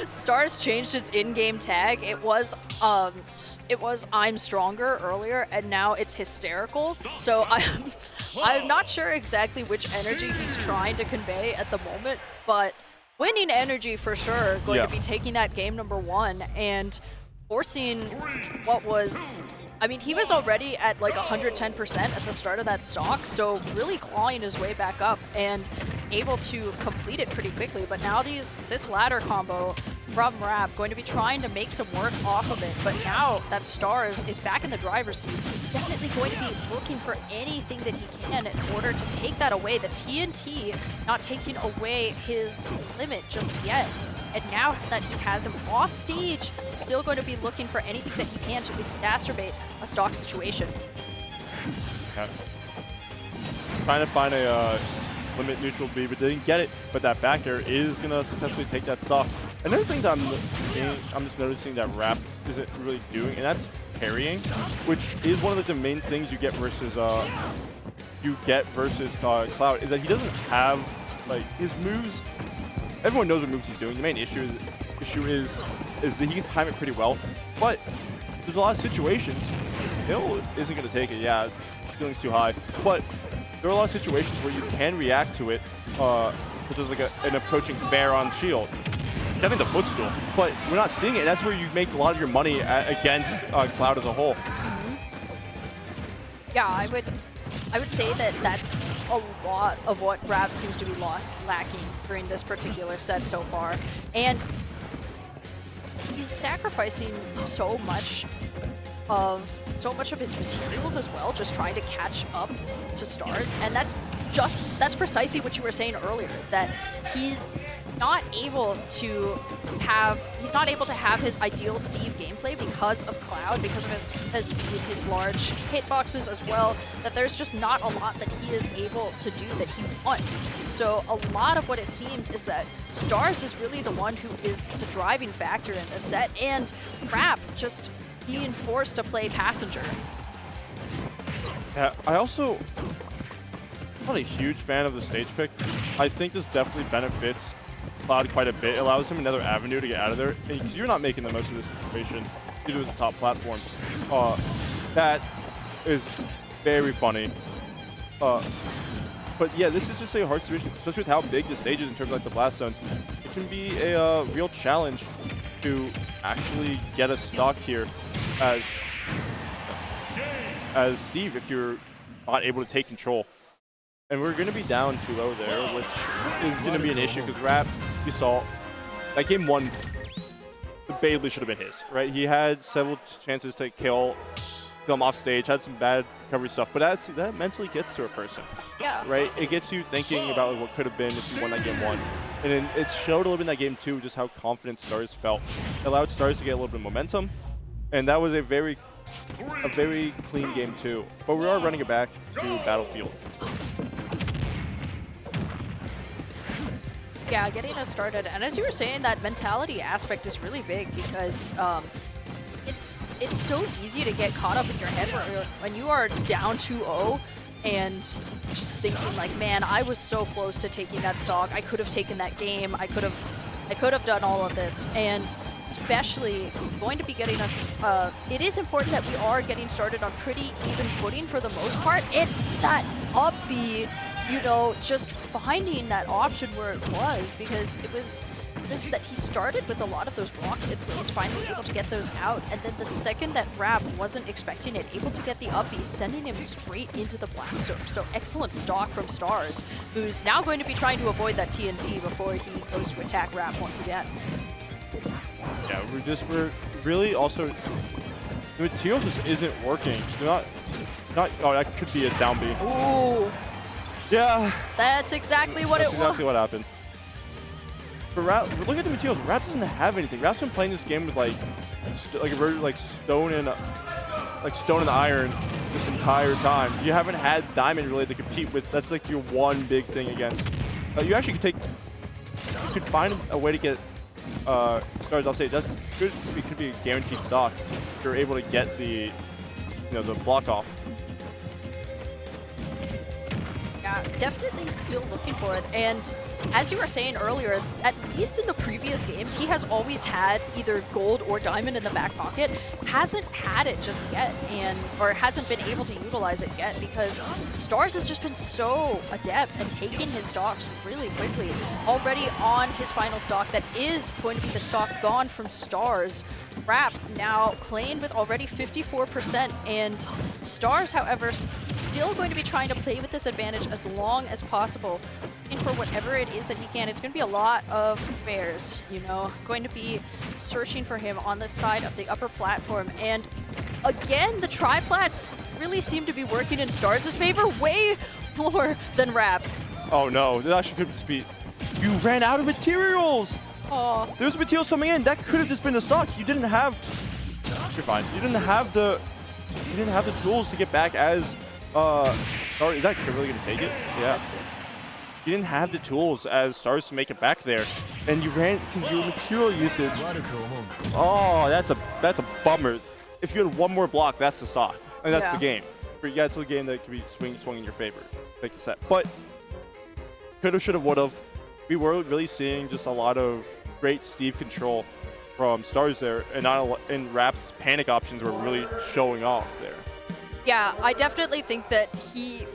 Stars changed his in-game tag. It was I'm stronger earlier, and now it's hysterical. So I'm not sure exactly which energy he's trying to convey at the moment, but winning energy for sure. Going to be taking that game number 1 and forcing what was I mean, he was already at like 110% at the start of that stock, so really clawing his way back up and able to complete it pretty quickly. But now this ladder combo from Rap going to be trying to make some work off of it. But now that Stars is back in the driver's seat, definitely going to be looking for anything that he can in order to take that away. The TNT not taking away his limit just yet. And now that he has him off stage, still going to be looking for anything that he can to exacerbate a stock situation. Yeah. Trying to find a limit neutral B, but didn't get it. But that back air is going to successfully take that stock. Another thing that I'm just noticing that Rap isn't really doing, and that's parrying, which is one of the main things you get versus Cloud, is that he doesn't have like his moves. Everyone knows what moves he's doing. The main issue is that he can time it pretty well, but there's a lot of situations. Hill isn't going to take it. Yeah, ceiling's too high, but there are a lot of situations where you can react to it, which is like an approaching fair on shield. Getting the footstool, but we're not seeing it. That's where you make a lot of your money against Cloud as a whole. Yeah, I would say that that's a lot of what Rap seems to be lacking during this particular set so far. And he's sacrificing so much of his materials as well, just trying to catch up to Stars. And that's precisely what you were saying earlier, that he's not able to have his ideal Steve gameplay because of Cloud, because of his speed, his large hitboxes as well, that there's just not a lot that he is able to do that he wants. So a lot of what it seems is that Stars is really the one who is the driving factor in this set, and Rap just being forced to play passenger. Yeah, I'm not a huge fan of the stage pick. I think this definitely benefits Cloud quite a bit. It allows him another avenue to get out of there, because you're not making the most of this situation due to the top platform. That is very funny. But yeah, this is just a hard situation, especially with how big the stage is in terms of like the blast zones. It can be a real challenge to actually get a stock here as Steve if you're not able to take control. And we're going to be down 2-0 there, which is going to be an issue because Rap, you saw, that game 1 debatably should have been his, right? He had several chances to kill him off stage, had some bad recovery stuff, but that mentally gets to a person, Yeah. right? It gets you thinking about what could have been if you won that game 1. And then it showed a little bit in that game 2 just how confident Stars felt. It allowed Stars to get a little bit of momentum, and that was a very clean game 2. But we are running it back to Battlefield. Yeah, getting us started. And as you were saying, that mentality aspect is really big because it's so easy to get caught up in your head when you are down 2-0 and just thinking like, man, I was so close to taking that stock. I could have taken that game. I could have done all of this. And especially going to be getting us, it is important that we are getting started on pretty even footing for the most part. And that up B, you know, just finding that option where it was, because it was this that he started with a lot of those blocks in place, finally able to get those out, and then the second that Rap wasn't expecting it, able to get the up B, sending him straight into the blast zone. So excellent stock from Stars, who's now going to be trying to avoid that TNT before he goes to attack Rap once again. Yeah, we're really also, the materials just isn't working. They're not, oh, that could be a down B. Ooh. Yeah. That's exactly what That's it was. exactly what happened. But Rap, look at the materials. Rap doesn't have anything. Rap's been playing this game with like stone and iron this entire time. You haven't had diamond really to compete with. That's like your one big thing against. You actually could find a way to get Stars off stage. That could be a guaranteed stock if you're able to get the block off. Yeah, definitely still looking for it. And as you were saying earlier, at least in the previous games, he has always had either gold or diamond in the back pocket. Hasn't had it just yet, or hasn't been able to utilize it yet because Stars has just been so adept at taking his stocks really quickly. Already on his final stock, that is going to be the stock gone from Stars. Rap now playing with already 54%, and Stars, however, still going to be trying to play with this advantage as long as possible. And for whatever it is that he can, it's going to be a lot of fairs, you know, going to be searching for him on the side of the upper platform. And again, the triplats really seem to be working in Stars' favor way more than Rap's. Oh no, that actually could just be, you ran out of materials. Oh, There's materials coming in. That could have just been the stock. You didn't have, you're fine. You didn't have the tools to get back as, sorry, is that really gonna take it? Yeah. that's it. You didn't have the tools as Stars to make it back there, and you ran because your material usage. Oh, that's a bummer. If you had one more block, that's the stock, and that's Yeah. the game. But yeah, it's a game that could be swung in your favor, take the set. But coulda, shoulda, woulda. We were really seeing just a lot of great Steve control from Stars there, and Rap's panic options were really showing off there. Yeah, I definitely think that he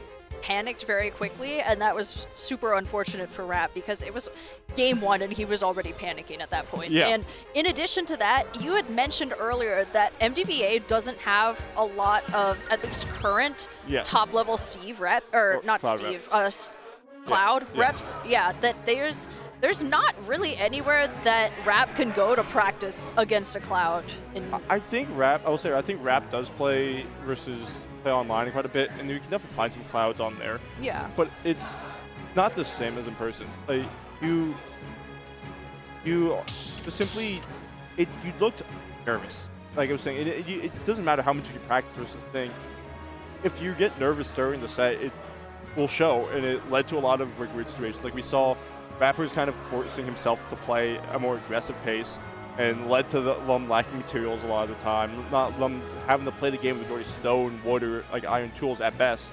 panicked very quickly, and that was super unfortunate for Rap because it was game one and he was already panicking at that point. Yeah. And in addition to that, you had mentioned earlier that MDVA doesn't have a lot of, at least current, Yes. top-level Steve rep, or not Cloud Steve, Cloud Yeah. reps. Yeah, that there's not really anywhere that Rap can go to practice against a Cloud. I think Rap does play online quite a bit, and you can definitely find some Clouds on there. Yeah. But it's not the same as in person. Like you simply, you looked nervous. Like I was saying, it doesn't matter how much you practice or something. If you get nervous during the set, it will show, and it led to a lot of weird situations. Like we saw, Rapper's kind of forcing himself to play a more aggressive pace, and led to them lacking materials a lot of the time, not them having to play the game with already stone, wood, like iron tools at best.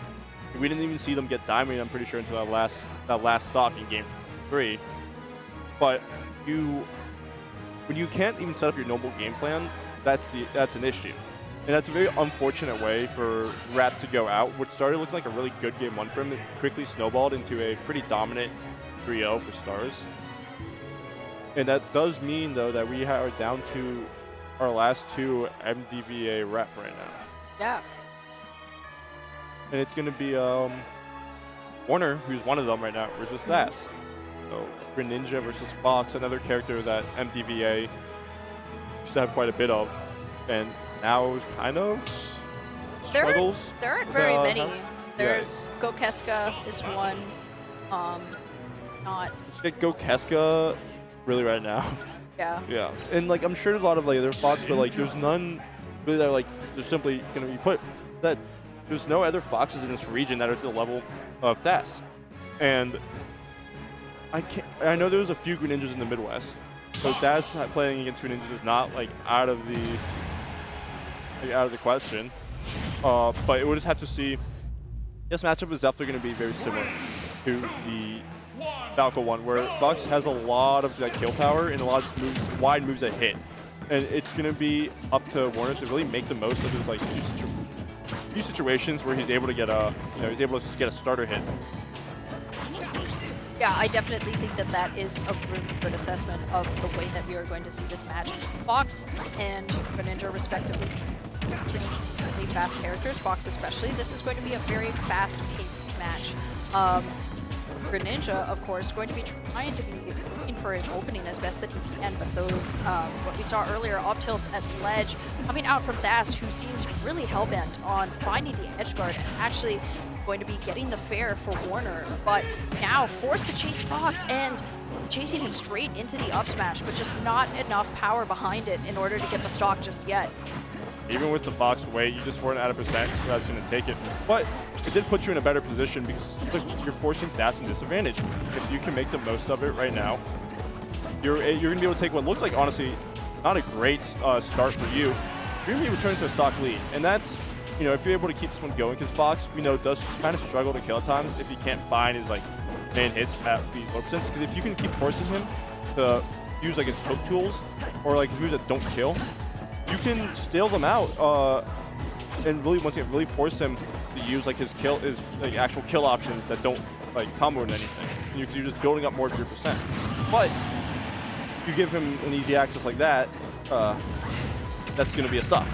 We didn't even see them get diamond, I'm pretty sure, until that last stock in game 3. But when you can't even set up your normal game plan, that's an issue. And that's a very unfortunate way for Rap to go out. What started looking like a really good game 1 for him, it quickly snowballed into a pretty dominant 3-0 for Stars. And that does mean, though, that we are down to our last 2 MDVA rep right now. Yeah. And it's going to be Warner, who's one of them right now, versus Thas. So Greninja versus Fox, another character that MDVA used to have quite a bit of, and now is kind of struggles. There aren't with, very many. yeah. There's Gokeska is one. Not. Let's get Gokeska really right now. Yeah. Yeah, and like I'm sure there's a lot of like other Fox, but like there's none really that are like they're simply gonna be put. That there's no other Foxes in this region that are to the level of Thas, and I know there's a few Greninjas in the Midwest, so Thas playing against Greninjas is not like out of the question. But it would just have to see. This matchup is definitely going to be very similar to the Falco one, where Fox has a lot of that kill power and a lot of moves, wide moves that hit, and it's going to be up to Warner to really make the most of his like few situations where he's able to get he's able to get a starter hit. Yeah, I definitely think that that is a really good assessment of the way that we are going to see this match. Fox and Greninja, respectively, pretty decently fast characters. Fox especially. This is going to be a very fast-paced match. Greninja, of course, going to be trying to be looking for his opening as best that he can, but those, what we saw earlier, up tilts at ledge, coming out from Thas, who seems really hell-bent on finding the edge guard and actually going to be getting the fair for Warner, but now forced to chase Fox and chasing him straight into the up smash, but just not enough power behind it in order to get the stock just yet. Even with the Fox weight, you just weren't at a percent, so that's going to take it. But it did put you in a better position because look, you're forcing Thas in disadvantage. If you can make the most of it right now, you're going to be able to take what looked like, honestly, not a great start for you. You're going to be returning to a stock lead. And that's, if you're able to keep this one going, because Fox, does kind of struggle to kill at times if he can't find his, main hits at these low percents. Because if you can keep forcing him to use like his poke tools or like his moves that don't kill, you can steal them out and really once you really force him to use like his like actual kill options that don't like combo into anything. You're just building up more of your percent. But you give him an easy access like that, that's going to be a stock.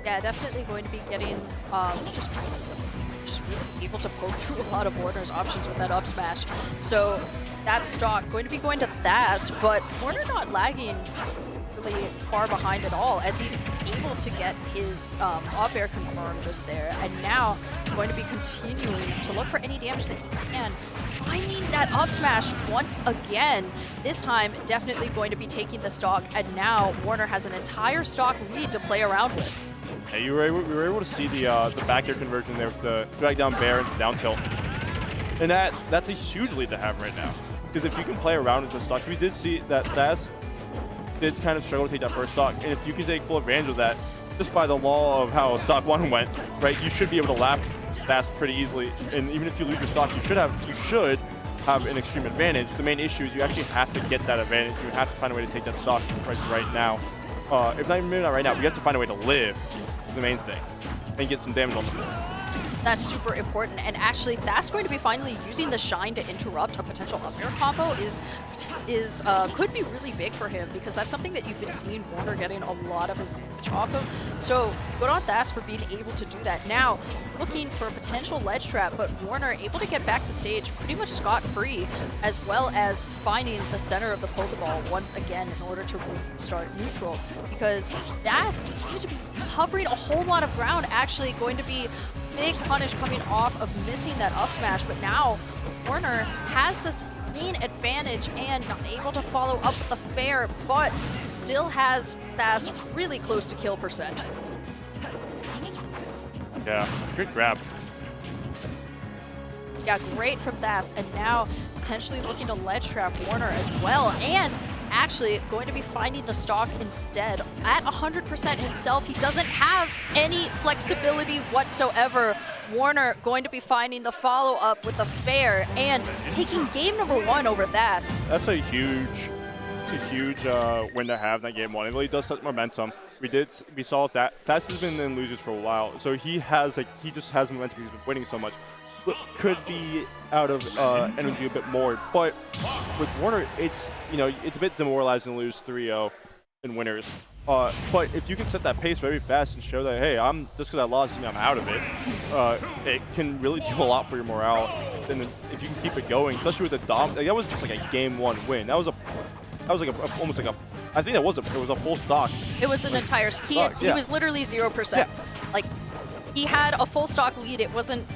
Yeah, definitely going to be getting just really able to poke through a lot of Warner's options with that up smash. So that stock going to be going to Thas, but Warner not lagging really far behind at all as he's able to get his up air confirmed just there, and now going to be continuing to look for any damage that he can. Finding that up smash once again, this time definitely going to be taking the stock, and now Warner has an entire stock lead to play around with. Yeah, we were able to see the back air conversion there with the drag down bear into down tilt. And that's a huge lead to have right now. Because if you can play around into stock, we did see that Thas did kind of struggle to take that first stock. And if you can take full advantage of that, just by the law of how stock 1 went, right, you should be able to lap Thas pretty easily. And even if you lose your stock, you should have an extreme advantage. The main issue is you actually have to get that advantage. You have to find a way to take that stock right now. If not even right now, we have to find a way to live. The main thing, and get some damage on them. That's super important, and actually that's going to be finally using the Shine to interrupt a potential up air combo could be really big for him, because that's something that you've been seeing Warner getting a lot of his damage off of. So good on Thas for being able to do that. Now looking for a potential ledge trap, but Warner able to get back to stage pretty much scot-free, as well as finding the center of the Pokeball once again in order to restart neutral, because Thas seems to be covering a whole lot of ground. Actually going to be big punish coming off of missing that up smash, but now Warner has this main advantage and not able to follow up with the fair, but still has Thas really close to kill percent. Yeah, good grab. Yeah, great from Thas, and now potentially looking to ledge trap Warner as well, and actually going to be finding the stock instead at 100% himself. He doesn't have any flexibility whatsoever. Warner going to be finding the follow-up with the fair and taking game number 1 over Thas. That's a huge win to have in that game 1. It really does set momentum. We saw that Thas has been in losers for a while, so he just has momentum. He's been winning so much. Could be out of energy a bit more, but with Warner, it's a bit demoralizing to lose 3-0 in winners. But if you can set that pace very fast and show that, hey, just because I lost, I'm out of it, it can really do a lot for your morale. And if you can keep it going, especially with the dom, that was just like a game 1 win. That was like almost like a. I think it was a full stock. It was an entire. He was literally 0%. Yeah. Like he had a full stock lead. It wasn't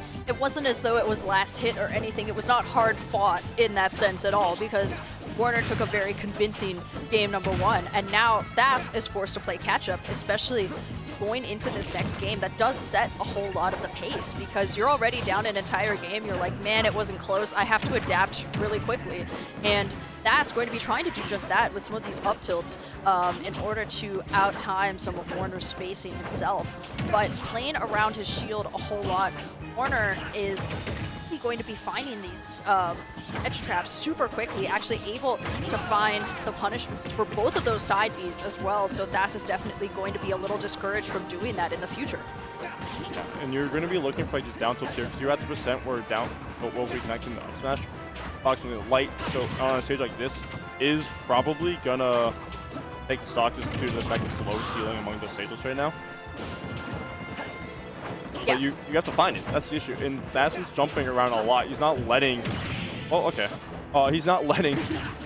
as though it was last hit or anything. It was not hard fought in that sense at all, because Warner took a very convincing game number 1, and now Thas is forced to play catch up, especially going into this next game. That does set a whole lot of the pace, because you're already down an entire game. You're like, man, it wasn't close. I have to adapt really quickly. And Thas going to be trying to do just that with some of these up tilts in order to out-time some of Warner's spacing himself. But playing around his shield a whole lot, Warner is going to be finding these edge traps super quickly, actually able to find the punishments for both of those side Bs as well. So Thas is definitely going to be a little discouraged from doing that in the future. And you're going to be looking for like just down tilts here, because you're at the percent where down tilt will be connecting the up smash, approximately light. So on a stage like this is probably gonna take the stock just due to the fact it's the lowest ceiling among those stages right now. Yeah. But you have to find it. That's the issue. And Thas is jumping around a lot. He's not letting. Oh, okay. He's not letting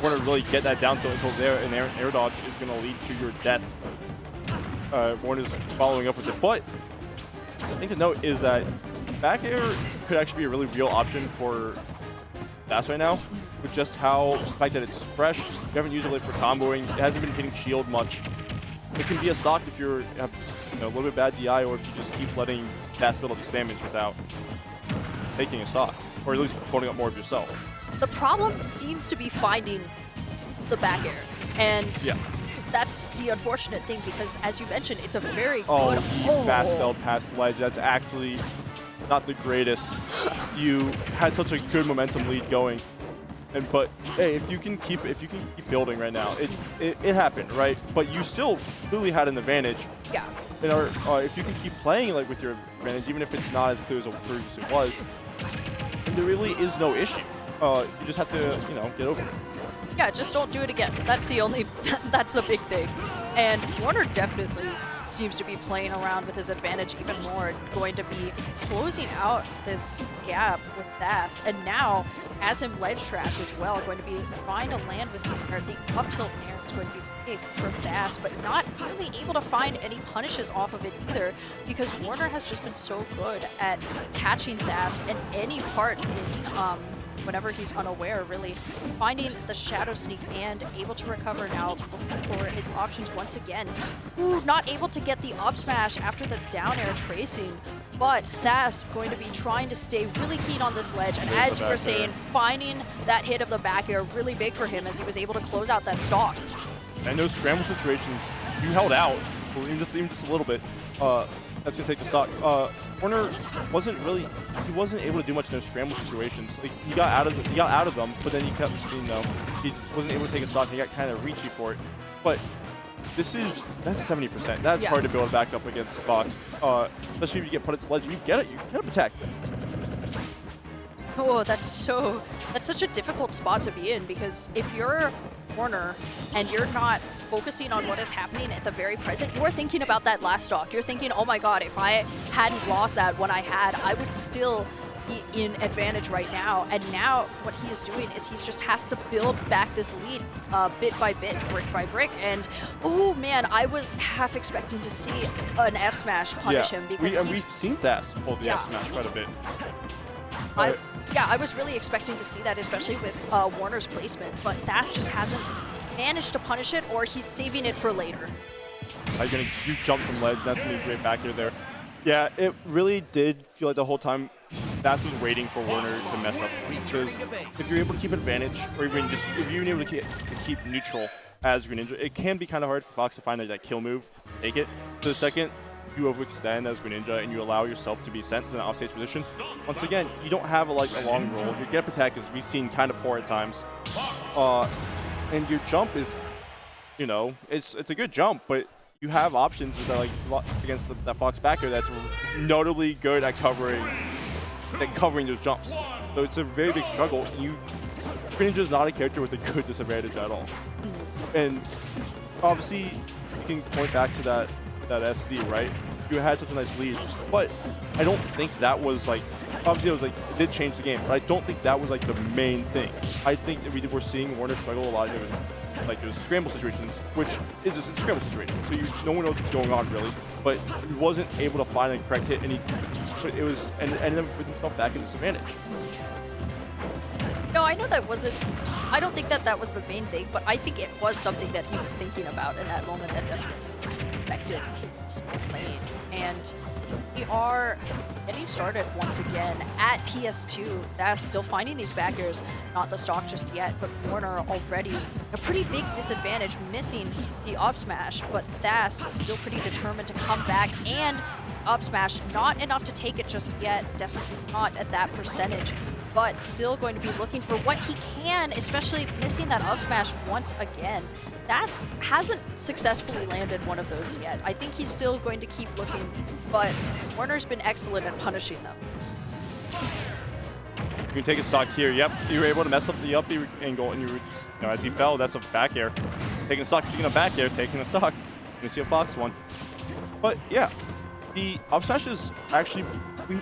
Warner really get that down tilt until there, and air dodge is going to lead to your death. Warner's following up with it. But the thing to note is that back air could actually be a really real option for Thas right now, with just how the fact that it's fresh. You haven't used it for comboing. It hasn't been hitting shield much. It can be a stock if you have a little bit bad DI, or if you just keep letting Thas build up this damage without taking a stock, or at least putting up more of yourself. The problem seems to be finding the back air, and that's the unfortunate thing, because as you mentioned, it's a very good he fast fell past ledge. That's actually not the greatest. You had such a good momentum lead going, but hey, if you can keep building right now, it happened, right? But you still clearly had an advantage. Yeah. And if you can keep playing like with your advantage, even if it's not as clear as it previously was, then there really is no issue. You just have to, get over it. Yeah, just don't do it again. That's the big thing. And Warner definitely seems to be playing around with his advantage even more, going to be closing out this gap with Bass. And now, as him ledge trapped as well, going to be trying to land with Warner. The up tilt air is going to be big for Bass, but not really able to find any punishes off of it either, because Warner has just been so good at catching Bass in any part in whenever he's unaware, really finding the shadow sneak and able to recover now, looking for his options once again. Ooh, not able to get the up smash after the down air tracing, but that's going to be trying to stay really keen on this ledge, and as you were saying, finding that hit of the back air really big for him as he was able to close out that stock. And those scramble situations, you held out, so even just a little bit. That's gonna take the stock. Warner wasn't able to do much in those scramble situations. Like he got out of them, but then he kept, he wasn't able to take a stock. And he got kind of reachy for it. But that's 70%. That's hard to build back up against Fox, especially if you get put at sledge. You get it. You gotta protect. Oh, that's such a difficult spot to be in, because if you're Warner and you're not focusing on what is happening at the very present, you are thinking about that last stock. You're thinking, oh my god, if I hadn't lost that when I had, I would still be in advantage right now. And now what he is doing is he just has to build back this lead bit by bit, brick by brick. And oh man, I was half expecting to see an F smash punish him, because we've seen Fast pull the F smash quite a bit. I was really expecting to see that, especially with Warner's placement, but Thas just hasn't managed to punish it, or he's saving it for later. You jumped from ledge. That's gonna be great back here there. Yeah, it really did feel like the whole time Thas was waiting for Warner to mess up. Because if you're able to keep advantage, or even just if you're able to keep neutral as Greninja, it can be kind of hard for Fox to find that kill move, take it. For the second you overextend as Greninja and you allow yourself to be sent to an offstage position, once again, you don't have a long roll. Your get protect, as we've seen, kind of poor at times. And your jump is, it's a good jump, but you have options that against that Fox backer that's notably good at covering those jumps. So it's a very big struggle. Greninja is not a character with a good disadvantage at all. And obviously, you can point back to that SD, right? You had such a nice lead, but I don't think that was obviously it did change the game, but I don't think that was the main thing. I think that we're seeing Warner struggle a lot in those scramble situations, which is just a scramble situation, so no one knows what's going on really, but he wasn't able to find a correct hit, and ended up with himself back in disadvantage. No, I know that wasn't. I don't think that was the main thing, but I think it was something that he was thinking about in that moment that definitely affected his playing. And we are getting started once again at PS2. That's still finding these back airs, not the stock just yet, but Warner already a pretty big disadvantage, missing the up smash, but Thas still pretty determined to come back, and up smash not enough to take it just yet, definitely not at that percentage, but still going to be looking for what he can, especially missing that up smash once again. Thas hasn't successfully landed one of those yet. I think he's still going to keep looking, but Warner's been excellent at punishing them. You can take a stock here. Yep, you were able to mess up the up angle, and as he fell, that's a back air. Taking a stock, taking a back air, taking a stock. You can see a Fox one. But yeah, the up smash is actually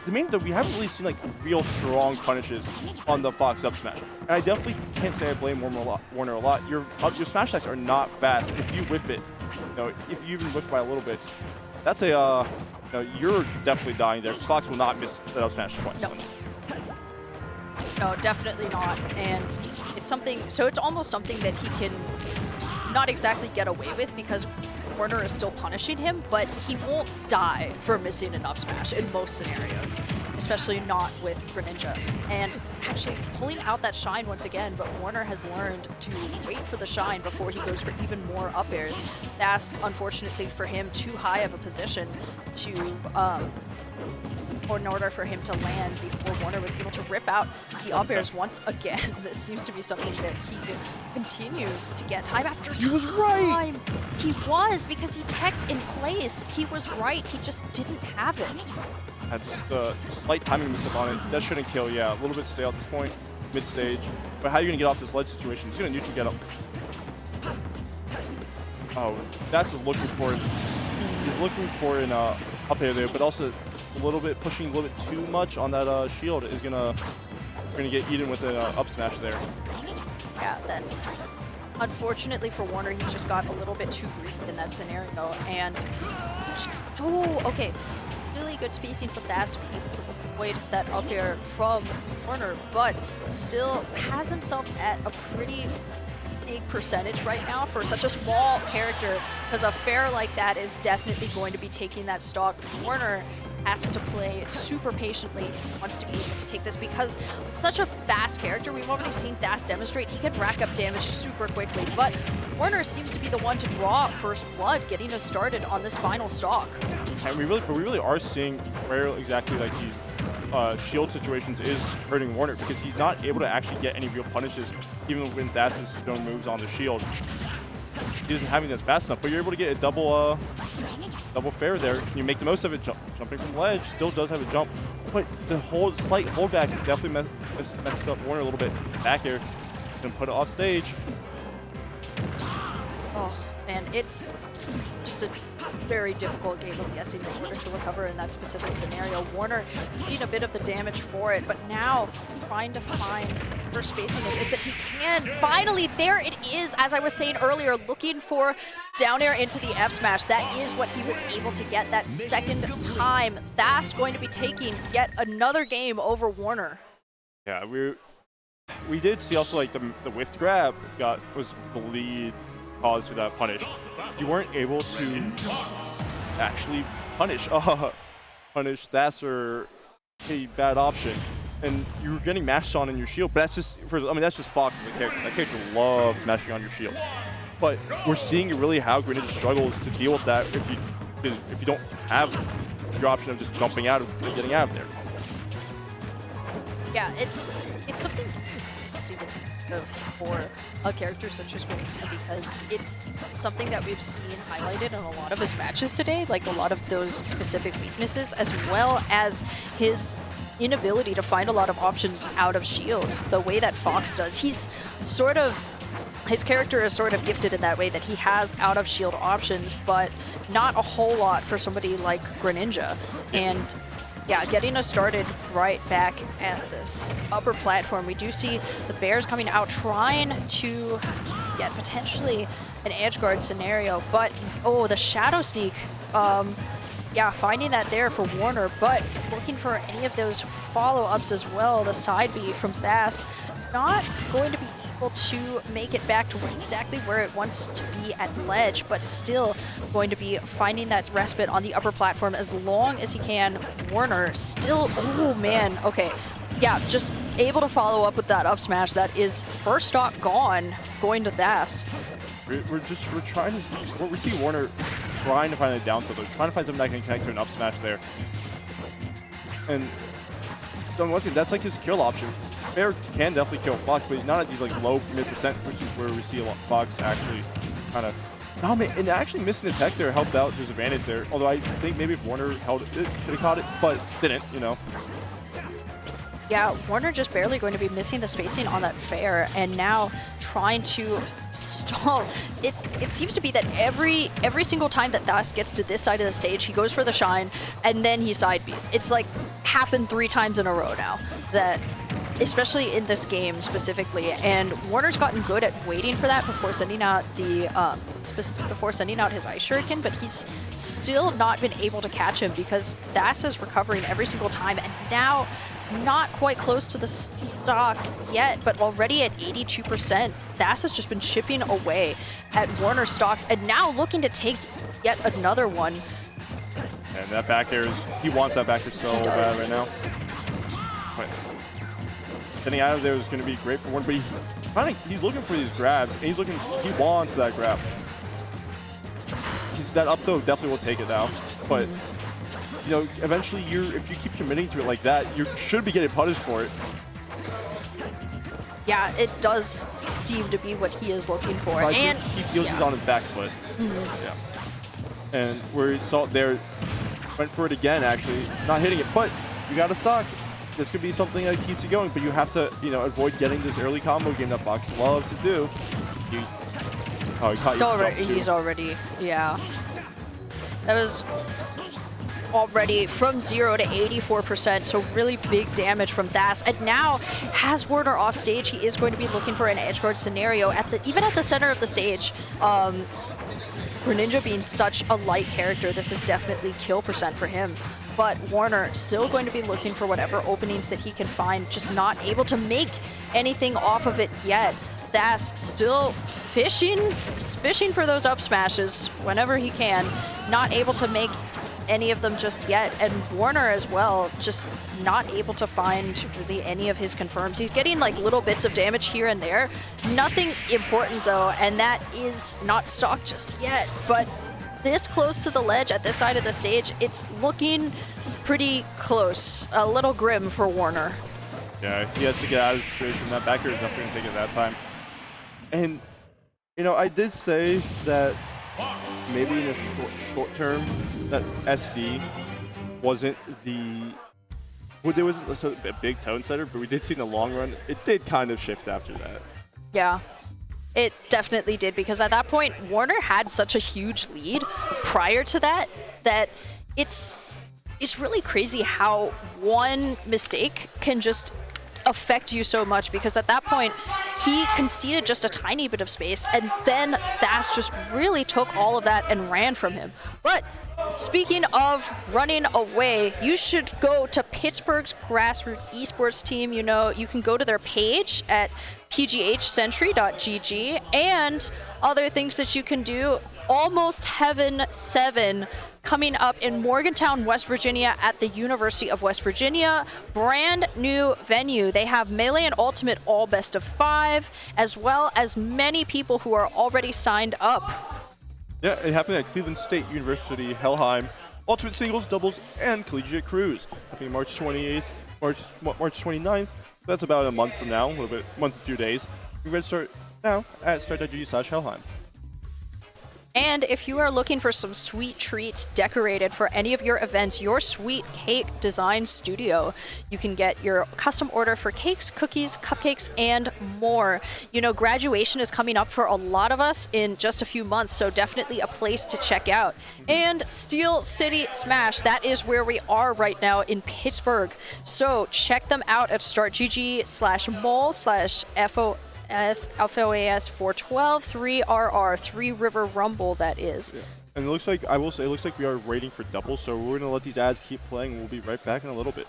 the main thing. We haven't really seen real strong punishes on the Fox up smash. And I definitely can't say I blame Warner a lot. Your smash attacks are not fast. If you whiff it, if you even whiff by a little bit, that's you're definitely dying there. Fox will not miss that up smash twice. No, definitely not. And it's it's almost something that he can not exactly get away with, because Warner is still punishing him, but he won't die for missing an up smash in most scenarios, especially not with Greninja. And actually pulling out that shine once again, but Warner has learned to wait for the shine before he goes for even more up airs. That's, unfortunately for him, too high of a position to in order for him to land before Warner was able to rip out the up airs once again. This seems to be something that he continues to get time after time. He was right. He was, because he teched in place. He was right. He just didn't have it. Had just a slight timing mix up on it. That shouldn't kill. Yeah, a little bit stale at this point, mid stage. But how are you gonna get off this ledge situation? He's gonna neutral get up. Oh, Bass is looking for. He's looking for an up air there, but also a little bit pushing a little bit too much on that shield is gonna get eaten with an up smash there. Yeah, that's unfortunately for Warner. He just got a little bit too greedy in that scenario, and okay, really good spacing from Thas to be able to avoid that up air from Warner, but still has himself at a pretty big percentage right now for such a small character, because a fair like that is definitely going to be taking that stock. Warner has to play super patiently if he wants to be able to take this, because such a fast character. We've already seen Thas demonstrate he can rack up damage super quickly, but Warner seems to be the one to draw first blood, getting us started on this final stock. And we really are seeing where exactly like these shield situations is hurting Warner, because he's not able to actually get any real punishes even when Thas is doing moves on the shield. He isn't having that fast enough, but you're able to get a double fair there. You make the most of it. Jumping from ledge, still does have a jump, but the slight holdback definitely messed up Warner a little bit. Back air, and put it off stage. Oh man, it's just a very difficult game of guessing in order to recover in that specific scenario. Warner eating a bit of the damage for it, but now trying to find where spacing it is that he can. Finally, there it is, as I was saying earlier, looking for down air into the F smash. That is what he was able to get that second time. That's going to be taking yet another game over Warner. Yeah, we did see also like the whiffed grab was the lead cause for that punish. You weren't able to actually punish Thas, or a bad option, and you were getting mashed on in your shield. But that's just that's just Fox as a character. That character loves mashing on your shield. But we're seeing really how Greninja struggles to deal with that if you don't have your option of just jumping out and getting out of there. Yeah, it's something interesting to think of for a character such as Greninja, because it's something that we've seen highlighted in a lot of his matches today, like a lot of those specific weaknesses, as well as his inability to find a lot of options out of shield, the way that Fox does. His character is sort of gifted in that way, that he has out of shield options, but not a whole lot for somebody like Greninja. And yeah, getting us started right back at this upper platform. We do see the Bears coming out trying to get potentially an edge guard scenario, but the Shadow Sneak, yeah, finding that there for Warner, but looking for any of those follow-ups as well. The side B from Thas, not going to be able to make it back to exactly where it wants to be at ledge, but still going to be finding that respite on the upper platform as long as he can. Warner still, oh man, okay. Yeah, just able to follow up with that up smash. That is first stock gone, going to Thas. We see Warner trying to find a down throw, trying to find something that can connect to an up smash there. And so one thing, that's like his kill option. Fair can definitely kill Fox, but not at these like low mid-percent, which is where we see a lot Fox actually kind of. Oh man, and actually missing the tech there helped out his advantage there. Although I think maybe if Warner held it, could have caught it, but didn't, you know. Yeah, Warner just barely going to be missing the spacing on that fair, and now trying to stall. It seems to be that every single time that Thas gets to this side of the stage, he goes for the shine, and then he side Bs. It's like happened 3 times in a row now, that especially in this game specifically, and Warner's gotten good at waiting for that before sending out the his Ice Shuriken, but he's still not been able to catch him because Thas is recovering every single time, and now not quite close to the stock yet, but already at 82%. Thas has just been chipping away at Warner's stocks, and now looking to take yet another one. And that back air he wants that back air so bad right now. But getting out of there is going to be great for Warner, but he's looking for these grabs, and he wants that grab. That up throw definitely will take it now, but eventually if you keep committing to it like that, you should be getting punished for it. Yeah, it does seem to be what he is looking for. I And think he feels he's on his back foot. Yeah. And where Salt there went for it again, actually, not hitting it, but you got to stock. This could be something that keeps you going, but you have to, avoid getting this early combo game that Fox loves to do. He caught you. He's already, yeah. That was already from 0 to 84%, so really big damage from Thas. And now has Warner off stage. He is going to be looking for an edge guard scenario even at the center of the stage. Greninja being such a light character, this is definitely kill percent for him. But Warner still going to be looking for whatever openings that he can find, just not able to make anything off of it yet. Thas still fishing for those up smashes whenever he can, not able to make any of them just yet, and Warner as well, just not able to find really any of his confirms. He's getting like little bits of damage here and there, nothing important though, and that is not stocked just yet. But this close to the ledge at this side of the stage, it's looking pretty close, a little grim for Warner. Yeah, he has to get out of the situation. That back air is definitely going to take it that time. And, I did say that maybe in a short term, that SD wasn't it wasn't a big tone setter, but we did see in the long run, it did kind of shift after that. Yeah, it definitely did, because at that point, Warner had such a huge lead prior to that it's really crazy how one mistake can just affect you so much, because at that point he conceded just a tiny bit of space, and then Thas just really took all of that and ran from him. But speaking of running away, you should go to Pittsburgh's grassroots esports team. You can go to their page at pghsentry.gg, and other things that you can do. Almost Heaven 7 coming up in Morgantown, West Virginia at the University of West Virginia. Brand new venue. They have Melee and Ultimate all best of 5, as well as many people who are already signed up. Yeah, it happened at Cleveland State University, Helheim, Ultimate Singles, Doubles, and Collegiate Crews. Happening March 28th, March 29th. That's about a month from now, a few days. You can start now at start.gg/Helheim. And if you are looking for some sweet treats decorated for any of your events, your Sweet Cake Design Studio, you can get your custom order for cakes, cookies, cupcakes, and more. Graduation is coming up for a lot of us in just a few months, so definitely a place to check out. And Steel City Smash, that is where we are right now in Pittsburgh. So check them out at startgg/mall/FOAS 412 3RR 3 River Rumble, that is. Yeah. And it looks like, I will say, it looks like we are waiting for doubles, so we're going to let these ads keep playing. We'll be right back in a little bit.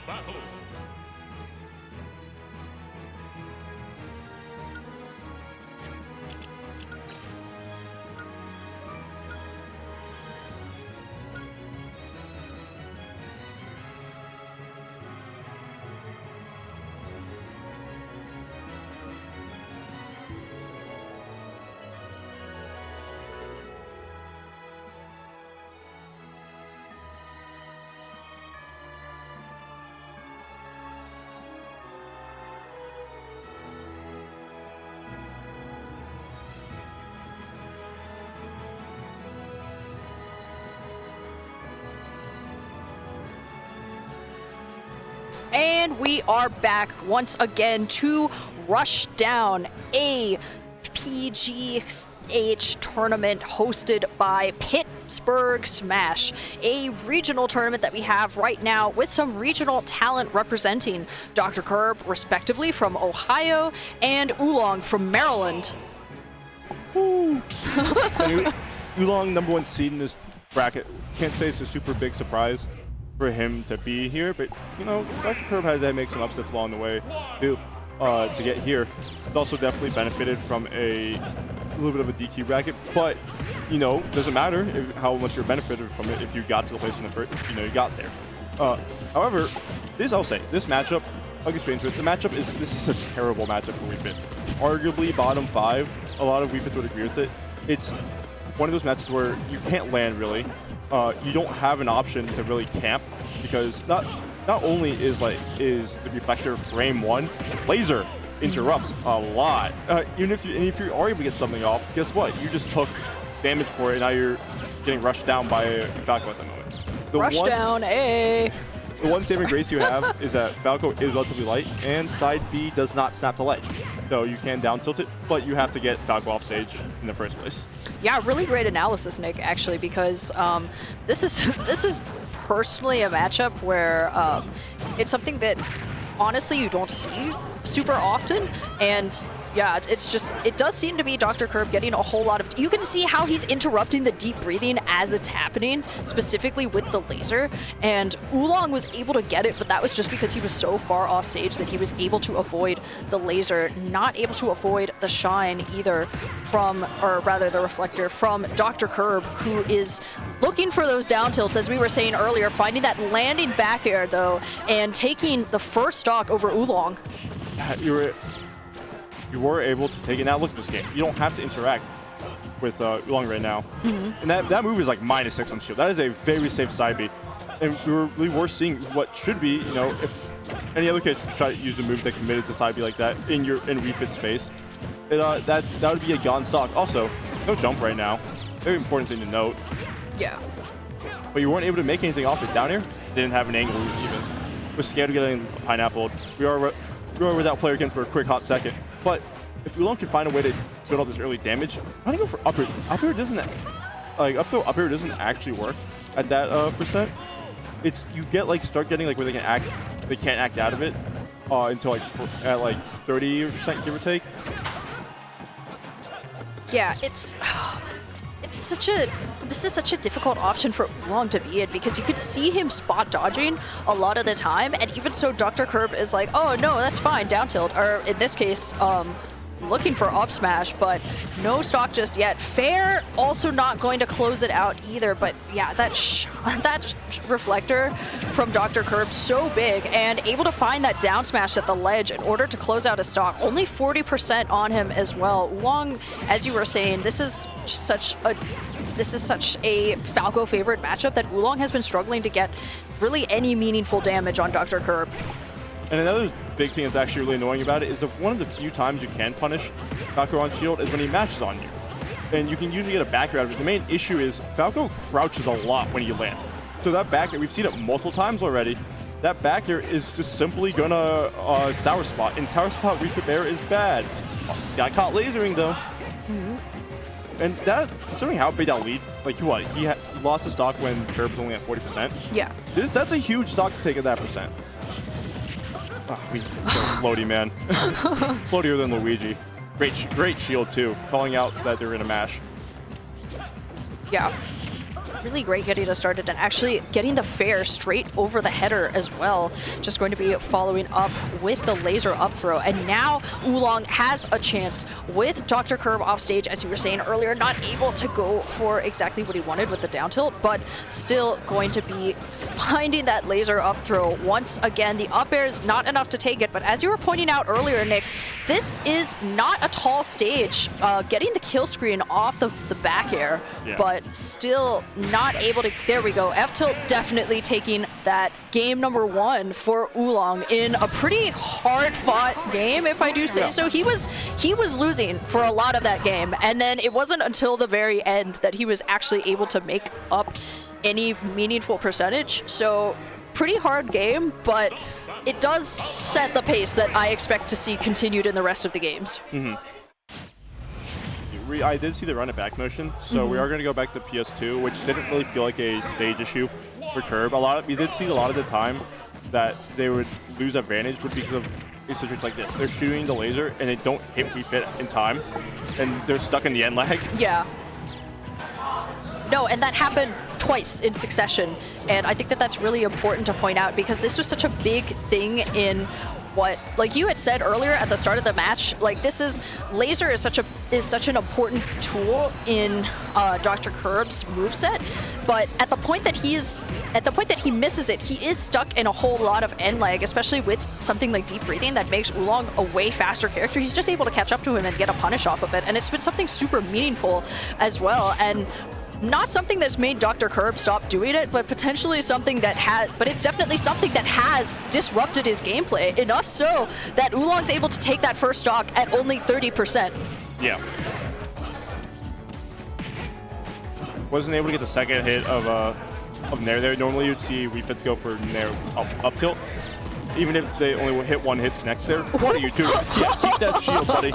battle. And we are back once again to Rushdown, a PGH tournament hosted by Pittsburgh Smash, a regional tournament that we have right now with some regional talent representing Dr. Curb, respectively, from Ohio, and Oolong from Maryland. Anyway, Oolong, #1 seed in this bracket. Can't say it's a super big surprise for him to be here, but you know, Dr. Curb has to make some upsets along the way to get here. It's also definitely benefited from a little bit of a DQ bracket, but you know, doesn't matter how much you're benefited from it if you got to the place in the first, you know, you got there. However, I'll say this matchup, I'll get straight into it. The matchup this is a terrible matchup for Wii Fit. Arguably bottom 5. A lot of Wii Fits would agree with it. It's one of those matches where you can't land really. You don't have an option to really camp because not only is the reflector frame 1, laser interrupts a lot. Even if you are able to get something off, guess what? You just took damage for it, and now you're getting rushed down by a Falco at the moment. Rushdown, A. The one saving grace you have is that Falco is relatively light, and side B does not snap the ledge. So you can down tilt it, but you have to get Falco off stage in the first place. Yeah, really great analysis, Nick, actually, because this is personally a matchup where it's something that honestly you don't see super often, and yeah, it does seem to be Dr. Curb getting a whole lot of, you can see how he's interrupting the deep breathing as it's happening, specifically with the laser, and Oolong was able to get it, but that was just because he was so far off stage that he was able to avoid the laser, not able to avoid the shine either from, or rather the reflector from Dr. Curb, who is looking for those down tilts, as we were saying earlier, finding that landing back air though, and taking the first stock over Oolong. You were able to take it. Now look at this game. You don't have to interact with Oolong right now. And that move is like -6 on shield. That is a very safe side B. And we were seeing what should be, you know, if any other kid tried to use a move that committed to side B like that in Wii Fit's face, that would be a gone stock. Also, no jump right now. Very important thing to note. Yeah. But you weren't able to make anything off it down here. Didn't have an angle even. Was scared of getting pineappled. We are without player again for a quick hot second. But if Oolong can find a way to build up this early damage, I'm gonna go for up air. Up air doesn't actually work at that percent. It's you get like start getting like where they can't act out of it until at like 30% give or take. Yeah, this is such a difficult option for Oolong to be in, because you could see him spot dodging a lot of the time, and even so Dr. Curb is like, oh no, that's fine, down tilt, or in this case, looking for up smash, but no stock just yet. Fair also not going to close it out either, but yeah, that reflector from Dr. Curb so big, and able to find that down smash at the ledge in order to close out his stock. Only 40% on him as well. Oolong, as you were saying, this is such a Falco favorite matchup that Oolong has been struggling to get really any meaningful damage on Dr. Curb. And another big thing that's actually really annoying about it is that one of the few times you can punish Falco on shield is when he mashes on you. And you can usually get a back air out of it. The main issue is Falco crouches a lot when you land. So that back air, we've seen it multiple times already, that back air is just simply gonna sour spot. And sour spot refit air is bad. Got caught lasering though. And that, considering how big that lead, like he lost his stock when Curb was only at 40%. Yeah. That's a huge stock to take at that percent. Oh, floaty, man. Floatier than Luigi. Great shield too, calling out that they're in a mash. Yeah. really great getting us started and actually getting the fair straight over the header as well. Just going to be following up with the laser up throw. And now Oolong has a chance with Dr. Curb off stage, as you were saying earlier, not able to go for exactly what he wanted with the down tilt, but still going to be finding that laser up throw. Once again, the up air is not enough to take it, but as you were pointing out earlier, Nick, this is not a tall stage. Getting the kill screen off the back air, but still not able to. There we go. F-tilt definitely taking that game number 1 for Oolong in a pretty hard-fought game, if I do say so. He was losing for a lot of that game, and then it wasn't until the very end that he was actually able to make up any meaningful percentage. So pretty hard game, but it does set the pace that I expect to see continued in the rest of the games. I did see the run it back motion, so we are going to go back to PS2, which didn't really feel like a stage issue for Curb. We did see a lot of the time that they would lose advantage would because of situations like this. They're shooting the laser and they don't hit Wii Fit in time, and they're stuck in the end lag. Yeah. No, and that happened twice in succession, and I think that that's really important to point out because this was such a big thing in what, like you had said earlier at the start of the match, like laser is such an important tool in Dr. Curb's moveset, but at the point that he misses it, he is stuck in a whole lot of end lag, especially with something like deep breathing that makes Oolong a way faster character. He's just able to catch up to him and get a punish off of it, and it's been something super meaningful as well, and not something that's made Dr. Curb stop doing it, but potentially something that it's definitely something that has disrupted his gameplay, enough so that Oolong's able to take that first stock at only 30%. Yeah. Wasn't able to get the second hit of Nair there. Normally you'd see Wii Fit go for Nair up tilt. Even if they only hit one hits connects there. What are you doing? Just keep that shield, buddy.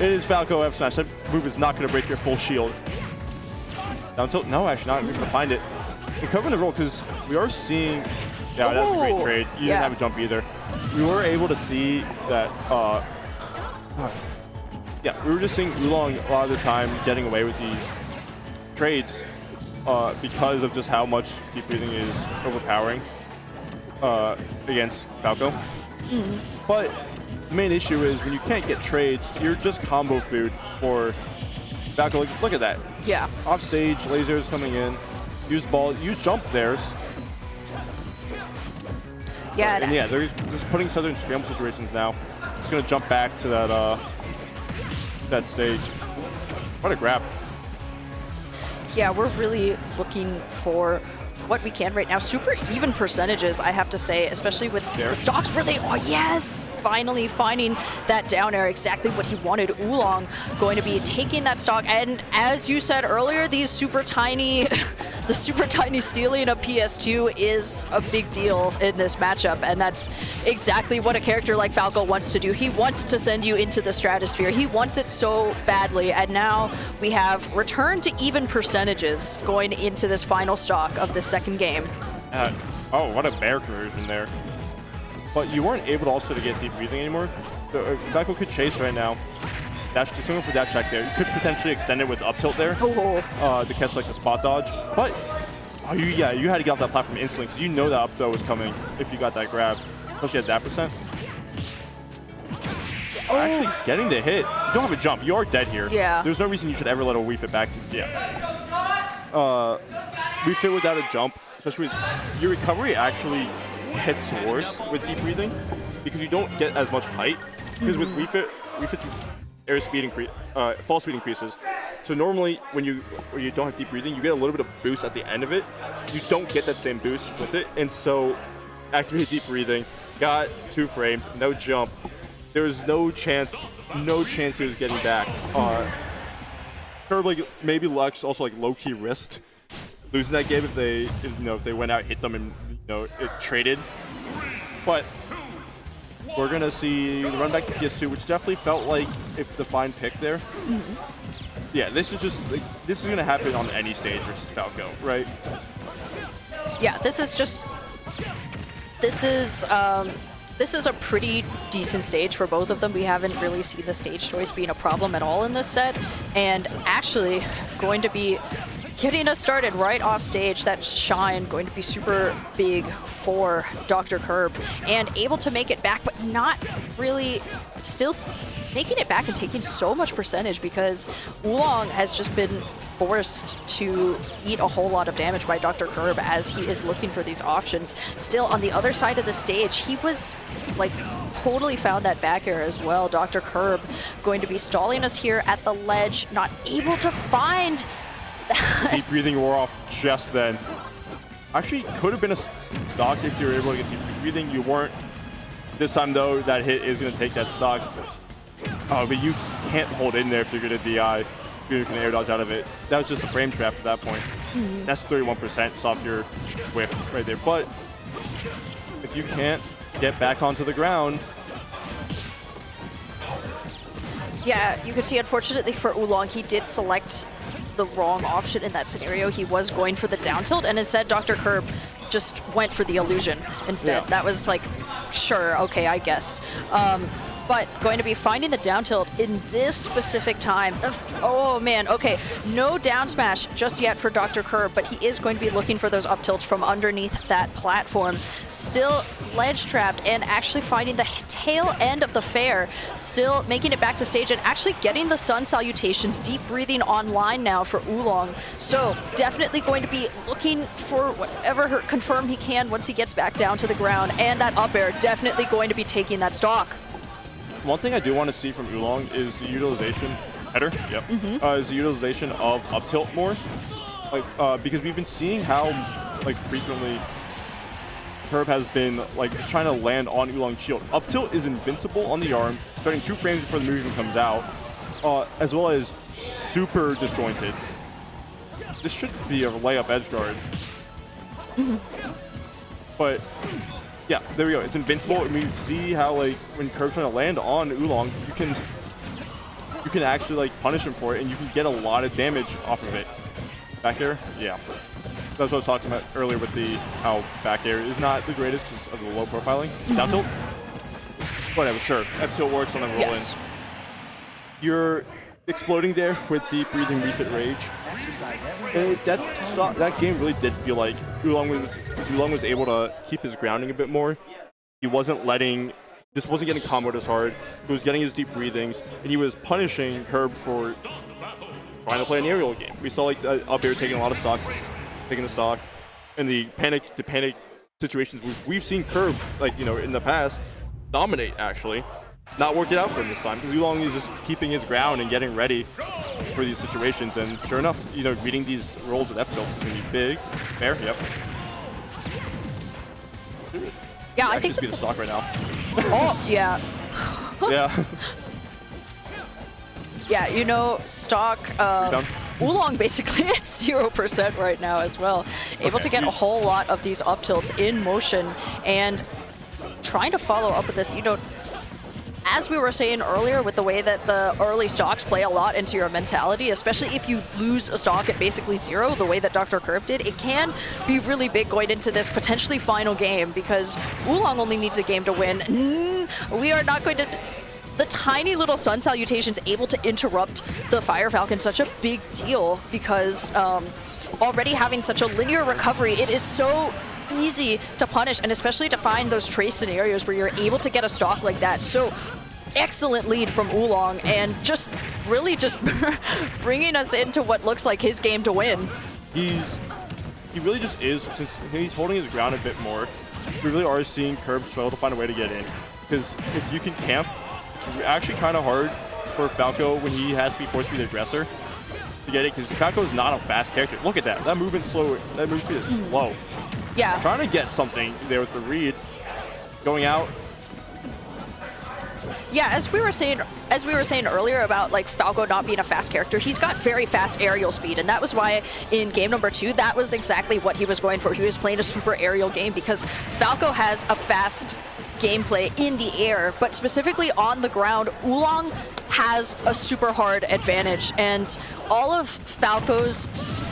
It is Falco F smash. That move is not going to break your full shield. Down tilt? No, actually not. We're going to find it. And covering the roll, because we are seeing... Yeah, that's a great trade. You didn't have a jump either. We were able to see that... yeah, we were just seeing Oolong a lot of the time getting away with these trades because of just how much deep breathing is overpowering against Falco. But the main issue is when you can't get trades, you're just combo food for Falco. Like, look at that. Yeah. Off stage, lasers coming in. Use ball, use jump theirs. Yeah. And yeah, they're just putting Southern in scramble situations now. Just gonna jump back to that stage. What a grab. Yeah, we're really looking for what we can right now. Super even percentages, I have to say, especially with the stocks really. Oh yes, finally finding that down air, exactly what he wanted. Oolong going to be taking that stock, and as you said earlier, these super tiny, the super tiny ceiling of PS2 is a big deal in this matchup, and that's exactly what a character like Falco wants to do. He wants to send you into the stratosphere. He wants it so badly, and now we have returned to even percentages going into this final stock of the second game. Oh, what a bear conversion there. But you weren't able also to get deep breathing anymore. So Falco could chase right now. Dash, just going for dash check there. You could potentially extend it with up tilt there to catch like the spot dodge. But you had to get off that platform instantly because you know that up throw was coming if you got that grab, especially at that percent. Actually getting the hit. You don't have a jump. You are dead here. Yeah. There's no reason you should ever let a Wii Fit back. Yeah. Wii Fit without a jump, especially with your recovery, actually hits worse with deep breathing because you don't get as much height. Because with Wii Fit air speed fall speed increases. So normally when you don't have deep breathing, you get a little bit of boost at the end of it. You don't get that same boost with it, and so activate deep breathing. Got 2 framed, no jump. There was no chance he was getting back. Curb maybe Lux also low-key risked losing that game if they went out, hit them, and it traded. But we're gonna see the run back to PS2, which definitely felt like the fine pick there. Yeah, this is gonna happen on any stage versus Falco, right? Yeah, this is a pretty decent stage for both of them. We haven't really seen the stage choice being a problem at all in this set, and actually going to be getting us started right off stage. That shine going to be super big for Dr. Curb, and able to make it back, but not really still making it back and taking so much percentage because Oolong has just been forced to eat a whole lot of damage by Dr. Curb as he is looking for these options. Still on the other side of the stage, he was like totally found that back air as well. Dr. Curb going to be stalling us here at the ledge, not able to find that. Deep breathing wore off just then. Actually, could have been a stock if you were able to get deep breathing. You weren't. This time, though, that hit is going to take that stock. But you can't hold in there if you're going to DI. You can air dodge out of it. That was just a frame trap at that point. That's 31% just off your whiff right there. But if you can't get back onto the ground. Yeah, you can see, unfortunately for Oolong, he did select the wrong option in that scenario. He was going for the down tilt, and instead Dr. Curb just went for the illusion instead. Yeah. That was like, sure, okay, I guess. But going to be finding the down tilt in this specific time. Oh man, okay, no down smash just yet for Dr. Curb, but he is going to be looking for those up tilts from underneath that platform. Still ledge trapped and actually finding the tail end of the fair, still making it back to stage and actually getting the sun salutations, deep breathing online now for Oolong. So definitely going to be looking for whatever confirm he can once he gets back down to the ground, and that up air definitely going to be taking that stock. One thing I do want to see from Oolong is the utilization, header, yep, is the utilization of up tilt more, like because we've been seeing how like frequently Curb has been like just trying to land on Oolong's shield. Up tilt is invincible on the arm, starting 2 frames before the move even comes out, as well as super disjointed. This should be a layup edge guard, but. Yeah, there we go. It's invincible, and we see how like when Curb's trying to land on Oolong, you can actually like punish him for it, and you can get a lot of damage off of it. Back air, yeah. That's what I was talking about earlier with the how back air is not the greatest because of the low profiling. Down tilt, whatever, sure. F tilt works on the roll in. You're exploding there with deep breathing, refit rage. And that game really did feel like Oolong was able to keep his grounding a bit more. He wasn't letting, this wasn't getting comboed as hard. He was getting his deep breathings, and he was punishing Curb for trying to play an aerial game. We saw like up air taking a lot of stocks, taking the stock, and the panic situations we've seen Curb like in the past dominate actually. Not work it out for him this time because Oolong is just keeping his ground and getting ready for these situations, and sure enough, reading these rolls with F tilts is gonna be big. Fair, yep. Yeah, I think just be the stock right now. Oh yeah. Yeah. Yeah, stock. Oolong basically at 0% right now as well. Able to get a whole lot of these up tilts in motion and trying to follow up with this. As we were saying earlier, with the way that the early stocks play a lot into your mentality, especially if you lose a stock at basically 0, the way that Dr. Curb did, it can be really big going into this potentially final game because Oolong only needs a game to win. We are not going to... The tiny little sun salutations able to interrupt the Fire Falcon, such a big deal because already having such a linear recovery, it is so easy to punish, and especially to find those trace scenarios where you're able to get a stock like that. So excellent lead from Oolong, and just really just bringing us into what looks like his game to win. He really just is, since he's holding his ground a bit more. We really are seeing Curb struggle to find a way to get in, because if you can camp, it's actually kind of hard for Falco when he has to be forced to be the aggressor to get it, because Falco is not a fast character. Look at that. That movement slow. That move speed is slow. Yeah. Trying to get something there with the read. Going out. Yeah, as we were saying earlier about like Falco not being a fast character, he's got very fast aerial speed, and that was why in game number 2, that was exactly what he was going for. He was playing a super aerial game because Falco has a fast gameplay in the air, but specifically on the ground, Oolong has a super hard advantage, and all of Falco's,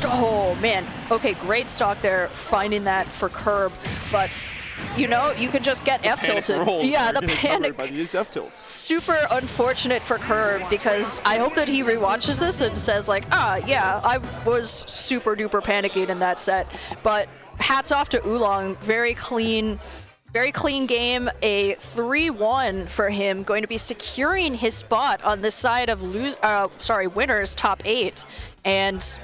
oh man, okay, great stock there, finding that for Curb, but you know, you could just get F tilted. Yeah, the panic. By these F tilts. Super unfortunate for Curb, because I hope that he rewatches this and says like, yeah, I was super duper panicking in that set. But hats off to Oolong, very clean game, a 3-1 for him, going to be securing his spot on this side of winners top 8, and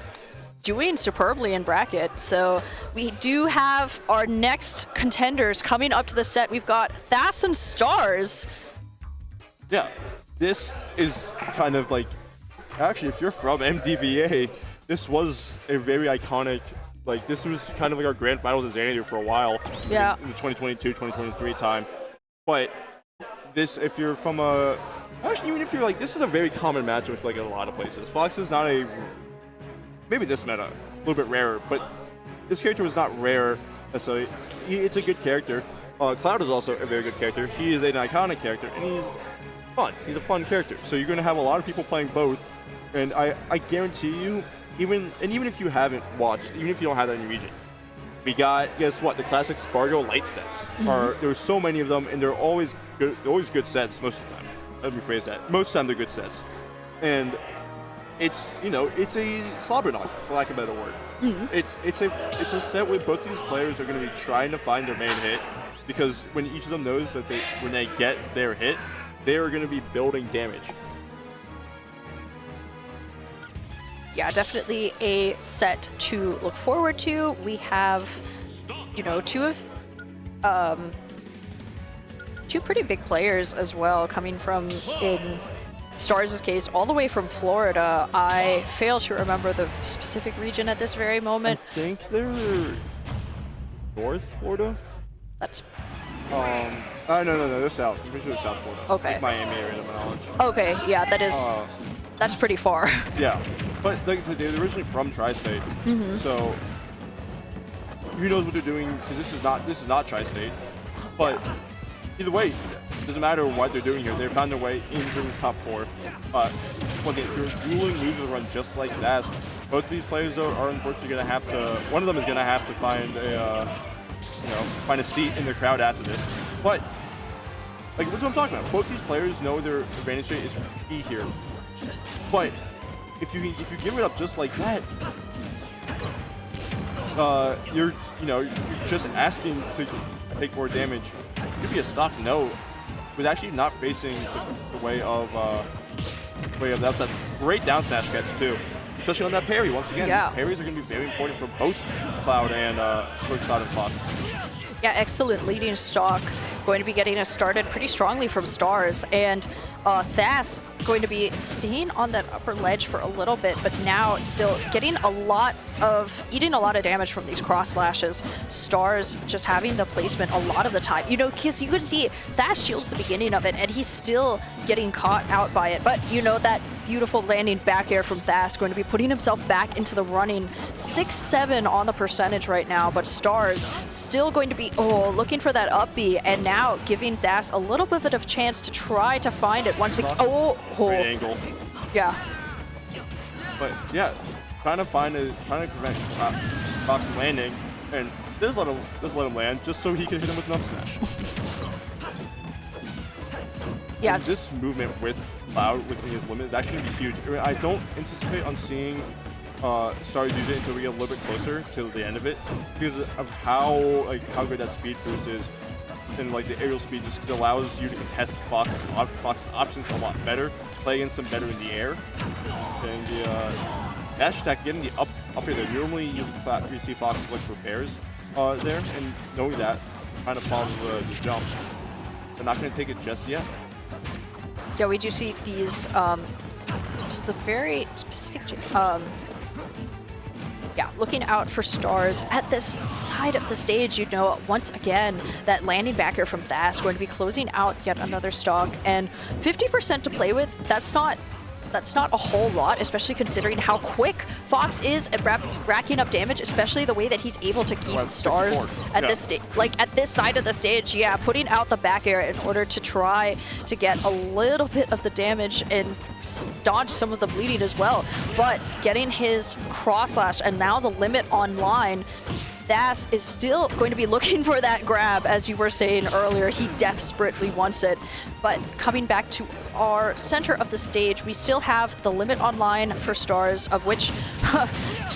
doing superbly in bracket. So we do have our next contenders coming up to the set. We've got Thas and Stars. Yeah, this is kind of like, actually, if you're from MDVA, this was a very iconic, like, this was kind of like our grand finals in Xanadu for a while. Yeah. In the 2022, 2023 time. But this, if you're from a, actually, even if you're like, this is a very common matchup with like in a lot of places. Fox is not a, maybe this meta, a little bit rarer, but this character was not rare necessarily. It's a good character. Cloud is also a very good character. He is an iconic character, and he's fun. He's a fun character. So you're going to have a lot of people playing both, and I guarantee you, even if you haven't watched, even if you don't have that in your region, we got, guess what, the classic Spargo light sets. There's so many of them, and they're always good sets most of the time. Let me rephrase that. Most of the time they're good sets. And it's, you know, it's a slobber knock, for lack of a better word. It's a set where both these players are going to be trying to find their main hit, because when each of them knows that when they get their hit, they are going to be building damage. Yeah, definitely a set to look forward to. We have, you know, two pretty big players as well coming from, in Stars' case, all the way from Florida. I fail to remember the specific region at this very moment. I think they're North Florida. That's No, they're South. I'm pretty sure they're South Florida. Okay. Like Miami area, to my knowledge. okay. Yeah, that is that's pretty far. Yeah, but they're originally from Tri-State, so who knows what they're doing? Because this is not Tri-State, but either way, it doesn't matter what they're doing here. They found their way into this top 4. If you're dueling losers run just like that, both of these players are unfortunately going to have to. One of them is going to have to find a seat in the crowd after this. But like, what's what I'm talking about? Both these players know their advantage rate is key here. But if you give it up just like that, you're just asking to take more damage. It could be a stock no, with actually not facing the way of that. That's great down smash catch too, especially on that parry. Once again, these parries are going to be very important for both Cloud and Fox. Yeah, excellent leading stock. Going to be getting us started pretty strongly from Stars, and Thas going to be staying on that upper ledge for a little bit, but now still getting eating a lot of damage from these cross slashes. Stars just having the placement a lot of the time. You know, because you could see Thas shields the beginning of it, and he's still getting caught out by it. But you know, that beautiful landing back air from Thas going to be putting himself back into the running. 6-7 on the percentage right now, but Stars still going to be looking for that up B, and now giving Thas a little bit of a chance to try to find it once again. Great angle. Yeah. But yeah, trying to prevent Fox from landing, and just let him land just so he can hit him with an up smash. Yeah. And this movement with Cloud within his limit is actually going to be huge. I mean, I don't anticipate on seeing Stars use it until we get a little bit closer to the end of it, because of how good that speed boost is, and like the aerial speed just allows you to contest Fox's options a lot better, play against them better in the air, and the dash attack getting the up here there. Normally you see Fox look for bears there, and knowing that, trying to follow the jump. They're not going to take it just yet. Yeah, we do see these, just the very specific, looking out for Stars at this side of the stage. You know, once again, that landing back here from Thas going to be closing out yet another stock, and 50% to play with. That's not a whole lot, especially considering how quick Fox is at racking up damage, especially the way that he's able to keep Stars at this stage, like at this side of the stage. Yeah, putting out the back air in order to try to get a little bit of the damage and dodge some of the bleeding as well. But getting his cross slash and now the limit online, Das is still going to be looking for that grab, as you were saying earlier. He desperately wants it. But coming back to our center of the stage, we still have the limit online for Stars, of which...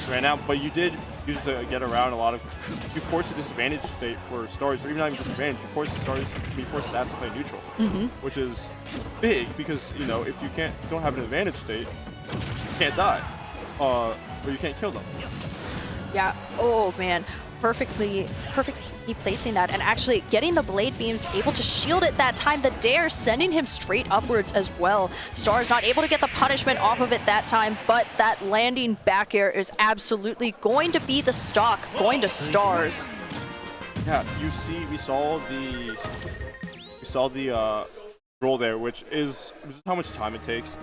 Ran out, but you did use to get around a lot of... You forced a disadvantage state for Stars, or even not even disadvantage, you forced Das to play neutral, which is big because, you know, if you don't have an advantage state, you can't die, or you can't kill them. Yeah, oh man, perfectly placing that, and actually getting the blade beams, able to shield it that time. The dare sending him straight upwards as well. Stars not able to get the punishment off of it that time, but that landing back air is absolutely going to be the stock, going to Stars. Yeah, we saw the roll there, which is how much time it takes.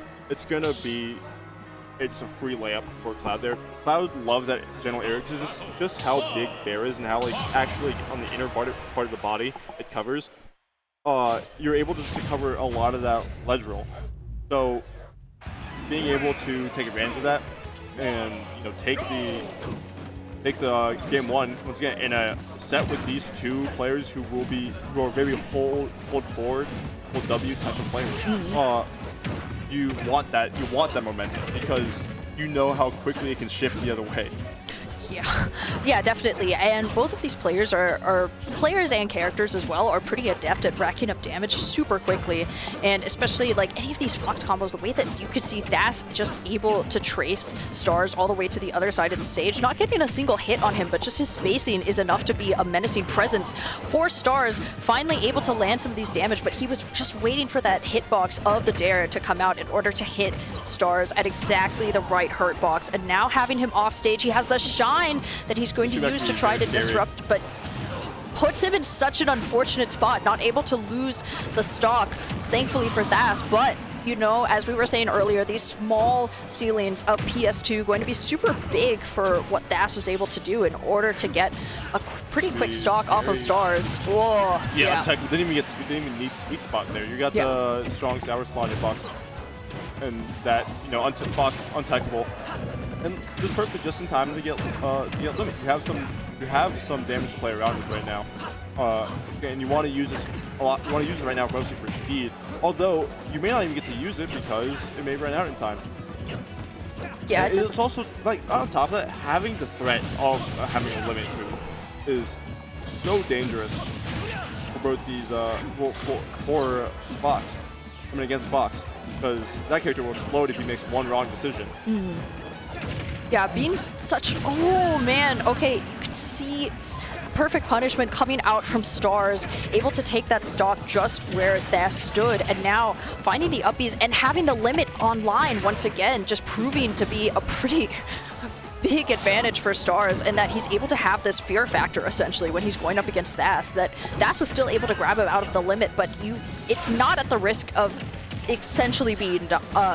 It's a free layup for Cloud there. Cloud loves that general area because it's just how big Bear is and how, like, actually on the inner part of the body it covers. You're able to just cover a lot of that ledge roll. So being able to take advantage of that and, you know, take the game one once again in a set with these two players who are very hold forward, hold W type of players. You want that momentum because you know how quickly it can shift the other way. Yeah, definitely. And both of these players are players and characters as well, are pretty adept at racking up damage super quickly. And especially like any of these Fox combos, the way that you could see Das just able to trace Stars all the way to the other side of the stage, not getting a single hit on him, but just his spacing is enough to be a menacing presence for Stars. Finally able to land some of these damage, but he was just waiting for that hitbox of the dare to come out in order to hit Stars at exactly the right hurt box. And now having him off stage, he has the shine that he's going to use to try to disrupt, but puts him in such an unfortunate spot, not able to lose the stock, thankfully for Das. But, you know, as we were saying earlier, these small ceilings of PS2 going to be super big for what Das was able to do in order to get a pretty quick stock off of Stars. Whoa. Yeah. Didn't even need sweet spot there. You got the strong sour spot in Fox, and that, you know, Fox untechable. And just perfect, just in time to get limit. You have some damage to play around with right now, and you want to use this a lot. You want to use it right now mostly for speed. Although you may not even get to use it because it may run out in time. Yeah, it's also like on top of that, having the threat of having a limit move is so dangerous for both these for Fox. I mean against Fox, because that character will explode if he makes one wrong decision. Yeah, being such... Oh, man. Okay, you could see perfect punishment coming out from Stars, able to take that stock just where Das stood, and now finding the uppies and having the limit online once again, just proving to be a pretty big advantage for Stars, and that he's able to have this fear factor, essentially, when he's going up against Das, that Das was still able to grab him out of the limit, but it's not at the risk of essentially being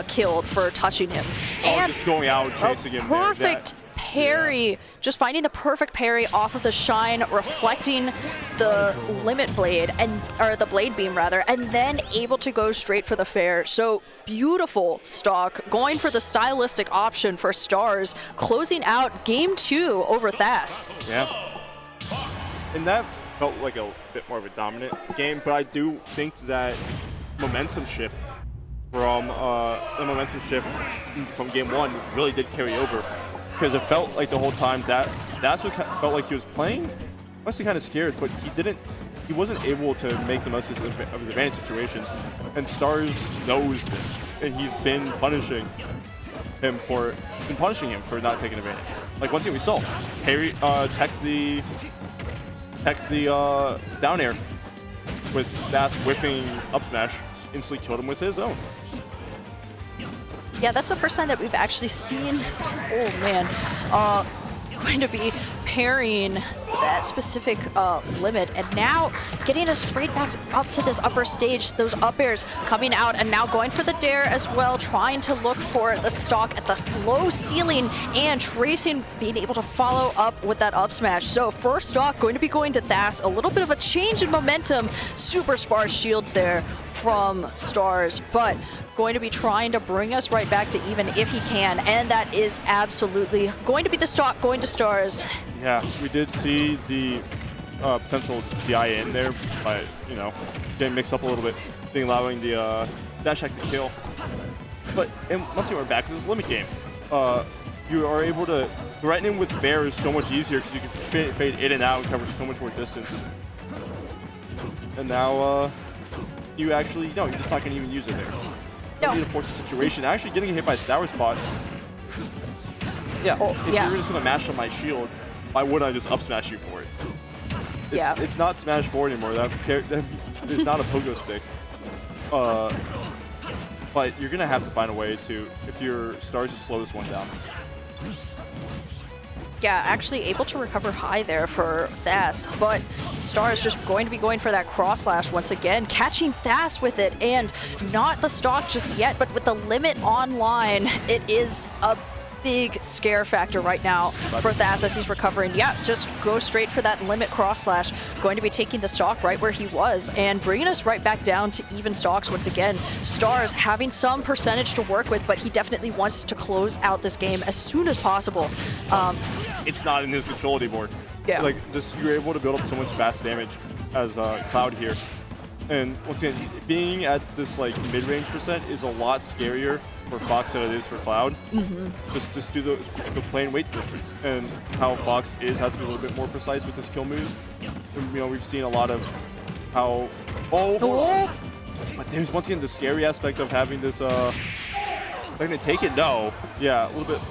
killed for touching him. And just going out and chasing him. Perfect parry, just finding the perfect parry off of the shine, reflecting the limit blade, or the blade beam rather, and then able to go straight for the fair. So beautiful stock, going for the stylistic option for Stars, closing out game 2 over Das. Yeah, and that felt like a bit more of a dominant game, but I do think that momentum shift from game 1 really did carry over, because it felt like the whole time that's what felt like he was playing. Must be kind of scared, but he wasn't able to make the most of his advantage situations, and Stars knows this, and he's been punishing him for not taking advantage. Like one thing we saw, Harry tech the down air with Das whiffing up smash, instantly killed him with his own. Yeah, that's the first time that we've actually seen, oh man, going to be parrying that specific limit, and now getting us straight back up to this upper stage, those up airs coming out, and now going for the dare as well, trying to look for the stock at the low ceiling, and tracing, being able to follow up with that up smash. So first stock going to be going to Das, a little bit of a change in momentum, super sparse shields there from Stars, but going to be trying to bring us right back to even if he can, and that is absolutely going to be the stock going to Stars. Yeah, we did see the potential DI in there, but, you know, getting mixed up a little bit, being allowing the dash hack to kill. But and once you are back to this limit game, you are able to threaten him with fair is so much easier because you can fade in and out and cover so much more distance. And now you actually, no, you're just not going to even use it there. No. You need to force the situation. Actually getting hit by Sour Spot. Yeah, if you're just going to mash on my shield, why wouldn't I just up smash you for it? It's not Smash 4 anymore. That is not a pogo stick. But you're going to have to find a way to, if your Stars, to slow this one down. Yeah, actually able to recover high there for Thas, but Stars just going to be going for that cross slash once again, catching Thas with it, and not the stock just yet, but with the limit online, it is a big scare factor right now for Thas as he's recovering. Yeah, just go straight for that limit cross slash, going to be taking the stock right where he was and bringing us right back down to even stocks once again. Stars having some percentage to work with, but he definitely wants to close out this game as soon as possible. It's not in his control anymore. Yeah. Like, just you're able to build up so much fast damage as Cloud here. And once again, being at this like mid-range percent is a lot scarier for Fox than it is for Cloud. Just do the plain weight difference, and how Fox has to be a little bit more precise with his kill moves. And, you know, we've seen a lot of how but there's once again the scary aspect of having this. They're gonna take it. No, yeah, a little bit.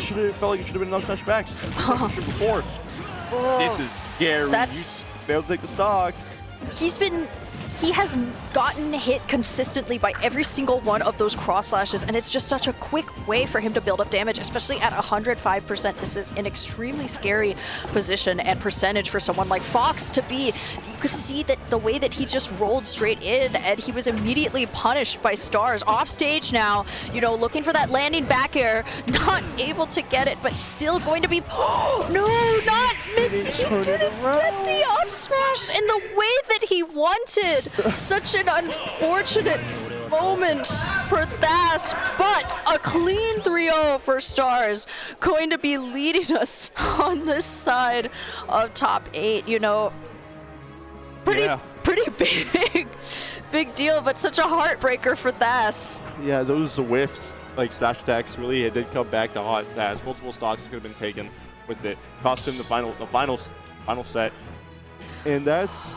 Should have felt like it should have been another smash back. Before. This is scary. That's... You failed to take the stock. He has gotten hit consistently by every single one of those cross slashes, and it's just such a quick way for him to build up damage, especially at 105%. This is an extremely scary position and percentage for someone like Fox to be. You could see that the way that he just rolled straight in, and he was immediately punished by Stars. Off stage now, you know, looking for that landing back air, not able to get it, but still going to be... no, not miss. He didn't get the up smash in the way that he wanted. Such an unfortunate moment for Thas, but a clean 3-0 for Stars, going to be leading us on this side of top 8. You know, pretty big deal, but such a heartbreaker for Thas. Yeah, those whiffs, like smash attacks, really it did come back to haunt Thas. Multiple stocks could have been taken with it, cost him the final set, and that's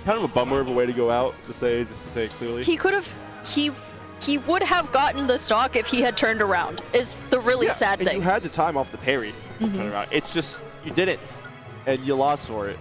kind of a bummer of a way to go out, just to say it clearly. He could have, he would have gotten the stock if he had turned around, is the really sad thing. You had the time off the parry to turn around. It's just, you didn't, and you lost for it.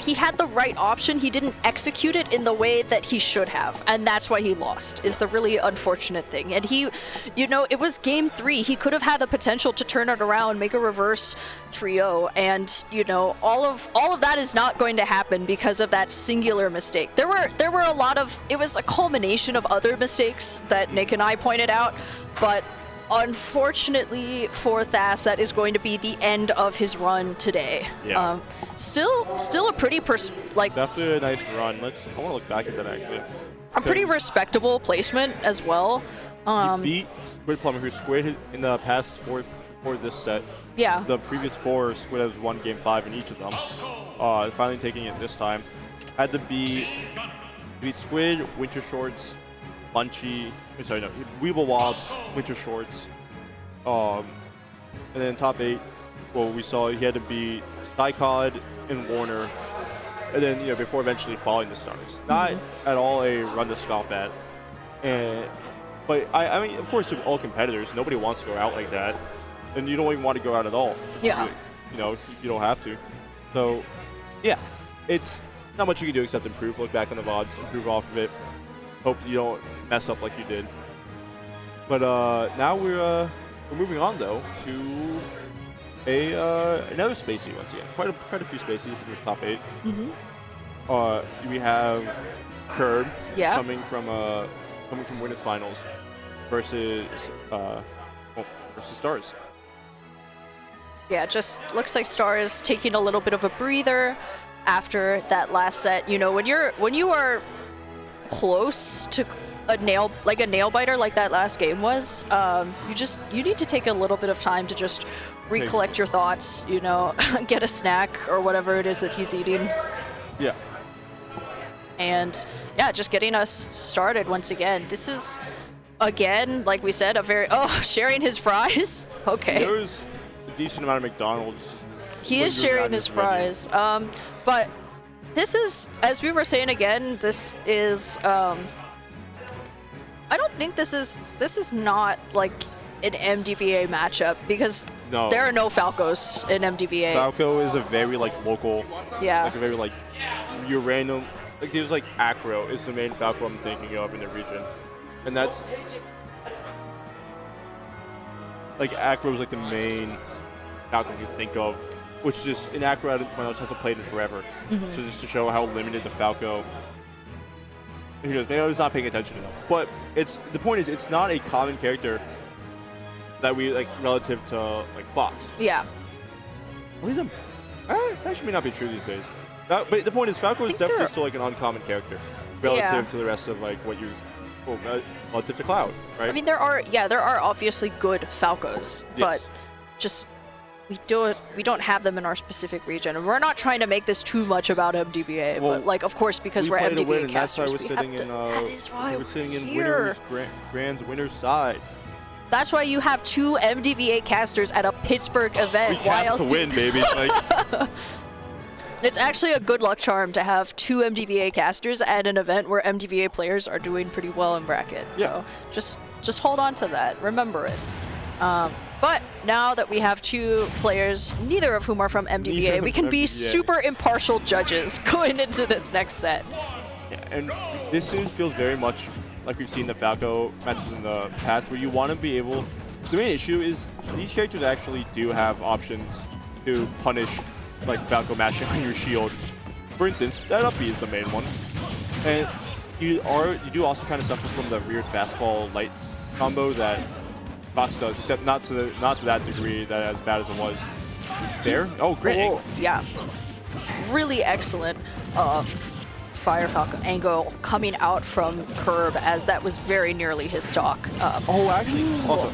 He had the right option. He didn't execute it in the way that he should have, and that's why he lost, is the really unfortunate thing. And he, you know, it was game 3. He could have had the potential to turn it around, make a reverse 3-0, and, you know, all of that is not going to happen because of that singular mistake. There were a lot of, it was a culmination of other mistakes that Nick and I pointed out, but unfortunately for Thas, that is going to be the end of his run today. Yeah. Still a pretty definitely a nice run. I want to look back at that actually. A pretty respectable placement as well. He beat Squid Plumber, who Squid in the past four this set. Yeah. The previous 4, Squid has won game 5 in each of them. Finally taking it this time. Had to beat Squid, Winter Shorts, Munchy, Weeble Wobbs, Winter Shorts, and then top 8, well, we saw he had to beat Skycod and Warner, and then, you know, before eventually falling the Stars. Not at all a run to scoff at, but I mean, of course, with all competitors, nobody wants to go out like that, and you don't even want to go out at all. Yeah. You know, you don't have to. So, yeah, it's not much you can do except improve, look back on the VODs, improve off of it. Hope you don't mess up like you did. But now we're moving on though to another Spacey once again. Quite a few Spaceys in this top 8. We have Curb coming from Winners Finals versus Stars. Yeah, just looks like Stars taking a little bit of a breather after that last set. You know, when you are close to a nail biter like that last game was, you need to take a little bit of time to just recollect your thoughts, you know, get a snack or whatever it is that he's eating. Yeah. And yeah, just getting us started once again. This is, again, like we said, a very, sharing his fries. Okay. There was a decent amount of McDonald's. He is sharing his fries. But this is, as we were saying again, this is, I don't think this is not like an MDVA matchup because there are no Falcos in MDVA. Falco is a very like local, yeah, like a very like your random, like there's like Acro is the main Falco I'm thinking of in the region, and that's like Acro is like the main Falco you think of, which is just an Acro out of Twilight hasn't played in forever, so just to show how limited the Falco. Maybe he's not paying attention enough. But the point is, it's not a common character that we like relative to like Fox. Yeah. At least that actually may not be true these days. But the point is, Falco is definitely still like an uncommon character relative to the rest of like what you, relative to Cloud, right? I mean, there are obviously good Falcos, but just we don't have them in our specific region, and we're not trying to make this too much about MDVA, but like of course because we're MDVA casters, that is why we're sitting in Grand's winner's side. That's why you have 2 MDVA casters at a Pittsburgh event. Why else to win, baby? Like, it's actually a good luck charm to have 2 MDVA casters at an event where MDVA players are doing pretty well in bracket. So just hold on to that. Remember it. But now that we have 2 players, neither of whom are from MDVA, we can be super impartial judges going into this next set. Yeah, and this feels very much like we've seen the Falco matches in the past, where you want to be able. The main issue is these characters actually do have options to punish like Falco mashing on your shield. For instance, that up B is the main one, and you do also kind of suffer from the weird fast fall light combo that Fox does, except not to that degree, that as bad as it was. There? Oh, great angle. Yeah. Really excellent Fire Falcon angle coming out from Curb, as that was very nearly his stock. Actually, also,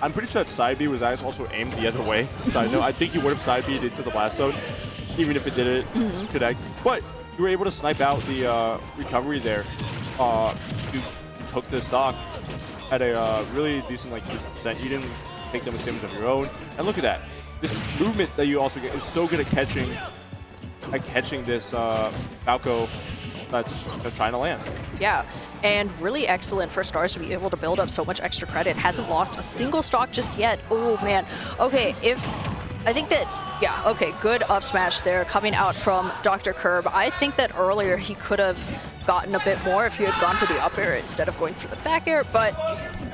I'm pretty sure that side B was also aimed the other way. Side note, I think he would have side B'd into the blast zone, even if it didn't connect. But you were able to snipe out the recovery there. You took the stock at a really decent percent. You didn't make them damage of your own. And look at that. This movement that you also get is so good at catching this Falco that's trying to land. Yeah, and really excellent for Stars to be able to build up so much extra credit. Hasn't lost a single stock just yet. Oh man. Okay, good up smash there coming out from Dr. Curb. I think that earlier he could have gotten a bit more if he had gone for the up air instead of going for the back air, but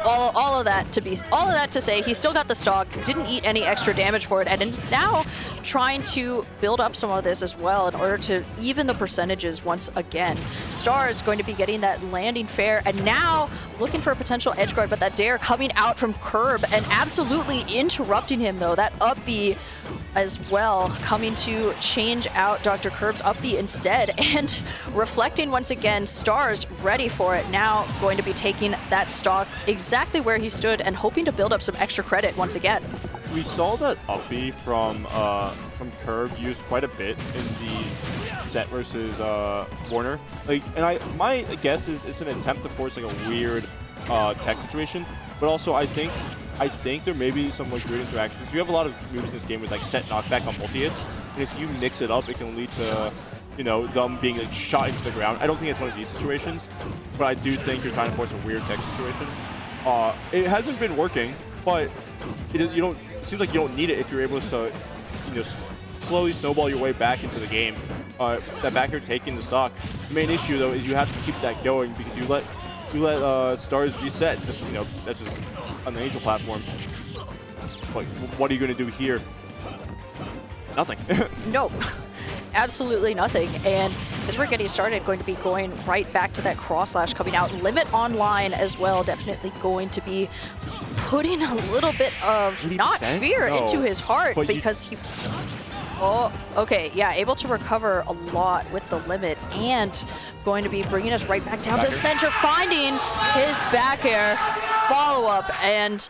all of that to say he still got the stock, didn't eat any extra damage for it, and is now trying to build up some of this as well in order to even the percentages once again. Star is going to be getting that landing fair, and now looking for a potential edge guard, but that dare coming out from Curb and absolutely interrupting him though. That up B as well, coming to change out Dr. Curb's up B instead, and reflecting once again. Stars ready for it now, going to be taking that stock exactly where he stood and hoping to build up some extra credit once again. We saw that up B from Curb used quite a bit in the set versus Warner. My guess is it's an attempt to force like a weird tech situation, but also I think there may be some weird interactions. You have a lot of moves in this game with set knockback on multi-hits, and if you mix it up, it can lead to them being shot into the ground. I don't think it's one of these situations, but I do think you're trying to force a weird tech situation. It hasn't been working, but it seems like you don't need it if you're able to slowly snowball your way back into the game. That back air taking the stock. The main issue though is you have to keep that going because you let Stars reset. That's just on the Angel platform. Like, what are you going to do here? Nothing. No, absolutely nothing. And as we're getting started, going to be going right back to that cross slash coming out. Limit online as well, definitely going to be putting a little bit of not fear into his heart because Oh, okay. Yeah, able to recover a lot with the limit and going to be bringing us right back down to center, finding his back air follow-up, and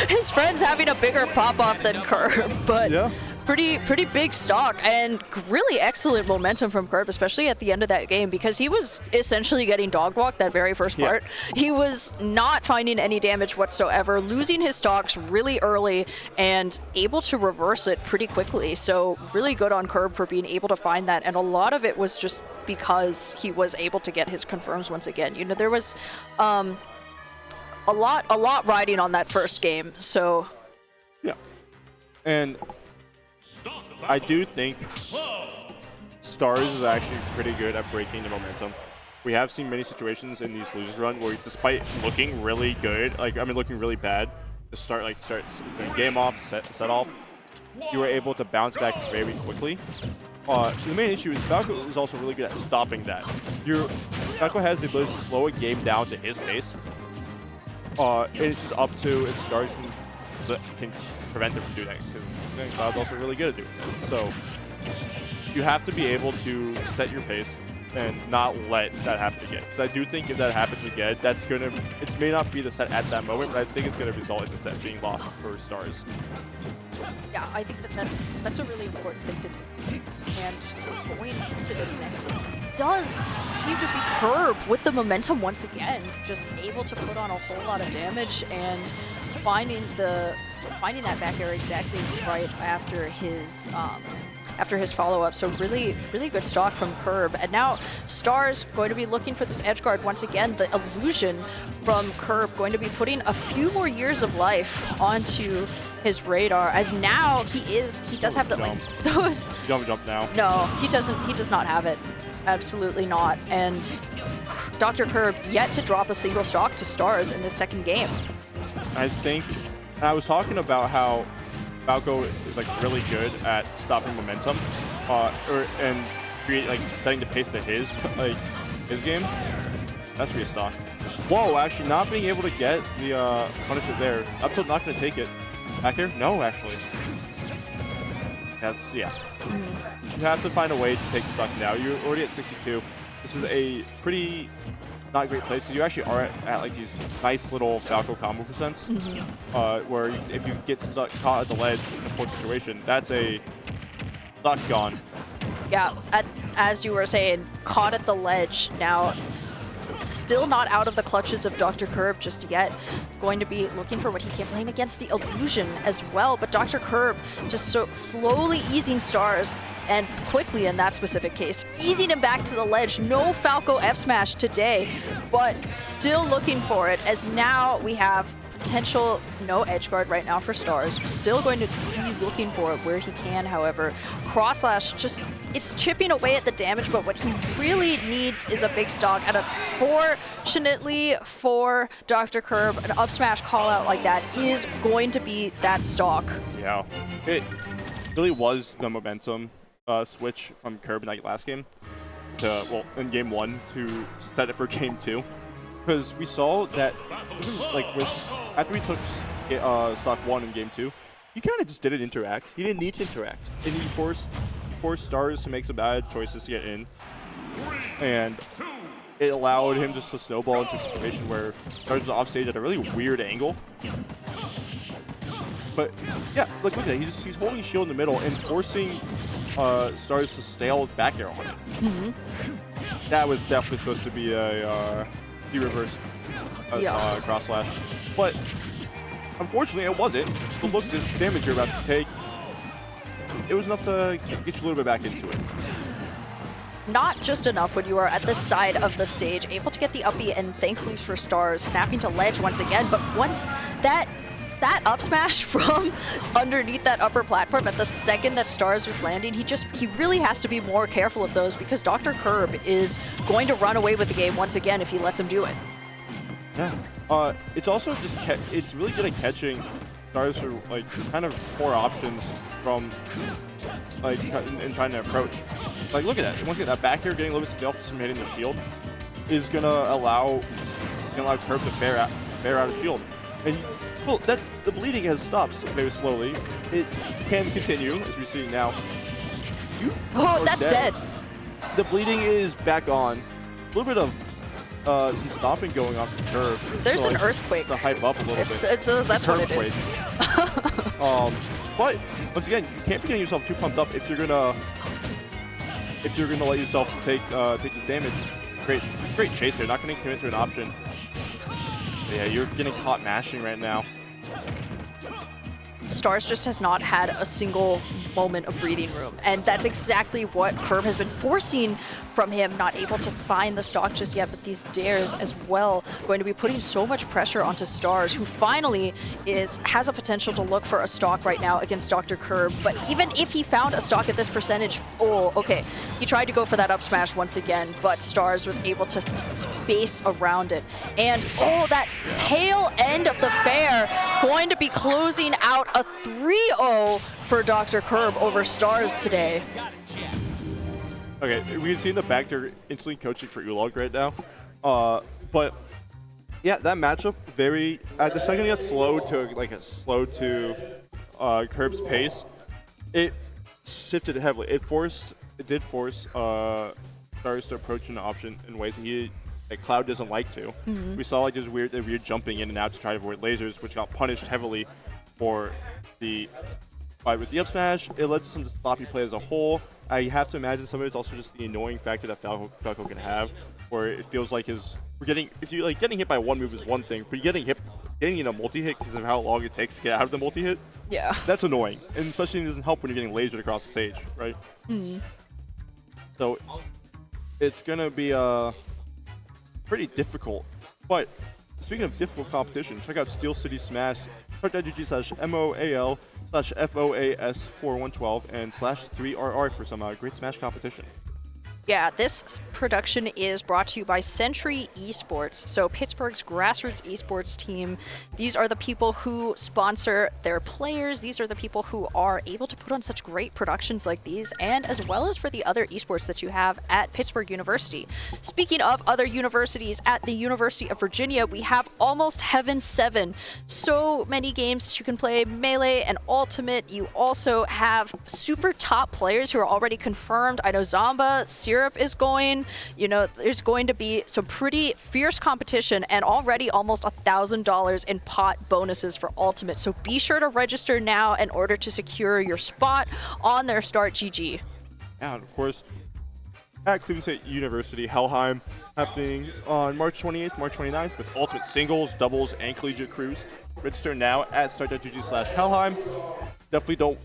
his friend's having a bigger pop-off than Curb, but Yeah. pretty big stock and really excellent momentum from Curb, especially at the end of that game, because he was essentially getting dog walked that very first part. He was not finding any damage whatsoever, losing his stocks really early and able to reverse it pretty quickly. So really good on Curb for being able to find that, and a lot of it was just because he was able to get his confirms once again. You know, there was a lot riding on that first game, so Yeah. And I do think Stars is actually pretty good at breaking the momentum. We have seen many situations in these losers run where, despite looking really good, looking really bad, to start game off, set off, you were able to bounce back very quickly. The main issue is Falco is also really good at stopping that. Falco has the ability to slow a game down to his pace. And it's just up to if Stars can prevent him from doing that. Because Cloud's also really good at doing that. So you have to be able to set your pace and not let that happen again. Because I do think if that happens again, it may not be the set at that moment, but I think it's gonna result in the set being lost for Stars. yeah, I think that's a really important thing to take. And going into this next game does seem to be Curb with the momentum once again, just able to put on a whole lot of damage and finding that back air exactly right after his follow-up. So really good stock from Curb. And now Stars going to be looking for this edge guard once again. The illusion from Curb going to be putting a few more years of life onto his radar, as now he does have that, like, those. You don't jump now. No, he does not have it. Absolutely not. And Dr. Curb yet to drop a single stock to Stars in this second game. I was talking about how Falco is really good at stopping momentum, and setting the pace to his game. That's restock. Whoa, actually not being able to get the Punisher there. Up till not gonna take it. Back here? No, actually. Yeah. You have to find a way to take the stock now. You're already at 62. This is a pretty not great place, because you actually are at these nice little Falco combo percents, where if you get caught at the ledge in a poor situation, that's a stock gone. Yeah, as you were saying, caught at the ledge now. Still not out of the clutches of Dr. Curb just yet. Going to be looking for what he can, playing against the illusion as well. But Dr. Curb just so slowly easing Stars, and quickly in that specific case, easing him back to the ledge. No Falco F smash today, but still looking for it, as now we have potential no edge guard right now for Stars. We're still going to be looking for it where he can, however. Cross slash, just, it's chipping away at the damage, but what he really needs is a big stock. And fortunately for Dr. Curb, an up smash call out like that is going to be that stock. Yeah, it really was the momentum switch from Curb in that last game to, well, in game 1 to set it for game 2. Because we saw that, after we took stock 1 in game 2, he kind of just didn't interact. He didn't need to interact, and he forced Stars to make some bad choices to get in, and it allowed him just to snowball into a situation where Stars was off stage at a really weird angle. But yeah, look at that. He's holding shield in the middle and forcing Stars to stale back air on it. That was definitely supposed to be a reverse cross slash, but unfortunately it wasn't. But look at this damage you're about to take. It was enough to get you a little bit back into it. Not just enough when you are at the side of the stage, able to get the uppie, and thankfully for Stars, snapping to ledge once again. But once that up smash from underneath that upper platform, at the second that Stars was landing, he really has to be more careful of those, because Dr. Curb is going to run away with the game once again if he lets him do it. Yeah. It's also just it's really good at catching Stars for kind of poor options from and trying to approach. Look at that. Once you get that back here, getting a little bit stealth from hitting the shield is gonna allow Curb to fair out of shield. And Well, the bleeding has stopped very slowly. It can continue, as we see now. Oh, that's dead. The bleeding is back on. A little bit of some stomping going on from Curve. There's So, an like, earthquake. to hype up a little bit. That's what it is. But once again, you can't be getting yourself too pumped up if you're gonna let yourself take this damage. Great chase there. Not gonna commit to an option. But yeah, you're getting caught mashing right now. Stars just has not had a single moment of breathing room, and that's exactly what Curb has been forcing from him, not able to find the stock just yet, but these dares as well going to be putting so much pressure onto Stars, who finally has a potential to look for a stock right now against Dr. Curb. But even if he found a stock at this percentage, oh, okay, he tried to go for that up smash once again, but Stars was able to space around it. And oh, that tail end of the fair going to be closing out a 3-0 for Dr. Curb over Stars today. Okay, we've seen the back there instantly coaching for Ulog right now. But yeah, that matchup at the second it got slowed to Curb's pace, it shifted heavily. It did force Stars to approach an option in ways that Cloud doesn't like to. Mm-hmm. We saw there's weird jumping in and out to try to avoid lasers, which got punished heavily for the fight with the up smash. It led to some sloppy play as a whole. I have to imagine some of it's also just the annoying factor that Falco can have, where it feels like getting hit by one move is one thing, but getting in a multi-hit because of how long it takes to get out of the multi-hit, yeah, that's annoying. And especially it doesn't help when you're getting lasered across the stage, right? Mm-hmm. So it's going to be pretty difficult. But speaking of difficult competition, check out Steel City Smash. .gg/MOAL/FOAS4112 and /3RR for some great Smash competition. Yeah, this production is brought to you by Sentry Esports. So Pittsburgh's grassroots esports team. These are the people who sponsor their players. These are the people who are able to put on such great productions like these, and as well as for the other esports that you have at Pittsburgh University. Speaking of other universities, at the University of Virginia, we have Almost Heaven 7. So many games that you can play, Melee and Ultimate. You also have super top players who are already confirmed. I know Zamba, Syrup is going. There's going to be some pretty fierce competition, and already almost $1,000 in pot bonuses for Ultimate. So be sure to register now in order to secure your spot on their Start GG. And of course, at Cleveland State University, Helheim, happening on March 28th, March 29th with Ultimate Singles, Doubles, and Collegiate Crews. Register now at start.gg/Helheim. Definitely don't,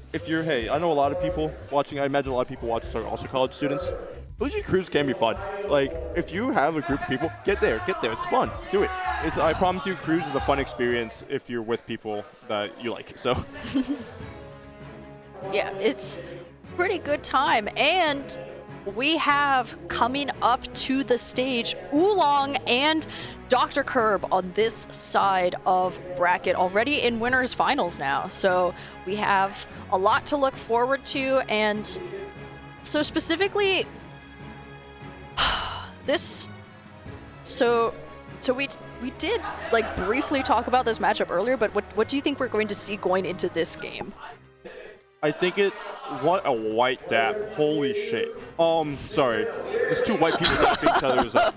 I know a lot of people watching, I imagine a lot of people watching are also college students. Collegiate Crews can be fun. Like, if you have a group of people, get there. It's fun. Do it. I promise you, Crews is a fun experience if you're with people that you like. So, yeah, it's pretty good time. And we have coming up to the stage Oolong and Dr. Curb on this side of bracket, already in winners finals now. So we have a lot to look forward to. And so specifically, we did briefly talk about this matchup earlier, but what do you think we're going to see going into this game? I think what a white dap. Holy shit. Sorry. There's two white people dapping each other's up.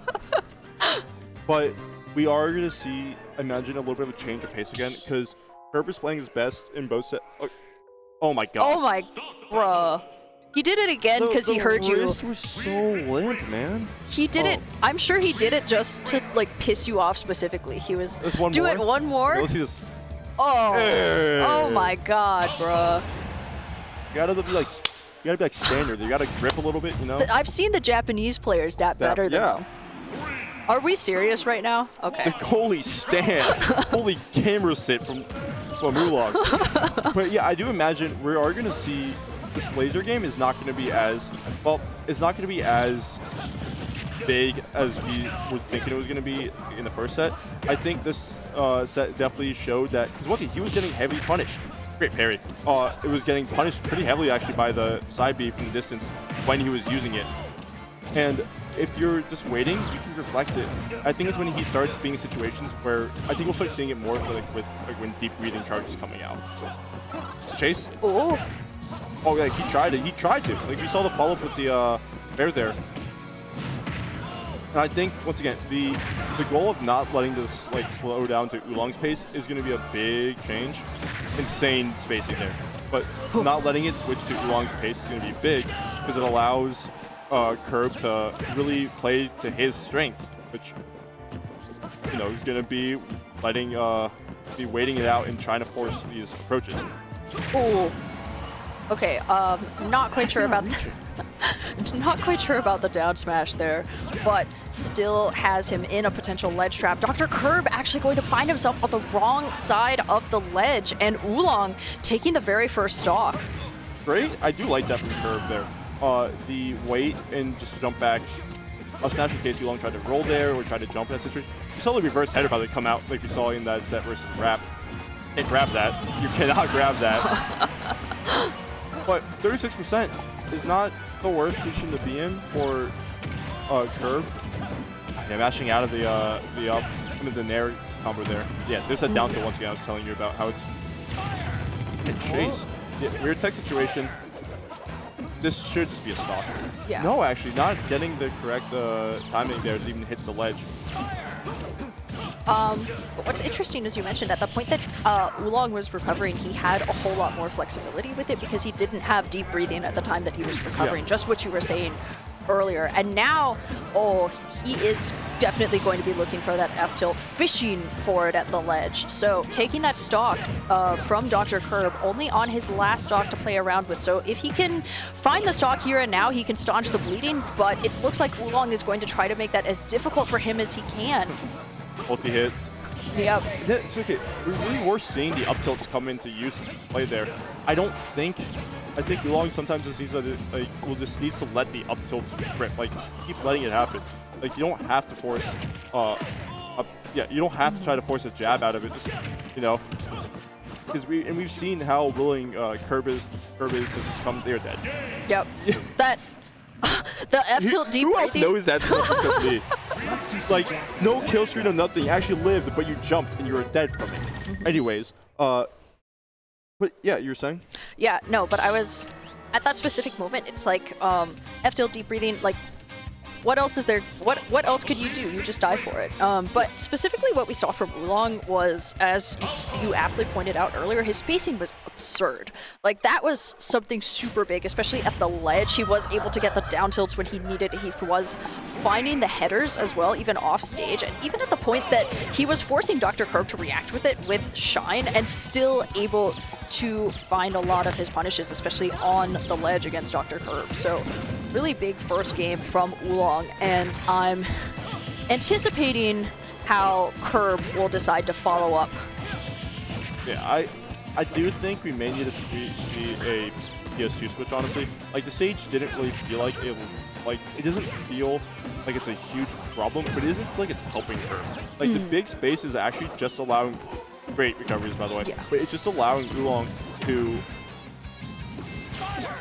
But we are going to see, imagine, a little bit of a change of pace again, because Curb is playing his best in both sets. Oh my god. Oh my, bruh. He did it again because he heard you. The wrist was so limp, man. He did it. I'm sure he did it just to piss you off specifically. He was. Do it one more. Yeah, let's see this. Oh. Hey. Oh my god, bruh. You gotta be like standard. You gotta grip a little bit, I've seen the Japanese players dap better than them. Are we serious right now? Okay. The goalie stand. Holy camera sit from Ulog. But yeah, I do imagine we are gonna see this laser game is not going to be as it's not going to be as big as we were thinking it was going to be in the first set. I think this set definitely showed that, because he was getting heavily punished. Great parry. It was getting punished pretty heavily actually by the side B from the distance when he was using it. And if you're just waiting, you can reflect it. I think it's when he starts being in situations where I think we'll start seeing it more with when deep breathing charge is coming out. Chase. Oh. Oh yeah, he tried it. He tried to. Like we saw the follow up with the bear there. And I think once again the goal of not letting this like slow down to Oolong's pace is going to be a big change. Insane spacing there, but not letting it switch to Oolong's pace is going to be big because it allows Curb to really play to his strengths, which you know he's going to be letting be waiting it out and trying to force these approaches. Oh. Okay, not quite sure about not quite sure about the down smash there, but still has him in a potential ledge trap. Dr. Curb actually going to find himself on the wrong side of the ledge, and Oolong taking the very first stock. Great, I do like that from Curb there. The wait and just jump back. Up smash in case Oolong tried to roll there or tried to jump in that situation. You saw the reverse header by the come out like we saw in that set versus Rap. Can't grab that. You cannot grab that. But 36% is not the worst position to be in for Curb. Yeah, mashing out of the up into the Nair combo there. Yeah, there's that down tilt once again I was telling you about how it's Chase. Yeah, weird tech situation. This should just be a stock. Yeah. No, actually, not getting the correct timing there to even hit the ledge. But what's interesting, as you mentioned, at the point that Oolong was recovering, he had a whole lot more flexibility with it because he didn't have deep breathing at the time that he was recovering, just what you were saying earlier. And now, oh, he is definitely going to be looking for that F-tilt, fishing for it at the ledge. So taking that stock from Dr. Curb only on his last stock to play around with. So if he can find the stock here and now, he can staunch the bleeding, but it looks like Oolong is going to try to make that as difficult for him as he can. Multi hits. Yep. Yeah, it's okay. We really were seeing the up tilts come into use play there. I think Oolong sometimes just needs to needs to let the up tilts rip. Like just keep letting it happen. Like you don't have to force you don't have to try to force a jab out of it. Just because we've seen how willing Curb is to just come there dead. Yep. That the F tilt deep Who else breathing. knows that stuff except me? It's like no kill streak or nothing. You actually lived, but you jumped and you were dead from it. Anyways, but yeah, you were saying? Yeah, no, but I was at that specific moment. It's like F tilt deep breathing. Like, what else is there? What else could you do? You just die for it. But specifically, what we saw from Oolong was, as you aptly pointed out earlier, his spacing was absurd. Like that was something super big, especially at the ledge. He was able to get the down tilts when he needed. He was finding the headers as well, even off stage, and even at the point that he was forcing Dr. Curb to react with it with Shine, and still able to find a lot of his punishes, especially on the ledge against Dr. Curb. So really big first game from Oolong, and I'm anticipating how Curb will decide to follow up. Yeah, I do think we may need to see a PS2 switch, honestly. Like the stage didn't really feel like it doesn't feel like it's a huge problem, but it doesn't feel like it's helping Curb. Like the big space is actually just allowing great recoveries, by the way. Yeah. But it's just allowing Oolong to.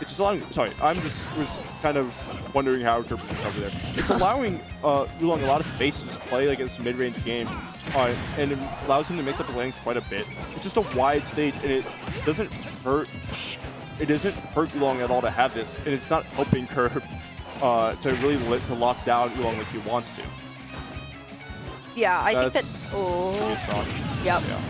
It's just allowing. Sorry, was kind of wondering how Curb can recover there. It's allowing Oolong a lot of space to just play like this mid-range game, and it allows him to mix up his landings quite a bit. It's just a wide stage, and it doesn't hurt. It doesn't hurt Oolong at all to have this, and it's not helping Curb to really lock down Oolong like he wants to. Yeah, I think that. That's Oh. pretty strong. Yep. Yeah.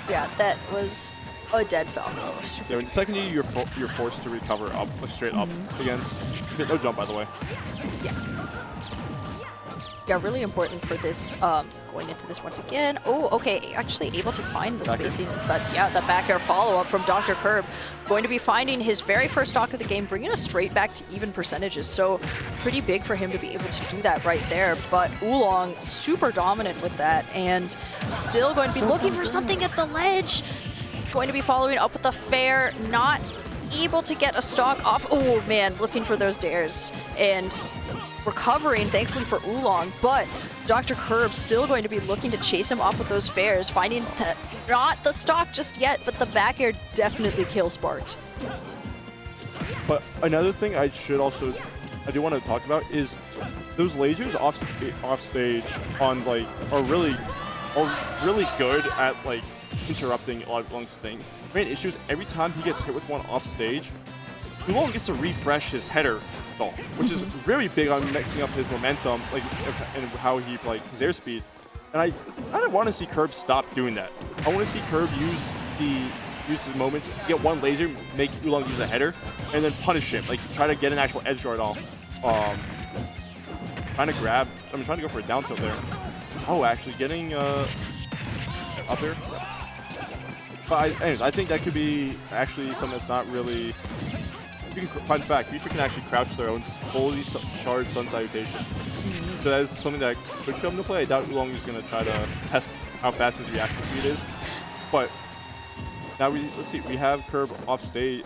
Yeah, that was a dead Falco. Yeah, when the second you're forced to recover up, straight up against. No jump, by the way. Yeah, really important for this, going into this once again. Oh, okay, actually able to find the spacing, but yeah, the back air follow-up from Dr. Curb. Going to be finding his very first stock of the game, bringing us straight back to even percentages, so pretty big for him to be able to do that right there, but Oolong super dominant with that, and still going to be looking for something at the ledge. It's going to be following up with the fair, not able to get a stock off. Oh man, looking for those dares, and recovering, thankfully for Oolong, but Dr. Curb still going to be looking to chase him off with those fairs, finding that not the stock just yet, but the back air definitely kill sparked. But another thing I should also I do want to talk about is those lasers off stage on like are really good at like interrupting a lot of Oolong's things. Main issue is every time he gets hit with one off stage, Oolong gets to refresh his header stall, which is very big on mixing up his momentum, like and how he like his airspeed. And I don't want to see Curb stop doing that. I want to see Curb use the moments, get one laser, make Oolong use a header, and then punish him. Like try to get an actual edge guard off. Trying to grab. I'm trying to go for a down tilt there. Oh, actually getting up there. But anyways, I think that could be actually something that's not really. Fun fact: Future can actually crouch their own fully charged Sun Salutation. So that is something that could come to play. I doubt Oolong is going to try to test how fast his reaction speed is. But now let's see. We have Curb off stage,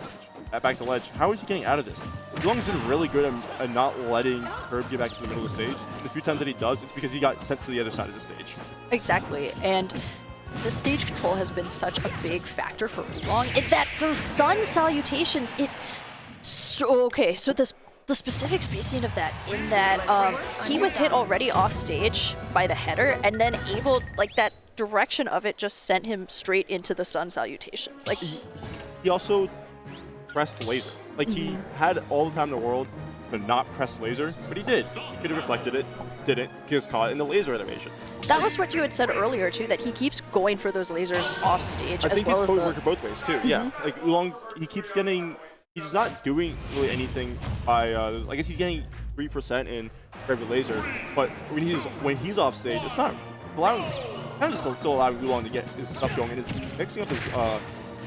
back to ledge. How is he getting out of this? Oolong's been really good at not letting Curb get back to the middle of the stage. The few times that he does, it's because he got sent to the other side of the stage. Exactly, and the stage control has been such a big factor for Oolong. That the Sun Salutations, so the specific spacing of that, in that he was hit already off stage by the header, and then that direction of it just sent him straight into the Sun Salutations. Like he also pressed laser. Like he had all the time in the world to not press laser, but he did. He could have reflected it, didn't. He was caught in the laser animation. That was what you had said earlier too, that he keeps going for those lasers off stage as well as the. I think he's working both ways too. Yeah, like Oolong, he keeps getting. He's not doing really anything by. I guess he's getting 3% in every laser, but when he's off stage, it's not allowing. Kind of still allowing Oolong to get his stuff going, and it's mixing up his.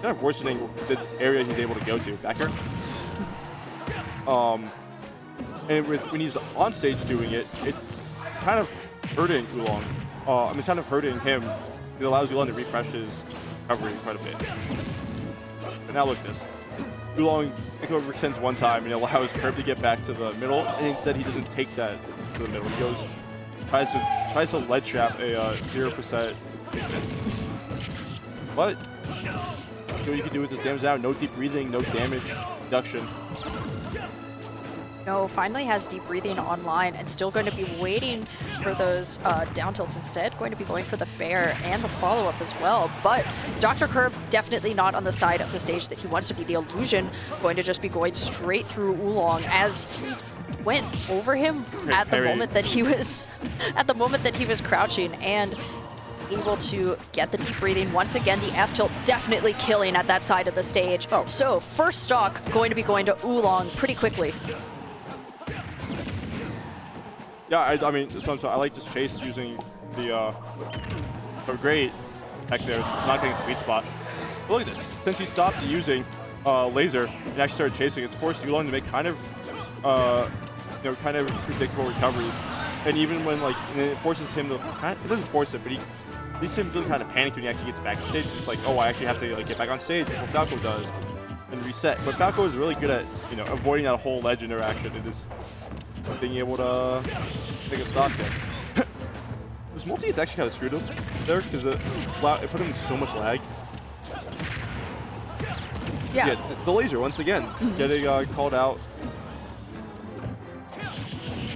Kind of worsening the area he's able to go to back here. And when he's on stage doing it, it's kind of hurting Oolong. It's kind of hurting him. It allows Oolong to refresh his recovery quite a bit. But now look at this. Oolong overextends one time and allows Curb to get back to the middle, and instead he doesn't take that to the middle. He tries to ledge trap a 0%. But what you can do with this damage now, no deep breathing, no damage reduction. No, finally has deep breathing online and still going to be waiting for those down tilts instead. Going to be going for the fair and the follow-up as well. But Dr. Curb definitely not on the side of the stage that he wants to be. The illusion going to just be going straight through Oolong as he went over him at the moment that he was crouching and able to get the deep breathing. Once again, the F tilt definitely killing at that side of the stage. Oh. So first stock going to be going to Oolong pretty quickly. Yeah, I mean, sometimes I like this chase using the great heck there, not getting sweet spot. But look at this. Since he stopped using laser and actually started chasing, it's forced Oolong to make kind of predictable recoveries. And even when it forces him to, it doesn't force it, but at least him feeling kind of panicked when he actually gets back to stage. It's just like, oh, I actually have to get back on stage before Falco does and reset. But Falco is really good at avoiding that whole ledge interaction and just being able to take a stock there. This multi is actually kind of screwed up there because it put him in so much lag. Yeah, the laser once again getting called out.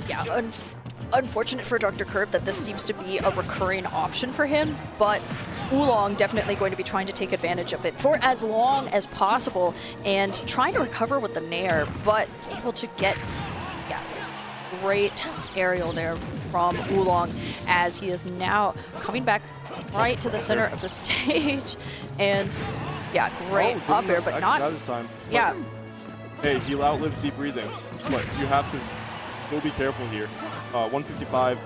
Yeah, unfortunate for Dr. Curb that this seems to be a recurring option for him, but Oolong definitely going to be trying to take advantage of it for as long as possible and trying to recover with the Nair, but able to get great aerial there from Oolong as he is now coming back right to the center of the stage. And yeah, great up air, but not this time. Yeah. Hey, he outlived deep breathing, but you have to still be careful here. 155.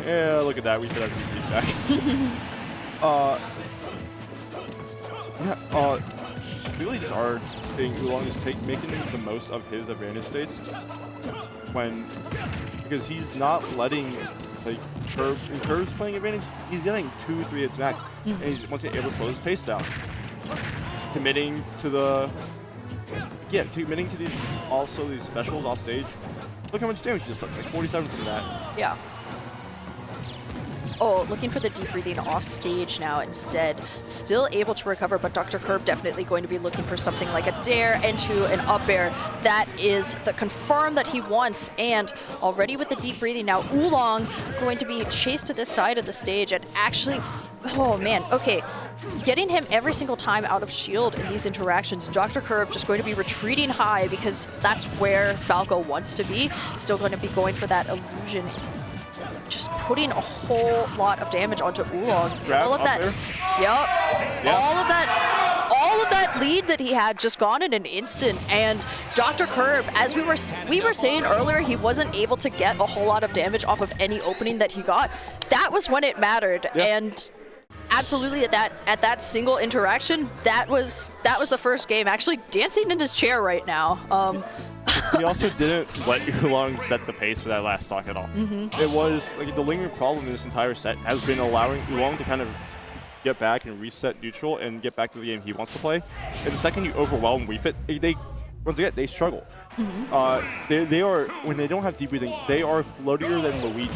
Yeah, look at that. We could have deep breathing back. Really just are seeing Oolong is making the most of his advantage states because he's not letting Curb's playing advantage. He's getting 2-3 hits max, and he's once again able to slow his pace down, committing to these specials off stage. Look how much damage he just took, like 47 from that. Yeah. looking for the deep breathing off stage now instead. Still able to recover, but Dr. Curb definitely going to be looking for something like a dare into an up air. That is the confirm that he wants, and already with the deep breathing now, Oolong going to be chased to this side of the stage and actually, oh man, okay. Getting him every single time out of shield in these interactions, Dr. Curb just going to be retreating high because that's where Falco wants to be. Still going to be going for that illusion, just putting a whole lot of damage onto Oolong. All of that, all of that lead that he had just gone in an instant. And Dr. Curb, as we were saying earlier, he wasn't able to get a whole lot of damage off of any opening that he got. That was when it mattered, and absolutely at that single interaction, that was the first game. Actually dancing in his chair right now. He also didn't let Oolong set the pace for that last stock at all. It was like the lingering problem in this entire set has been allowing Oolong to kind of get back and reset neutral and get back to the game he wants to play. And the second you overwhelm Wii Fit, once again they struggle. They are, when they don't have deep breathing, they are floatier than Luigi.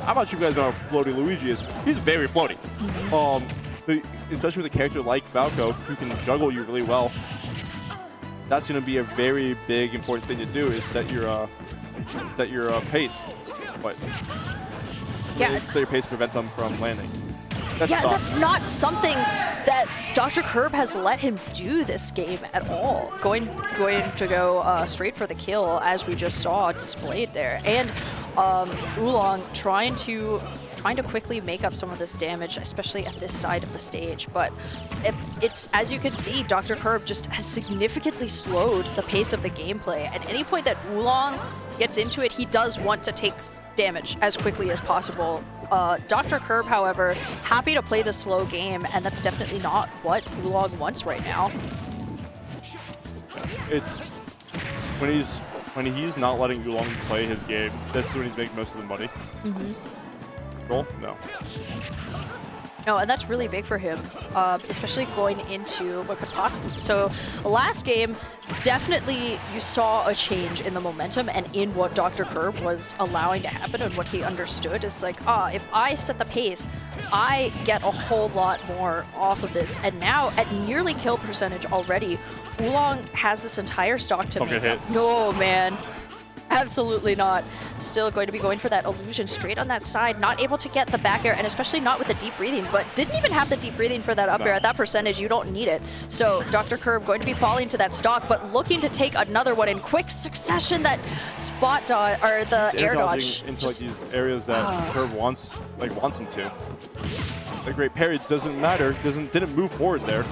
I'm not sure if you guys know how floaty Luigi is. He's very floaty. Especially with a character like Falco, who can juggle you really well. That's going to be a very big, important thing to do, is set your pace. But set your pace to prevent them from landing. That's not something that Dr. Curb has let him do this game at all. Going to go straight for the kill, as we just saw displayed there, and Oolong trying to quickly make up some of this damage, especially at this side of the stage. But it's, as you can see, Dr. Curb just has significantly slowed the pace of the gameplay. At any point that Oolong gets into it, he does want to take damage as quickly as possible. Dr. Curb, however, happy to play the slow game, and that's definitely not what Oolong wants right now. It's when he's not letting Oolong play his game, this is when he's making most of the money. Roll? No. No, and that's really big for him, especially going into what could possibly... So last game, definitely you saw a change in the momentum and in what Dr. Curb was allowing to happen, and what he understood is like, if I set the pace, I get a whole lot more off of this. And now at nearly kill percentage already, Oolong has this entire stock to make up. No, man. Absolutely not. Still going to be going for that illusion straight on that side. Not able to get the back air, and especially not with the deep breathing, but didn't even have the deep breathing for that up air. At that percentage, you don't need it. So Dr. Curb going to be falling to that stock, but looking to take another one in quick succession. That spot dodge, or the air dodge. Into like these areas that Curb wants him to. The great parry doesn't matter. Didn't move forward there.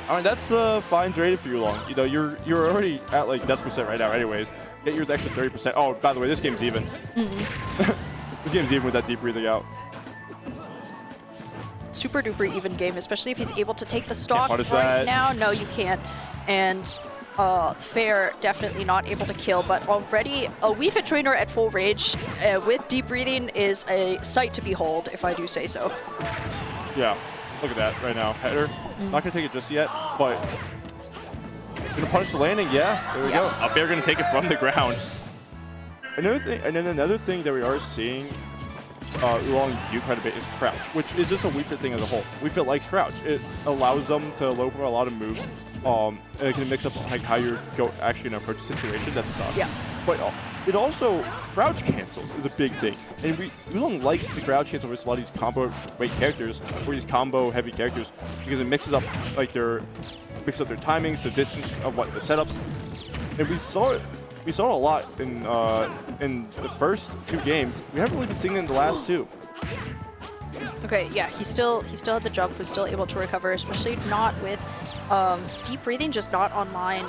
I mean, that's fine rated for Oolong. You know, you're already at like death percent right now anyways. Get your extra 30%. Oh, by the way, this game's even. This game's even with that deep breathing out. Super duper even game, especially if he's able to take the stock right now. No, you can't. And Fair definitely not able to kill, but already a Wii Fit trainer at full rage with deep breathing is a sight to behold, if I do say so. Yeah, look at that right now. Header, not gonna take it just yet, but gonna punish the landing. Yeah, there we go. Up there, gonna take it from the ground. Another thing, and then another thing that we are seeing Oolong do quite a bit is crouch, which is just a Wii Fit thing as a whole. Wii Fit likes crouch. It allows them to low for a lot of moves. And it can mix up like how you're actually gonna approach the situation. That's stuff. Yeah. But it also crouch cancels is a big thing, and Oolong likes to crouch cancel versus a lot of these combo weight characters or these combo heavy characters because it mixes up like their timings, the distance of what the setups, and we saw it a lot in the first two games. We haven't really been seeing it in the last two. Okay, yeah, he still had the jump, was still able to recover, especially not with deep breathing, just not online.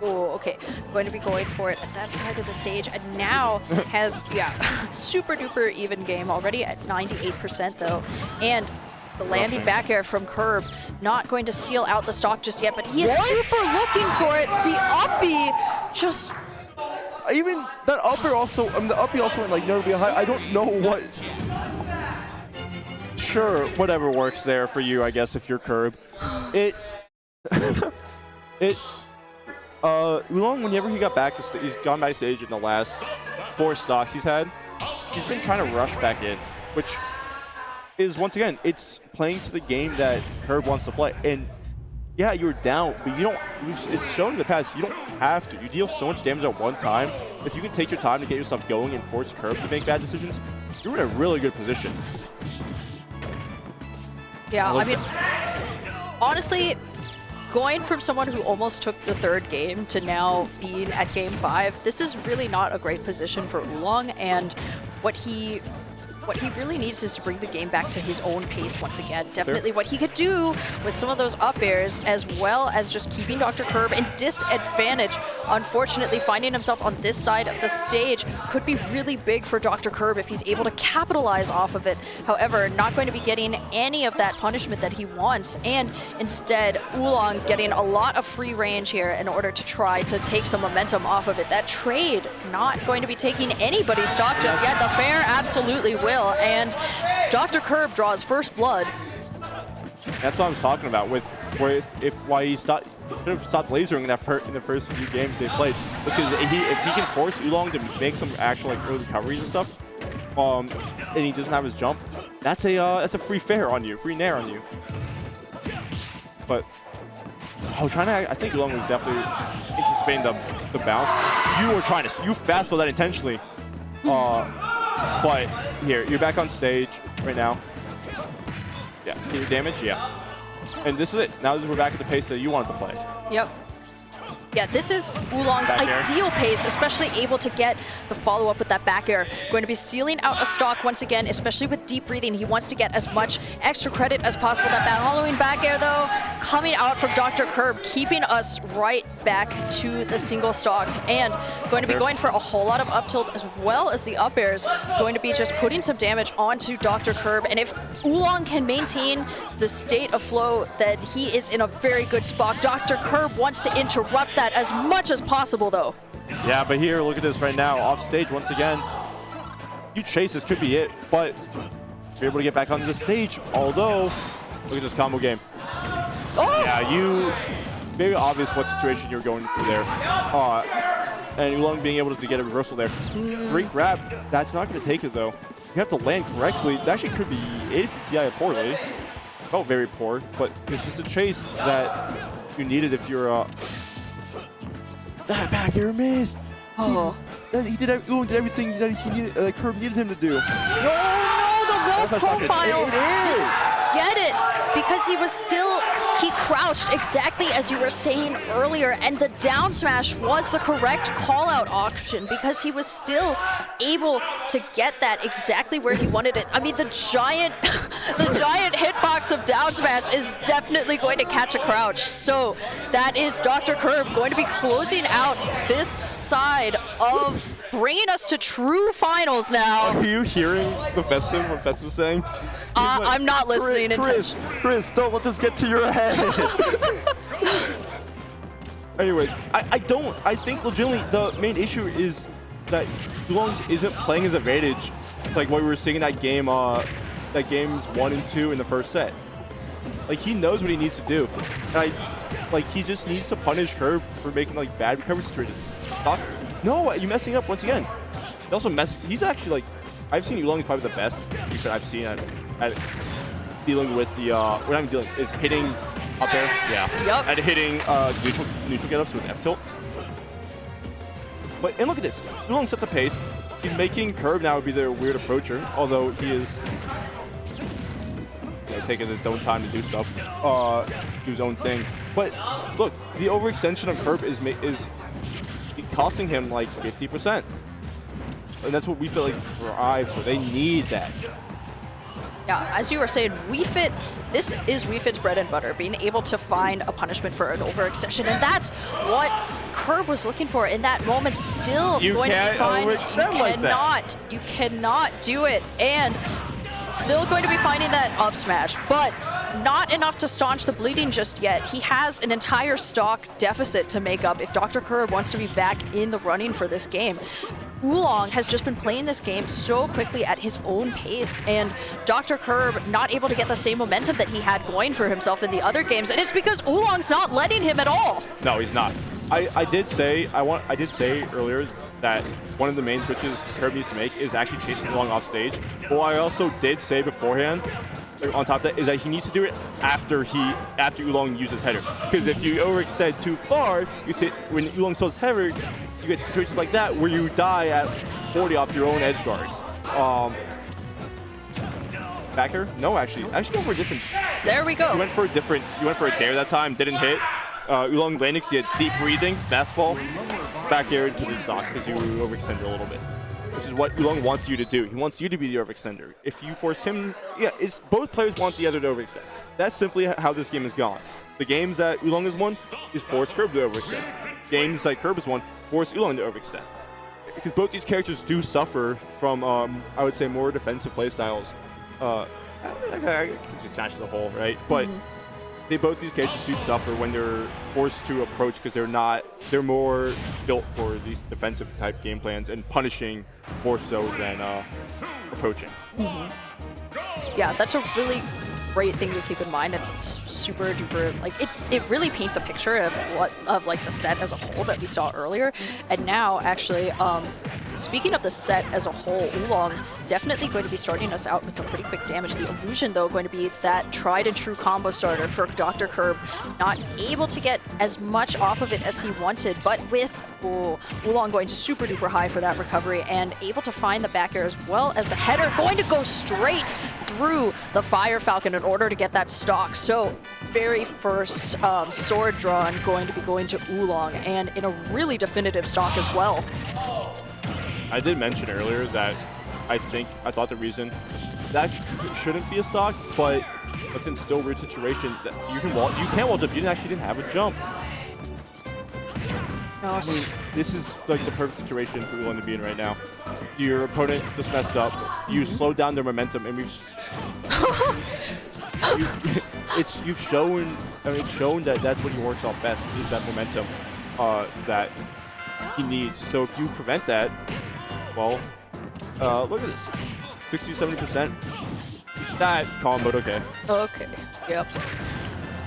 Oh, okay, going to be going for it at that side of the stage, and now has, super duper even game already at 98% though, and the landing back air from Curb, not going to seal out the stock just yet, but he is super looking for it. The uppy just... Even that upper also, the uppy also went like notably high. I don't know what... Sure, whatever works there for you, I guess, if you're Curb. Oolong, whenever he got back to he's gone back stage in the last 4 stocks he's had, he's been trying to rush back in. which is, once again, it's playing to the game that Curb wants to play. And yeah, you're down, but you don't, it's shown in the past, you don't have to. You deal so much damage at one time. If you can take your time to get your stuff going and force Curb to make bad decisions, you're in a really good position. Yeah, I mean, honestly, going from someone who almost took the third game to now being at game 5, this is really not a great position for Oolong, and what he really needs is to bring the game back to his own pace once again. Definitely what he could do with some of those up airs, as well as just keeping Dr. Curb in disadvantage. Unfortunately, finding himself on this side of the stage could be really big for Dr. Curb if he's able to capitalize off of it. However, not going to be getting any of that punishment that he wants, and instead, Oolong getting a lot of free range here in order to try to take some momentum off of it. That trade not going to be taking anybody's stock just yet. The fair absolutely will. And Dr. Curb draws first blood. That's what I was talking about with why he stopped lasering in the first few games they played. Because if he can force Oolong to make some actual like early recoveries and stuff, and he doesn't have his jump, that's a free fair on you, free nair on you. But I think Oolong was definitely anticipating the bounce. You fast forward that intentionally. But here, you're back on stage right now. Yeah, your damage, yeah. And this is it. Now we're back at the pace that you wanted to play. Yep. Yeah, this is Oolong's ideal pace, especially able to get the follow-up with that back air. Going to be sealing out a stock once again, especially with deep breathing. He wants to get as much extra credit as possible. That following back air, though, coming out from Dr. Curb, keeping us right back to the single stocks. And going to be going for a whole lot of up tilts as well as the up airs. Going to be just putting some damage onto Dr. Curb. And if Oolong can maintain the state of flow, that he is in a very good spot. Dr. Curb wants to interrupt that as much as possible, though. Yeah, but here, look at this right now. Off stage once again. You chase this could be it, but you're able to get back onto the stage. Although, look at this combo game. Oh! Yeah, very obvious what situation you're going through there. And Oolong being able to get a reversal there. Great grab. That's not going to take it, though. You have to land correctly. That actually could be it if you DI poorly. Oh, very poor, but it's just a chase that you needed if you're that back air missed. Oh. Oolong did everything that he needed, Curb needed him to do. No, the low profile. It is. Get it, because he crouched exactly as you were saying earlier, and the down smash was the correct call out option because he was still able to get that exactly where he wanted it. I mean, the giant hitbox of down smash is definitely going to catch a crouch. So that is Dr. Curb going to be closing out this side of bringing us to true finals now. Are you hearing what Festive saying? I'm not listening. Chris, don't let this get to your head. Anyways, I think legitimately the main issue is that Oolong isn't playing his advantage like what we were seeing in that game, that games 1 and 2 in the first set. Like, he knows what he needs to do. And he just needs to punish Curb for making like bad recovery situations. No, you're messing up once again. He also he's actually like, I've seen Oolong is probably the best I've seen at dealing with the what I'm dealing is hitting up there. Yeah. Yep. And hitting neutral get ups with F tilt. And look at this. Oolong set the pace. He's making Curb now be their weird approacher, although he is taking his own time to do stuff, do his own thing. But look, the overextension of Curb is costing him like 50%. And that's what we feel like thrives for. They need that. Yeah, as you were saying, this is WeFit's bread and butter, being able to find a punishment for an overextension, and that's what Curb was looking for in that moment. Still going to be fine. You cannot do it, and still going to be finding that up smash, but not enough to staunch the bleeding just yet. He has an entire stock deficit to make up if Dr. Curb wants to be back in the running for this game. Oolong has just been playing this game so quickly at his own pace, and Dr. Curb not able to get the same momentum that he had going for himself in the other games, and it's because Oolong's not letting him at all. No, he's not. I did say earlier that one of the main switches Curb needs to make is actually chasing Oolong off stage. What I also did say beforehand, on top of that, is that he needs to do it after Oolong uses header. Because if you overextend too far, when Oolong sells header, you get situations like that where you die at 40 off your own edge guard. Backer? No, actually go for a different. There we go. You went for a dare that time, didn't hit. Oolong landing, so you had deep breathing, fast fall, back air into the stock because you overextended a little bit. Which is what Oolong wants you to do. He wants you to be the overextender. If you force him, both players want the other to overextend. That's simply how this game has gone. The games that Oolong has won is force Curb to overextend. Games like Curb has won, force Oolong to overextend. Because both these characters do suffer from, I would say, more defensive playstyles. I could smash as a whole, right? But both these characters do suffer when they're forced to approach because they're more built for these defensive type game plans and punishing more so than approaching. Yeah, that's a really great thing to keep in mind, and it's super duper, like, it really paints a picture of like the set as a whole that we saw earlier. And now actually, speaking of the set as a whole, Oolong definitely going to be starting us out with some pretty quick damage. The illusion, though, going to be that tried and true combo starter for Dr. Curb, not able to get as much off of it as he wanted, but with Oolong going super duper high for that recovery and able to find the back air as well as the header, going to go straight through the Fire Falcon in order to get that stock. So very first sword drawn going to be going to Oolong, and in a really definitive stock as well. I did mention earlier that I thought the reason that shouldn't be a stock, but it's in still weird situation that you can't wall jump. You actually didn't have a jump. No. I mean, this is like the perfect situation for Oolong to be in right now. Your opponent just messed up. You slowed down their momentum, and it's shown that that's what he works off best, is that momentum that he needs. So if you prevent that, well, look at this, 60-70%. That comboed okay. Okay. Yep.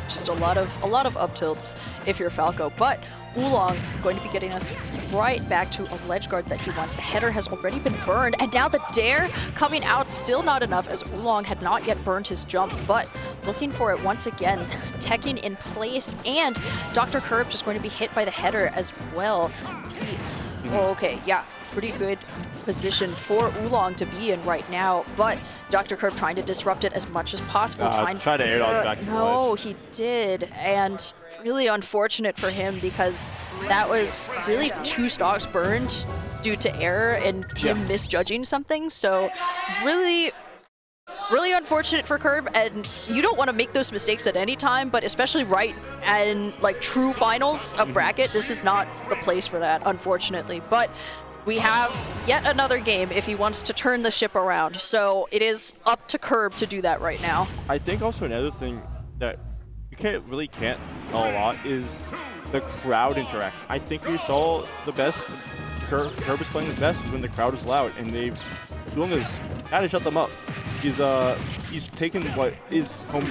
Just a lot of up tilts if you're Falco, but Oolong going to be getting us right back to a ledge guard that he wants. The header has already been burned, and now the dare coming out, still not enough, as Oolong had not yet burned his jump, but looking for it once again, teching in place, and Dr. Curb just going to be hit by the header as well. Okay, yeah, pretty good position for Oolong to be in right now, but Dr. Curb trying to disrupt it as much as possible. Trying to air dodge back to the No, ledge. he did, and really unfortunate for him because that was really 2 stocks burned due to error and him misjudging something. So really unfortunate for Curb, and you don't want to make those mistakes at any time, but especially right in like true finals of bracket, this is not the place for that, unfortunately. But we have yet another game if he wants to turn the ship around. So it is up to Curb to do that right now. I think also another thing that you can't tell a lot is the crowd interaction. I think we saw the best Curb is playing his best when the crowd is loud, and Oolong has kind of shut them up. He's taken what is home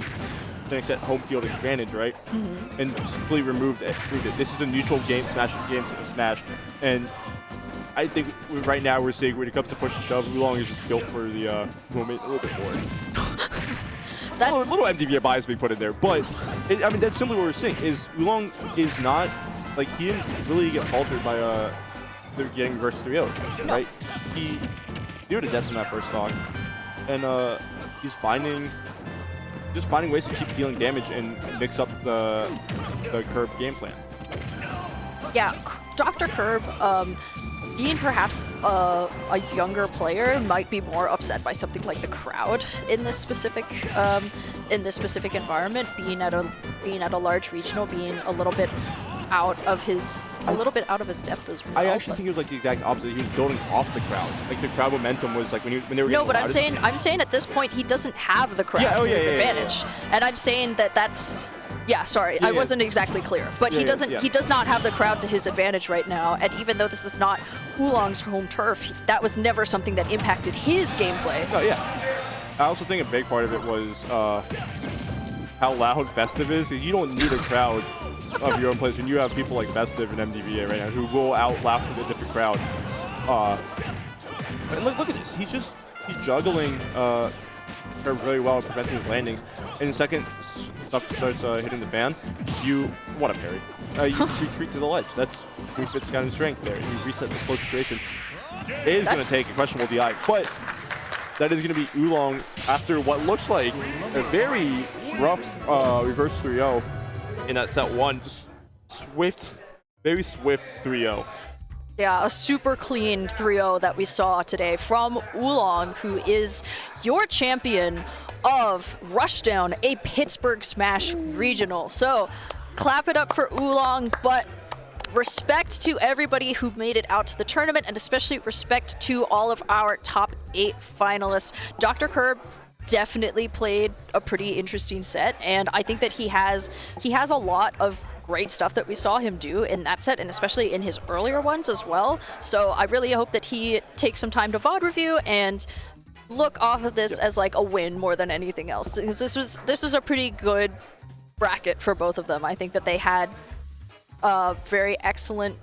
field advantage, right? And simply removed it. This is a neutral game, smash, and I think right now we're seeing when it comes to push and shove, Oolong is just built for the moment a little bit more. That's a little MDV bias being put in there, but I mean that's simply what we're seeing. Is Oolong is not like he didn't really get faltered by getting reverse 3-0, right? He did to death in that first stock, and he's finding ways to keep dealing damage and mix up the Curb game plan. Yeah, Dr. Curb, being perhaps a younger player, might be more upset by something like the crowd in this specific environment. Being at a large regional, being a little bit out of his depth as well. I actually think it was like the exact opposite. He was building off the crowd. Like the crowd momentum was like when they were. No, but I'm saying at this point he doesn't have the crowd to his advantage, and I'm saying that's. Yeah, sorry, I wasn't exactly clear, but he does not have the crowd to his advantage right now, and even though this is not Oolong's home turf, that was never something that impacted his gameplay. Oh yeah. I also think a big part of it was how loud Festive is. You don't need a crowd of your own players when you have people like Festive and MDVA right now who will out loud the different crowd. And look at this. He's juggling very well, preventing his landings. And the second stuff starts hitting the fan, what a parry. You just retreat to the ledge. That's who fits down in strength there. You reset the slow situation. It is going to take a questionable DI, but that is going to be Oolong after what looks like a very rough reverse 3-0 in that set 1. Just swift, very swift 3-0. Yeah, a super clean 3-0 that we saw today from Oolong, who is your champion of Rushdown, a Pittsburgh Smash regional. So clap it up for Oolong, but respect to everybody who made it out to the tournament, and especially respect to all of our top 8 finalists. Dr. Curb definitely played a pretty interesting set, and I think that he has a lot of great stuff that we saw him do in that set, and especially in his earlier ones as well. So I really hope that he takes some time to VOD review and look off of this as like a win more than anything else, because this was a pretty good bracket for both of them. I think that they had very excellent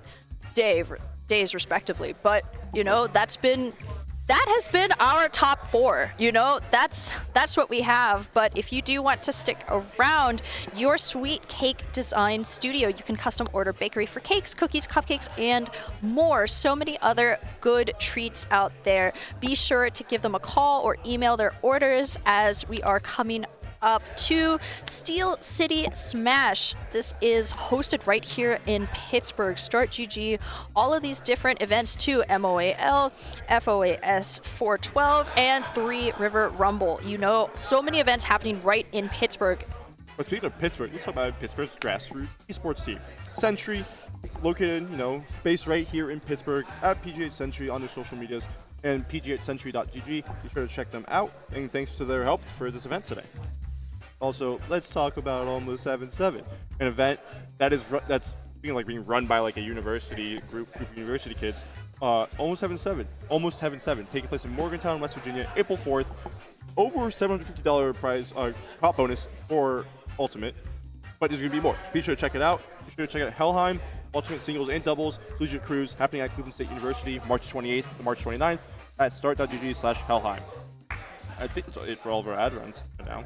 days respectively, but you know, that has been our top 4. You know, that's what we have. But if you do want to stick around, your Sweet Cake Design Studio, you can custom order bakery for cakes, cookies, cupcakes, and more. So many other good treats out there. Be sure to give them a call or email their orders, as we are coming up to Steel City Smash. This is hosted right here in Pittsburgh. Start GG, all of these different events too: MOAL, FOAS 412, and 3 River Rumble. You know, so many events happening right in Pittsburgh. But speaking of Pittsburgh, let's talk about Pittsburgh's grassroots esports team. Sentry, located, based right here in Pittsburgh at PGH Sentry on their social medias and pghsentry.gg. Be sure to check them out, and thanks to their help for this event today. Also, let's talk about Almost 7-7, an event that's being run by like a university group of university kids. Almost 7-7, taking place in Morgantown, West Virginia, April 4th. Over $750 prize prop bonus for Ultimate, but there's gonna be more. Be sure to check it out. Be sure to check out Helheim, Ultimate singles and doubles, collegiate cruise happening at Cleveland State University, March 28th to March 29th at start.gg/Helheim. I think that's it for all of our ad runs for now.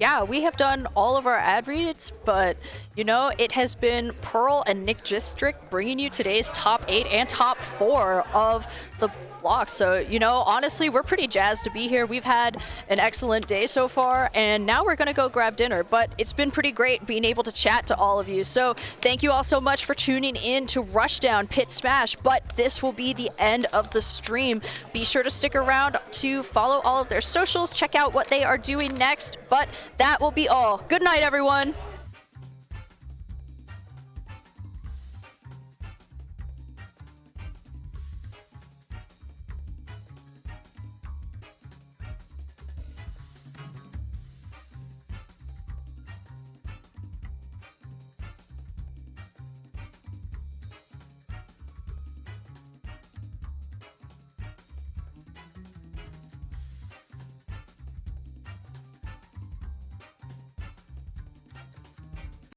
Yeah, we have done all of our ad reads, but you know, it has been Pearl and Nick District bringing you today's top 8 and top 4 of the block. So, you know, honestly, we're pretty jazzed to be here. We've had an excellent day so far, and now we're gonna go grab dinner, but it's been pretty great being able to chat to all of you. So thank you all so much for tuning in to Rushdown Pitt Smash, but this will be the end of the stream. Be sure to stick around to follow all of their socials, check out what they are doing next, but that will be all. Good night, everyone.